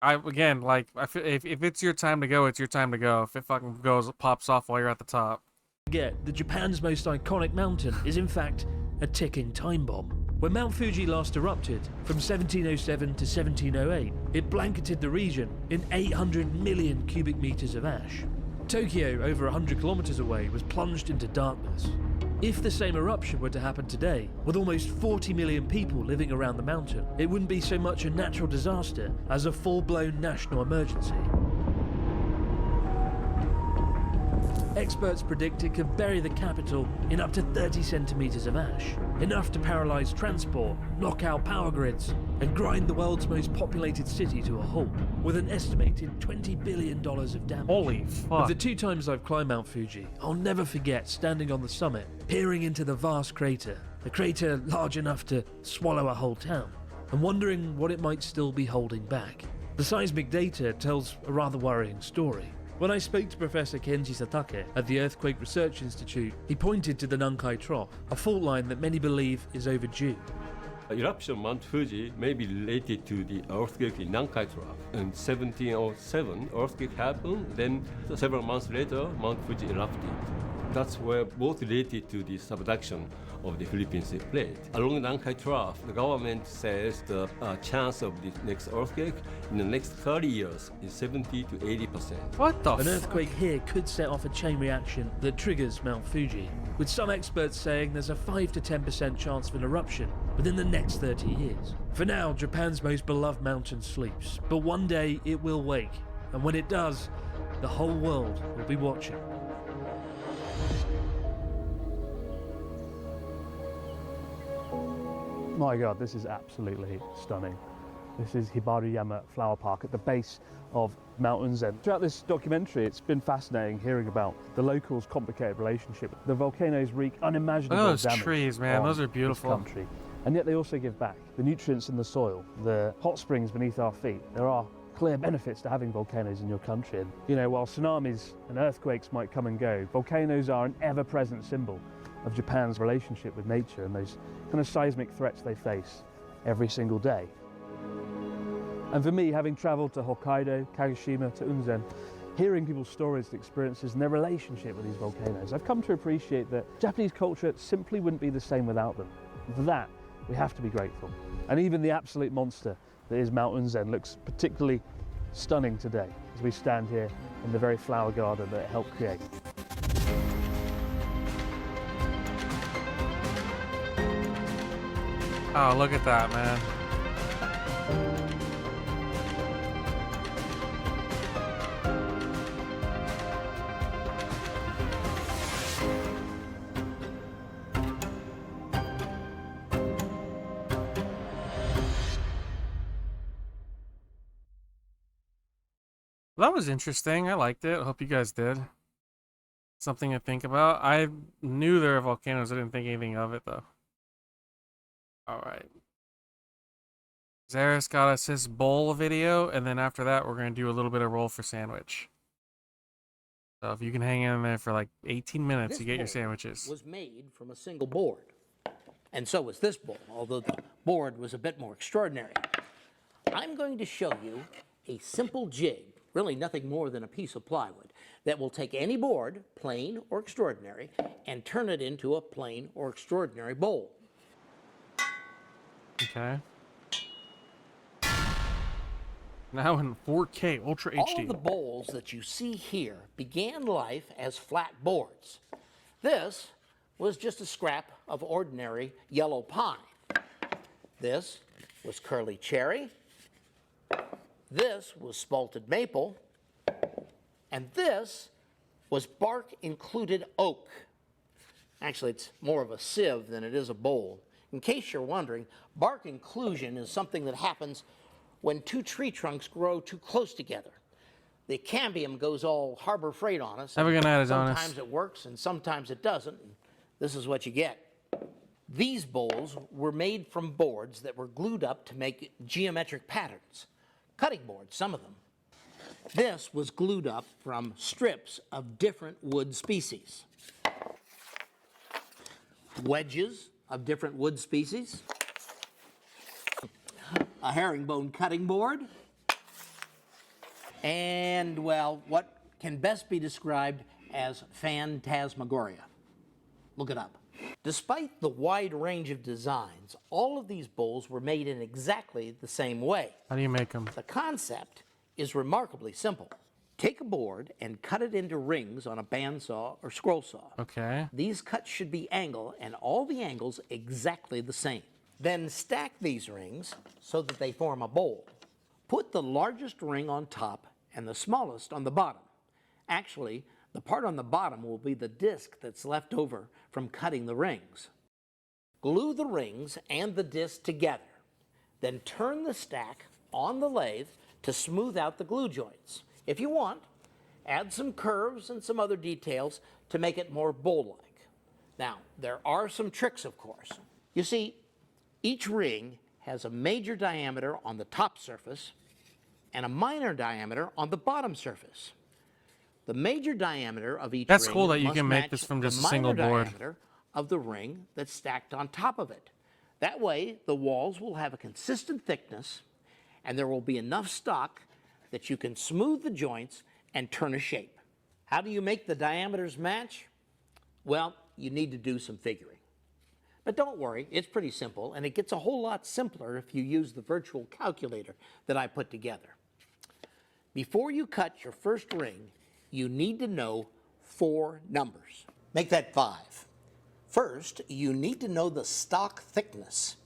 S1: Again, like, if it's your time to go, it's your time to go. If it fucking pops off while you're at the top.
S20: Forget that Japan's most iconic mountain is in fact a ticking time bomb. When Mount Fuji last erupted, from 1707 to 1708, it blanketed the region in 800 million cubic meters of ash. Tokyo, over 100 kilometers away, was plunged into darkness. If the same eruption were to happen today, with almost 40 million people living around the mountain, it wouldn't be so much a natural disaster as a full-blown national emergency. Experts predict it could bury the capital in up to 30 centimeters of ash, enough to paralyze transport, knock out power grids, and grind the world's most populated city to a halt, with an estimated $20 billion of damage.
S1: Holy fuck.
S20: Of the 2 times I've climbed Mount Fuji, I'll never forget standing on the summit, peering into the vast crater, a crater large enough to swallow a whole town, and wondering what it might still be holding back. The seismic data tells a rather worrying story. When I spoke to Professor Kenji Satake at the Earthquake Research Institute, he pointed to the Nankai Trough, a fault line that many believe is overdue.
S5: Eruption of Mount Fuji may be related to the earthquake in Nankai Trough. In 1707, earthquake happened, then several months later, Mount Fuji erupted. That's where both related to the subduction of the Philippine plate. Along the Nankai Trough, the government says the chance of the next earthquake in the next 30 years is 70 to 80%.
S1: What the
S20: An earthquake here could set off a chain reaction that triggers Mount Fuji, with some experts saying there's a 5 to 10% chance of an eruption within the next 30 years. For now, Japan's most beloved mountain sleeps, but one day it will wake, and when it does, the whole world will be watching.
S19: My God, this is absolutely stunning. This is Hibaruyama Flower Park at the base of Mount Unzen. Throughout this documentary, it's been fascinating hearing about the locals' complicated relationship. The volcanoes wreak unimaginable
S1: Those
S19: damage
S1: trees, man,
S19: on
S1: those are beautiful.
S19: this country. And yet they also give back. The nutrients in the soil, the hot springs beneath our feet. There are clear benefits to having volcanoes in your country. And, you know, while tsunamis and earthquakes might come and go, volcanoes are an ever-present symbol of Japan's relationship with nature and those kind of seismic threats they face every single day. And for me, having travelled to Hokkaido, Kagoshima, to Unzen, hearing people's stories, experiences and their relationship with these volcanoes, I've come to appreciate that Japanese culture simply wouldn't be the same without them. And for that, we have to be grateful. And even the absolute monster that is Mount Unzen looks particularly stunning today as we stand here in the very flower garden that it helped create.
S1: Oh, look at that, man. That was interesting. I liked it. I hope you guys did. Something to think about. I knew there were volcanoes. I didn't think anything of it, though. All right. Zaris got us his bowl video, and then after that, we're going to do a little bit of roll for sandwich. So if you can hang in there for like 18 minutes, you get your sandwiches.
S11: Was made from a single board. And so was this bowl, although the board was a bit more extraordinary. I'm going to show you a simple jig, really nothing more than a piece of plywood, that will take any board, plain or extraordinary, and turn it into a plain or extraordinary bowl.
S1: Okay. Now in 4K Ultra HD.
S11: All of the bowls that you see here began life as flat boards. This was just a scrap of ordinary yellow pine. This was curly cherry. This was spalted maple. And this was bark-included oak. Actually, it's more of a sieve than it is a bowl. In case you're wondering, bark inclusion is something that happens when two tree trunks grow too close together. The cambium goes all Harbor Freight on us.
S1: Have a good night, Adonis.
S11: Sometimes it works and sometimes it doesn't. And this is what you get. These bowls were made from boards that were glued up to make geometric patterns. Cutting boards, some of them. This was glued up from strips of different wood species. Wedges of different wood species. A herringbone cutting board. And, well, what can best be described as phantasmagoria. Look it up. Despite the wide range of designs, all of these bowls were made in exactly the same way.
S1: How do you make them?
S11: The concept is remarkably simple. Take a board and cut it into rings on a bandsaw or scroll saw.
S1: Okay.
S11: These cuts should be angle and all the angles exactly the same. Then stack these rings so that they form a bowl. Put the largest ring on top and the smallest on the bottom. Actually, the part on the bottom will be the disc that's left over from cutting the rings. Glue the rings and the disc together. Then turn the stack on the lathe to smooth out the glue joints. If you want, add some curves and some other details to make it more bowl-like. Now, there are some tricks, of course. You see, each ring has a major diameter on the top surface and a minor diameter on the bottom surface. The major diameter of each
S1: That's
S11: ring
S1: cool that you
S11: must
S1: can make
S11: match
S1: this from just a
S11: the
S1: single
S11: minor
S1: board.
S11: diameter of the ring that's stacked on top of it. That way, the walls will have a consistent thickness, and there will be enough stock that you can smooth the joints and turn a shape. How do you make the diameters match? Well, you need to do some figuring. But don't worry, it's pretty simple, and it gets a whole lot simpler if you use the virtual calculator that I put together. Before you cut your first ring, you need to know 4 numbers. Make that 5. First, you need to know the stock thickness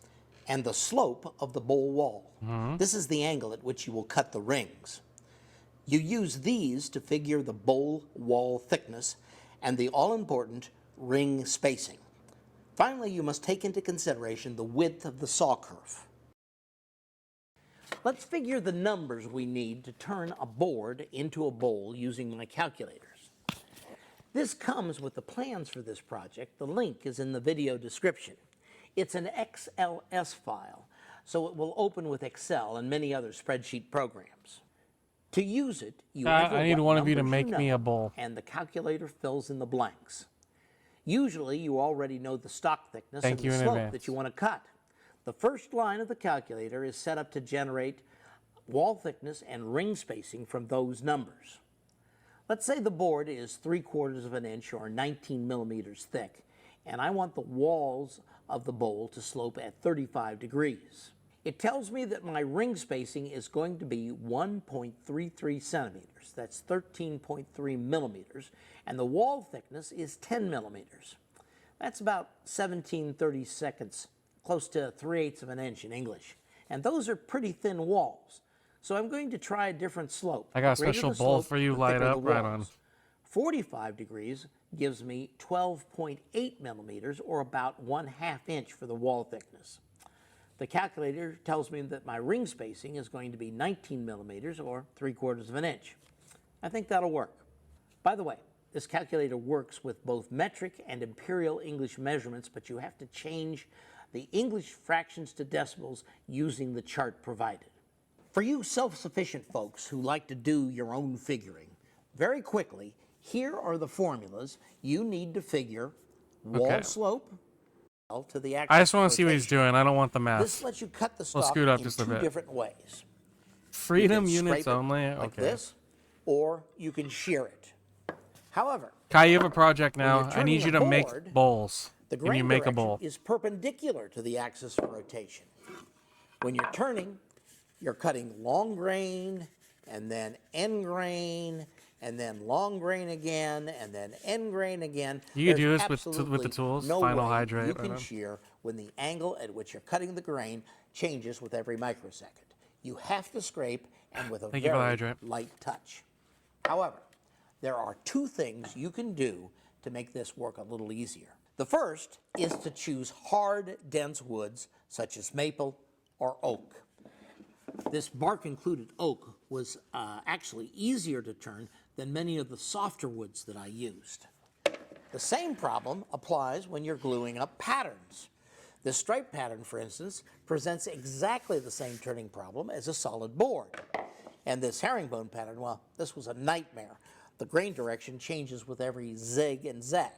S11: and the slope of the bowl wall. This is the angle at which you will cut the rings. You use these to figure the bowl wall thickness and the all-important ring spacing. Finally, you must take into consideration the width of the saw curve. Let's figure the numbers we need to turn a board into a bowl using my calculators. This comes with the plans for this project. The link is in the video description. It's an XLS file, so it will open with Excel and many other spreadsheet programs. To use it, you enter
S1: I need
S11: what
S1: one of you to
S11: numbers
S1: make me
S11: know,
S1: a bowl.
S11: and the calculator fills in the blanks. Usually, you already know the stock thickness
S1: Thank
S11: and
S1: you
S11: the
S1: in
S11: slope
S1: advance.
S11: that you want to cut. The first line of the calculator is set up to generate wall thickness and ring spacing from those numbers. Let's say the board is 3/4 of an inch or 19 millimeters thick, and I want the walls of the bowl to slope at 35 degrees. It tells me that my ring spacing is going to be 1.33 centimeters. That's 13.3 millimeters, and the wall thickness is 10 millimeters. That's about 17/32, close to 3/8 of an inch in English. And those are pretty thin walls. So I'm going to try a different slope.
S1: I got a
S11: The greater
S1: special
S11: the
S1: bowl
S11: slope,
S1: for you,
S11: the
S1: light
S11: thicker the
S1: up, right
S11: walls.
S1: on.
S11: 45 degrees gives me 12.8 millimeters, or about 1/2 inch for the wall thickness. The calculator tells me that my ring spacing is going to be 19 millimeters, or 3/4 of an inch. I think that'll work. By the way, this calculator works with both metric and imperial English measurements, but you have to change the English fractions to decimals using the chart provided. For you self-sufficient folks who like to do your own figuring, very quickly, here are the formulas you need to figure wall
S1: Okay.
S11: slope to the axis
S1: I just want to see what he's
S11: rotation.
S1: doing. I don't want the math.
S11: This lets you cut the
S1: We'll
S11: stock
S1: scoot up
S11: in
S1: just a
S11: 2
S1: bit.
S11: different ways.
S1: Freedom
S11: You can
S1: units
S11: scrape it
S1: only?
S11: like
S1: Okay.
S11: this, or you can shear it. However,
S1: Kai, you have a project
S11: when
S1: now.
S11: you're
S1: I need
S11: turning
S1: you
S11: a
S1: to make
S11: board,
S1: bowls.
S11: the
S1: Can
S11: grain
S1: you make a
S11: direction
S1: bowl?
S11: is perpendicular to the axis of rotation. When you're turning, you're cutting long grain, and then end grain, and then long grain again, and then end grain again.
S1: You can do
S11: There's
S1: this with the
S11: absolutely
S1: tools,
S11: no
S1: final
S11: way
S1: hydrate,
S11: you
S1: right
S11: can
S1: on.
S11: shear when the angle at which you're cutting the grain changes with every microsecond. You have to scrape, and with a
S1: Thank you for the
S11: very
S1: hydrate.
S11: light touch. However, there are 2 things you can do to make this work a little easier. The first is to choose hard, dense woods such as maple or oak. This bark-included oak was actually easier to turn than many of the softer woods that I used. The same problem applies when you're gluing up patterns. This stripe pattern, for instance, presents exactly the same turning problem as a solid board. And this herringbone pattern, well, this was a nightmare. The grain direction changes with every zig and zag.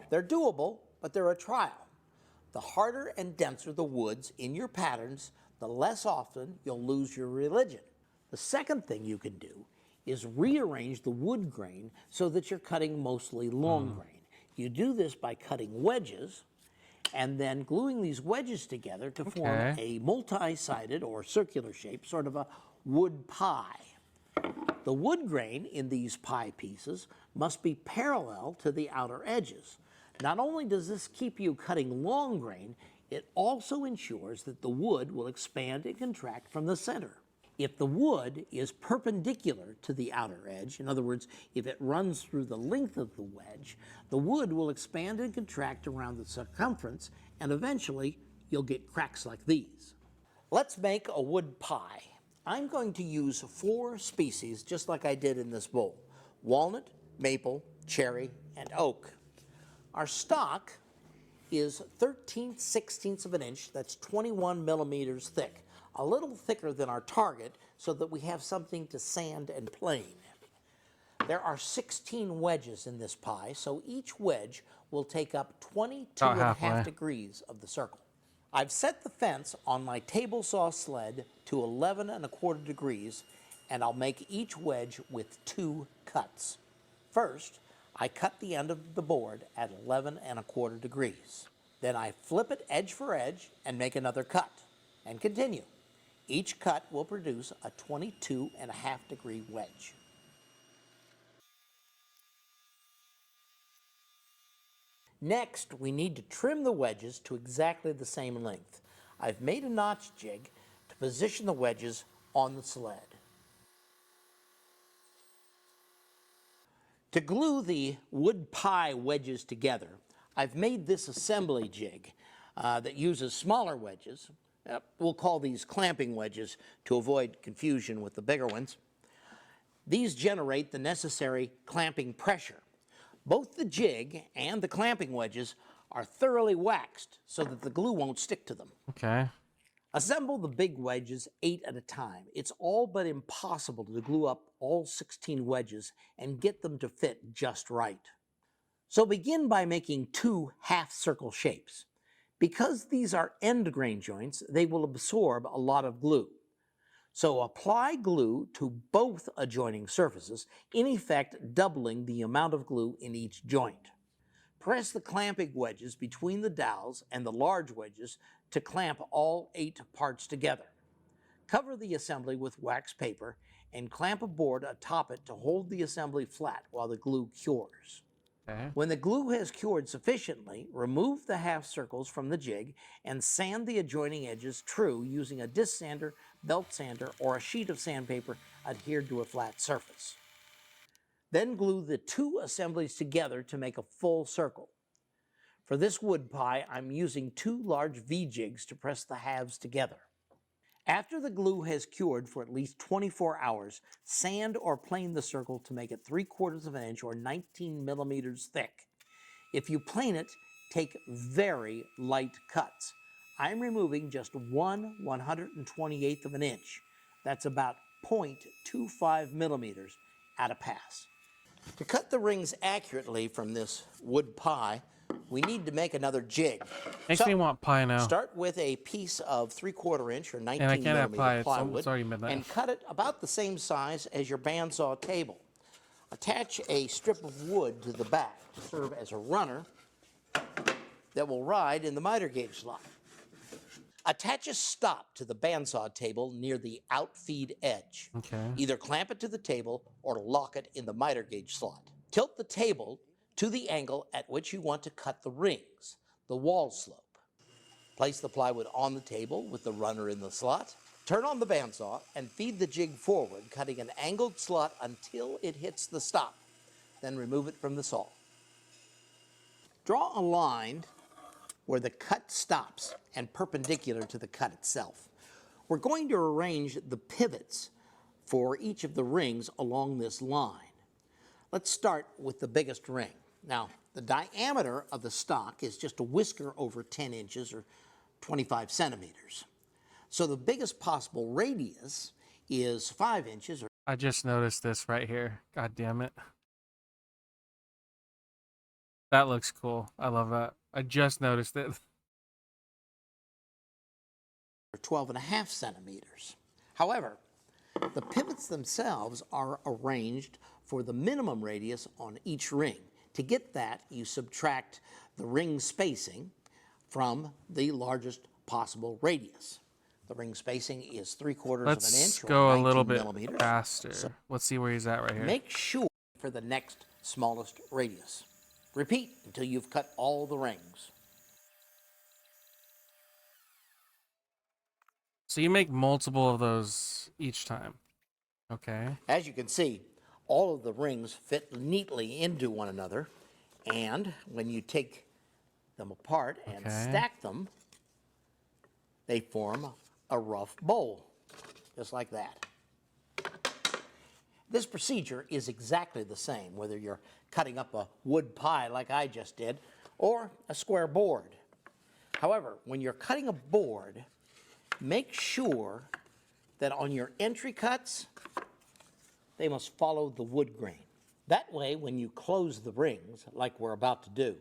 S11: They're doable, but they're a trial. The harder and denser the woods in your patterns, the less often you'll lose your religion. The second thing you can do is rearrange the wood grain so that you're cutting mostly long grain. You do this by cutting wedges and then gluing these wedges together to form
S1: Okay.
S11: a multi-sided or circular shape, sort of a wood pie. The wood grain in these pie pieces must be parallel to the outer edges. Not only does this keep you cutting long grain, it also ensures that the wood will expand and contract from the center. If the wood is perpendicular to the outer edge, in other words, if it runs through the length of the wedge, the wood will expand and contract around the circumference, and eventually you'll get cracks like these. Let's make a wood pie. I'm going to use 4 species, just like I did in this bowl: walnut, maple, cherry, and oak. Our stock is 13/16 of an inch, that's 21 millimeters thick, a little thicker than our target so that we have something to sand and plane. There are 16 wedges in this pie, so each wedge will take up 22
S1: About
S11: and a half
S1: halfway.
S11: degrees of the circle. I've set the fence on my table saw sled to 11 1/4 degrees, and I'll make each wedge with 2 cuts. First, I cut the end of the board at 11 1/4 degrees. Then I flip it edge for edge and make another cut, and continue. Each cut will produce a 22 and a half degree wedge. Next, we need to trim the wedges to exactly the same length. I've made a notch jig to position the wedges on the sled. To glue the wood pie wedges together, I've made this assembly jig that uses smaller wedges. We'll call these clamping wedges to avoid confusion with the bigger ones. These generate the necessary clamping pressure. Both the jig and the clamping wedges are thoroughly waxed so that the glue won't stick to them.
S1: Okay.
S11: Assemble the big wedges 8 at a time. It's all but impossible to glue up all 16 wedges and get them to fit just right. So begin by making 2 half-circle shapes. Because these are end grain joints, they will absorb a lot of glue. So apply glue to both adjoining surfaces, in effect doubling the amount of glue in each joint. Press the clamping wedges between the dowels and the large wedges to clamp all 8 parts together. Cover the assembly with wax paper and clamp a board atop it to hold the assembly flat while the glue cures.
S1: Okay.
S11: When the glue has cured sufficiently, remove the half circles from the jig and sand the adjoining edges true using a disc sander, belt sander, or a sheet of sandpaper adhered to a flat surface. Then glue the 2 assemblies together to make a full circle. For this wood pie, I'm using 2 large V-jigs to press the halves together. After the glue has cured for at least 24 hours, sand or plane the circle to make it 3/4 of an inch or 19 millimeters thick. If you plane it, take very light cuts. I'm removing just 1/128th of an inch. That's about 0.25 millimeters at a pass. To cut the rings accurately from this wood pie, we need to make another jig.
S1: Makes me want pie now.
S11: Start with a piece of 3/4 inch or 19
S1: And I can't have pie.
S11: millimeter plywood
S1: It's already midnight.
S11: and cut it about the same size as your bandsaw table. Attach a strip of wood to the back to serve as a runner that will ride in the miter gauge slot. Attach a stop to the bandsaw table near the outfeed edge.
S1: Okay.
S11: Either clamp it to the table or lock it in the miter gauge slot. Tilt the table to the angle at which you want to cut the rings, the wall slope. Place the plywood on the table with the runner in the slot. Turn on the bandsaw and feed the jig forward, cutting an angled slot until it hits the stop. Then remove it from the saw. Draw a line where the cut stops and perpendicular to the cut itself. We're going to arrange the pivots for each of the rings along this line. Let's start with the biggest ring. Now, the diameter of the stock is just a whisker over 10 inches or 25 centimeters. So the biggest possible radius is 5 inches.
S1: I just noticed this right here. God damn it. That looks cool. I love that. I just noticed it.
S11: Or 12.5 centimeters. However, the pivots themselves are arranged for the minimum radius on each ring. To get that, you subtract the ring spacing from the largest possible radius. The ring spacing is 3/4 of an
S1: Let's
S11: inch or
S1: go a
S11: 19
S1: little bit
S11: millimeters.
S1: faster.
S11: So
S1: Let's see where he's at right here.
S11: make sure for the next smallest radius. Repeat until you've cut all the rings.
S1: So you make multiple of those each time. Okay.
S11: As you can see, all of the rings fit neatly into one another, and when you take them apart and stack them, they form a rough bowl, just like that. This procedure is exactly the same whether you're cutting up a wood pie like I just did, or a square board. However, when you're cutting a board, make sure that on your entry cuts, they must follow the wood grain. That way, when you close the rings, like we're about to do,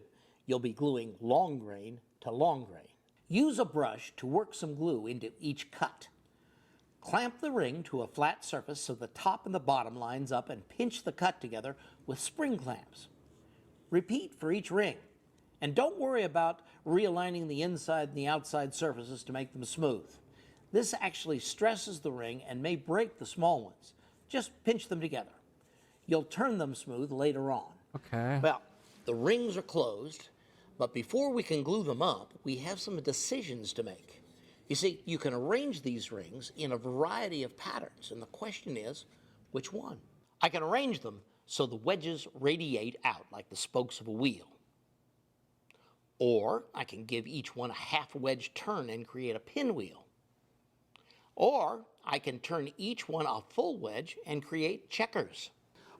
S11: you'll be gluing long grain to long grain. Use a brush to work some glue into each cut. Clamp the ring to a flat surface so the top and the bottom lines up and pinch the cut together with spring clamps. Repeat for each ring. And don't worry about realigning the inside and the outside surfaces to make them smooth. This actually stresses the ring and may break the small ones. Just pinch them together. You'll turn them smooth later on.
S1: Okay.
S11: Well, the rings are closed, but before we can glue them up, we have some decisions to make. You see, you can arrange these rings in a variety of patterns, and the question is, which one? I can arrange them so the wedges radiate out like the spokes of a wheel. Or I can give each one a half wedge turn and create a pinwheel. Or I can turn each one a full wedge and create checkers.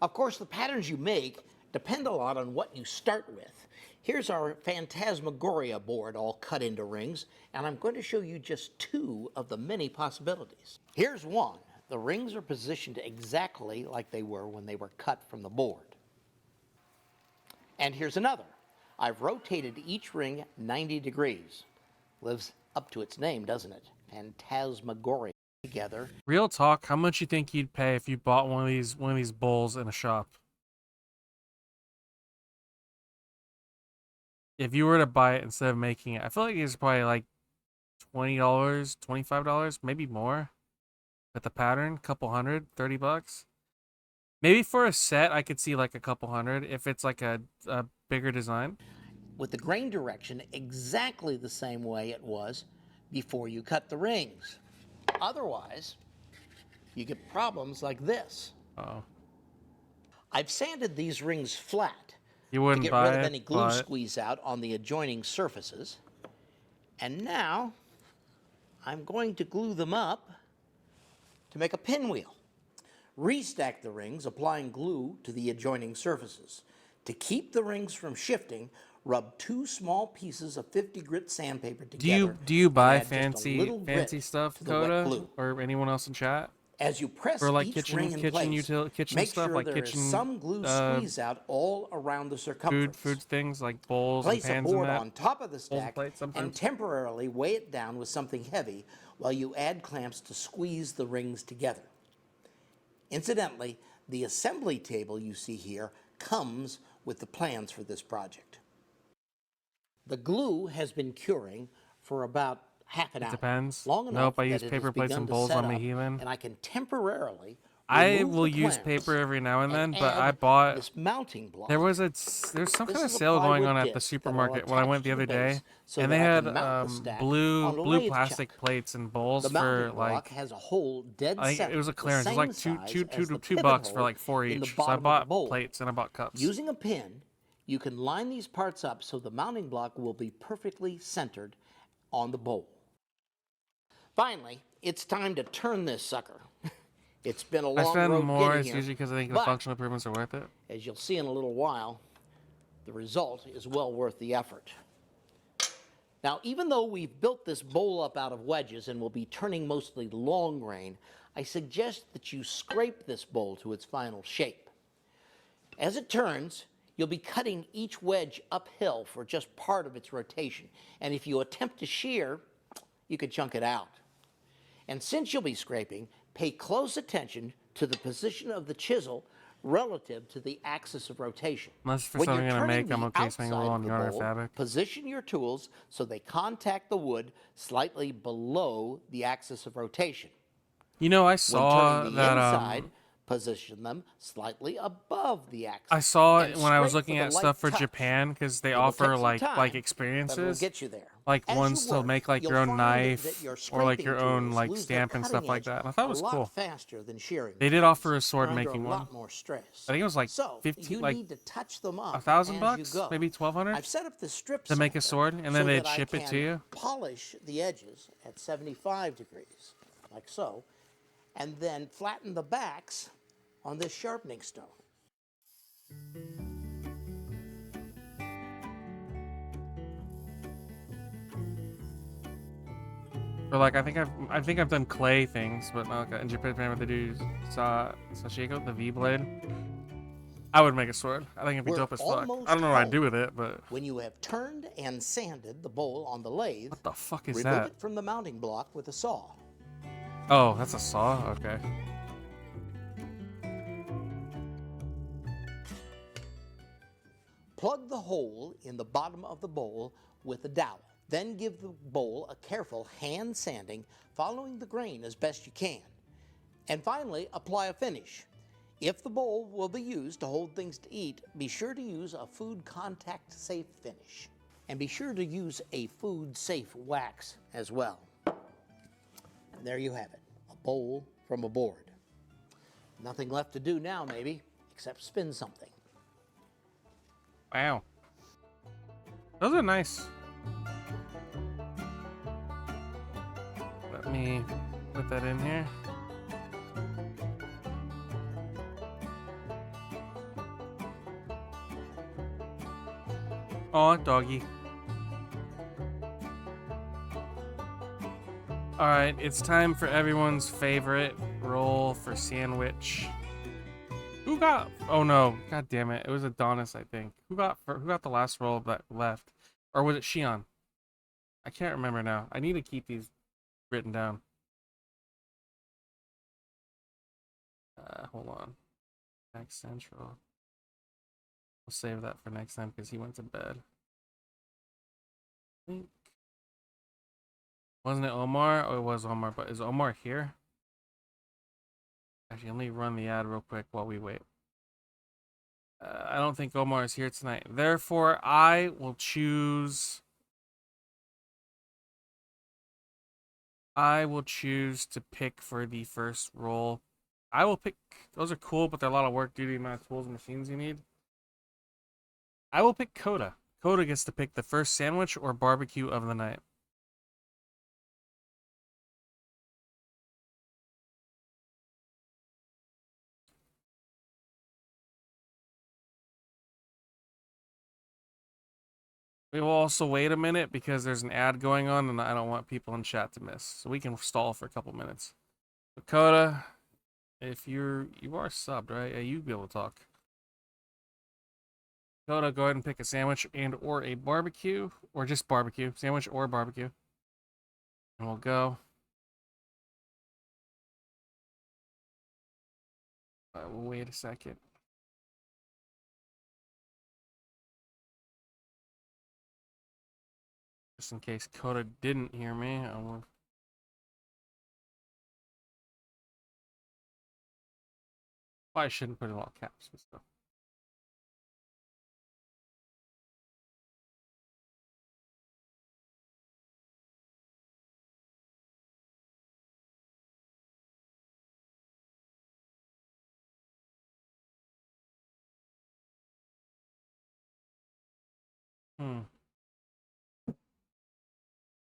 S11: Of course, the patterns you make depend a lot on what you start with. Here's our Phantasmagoria board all cut into rings, and I'm going to show you just two of the many possibilities. Here's one. The rings are positioned exactly like they were when they were cut from the board. And here's another. I've rotated each ring 90 degrees. Lives up to its name, doesn't it? Phantasmagoria together.
S1: Real talk, how much you think you'd pay if you bought one of these bowls in a shop? If you were to buy it instead of making it, I feel like it's probably like $20, $25, maybe more. With the pattern, couple hundred, $30. Maybe for a set, I could see like a couple hundred if it's like a bigger design.
S11: With the grain direction exactly the same way it was before you cut the rings. Otherwise, you get problems like this.
S1: Uh-oh.
S11: I've sanded these rings flat
S1: You wouldn't
S11: to get
S1: buy
S11: rid of
S1: it,
S11: any glue
S1: but
S11: squeeze out on the adjoining surfaces. And now I'm going to glue them up to make a pinwheel. Restack the rings, applying glue to the adjoining surfaces. To keep the rings from shifting, rub 2 small pieces of 50 grit sandpaper together.
S1: do you buy
S11: and add just a little
S1: fancy
S11: grit
S1: stuff,
S11: to the wet
S1: Coda,
S11: glue.
S1: or anyone else in chat?
S11: As you press
S1: For like
S11: each ring in place,
S1: kitchen
S11: make
S1: stuff,
S11: sure
S1: like
S11: there is
S1: kitchen
S11: some glue squeeze out all around the circumference.
S1: food things like bowls
S11: Place
S1: and
S11: a
S1: pans and
S11: board
S1: that.
S11: on top of the
S1: Bowls and
S11: stack
S1: plates
S11: and
S1: sometimes.
S11: temporarily weigh it down with something heavy while you add clamps to squeeze the rings together. Incidentally, the assembly table you see here comes with the plans for this project. The glue has been curing for about half an hour.
S1: Depends.
S11: Long enough
S1: Nope, I
S11: that
S1: use
S11: it
S1: paper
S11: has
S1: plates
S11: begun
S1: and
S11: to
S1: bowls
S11: set
S1: on my
S11: up,
S1: Heathen.
S11: and I can temporarily
S1: I
S11: remove
S1: will
S11: the
S1: use
S11: clamps
S1: paper every now and then, but
S11: add
S1: I bought
S11: this mounting block.
S1: there's some
S11: This
S1: kind of
S11: is a
S1: sale going on
S11: plywood
S1: at the
S11: disc that I'll
S1: supermarket when I went
S11: attach
S1: the
S11: to
S1: other
S11: the
S1: day,
S11: base so
S1: and they
S11: that I
S1: had
S11: can mount the stack
S1: blue
S11: on a lathe
S1: plastic
S11: chuck.
S1: plates and bowls
S11: The
S1: for
S11: mounting block
S1: like
S11: has a hole dead
S1: I think
S11: center,
S1: it was a
S11: the
S1: clearance. It was like
S11: same size as the
S1: two
S11: pivot
S1: bucks for
S11: hole
S1: like 4
S11: in the
S1: each. So I
S11: bottom of the
S1: bought
S11: bowl.
S1: plates and I bought cups.
S11: Using a pin, you can line these parts up so the mounting block will be perfectly centered on the bowl. Finally, it's time to turn this sucker. It's been a
S1: I
S11: long
S1: spend
S11: road
S1: more.
S11: getting
S1: It's
S11: here,
S1: usually because I think the
S11: but
S1: functional improvements are worth it.
S11: as you'll see in a little while, the result is well worth the effort. Now, even though we've built this bowl up out of wedges and will be turning mostly long grain, I suggest that you scrape this bowl to its final shape. As it turns, you'll be cutting each wedge uphill for just part of its rotation, and if you attempt to shear, you could chunk it out. And since you'll be scraping, pay close attention to the position of the chisel relative to the axis of rotation.
S1: Unless for
S11: When
S1: something
S11: you're
S1: I'm gonna
S11: turning
S1: make, I'm
S11: the
S1: okay swinging a little
S11: outside
S1: on
S11: of the
S1: yarn or
S11: bowl,
S1: fabric.
S11: position your tools so they contact the wood slightly below the axis of rotation.
S1: You know, I
S11: When
S1: saw
S11: turning the
S1: that
S11: inside, position them slightly above the axis.
S1: I saw it
S11: and
S1: when I was
S11: scrape
S1: looking
S11: with a
S1: at
S11: light
S1: stuff for
S11: touch.
S1: Japan because they
S11: It will
S1: offer
S11: take some
S1: like
S11: time, but it'll
S1: experiences,
S11: get you there.
S1: like
S11: As
S1: ones
S11: you
S1: to
S11: work,
S1: make like your
S11: you'll
S1: own
S11: find
S1: knife
S11: that your
S1: or like
S11: scraping
S1: your own
S11: tools
S1: like
S11: lose
S1: stamp
S11: their
S1: and stuff
S11: cutting
S1: like
S11: edge
S1: that. And I thought it was
S11: a lot
S1: cool.
S11: faster than shearing.
S1: They did offer a sword
S11: They're under
S1: making
S11: a
S1: one.
S11: lot more stress.
S1: I think it was like
S11: So
S1: 15,
S11: you
S1: like
S11: need to touch them up
S1: $1,000
S11: as you
S1: bucks,
S11: go.
S1: maybe 1,200
S11: I've set up the strip
S1: to make a
S11: sander
S1: sword, and
S11: so
S1: then they'd
S11: that I
S1: ship it to
S11: can
S1: you.
S11: Polish the edges at 75 degrees, like so, and then flatten the backs on this sharpening stone.
S1: Or like I think I've done clay things, but not like in Japan they do sashiko, the V blade. I would make a sword. I think it'd be
S11: We're
S1: dope as fuck.
S11: almost
S1: I don't know what I'd
S11: home.
S1: do with it, but
S11: When you have turned and sanded the bowl on the lathe,
S1: what the fuck is
S11: remove
S1: that?
S11: it from the mounting block with a saw.
S1: Oh, that's a saw? Okay.
S11: Plug the hole in the bottom of the bowl with a dowel. Then give the bowl a careful hand sanding, following the grain as best you can. And finally, apply a finish. If the bowl will be used to hold things to eat, be sure to use a food contact safe finish. And be sure to use a food safe wax as well. And there you have it, a bowl from a board. Nothing left to do now, maybe, except spin something.
S1: Wow. Those are nice. Let me put that in here. Aw, doggy. Alright, it's time for everyone's favorite roll for sandwich. Who got... Oh no, god damn it. It was Adonis, I think. Who got the last roll that left? Or was it Shion? I can't remember now. I need to keep these written down. Hold on. Next Central. We'll save that for next time because he went to bed. I think. Wasn't it Omar? Oh, it was Omar, but is Omar here? Actually, let me run the ad real quick while we wait. I don't think Omar is here tonight. Therefore, I will choose... to pick for the first roll. I will pick... Those are cool, but they're a lot of work due to the amount of tools and machines you need. I will pick Coda. Coda gets to pick the first sandwich or barbecue of the night. We will also wait a minute because there's an ad going on and I don't want people in chat to miss. So we can stall for a couple minutes. Dakota, if you are subbed, right? Yeah, you'd be able to talk. Dakota, go ahead and pick a sandwich and or a barbecue. Or just barbecue. Sandwich or barbecue. And we'll go. We'll wait a second. Just in case Coda didn't hear me, I will... I shouldn't put it in all caps and stuff.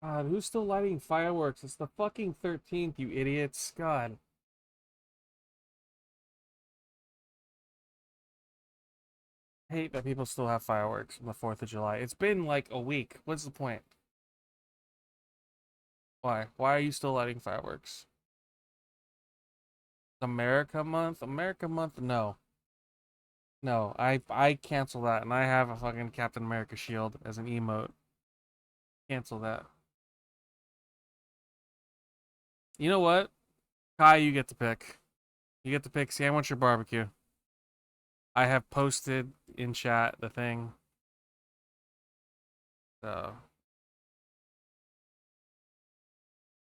S1: God, who's still lighting fireworks? It's the fucking 13th, you idiots. God. I hate that people still have fireworks on the 4th of July. It's been like a week. What's the point? Why? Why are you still lighting fireworks? America Month? America Month? No. No, I cancel that, and I have a fucking Captain America shield as an emote. Cancel that. You know what? Kai, you get to pick. You get to pick sandwich or barbecue. I have posted in chat the thing. So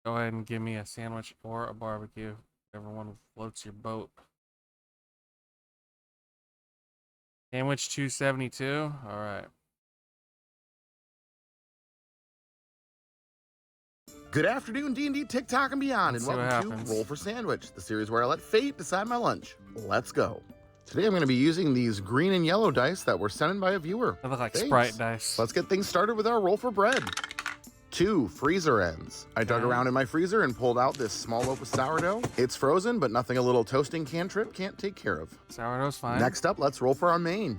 S1: go ahead and give me a sandwich or a barbecue. Whichever one floats your boat. Sandwich 272. All right.
S2: Good afternoon, D&D, TikTok, and beyond,
S1: Let's
S2: and
S1: see what
S2: welcome
S1: happens.
S2: to Roll for Sandwich, the series where I let fate decide my lunch. Let's go. Today I'm going to be using these green and yellow dice that were sent in by a viewer.
S1: They look like
S2: Thanks.
S1: Sprite dice.
S2: Let's get things started with our roll for bread. 2 freezer ends. I dug around in my freezer and pulled out this small loaf of sourdough. It's frozen, but nothing a little toasting cantrip can't take care of.
S1: Sourdough's fine.
S2: Next up, let's roll for our main.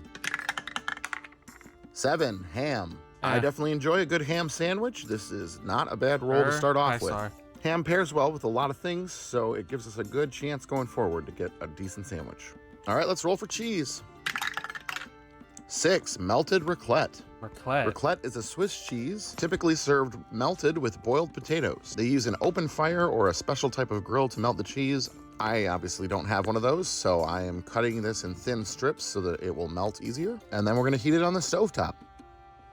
S2: 7 ham. I definitely enjoy a good ham sandwich. This is not a bad roll to start off with. Ham pairs well with a lot of things, so it gives us a good chance going forward to get a decent sandwich. All right, let's roll for cheese. 6. Melted raclette.
S1: Raclette.
S2: Raclette is a Swiss cheese typically served melted with boiled potatoes. They use an open fire or a special type of grill to melt the cheese. I obviously don't have one of those, so I am cutting this in thin strips so that it will melt easier. And then we're gonna heat it on the stovetop.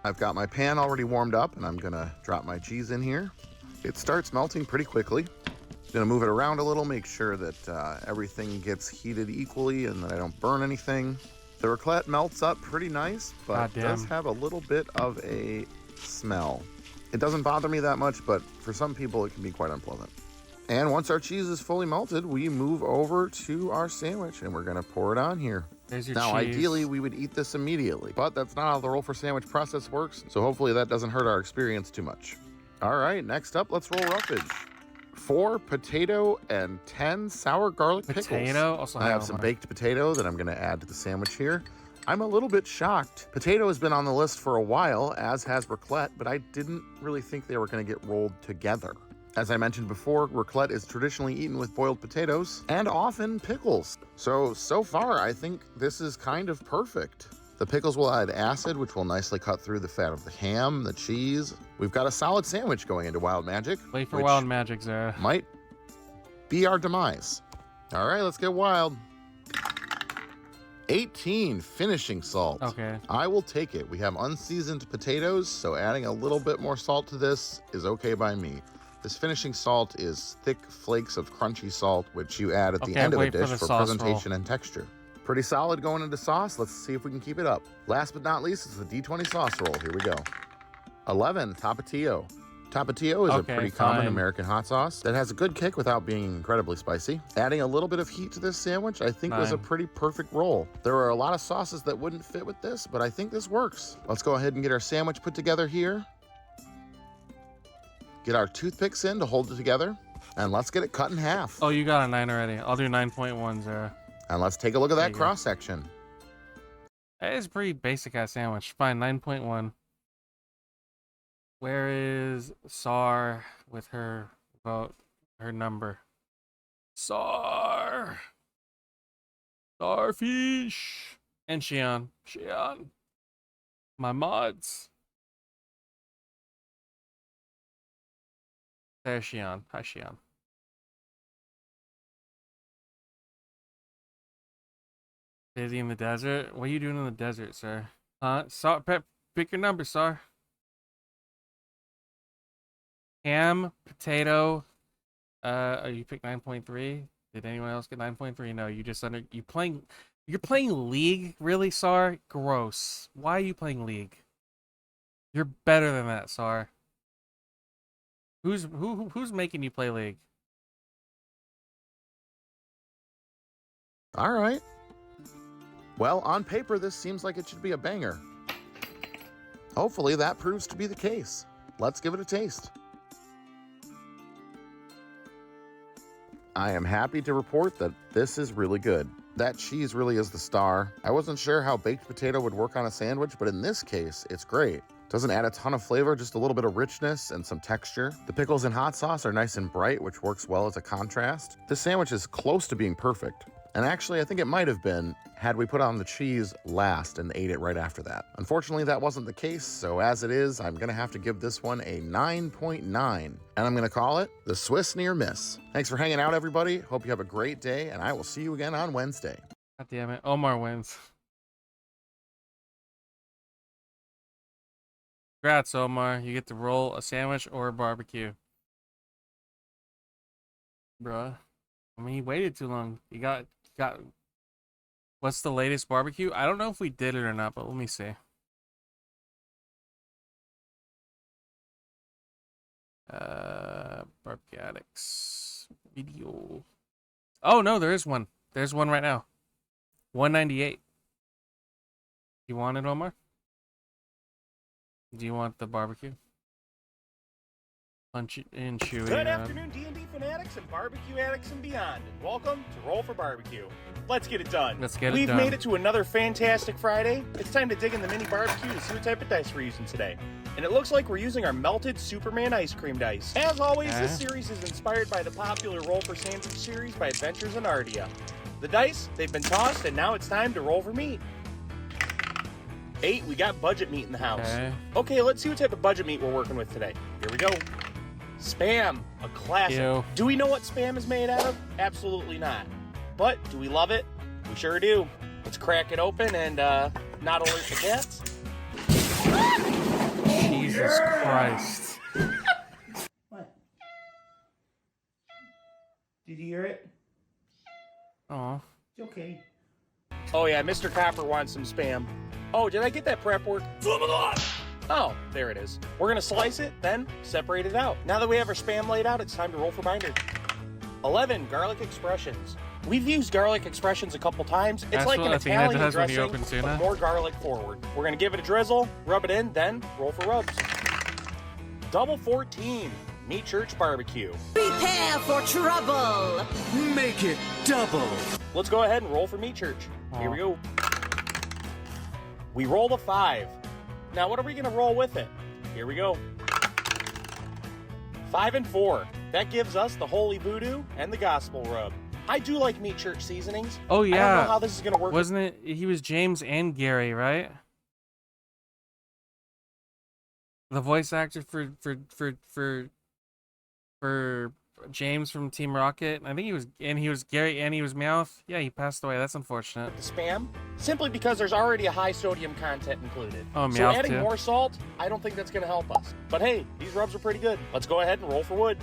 S2: I've got my pan already warmed up and I'm gonna drop my cheese in here. It starts melting pretty quickly. Gonna move it around a little, make sure that everything gets heated equally and that I don't burn anything. The raclette melts up pretty nice, but does have a little bit of a smell. It doesn't bother me that much, but for some people it can be quite unpleasant. And once our cheese is fully melted, we move over to our sandwich and we're gonna pour it on here.
S1: There's your
S2: now,
S1: cheese.
S2: ideally, we would eat this immediately, but that's not how the roll for sandwich process works, so hopefully that doesn't hurt our experience too much. All right, next up, let's roll roughage. 4 potato and 10 sour garlic pickles.
S1: Potato? Also
S2: I have some baked potato that I'm gonna add to the sandwich here. I'm a little bit shocked. Potato has been on the list for a while, as has raclette, but I didn't really think they were gonna get rolled together. As I mentioned before, raclette is traditionally eaten with boiled potatoes and often pickles. So far, I think this is kind of perfect. The pickles will add acid, which will nicely cut through the fat of the ham, the cheese. We've got a solid sandwich going into Wild Magic.
S1: Wait for Wild Magic, Zara.
S2: Might be our demise. All right, let's get wild. 18 finishing salt.
S1: Okay.
S2: I will take it. We have unseasoned potatoes, so adding a little bit more salt to this is okay by me. This finishing salt is thick flakes of crunchy salt, which you add at the end of a dish for presentation and texture. Pretty solid going into sauce. Let's see if we can keep it up. Last but not least is the D20 sauce roll. Here we go. 11, Tapatio. Tapatio is a pretty common American hot sauce that has a good kick without being incredibly spicy. Adding a little bit of heat to this sandwich, I think was a pretty perfect roll. There are a lot of sauces that wouldn't fit with this, but I think this works. Let's go ahead and get our sandwich put together here. Get our toothpicks in to hold it together, and let's get it cut in half.
S1: Oh, you got a 9 already. I'll do 9.1, Zara.
S2: And let's take a look at that cross section.
S1: That is a pretty basic ass sandwich. Fine, 9.1. Where is Sar with her vote, her number? Starfish and Shion. My mods. There's Shion. Hi, Shion. Busy in the desert? What are you doing in the desert, sir? Sar, pick your number, Sar. Ham, potato. You picked 9.3. Did anyone else get 9.3? No, you just you're playing League, really, Sar? Gross. Why are you playing League? You're better than that, Sar. Who's making you play League?
S2: All right. Well, on paper, this seems like it should be a banger. Hopefully that proves to be the case. Let's give it a taste. I am happy to report that this is really good. That cheese really is the star. I wasn't sure how baked potato would work on a sandwich, but in this case, it's great. Doesn't add a ton of flavor, just a little bit of richness and some texture. The pickles and hot sauce are nice and bright, which works well as a contrast. This sandwich is close to being perfect. And actually, I think it might have been had we put on the cheese last and ate it right after that. Unfortunately, that wasn't the case, so as it is, I'm gonna have to give this one a 9.9. And I'm gonna call it the Swiss near miss. Thanks for hanging out, everybody. Hope you have a great day, and I will see you again on Wednesday.
S1: God damn it, Omar wins. Congrats, Omar. You get to roll a sandwich or a barbecue. Bruh. I mean, you waited too long. You got... What's the latest barbecue? I don't know if we did it or not, but let me see. Barbecue Addicts video. Oh, no, there is one. There's one right now. 198. You want it, Omar? Do you want the barbecue? Punch it in, Chewy.
S10: Good afternoon, D&D fanatics and barbecue addicts and beyond, and welcome to Roll for Barbecue. Let's get it done.
S1: Let's get it
S10: We've
S1: done.
S10: made it to another fantastic Friday. It's time to dig in the mini barbecue to see what type of dice we're using today. And it looks like we're using our melted Superman ice cream dice. As always, this series is inspired by the popular Roll for Sandwich series by Adventures in Ardia. The dice, they've been tossed, and now it's time to roll for meat. 8, we got budget meat in the house. Okay, let's see what type of budget meat we're working with today. Here we go. Spam, a classic.
S1: Ew.
S10: Do we know what Spam is made out of? Absolutely not. But do we love it? We sure do. Let's crack it open and not alert the cats.
S1: Jesus Christ.
S10: What? Did you hear it?
S1: Oh.
S10: It's okay. Oh yeah, Mr. Copper wants some Spam. Oh, did I get that prep work? Oh, there it is. We're gonna slice it, then separate it out. Now that we have our Spam laid out, it's time to roll for binder. 11, garlic expressions. We've used garlic expressions a couple times. It's
S1: That's
S10: like
S1: what
S10: an
S1: I think that
S10: Italian
S1: does when you
S10: dressing,
S1: open tuna.
S10: but more garlic forward. We're gonna give it a drizzle, rub it in, then roll for rubs. Double 14, meat church barbecue.
S7: Prepare for trouble.
S10: Make it double. Let's go ahead and roll for meat church. Here we go. We roll the 5. Now what are we gonna roll with it? Here we go. 5 and 4. That gives us the Holy Voodoo and the Gospel Rub. I do like meat church seasonings.
S1: Oh yeah.
S10: I don't know how this is gonna work.
S1: Wasn't it? He was James and Gary, right? The voice actor for James from Team Rocket. I think he was Gary and he was Meowth. Yeah, he passed away. That's unfortunate.
S10: The Spam, simply because there's already a high sodium content included.
S1: Oh,
S10: so
S1: Meowth
S10: adding
S1: too.
S10: more salt, I don't think that's gonna help us. But hey, these rubs are pretty good. Let's go ahead and roll for wood.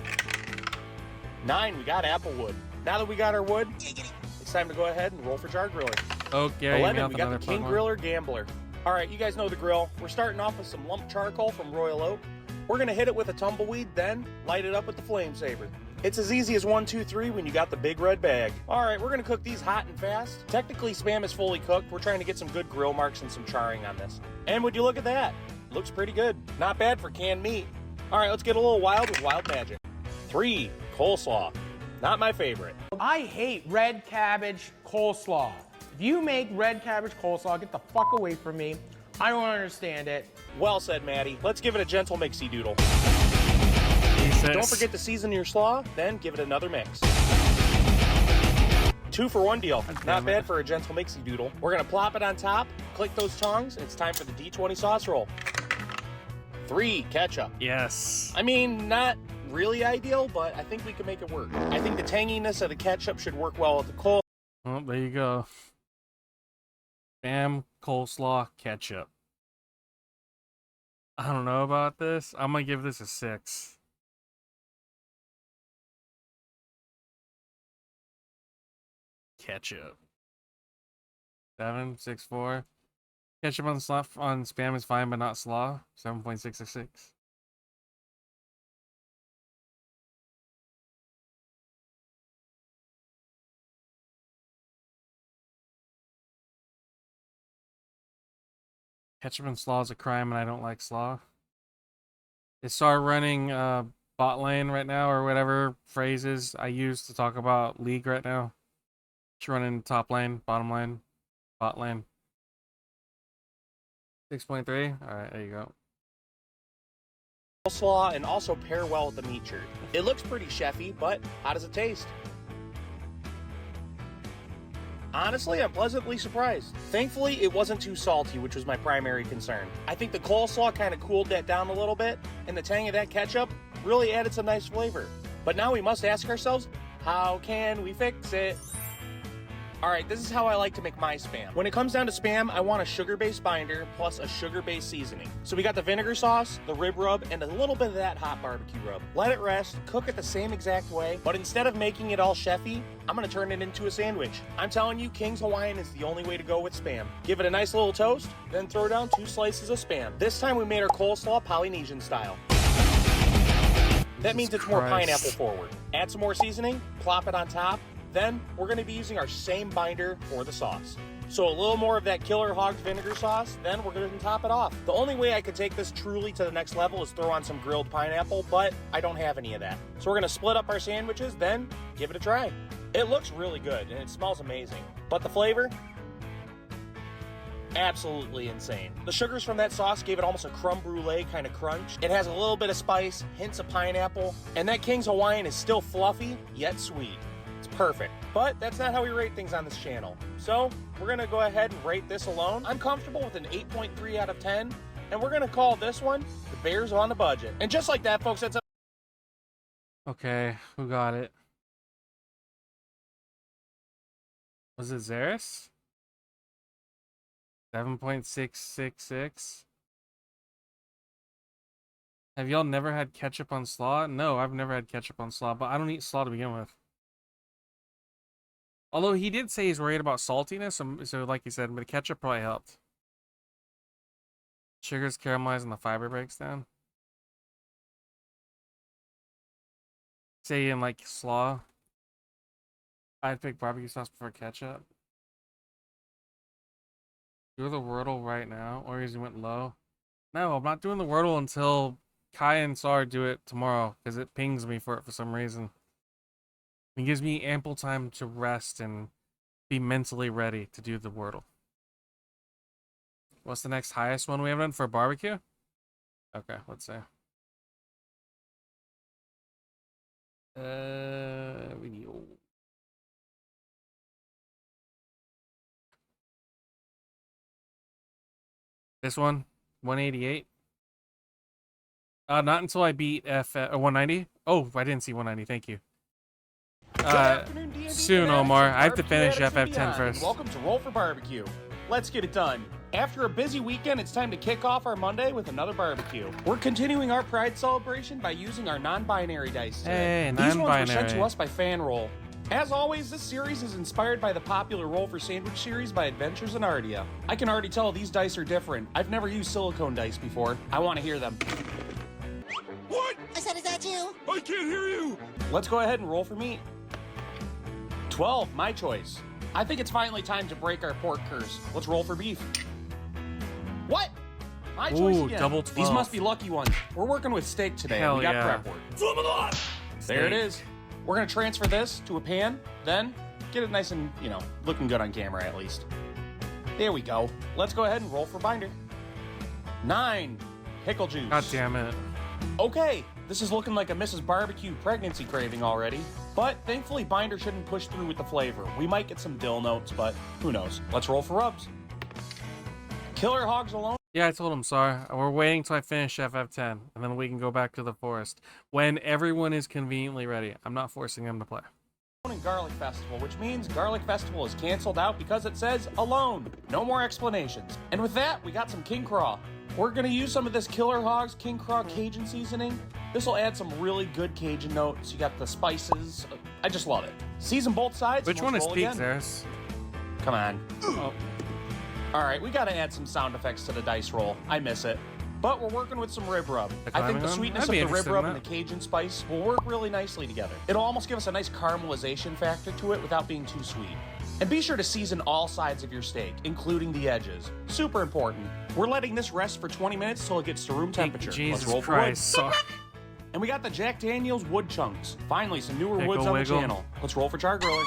S10: 9, we got apple wood. Now that we got our wood, it's time to go ahead and roll for jar grilling.
S1: Oh, Gary,
S10: 11,
S1: Meowth,
S10: we got the
S1: another
S10: King
S1: Pokemon.
S10: Griller Gambler. All right, you guys know the grill. We're starting off with some lump charcoal from Royal Oak. We're gonna hit it with a tumbleweed, then light it up with the flame saver. It's as easy as 1, 2, 3 when you got the big red bag. All right, we're gonna cook these hot and fast. Technically, Spam is fully cooked. We're trying to get some good grill marks and some charring on this. And would you look at that? Looks pretty good. Not bad for canned meat. All right, let's get a little wild with wild magic. 3, coleslaw. Not my favorite.
S15: I hate red cabbage coleslaw. If you make red cabbage coleslaw, get the fuck away from me. I don't understand it.
S10: Well said, Maddie. Let's give it a gentle mixy doodle.
S1: Jesus.
S10: Don't forget to season your slaw, then give it another mix. 2 for 1 deal. Not bad for a gentle mixy doodle. We're gonna plop it on top, click those tongs, and it's time for the D20 sauce roll. 3, ketchup.
S1: Yes.
S10: I mean, not really ideal, but I think we can make it work. I think the tanginess of the ketchup should work well with the coal.
S1: Oh, there you go. Spam, coleslaw, ketchup. I don't know about this. I'm gonna give this a 6. Ketchup. 7, 6, 4. Ketchup on Spam is fine, but not slaw. 7.666. Ketchup and slaw is a crime, and I don't like slaw. Is SAR running bot lane right now, or whatever phrases I use to talk about League right now? It's running top lane, bottom lane, bot lane. 6.3. All right, there you go.
S10: Coleslaw and also pair well with the meat church. It looks pretty chefy, but how does it taste? Honestly, I'm pleasantly surprised. Thankfully, it wasn't too salty, which was my primary concern. I think the coleslaw kind of cooled that down a little bit, and the tang of that ketchup really added some nice flavor. But now we must ask ourselves, how can we fix it? All right, this is how I like to make my Spam. When it comes down to Spam, I want a sugar-based binder plus a sugar-based seasoning. So we got the vinegar sauce, the rib rub, and a little bit of that hot barbecue rub. Let it rest, cook it the same exact way, but instead of making it all chefy, I'm gonna turn it into a sandwich. I'm telling you, King's Hawaiian is the only way to go with Spam. Give it a nice little toast, then throw down 2 slices of Spam. This time we made our coleslaw Polynesian style. That means it's more pineapple forward. Add some more seasoning, plop it on top, then we're going to be using our same binder for the sauce. So a little more of that Killer Hog vinegar sauce, then we're going to top it off. The only way I could take this truly to the next level is throw on some grilled pineapple, but I don't have any of that. So we're going to split up our sandwiches, then give it a try. It looks really good and it smells amazing. But the flavor? Absolutely insane. The sugars from that sauce gave it almost a creme brulee kind of crunch. It has a little bit of spice, hints of pineapple, and that King's Hawaiian is still fluffy, yet sweet. It's perfect. But that's not how we rate things on this channel. So we're gonna go ahead and rate this alone. I'm comfortable with an 8.3 out of 10, and we're gonna call this one the Bears on the budget. And just like that, folks, that's a
S1: Okay, who got it? Was it Zaris? 7.666. Have y'all never had ketchup on slaw? No, I've never had ketchup on slaw, but I don't eat slaw to begin with. Although he did say he's worried about saltiness, so like he said, the ketchup probably helped. Sugar's caramelized and the fiber breaks down. Say in like slaw. I'd pick barbecue sauce before ketchup. Do the Wordle right now, or he went low. No, I'm not doing the Wordle until Kai and Sar do it tomorrow, because it pings me for it for some reason. It gives me ample time to rest and be mentally ready to do the Wordle. What's the next highest one we have done for barbecue? Okay, let's see. Video. This one, 188. Not until I beat 190. Oh, I didn't see 190. Thank you. Soon, Omar. I have to finish FF10 first.
S10: Welcome to Roll for Barbecue. Let's get it done. After a busy weekend, it's time to kick off our Monday with another barbecue. We're continuing our Pride celebration by using our non-binary dice today.
S1: Hey,
S10: These ones were sent
S1: non-binary.
S10: to us by FanRoll. As always, this series is inspired by the popular Roll for Sandwich series by Adventures in Ardia. I can already tell these dice are different. I've never used silicone dice before. I want to hear them.
S16: What?
S7: I said, is that you?
S16: I can't hear you.
S10: Let's go ahead and roll for meat. 12, my choice. I think it's finally time to break our pork curse. Let's roll for beef. What? My choice
S1: Ooh,
S10: again.
S1: double
S10: These
S1: 12.
S10: must be lucky ones. We're working with steak today.
S1: Hell
S10: We got
S1: yeah.
S10: prep work. There it is. We're gonna transfer this to a pan, then get it nice and, looking good on camera at least. There we go. Let's go ahead and roll for binder. 9, pickle juice.
S1: God damn it.
S10: Okay, this is looking like a Mrs. Barbecue pregnancy craving already. But thankfully, binder shouldn't push through with the flavor. We might get some dill notes, but who knows. Let's roll for rubs. Killer hogs alone.
S1: Yeah, I told him, sorry. We're waiting till I finish FF10, and then we can go back to the forest when everyone is conveniently ready. I'm not forcing them to play.
S10: And Garlic Festival, which means Garlic Festival is canceled out because it says alone. No more explanations. And with that, we got some King Craw. We're gonna use some of this Killer Hogs King Craw Cajun seasoning. This will add some really good Cajun notes. You got the spices. I just love it. Season both sides.
S1: Which
S10: and
S1: one
S10: let's
S1: is
S10: roll
S1: peak,
S10: again.
S1: Zaris?
S10: Come on.
S1: Oh.
S10: All right, we gotta add some sound effects to the dice roll. I miss it. But we're working with some rib rub.
S1: The
S10: I think
S1: climbing
S10: the
S1: one?
S10: sweetness
S1: I'd
S10: of
S1: be
S10: the rib
S1: interested in
S10: rub and
S1: that.
S10: the Cajun spice will work really nicely together. It'll almost give us a nice caramelization factor to it without being too sweet. And be sure to season all sides of your steak, including the edges. Super important. We're letting this rest for 20 minutes till it gets to room temperature.
S1: Jesus
S10: Let's roll
S1: Christ,
S10: for wood.
S1: sorry.
S10: And we got the Jack Daniels wood chunks. Finally, some newer
S1: Pickle
S10: woods on
S1: wiggle.
S10: the channel. Let's roll for char griller.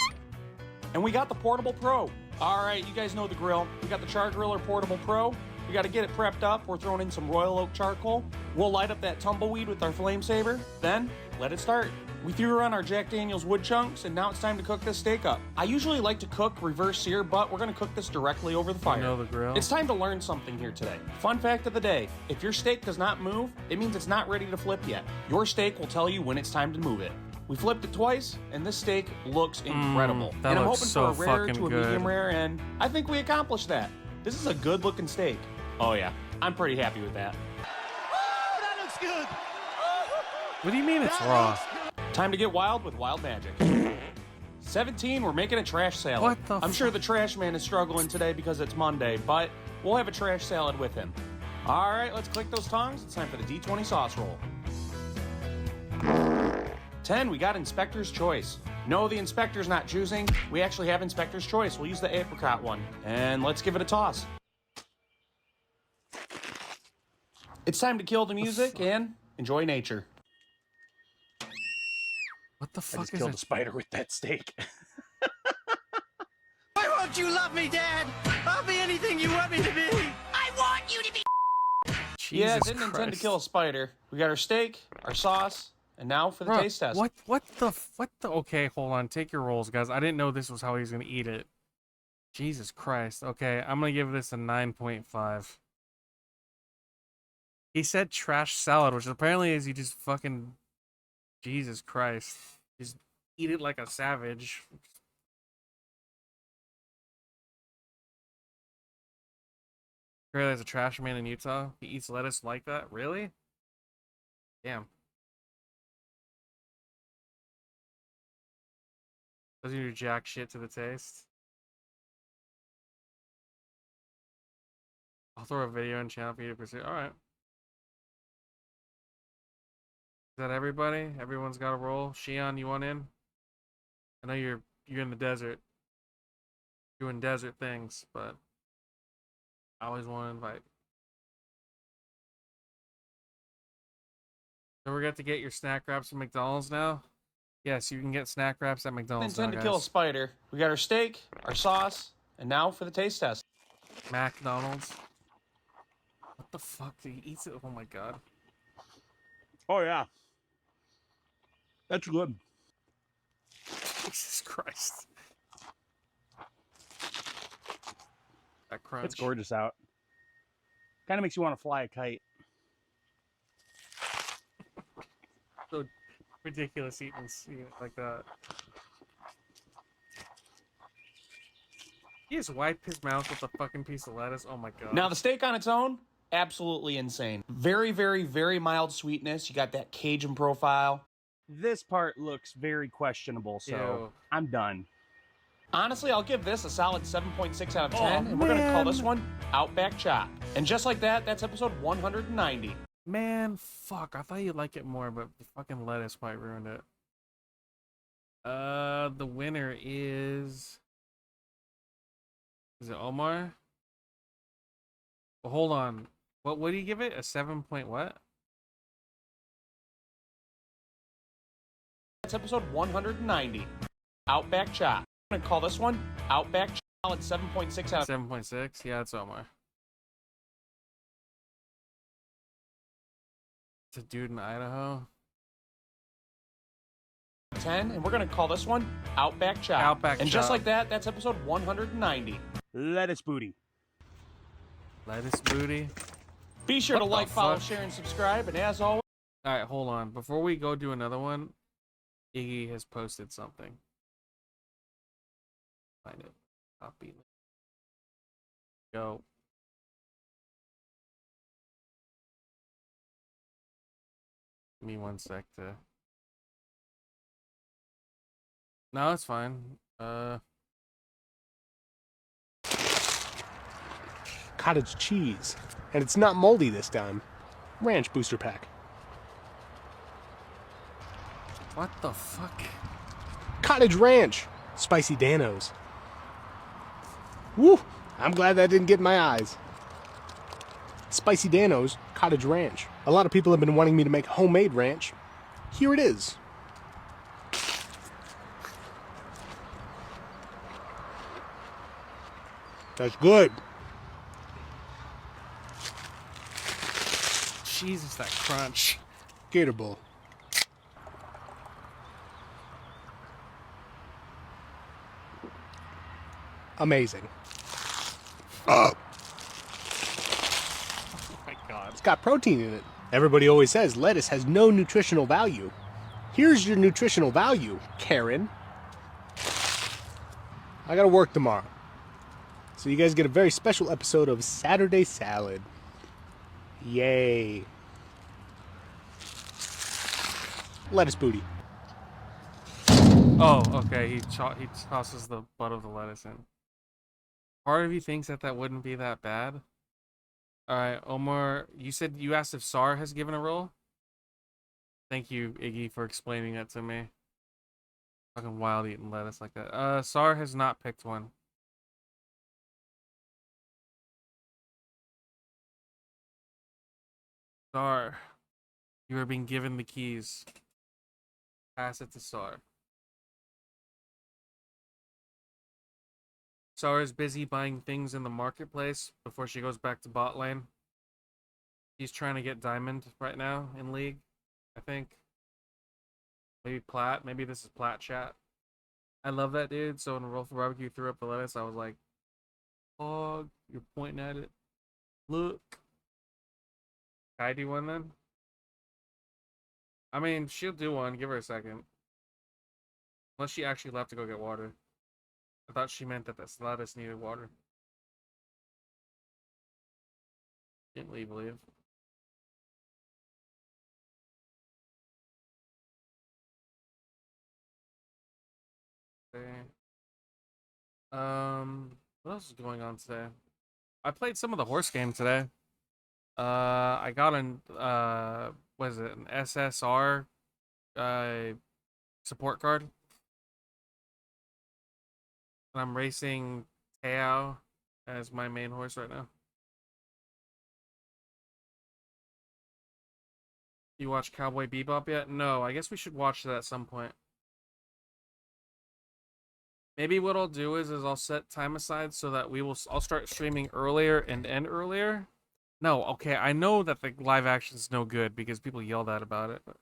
S10: And we got the Portable Pro. All right, you guys know the grill. We got the Char Griller Portable Pro. We got to get it prepped up. We're throwing in some Royal Oak charcoal. We'll light up that tumbleweed with our flame saber. Then, let it start. We threw on our Jack Daniels wood chunks, and now it's time to cook this steak up. I usually like to cook reverse sear, but we're going to cook this directly over the fire.
S1: know the grill.
S10: It's time to learn something here today. Fun fact of the day, if your steak does not move, it means it's not ready to flip yet. Your steak will tell you when it's time to move it. We flipped it twice, and this steak looks incredible.
S1: that
S10: and I'm
S1: looks
S10: hoping
S1: so
S10: for a rare
S1: fucking
S10: to a
S1: good.
S10: medium rare, and I think we accomplished that. This is a good looking steak. Oh yeah, I'm pretty happy with that.
S16: Oh, that looks good.
S1: What do you mean it's raw?
S10: Time to get wild with wild magic. 17, we're making a trash salad.
S1: What the
S10: I'm sure the trash man is struggling today because it's Monday, but we'll have a trash salad with him. All right, let's click those tongs. It's time for the D20 sauce roll. 10, we got Inspector's Choice. No, the Inspector's not choosing. We actually have Inspector's Choice. We'll use the apricot one. And let's give it a toss. It's time to kill the music and enjoy nature.
S1: What the
S9: I
S1: fuck
S9: just
S1: is
S9: killed
S1: it?
S9: a spider with that steak.
S16: Why won't you love me, Dad? I'll be anything you want me to be. I want you to be.
S10: Yeah,
S1: Jesus
S10: didn't intend to
S1: Christ.
S10: kill a spider. We got our steak, our sauce, And now for the
S1: Bruh,
S10: taste test.
S1: What the? Okay, hold on. Take your rolls, guys. I didn't know this was how he was gonna eat it. Jesus Christ. Okay, I'm gonna give this a 9.5. He said trash salad, which apparently is you just fucking Jesus Christ. Just eat it like a savage. Apparently there's a trash man in Utah. He eats lettuce like that? Really? Damn. Doesn't do jack shit to the taste. I'll throw a video in channel for you to pursue. Alright. Is that everybody? Everyone's got a roll. Shion, you want in? I know you're in the desert. Doing desert things, but I always want to invite. Don't forget to get your snack wraps from McDonald's now. Yes, you can get snack wraps at McDonald's now,
S10: Intend to kill a
S1: guys.
S10: spider. We got our steak, our sauce, and now for the taste test.
S1: McDonald's. What the fuck? He eats it? Oh my god.
S10: Oh yeah. That's good.
S1: Jesus Christ. That crunch.
S10: It's gorgeous out. Kind of makes you want to fly a kite.
S1: So ridiculous eating it like that. He just wiped his mouth with a fucking piece of lettuce. Oh my god.
S10: Now the steak on its own, absolutely insane. Very, very, very mild sweetness. You got that Cajun profile. This part looks very questionable, so
S1: Ew.
S10: I'm done. Honestly, I'll give this a solid 7.6 out of 10,
S1: Oh,
S10: and we're going to call
S1: man.
S10: this one Outback Chop. And just like that, that's episode 190.
S1: Man, fuck. I thought you'd like it more, but the fucking lettuce might ruin it. The winner is it Omar? Well, hold on. What do you give it? A 7 point what?
S10: That's episode 190. Outback Chop. I'm going to call this one Outback Chop. Solid 7.6 out of
S1: 7.6? Yeah, it's Omar. It's a dude in Idaho.
S10: 10, and we're going to call this one Outback Chop.
S1: Outback
S10: and just
S1: Chop.
S10: like that, that's episode 190. Lettuce booty.
S1: Lettuce booty.
S10: Be sure to
S1: What the
S10: like, follow,
S1: fuck?
S10: share, and subscribe. And as always,
S1: Alright, hold on. Before we go do another one, Iggy has posted something. Find it. Copy. Go. Give me 1 sec to. No, it's fine.
S9: Cottage cheese. And it's not moldy this time. Ranch booster pack.
S1: What the fuck?
S9: Cottage ranch. Spicy Danos. Woo! I'm glad that didn't get in my eyes. Spicy Danos, cottage ranch. A lot of people have been wanting me to make homemade ranch. Here it is. That's good.
S1: Jesus, that crunch.
S9: Gator Bowl. Amazing.
S1: Oh my god.
S9: It's got protein in it. Everybody always says lettuce has no nutritional value. Here's your nutritional value, Karen. I gotta work tomorrow. So you guys get a very special episode of Saturday Salad. Yay. Lettuce booty.
S1: Oh, okay. He tosses the butt of the lettuce in. Part of you thinks that wouldn't be that bad. All right, Omar. You asked if Sar has given a roll. Thank you, Iggy, for explaining that to me. Fucking wild eating lettuce like that. Sar has not picked one. Sar, you are being given the keys. Pass it to Sar. Sar is busy buying things in the marketplace before she goes back to bot lane. He's trying to get diamond right now in League, I think. Maybe Platt. Maybe this is Platt chat. I love that dude. So when Roll for Barbecue threw up the lettuce, I was like, "Oh, you're pointing at it. Look." Can I do one then? I mean, she'll do one. Give her a second. Unless she actually left to go get water. I thought she meant that this lettuce needed water. Didn't leave. Okay. What else is going on today? I played some of the horse game today. I got an what is it? An SSR support card. And I'm racing Tao as my main horse right now. You watch Cowboy Bebop yet? No, I guess we should watch that at some point. Maybe what I'll do is I'll set time aside so that I'll start streaming earlier and end earlier. No, okay, I know that the live action's no good because people yelled at about it, but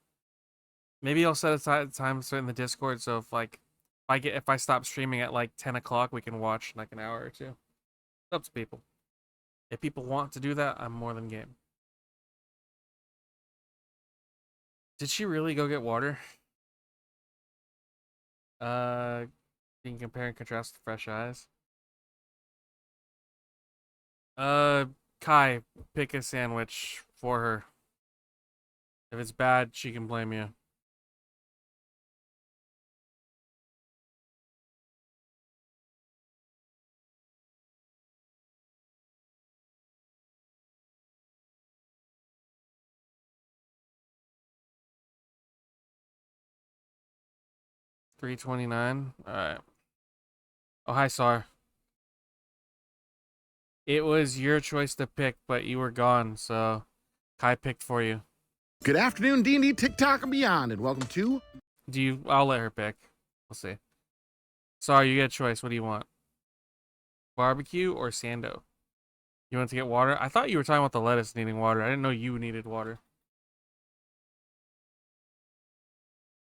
S1: maybe I'll set aside time in the Discord so if I stop streaming at like 10 o'clock, we can watch in like an hour or two. It's up to people. If people want to do that, I'm more than game. Did she really go get water? You can compare and contrast with fresh eyes. Kai, pick a sandwich for her. If it's bad, she can blame you. $3.29. All right. Oh, hi, Sar. It was your choice to pick, but you were gone, so Kai picked for you.
S2: Good afternoon, D&D, TikTok, and beyond, and welcome to...
S1: I'll let her pick. We'll see. Sorry, you get a choice. What do you want? Barbecue or Sando? You want to get water? I thought you were talking about the lettuce needing water. I didn't know you needed water.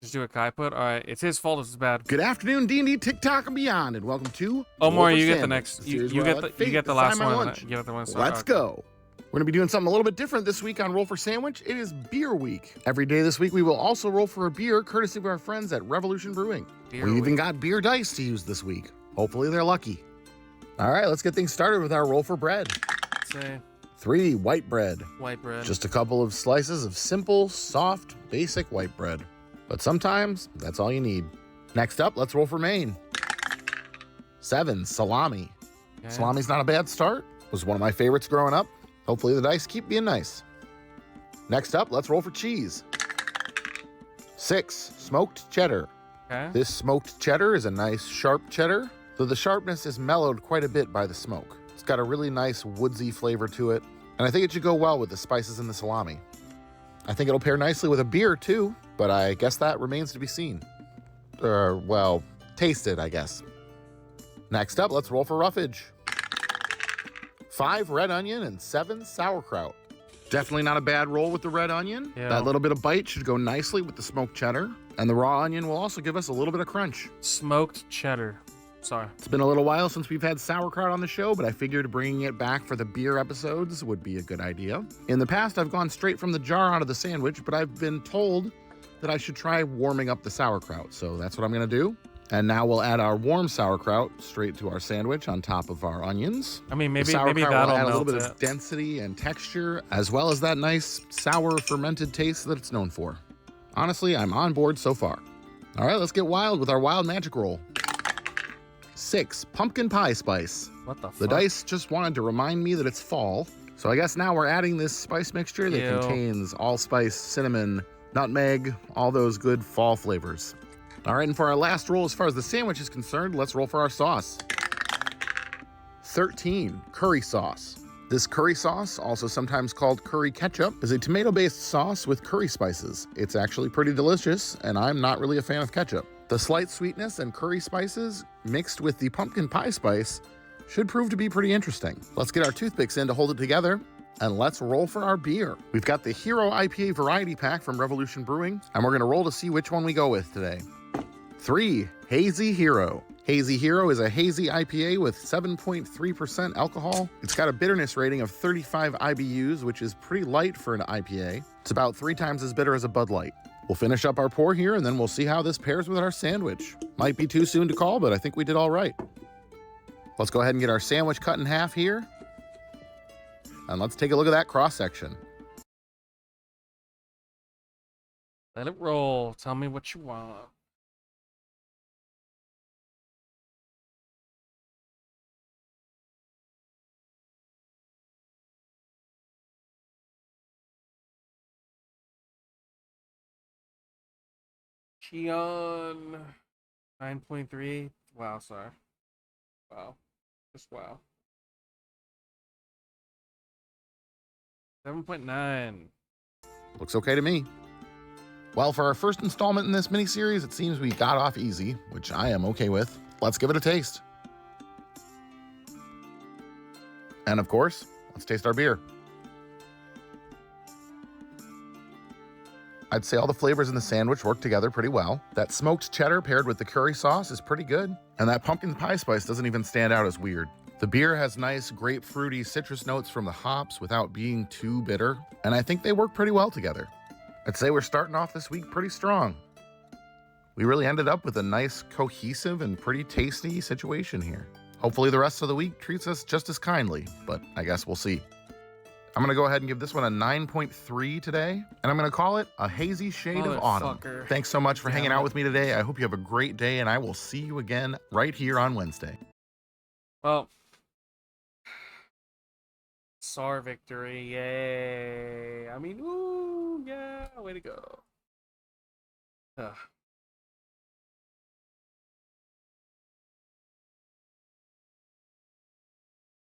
S1: Just do what Kai put? Alright, it's his fault if it's bad.
S2: Good afternoon, D&D, TikTok, and beyond, and welcome to...
S1: Omar, you get the next... You get the last one.
S2: You get the one. Let's go. We're going to be doing something a little bit different this week on Roll for Sandwich. It is Beer Week. Every day this week, we will also roll for a beer, courtesy of our friends at Revolution Brewing. We even got beer dice to use this week. Hopefully, they're lucky. All right, let's get things started with our roll for bread.
S1: Say
S2: 3 white bread.
S1: White bread.
S2: Just a couple of slices of simple, soft, basic white bread. But sometimes, that's all you need. Next up, let's roll for Maine. 7 salami. Okay. Salami's not a bad start. Was one of my favorites growing up. Hopefully the dice keep being nice. Next up, let's roll for cheese. 6 smoked cheddar.
S1: Okay.
S2: This smoked cheddar is a nice sharp cheddar, though the sharpness is mellowed quite a bit by the smoke. It's got a really nice woodsy flavor to it, and I think it should go well with the spices in the salami. I think it'll pair nicely with a beer too, but I guess that remains to be seen. Well, tasted, I guess. Next up, let's roll for roughage. 5 red onion and 7 sauerkraut. Definitely not a bad roll with the red onion.
S1: Yeah.
S2: That little bit of bite should go nicely with the smoked cheddar. And the raw onion will also give us a little bit of crunch.
S1: Smoked cheddar. Sorry.
S2: It's been a little while since we've had sauerkraut on the show, but I figured bringing it back for the beer episodes would be a good idea. In the past, I've gone straight from the jar onto the sandwich, but I've been told that I should try warming up the sauerkraut. So that's what I'm going to do. And now we'll add our warm sauerkraut straight to our sandwich on top of our onions.
S1: I mean, maybe
S2: that'll
S1: that'll
S2: add a little
S1: melt
S2: bit
S1: it.
S2: of density and texture, as well as that nice sour fermented taste that it's known for. Honestly, I'm on board so far. All right, let's get wild with our wild magic roll. 6 pumpkin pie spice.
S1: What the fuck?
S2: The dice just wanted to remind me that it's fall, so I guess now we're adding this spice mixture that
S1: Ew.
S2: contains allspice, cinnamon, nutmeg, all those good fall flavors. All right, and for our last roll, as far as the sandwich is concerned, let's roll for our sauce. 13 curry sauce. This curry sauce, also sometimes called curry ketchup, is a tomato-based sauce with curry spices. It's actually pretty delicious, and I'm not really a fan of ketchup. The slight sweetness and curry spices mixed with the pumpkin pie spice should prove to be pretty interesting. Let's get our toothpicks in to hold it together. And let's roll for our beer. We've got the Hero IPA Variety Pack from Revolution Brewing, and we're gonna roll to see which one we go with today. 3, Hazy Hero. Hazy Hero is a hazy IPA with 7.3% alcohol. It's got a bitterness rating of 35 IBUs, which is pretty light for an IPA. It's about 3 times as bitter as a Bud Light. We'll finish up our pour here, and then we'll see how this pairs with our sandwich. Might be too soon to call, but I think we did all right. Let's go ahead and get our sandwich cut in half here. And let's take a look at that cross-section.
S1: Let it roll. Tell me what you want. Cheon 9.3. Wow, sorry. Wow. Just wow. 7.9.
S2: Looks okay to me. Well, for our first installment in this mini-series, it seems we got off easy, which I am okay with. Let's give it a taste. And of course, let's taste our beer. I'd say all the flavors in the sandwich work together pretty well. That smoked cheddar paired with the curry sauce is pretty good. And that pumpkin pie spice doesn't even stand out as weird. The beer has nice grapefruity citrus notes from the hops without being too bitter. And I think they work pretty well together. I'd say we're starting off this week pretty strong. We really ended up with a nice, cohesive, and pretty tasty situation here. Hopefully the rest of the week treats us just as kindly, but I guess we'll see. I'm gonna go ahead and give this one a 9.3 today, and I'm gonna call it a hazy shade of autumn. Thanks so much for hanging out with me today. I hope you have a great day, and I will see you again right here on Wednesday.
S1: Well, SAR victory, yay. I mean, ooh, yeah, way to go. Ugh.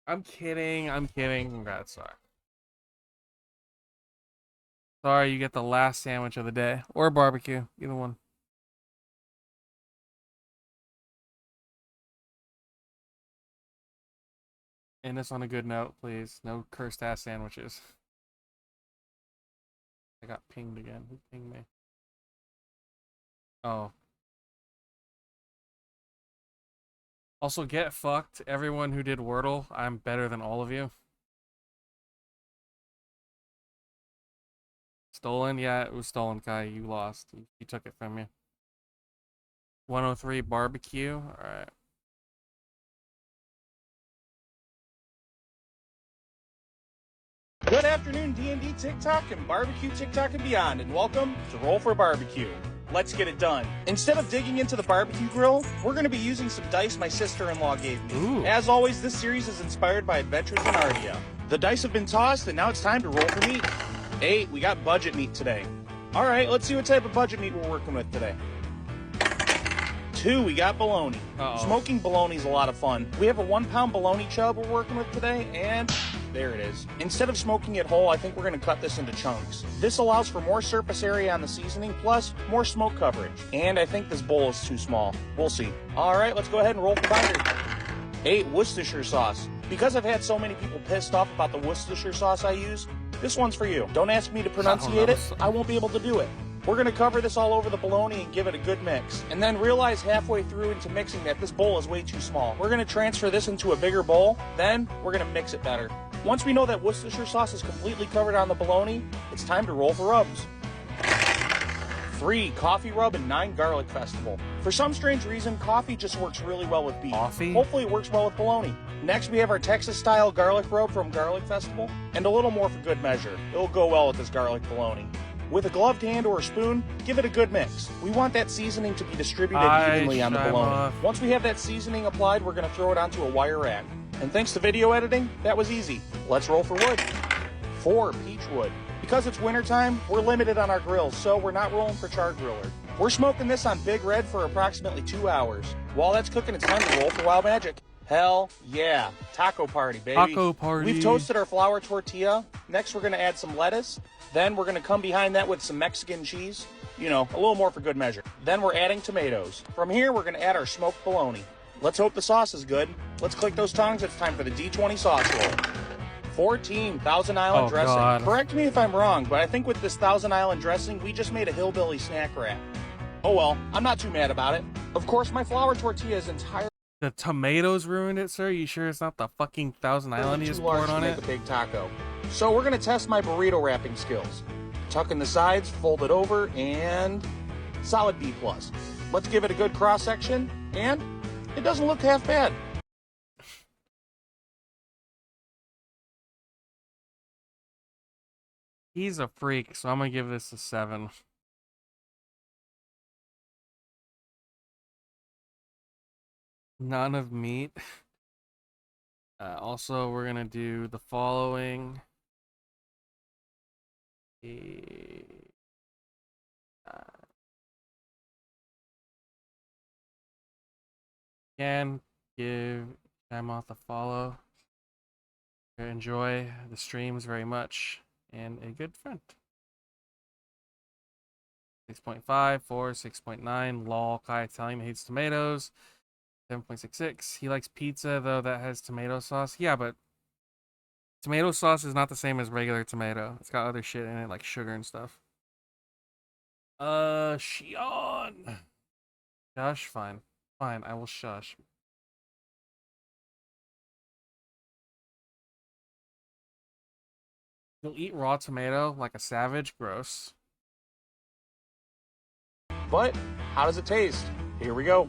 S1: I'm kidding. Congrats, SAR. Sorry, you get the last sandwich of the day. Or barbecue, either one. End this on a good note, please. No cursed ass sandwiches. I got pinged again. Who pinged me? Oh. Also, get fucked. Everyone who did Wordle, I'm better than all of you. Stolen? Yeah, it was stolen, Kai. You lost. You took it from me. 103 barbecue. Alright.
S10: Good afternoon, D&D TikTok and barbecue TikTok and beyond, and welcome to Roll for Barbecue. Let's get it done. Instead of digging into the barbecue grill, we're going to be using some dice my sister-in-law gave me.
S1: Ooh.
S10: As always, this series is inspired by Adventures in Ardia. The dice have been tossed, and now it's time to roll for meat. 8, we got budget meat today. All right, let's see what type of budget meat we're working with today. 2, we got bologna. Smoking bologna is a lot of fun. We have a 1-pound bologna chub we're working with today, and there it is. Instead of smoking it whole, I think we're going to cut this into chunks. This allows for more surface area on the seasoning, plus more smoke coverage. And I think this bowl is too small. We'll see. All right, let's go ahead and roll for binder. 8, Worcestershire sauce. Because I've had so many people pissed off about the Worcestershire sauce I use, this one's for you. Don't ask me to pronunciate it. I won't be able to do it. We're going to cover this all over the bologna and give it a good mix. And then realize halfway through into mixing that this bowl is way too small. We're going to transfer this into a bigger bowl. Then we're going to mix it better. Once we know that Worcestershire sauce is completely covered on the bologna, it's time to roll for rubs. 3, coffee rub and 9, garlic festival. For some strange reason, coffee just works really well with beef.
S1: Coffee?
S10: Hopefully it works well with bologna. Next, we have our Texas-style garlic rub from Garlic Festival, and a little more for good measure. It'll go well with this garlic bologna. With a gloved hand or a spoon, give it a good mix. We want that seasoning to be distributed evenly on the bologna. Once we have that seasoning applied, we're going to throw it onto a wire rack. And thanks to video editing, that was easy. Let's roll for wood. 4, peach wood. Because it's wintertime, we're limited on our grills, so we're not rolling for char griller. We're smoking this on Big Red for approximately 2 hours. While that's cooking, it's time to roll for Wild Magic. Hell yeah. Taco party, baby.
S1: Taco party.
S10: We've toasted our flour tortilla. Next, we're going to add some lettuce. Then we're going to come behind that with some Mexican cheese. You know, a little more for good measure. Then we're adding tomatoes. From here, we're going to add our smoked bologna. Let's hope the sauce is good. Let's click those tongs. It's time for the D20 sauce roll. 14, Thousand Island
S1: Oh,
S10: dressing.
S1: God.
S10: Correct me if I'm wrong, but I think with this Thousand Island dressing, we just made a hillbilly snack wrap. Oh well, I'm not too mad about it. Of course, my flour tortilla is entirely
S1: The tomatoes ruined it, sir? You sure it's not the fucking Thousand Island you
S10: too
S1: just
S10: large
S1: poured
S10: to
S1: on
S10: make
S1: it?
S10: a big taco. So we're gonna test my burrito wrapping skills. Tuck in the sides, fold it over, and solid B+. Let's give it a good cross section, and it doesn't look half bad.
S1: He's a freak, so I'm gonna give this a 7. None of meat. Also, we're gonna do the following. Can give Shamoth a follow. Enjoy the streams very much, and a good friend. 6.5, 4, 6.9. Lol, Kai Italian hates tomatoes. 7.66. He likes pizza, though that has tomato sauce. Yeah, but tomato sauce is not the same as regular tomato. It's got other shit in it, like sugar and stuff. Shion. Shush, fine. Fine, I will shush. You'll eat raw tomato like a savage? Gross.
S10: But how does it taste? Here we go.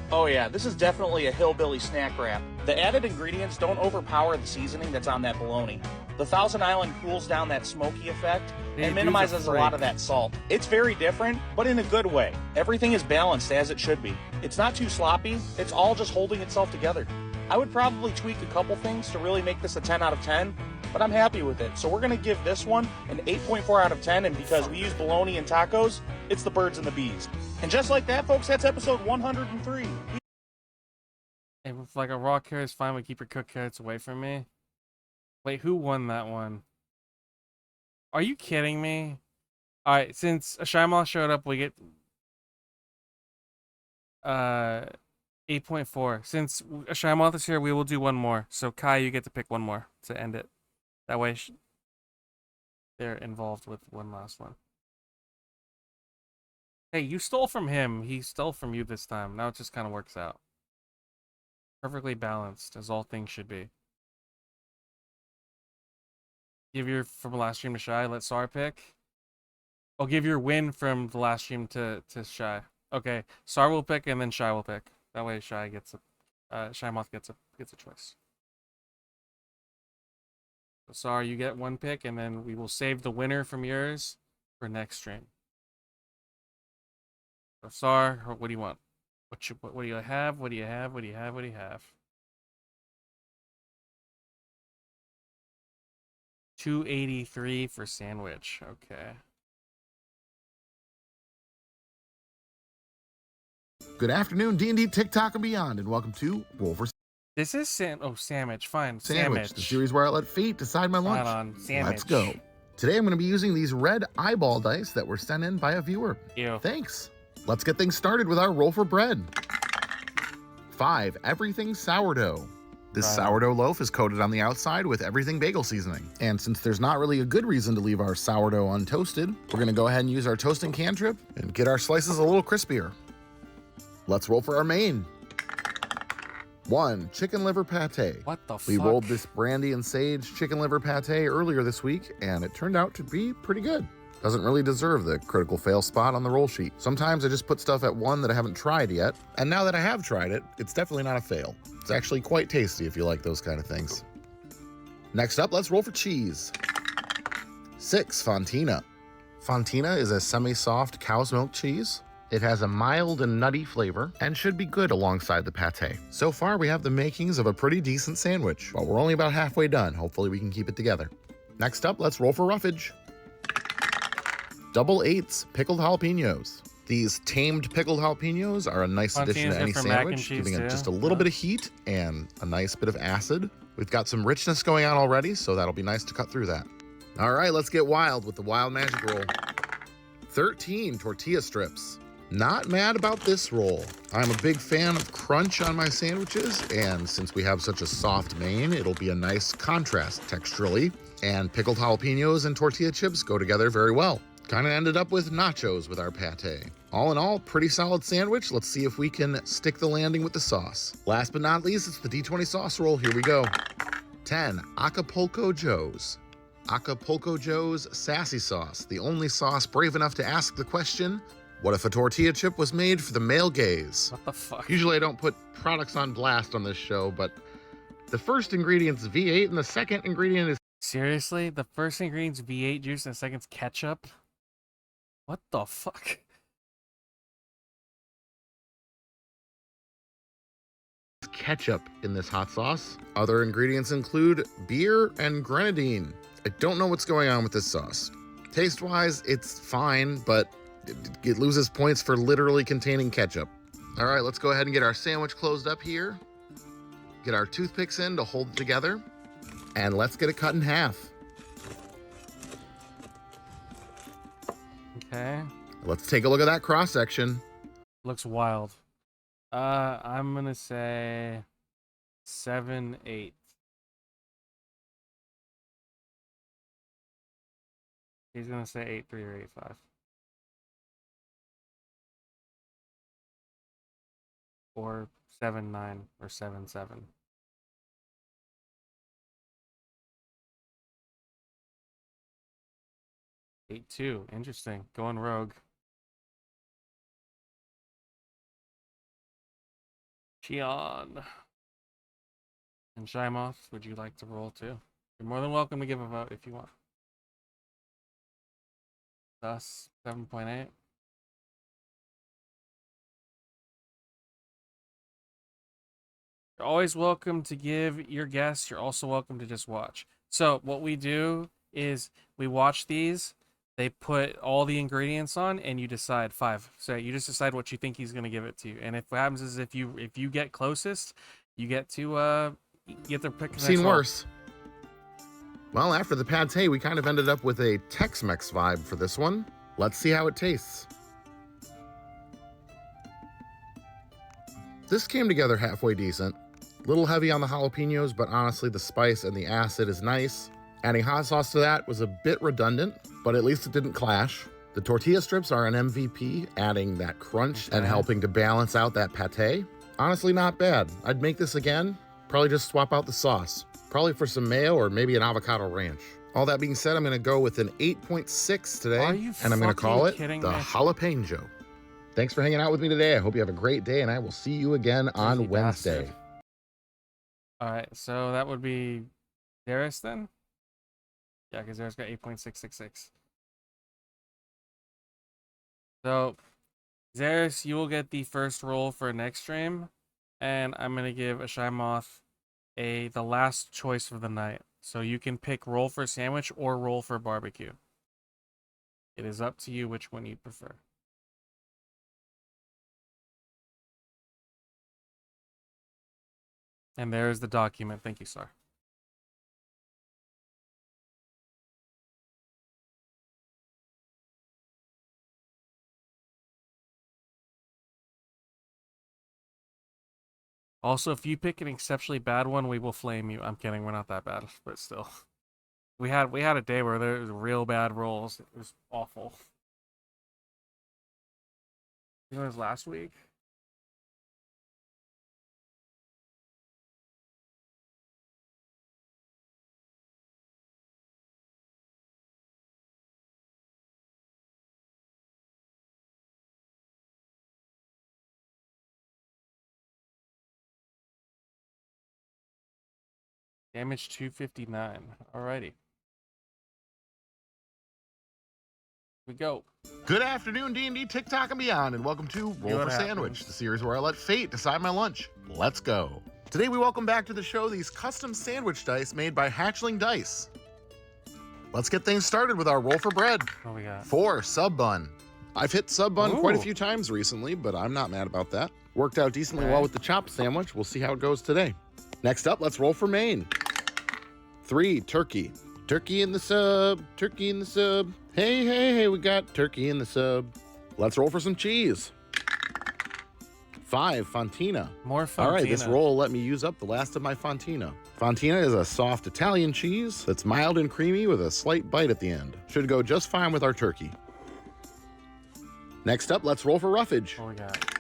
S10: Oh yeah, this is definitely a hillbilly snack wrap. The added ingredients don't overpower the seasoning that's on that bologna. The Thousand Island cools down that smoky effect and minimizes a lot of that salt. It's very different, but in a good way. Everything is balanced as it should be. It's not too sloppy, it's all just holding itself together. I would probably tweak a couple things to really make this a 10 out of 10, but I'm happy with it. So we're gonna give this one an 8.4 out of 10, and because we use bologna in tacos, it's the birds and the bees. And just like that, folks, that's episode 103.
S1: If like a raw carrot is fine, we keep your cooked carrots away from me. Wait, who won that one? Are you kidding me? Alright, since Shyamalan showed up, we get 8.4. Since Shyamalan is here, we will do one more. So Kai, you get to pick one more to end it. That way they're involved with one last one. Hey, you stole from him. He stole from you this time. Now it just kind of works out. Perfectly balanced, as all things should be. Give your from last stream to Shy. Let Sar pick. I'll give your win from the last stream to Shy. Okay, Sar will pick and then Shy will pick. That way Shy gets a Shy Moth gets a choice. So Sar, you get one pick, and then we will save the winner from yours for next stream. So Sar, what do you want? What do you have? What do you have? What do you have? What do you have? 283 for sandwich. Okay.
S2: Good afternoon, D&D, TikTok, and beyond, and welcome to Roll for
S1: This is sandwich. Fine.
S2: Sandwich, the series where I let fate decide my lunch.
S1: Right on. Sandwich.
S2: Let's go. Today I'm going to be using these red eyeball dice that were sent in by a viewer.
S1: Ew.
S2: Thanks. Let's get things started with our roll for bread. 5, everything sourdough. This sourdough loaf is coated on the outside with everything bagel seasoning. And since there's not really a good reason to leave our sourdough untoasted, we're going to go ahead and use our toasting cantrip and get our slices a little crispier. Let's roll for our main. 1, chicken liver pate.
S1: What the fuck?
S2: We rolled this brandy and sage chicken liver pate earlier this week, and it turned out to be pretty good. Doesn't really deserve the critical fail spot on the roll sheet. Sometimes I just put stuff at 1 that I haven't tried yet, and now that I have tried it, it's definitely not a fail. It's actually quite tasty if you like those kind of things. Next up, let's roll for cheese. 6, Fontina. Fontina is a semi-soft cow's milk cheese. It has a mild and nutty flavor and should be good alongside the pate. So far, we have the makings of a pretty decent sandwich, but we're only about halfway done. Hopefully we can keep it together. Next up, let's roll for roughage. Double 8s, pickled jalapenos. These tamed pickled jalapenos are a nice addition to any sandwich, giving it just a little bit of heat and a nice bit of acid. We've got some richness going on already, so that'll be nice to cut through that. All right, let's get wild with the wild magic roll. 13 tortilla strips. Not mad about this roll. I'm a big fan of crunch on my sandwiches, and since we have such a soft main, it'll be a nice contrast texturally, and pickled jalapenos and tortilla chips go together very well. Kind of ended up with nachos with our pate. All in all, pretty solid sandwich. Let's see if we can stick the landing with the sauce. Last but not least, it's the D20 sauce roll. Here we go. 10, Acapulco Joe's. Acapulco Joe's sassy sauce, the only sauce brave enough to ask the question, what if a tortilla chip was made for the male gaze?
S1: What the fuck?
S2: Usually I don't put products on blast on this show, but the first ingredient's V8 and the second ingredient is...
S1: Seriously? The first ingredient's V8 juice and the second's ketchup? What the fuck?
S2: ketchup in this hot sauce. Other ingredients include beer and grenadine. I don't know what's going on with this sauce. Taste-wise, it's fine, but it loses points for literally containing ketchup. All right, let's go ahead and get our sandwich closed up here. Get our toothpicks in to hold it together. And let's get it cut in half.
S1: Okay.
S2: Let's take a look at that cross-section.
S1: Looks wild. I'm gonna say 7/8. He's gonna say 8/3 or 8/5. Or 7/9 or 7/7. Eight 2. Interesting. Going rogue. Cheon. And Shymoth, would you like to roll too? You're more than welcome to give a vote if you want. Thus, 7.8. You're always welcome to give your guess. You're also welcome to just watch. So what we do is we watch these. They put all the ingredients on, and you decide 5. So you just decide what you think he's going to give it to you. And if what happens is if you get closest, you get to get their pick.
S2: Seen worse. Well, after the pate, we kind of ended up with a Tex-Mex vibe for this one. Let's see how it tastes. This came together halfway decent. Little heavy on the jalapenos, but honestly, the spice and the acid is nice. Adding hot sauce to that was a bit redundant, but at least it didn't clash. The tortilla strips are an MVP, adding that crunch and helping to balance out that pate. Honestly, not bad. I'd make this again. Probably just swap out the sauce. Probably for some mayo or maybe an avocado ranch. All that being said, I'm going to go with an 8.6 today, and I'm going to call it the jalapeno. Thanks for hanging out with me today. I hope you have a great day, and I will see you again on Wednesday.
S1: Bastard. All right, so that would be Darius then? Yeah, because Darius got 8.666. So, Zaris, you will get the first roll for next stream, and I'm going to give a Shymoth the last choice of the night. So you can pick roll for sandwich or roll for barbecue. It is up to you which one you prefer. And there's the document. Thank you, sir. Also, if you pick an exceptionally bad one, we will flame you. I'm kidding, we're not that bad, but still. We had a day where there was real bad rolls. It was awful. You know, it was last week. Damage 259. Alrighty. We go.
S2: Good afternoon, D&D, TikTok, and beyond, and welcome to Roll for Sandwich, the series where I let fate decide my lunch. Let's go. Today we welcome back to the show these custom sandwich dice made by Hatchling Dice. Let's get things started with our roll for bread.
S1: What we got?
S2: 4, sub bun. I've hit sub bun quite a
S1: Ooh.
S2: few times recently, but I'm not mad about that. Worked out decently well with the chopped sandwich. We'll see how it goes today. Next up, let's roll for main. 3, turkey. Turkey in the sub, turkey in the sub. Hey, we got turkey in the sub. Let's roll for some cheese. 5 Fontina.
S1: More Fontina.
S2: All right, this roll let me use up the last of my Fontina. Fontina is a soft Italian cheese that's mild and creamy with a slight bite at the end. Should go just fine with our turkey. Next up, let's roll for roughage.
S1: What we got?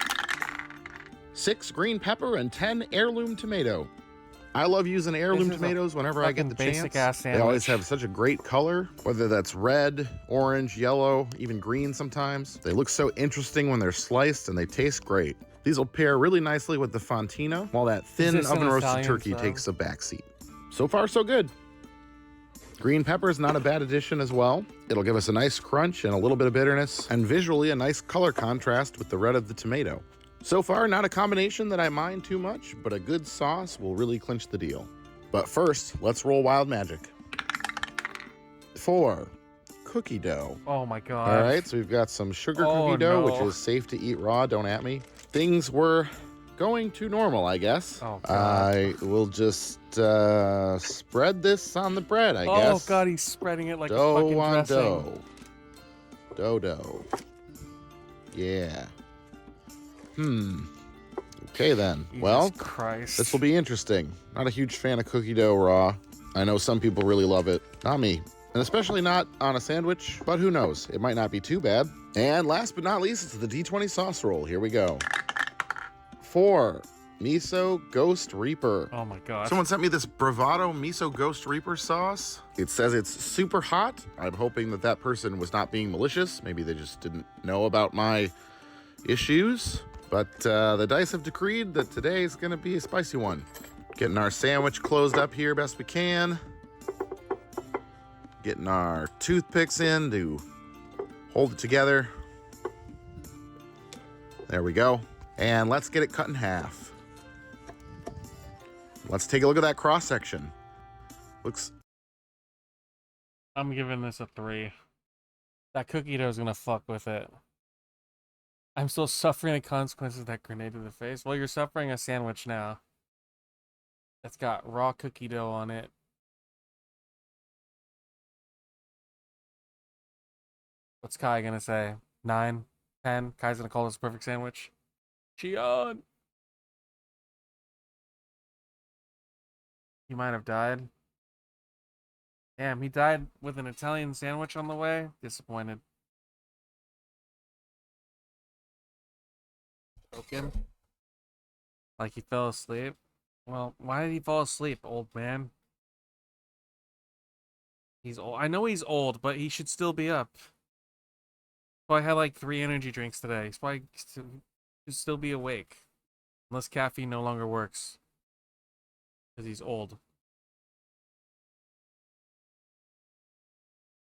S2: 6 green pepper and 10 heirloom tomato. I love using heirloom tomatoes whenever I get the
S1: basic
S2: chance.
S1: ass
S2: They always
S1: sandwich.
S2: have such a great color, whether that's red, orange, yellow, even green sometimes. They look so interesting when they're sliced and they taste great. These will pair really nicely with the Fontina, while that thin
S1: this an
S2: oven roasted
S1: Italian
S2: turkey
S1: style?
S2: takes a backseat. So far, so good. Green pepper is not a bad addition as well. It'll give us a nice crunch and a little bit of bitterness, and visually a nice color contrast with the red of the tomato. So far, not a combination that I mind too much, but a good sauce will really clinch the deal. But first, let's roll wild magic. 4 cookie dough.
S1: Oh my god.
S2: All right, so we've got some sugar cookie dough, which is safe to eat raw, don't at me. Things were going to normal, I guess.
S1: Oh, God.
S2: I will just spread this on the bread, I guess.
S1: Oh god, he's spreading it like
S2: Dough
S1: a fucking
S2: on
S1: dressing.
S2: dough. Yeah. Okay then.
S1: Jesus
S2: Well,
S1: Christ.
S2: this will be interesting. Not a huge fan of cookie dough raw. I know some people really love it. Not me. And especially not on a sandwich, but who knows? It might not be too bad. And last but not least, it's the D20 sauce roll. Here we go. 4 Miso Ghost Reaper.
S1: Oh my god.
S2: Someone sent me this Bravado Miso Ghost Reaper sauce. It says it's super hot. I'm hoping that that person was not being malicious. Maybe they just didn't know about my issues. But the dice have decreed that today is going to be a spicy one. Getting our sandwich closed up here best we can. Getting our toothpicks in to hold it together. There we go. And let's get it cut in half. Let's take a look at that cross section. Looks.
S1: I'm giving this a 3. That cookie dough is gonna fuck with it. I'm still suffering the consequences of that grenade to the face. Well, you're suffering a sandwich now. That's got raw cookie dough on it. What's Kai gonna say? 9, 10. Kai's gonna call this a perfect sandwich. Cheon! He might have died. Damn, he died with an Italian sandwich on the way? Disappointed. Broken. Like he fell asleep? Well, why did he fall asleep, old man? He's old. I know he's old, but he should still be up. Well, I had like 3 energy drinks today. He's probably should still be awake. Unless caffeine no longer works. Because he's old.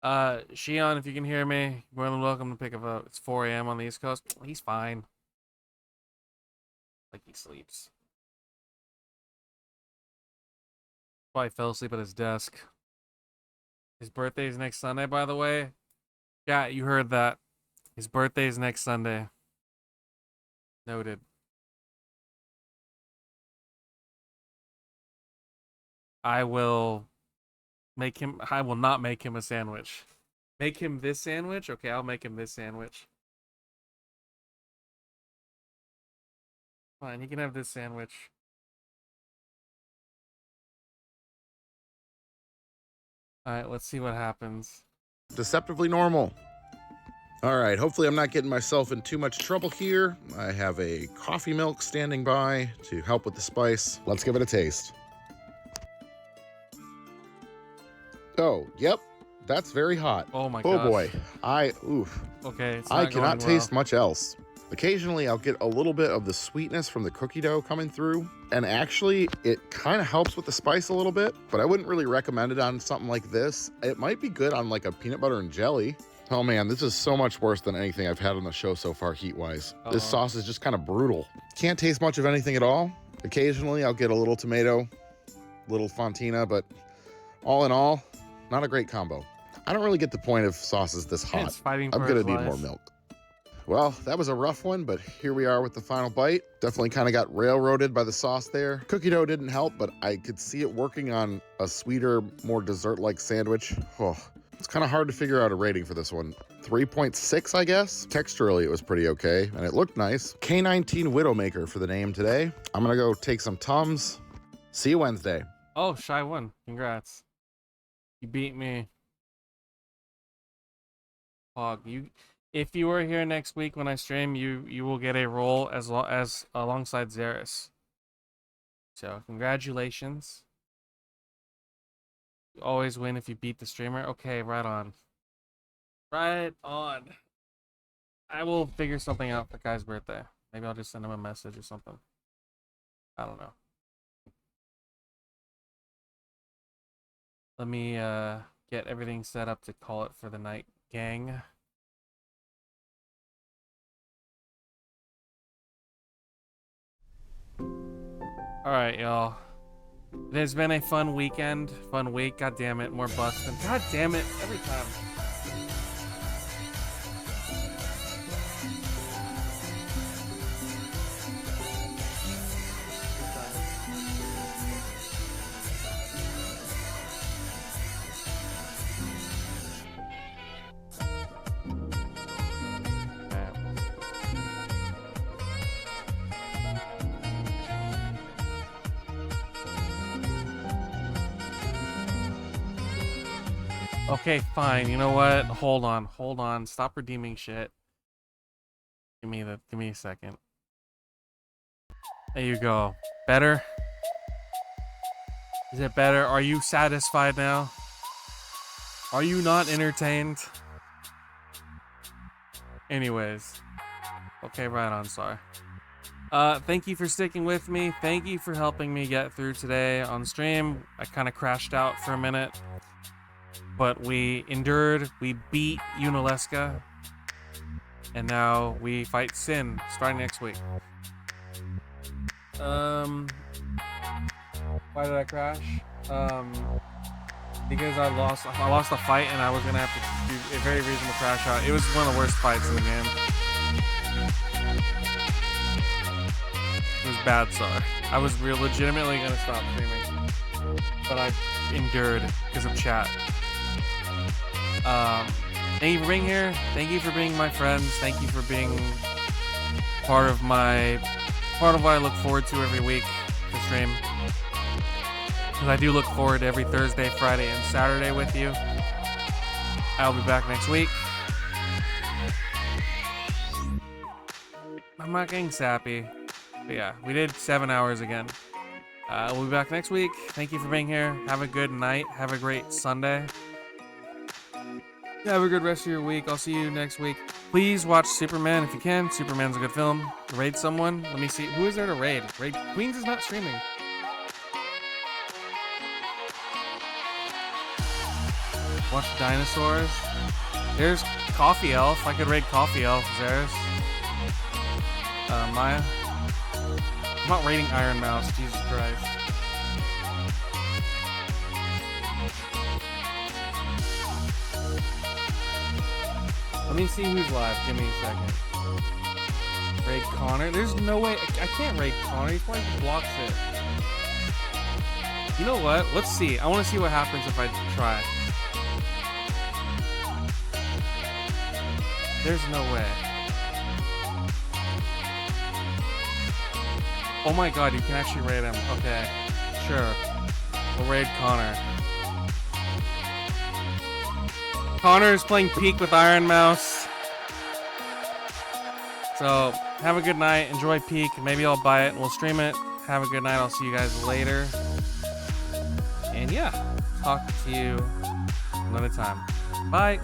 S1: Shion, if you can hear me, you're more than welcome to pick a vote. It's 4 a.m. on the East Coast. He's fine. Like he sleeps. Probably fell asleep at his desk. His birthday is next Sunday, by the way. Yeah, you heard that. His birthday is next Sunday. Noted. I will not make him a sandwich. Make him this sandwich? Okay, I'll make him this sandwich. Fine, he can have this sandwich. Alright, let's see what happens.
S2: Deceptively normal. All right, hopefully I'm not getting myself in too much trouble here. I have a coffee milk standing by to help with the spice. Let's give it a taste. Oh, yep, that's very hot.
S1: Oh my
S2: Oh
S1: gosh.
S2: boy, oof.
S1: Okay, it's
S2: I
S1: not
S2: cannot
S1: going well.
S2: taste much else. Occasionally, I'll get a little bit of the sweetness from the cookie dough coming through. And actually, it kind of helps with the spice a little bit, but I wouldn't really recommend it on something like this. It might be good on like a peanut butter and jelly. Oh man, this is so much worse than anything I've had on the show so far heat-wise. This sauce is just kind of brutal. Can't taste much of anything at all. Occasionally, I'll get a little tomato, little Fontina, but all in all, not a great combo. I don't really get the point of sauces this hot.
S1: It's fighting
S2: I'm
S1: for
S2: gonna
S1: its
S2: need
S1: life.
S2: more milk. Well, that was a rough one, but here we are with the final bite. Definitely kind of got railroaded by the sauce there. Cookie dough didn't help, but I could see it working on a sweeter, more dessert-like sandwich. Oh, it's kind of hard to figure out a rating for this one. 3.6, I guess. Texturally, it was pretty okay, and it looked nice. K19 Widowmaker for the name today. I'm gonna go take some Tums. See you Wednesday.
S1: Oh, Shy won. Congrats. You beat me. Hog, if you are here next week when I stream, you will get a role as alongside Xeris. So congratulations. You always win if you beat the streamer. Okay, right on. Right on. I will figure something out for Kai's birthday. Maybe I'll just send him a message or something. I don't know. Let me get everything set up to call it for the night, gang. Alright, y'all. It has been a fun weekend, fun week. God damn it, more busting. God damn it, every time. Okay, fine. You know what? Hold on. Stop redeeming shit. Give me a second. There you go. Better? Is it better? Are you satisfied now? Are you not entertained? Anyways. Okay, right on, sorry. Thank you for sticking with me. Thank you for helping me get through today on stream. I kind of crashed out for a minute. But we endured, we beat Unalesca, and now we fight Sin starting next week. Why did I crash? Because I lost a fight and I was gonna have to do a very reasonable crash out. It was one of the worst fights in the game. It was bad, sorry. I was legitimately gonna stop streaming, but I endured because of chat. Thank you for being here. Thank you for being my friends. Thank you for being part of what I look forward to every week to stream. Because I do look forward to every Thursday, Friday, and Saturday with you. I'll be back next week. I'm not getting sappy. But yeah, we did 7 hours again. We'll be back next week. Thank you for being here. Have a good night. Have a great Sunday. Have a good rest of your week. I'll see you next week. Please watch Superman if you can. Superman's a good film. Raid someone. Let me see. Who is there to raid? Queens is not streaming. Watch dinosaurs. There's Coffee Elf. I could raid Coffee Elf. There's Maya. I'm not raiding Iron Mouse. Jesus Christ. Let me see who's live. Give me a second. Raid Connor. There's no way. I can't raid Connor. He probably just blocks it. You know what? Let's see. I want to see what happens if I try. There's no way. Oh my god, you can actually raid him. Okay. Sure. We'll raid Connor. Connor is playing Peak with Iron Mouse. So, have a good night. Enjoy Peak. Maybe I'll buy it and we'll stream it. Have a good night. I'll see you guys later. And yeah, talk to you another time. Bye.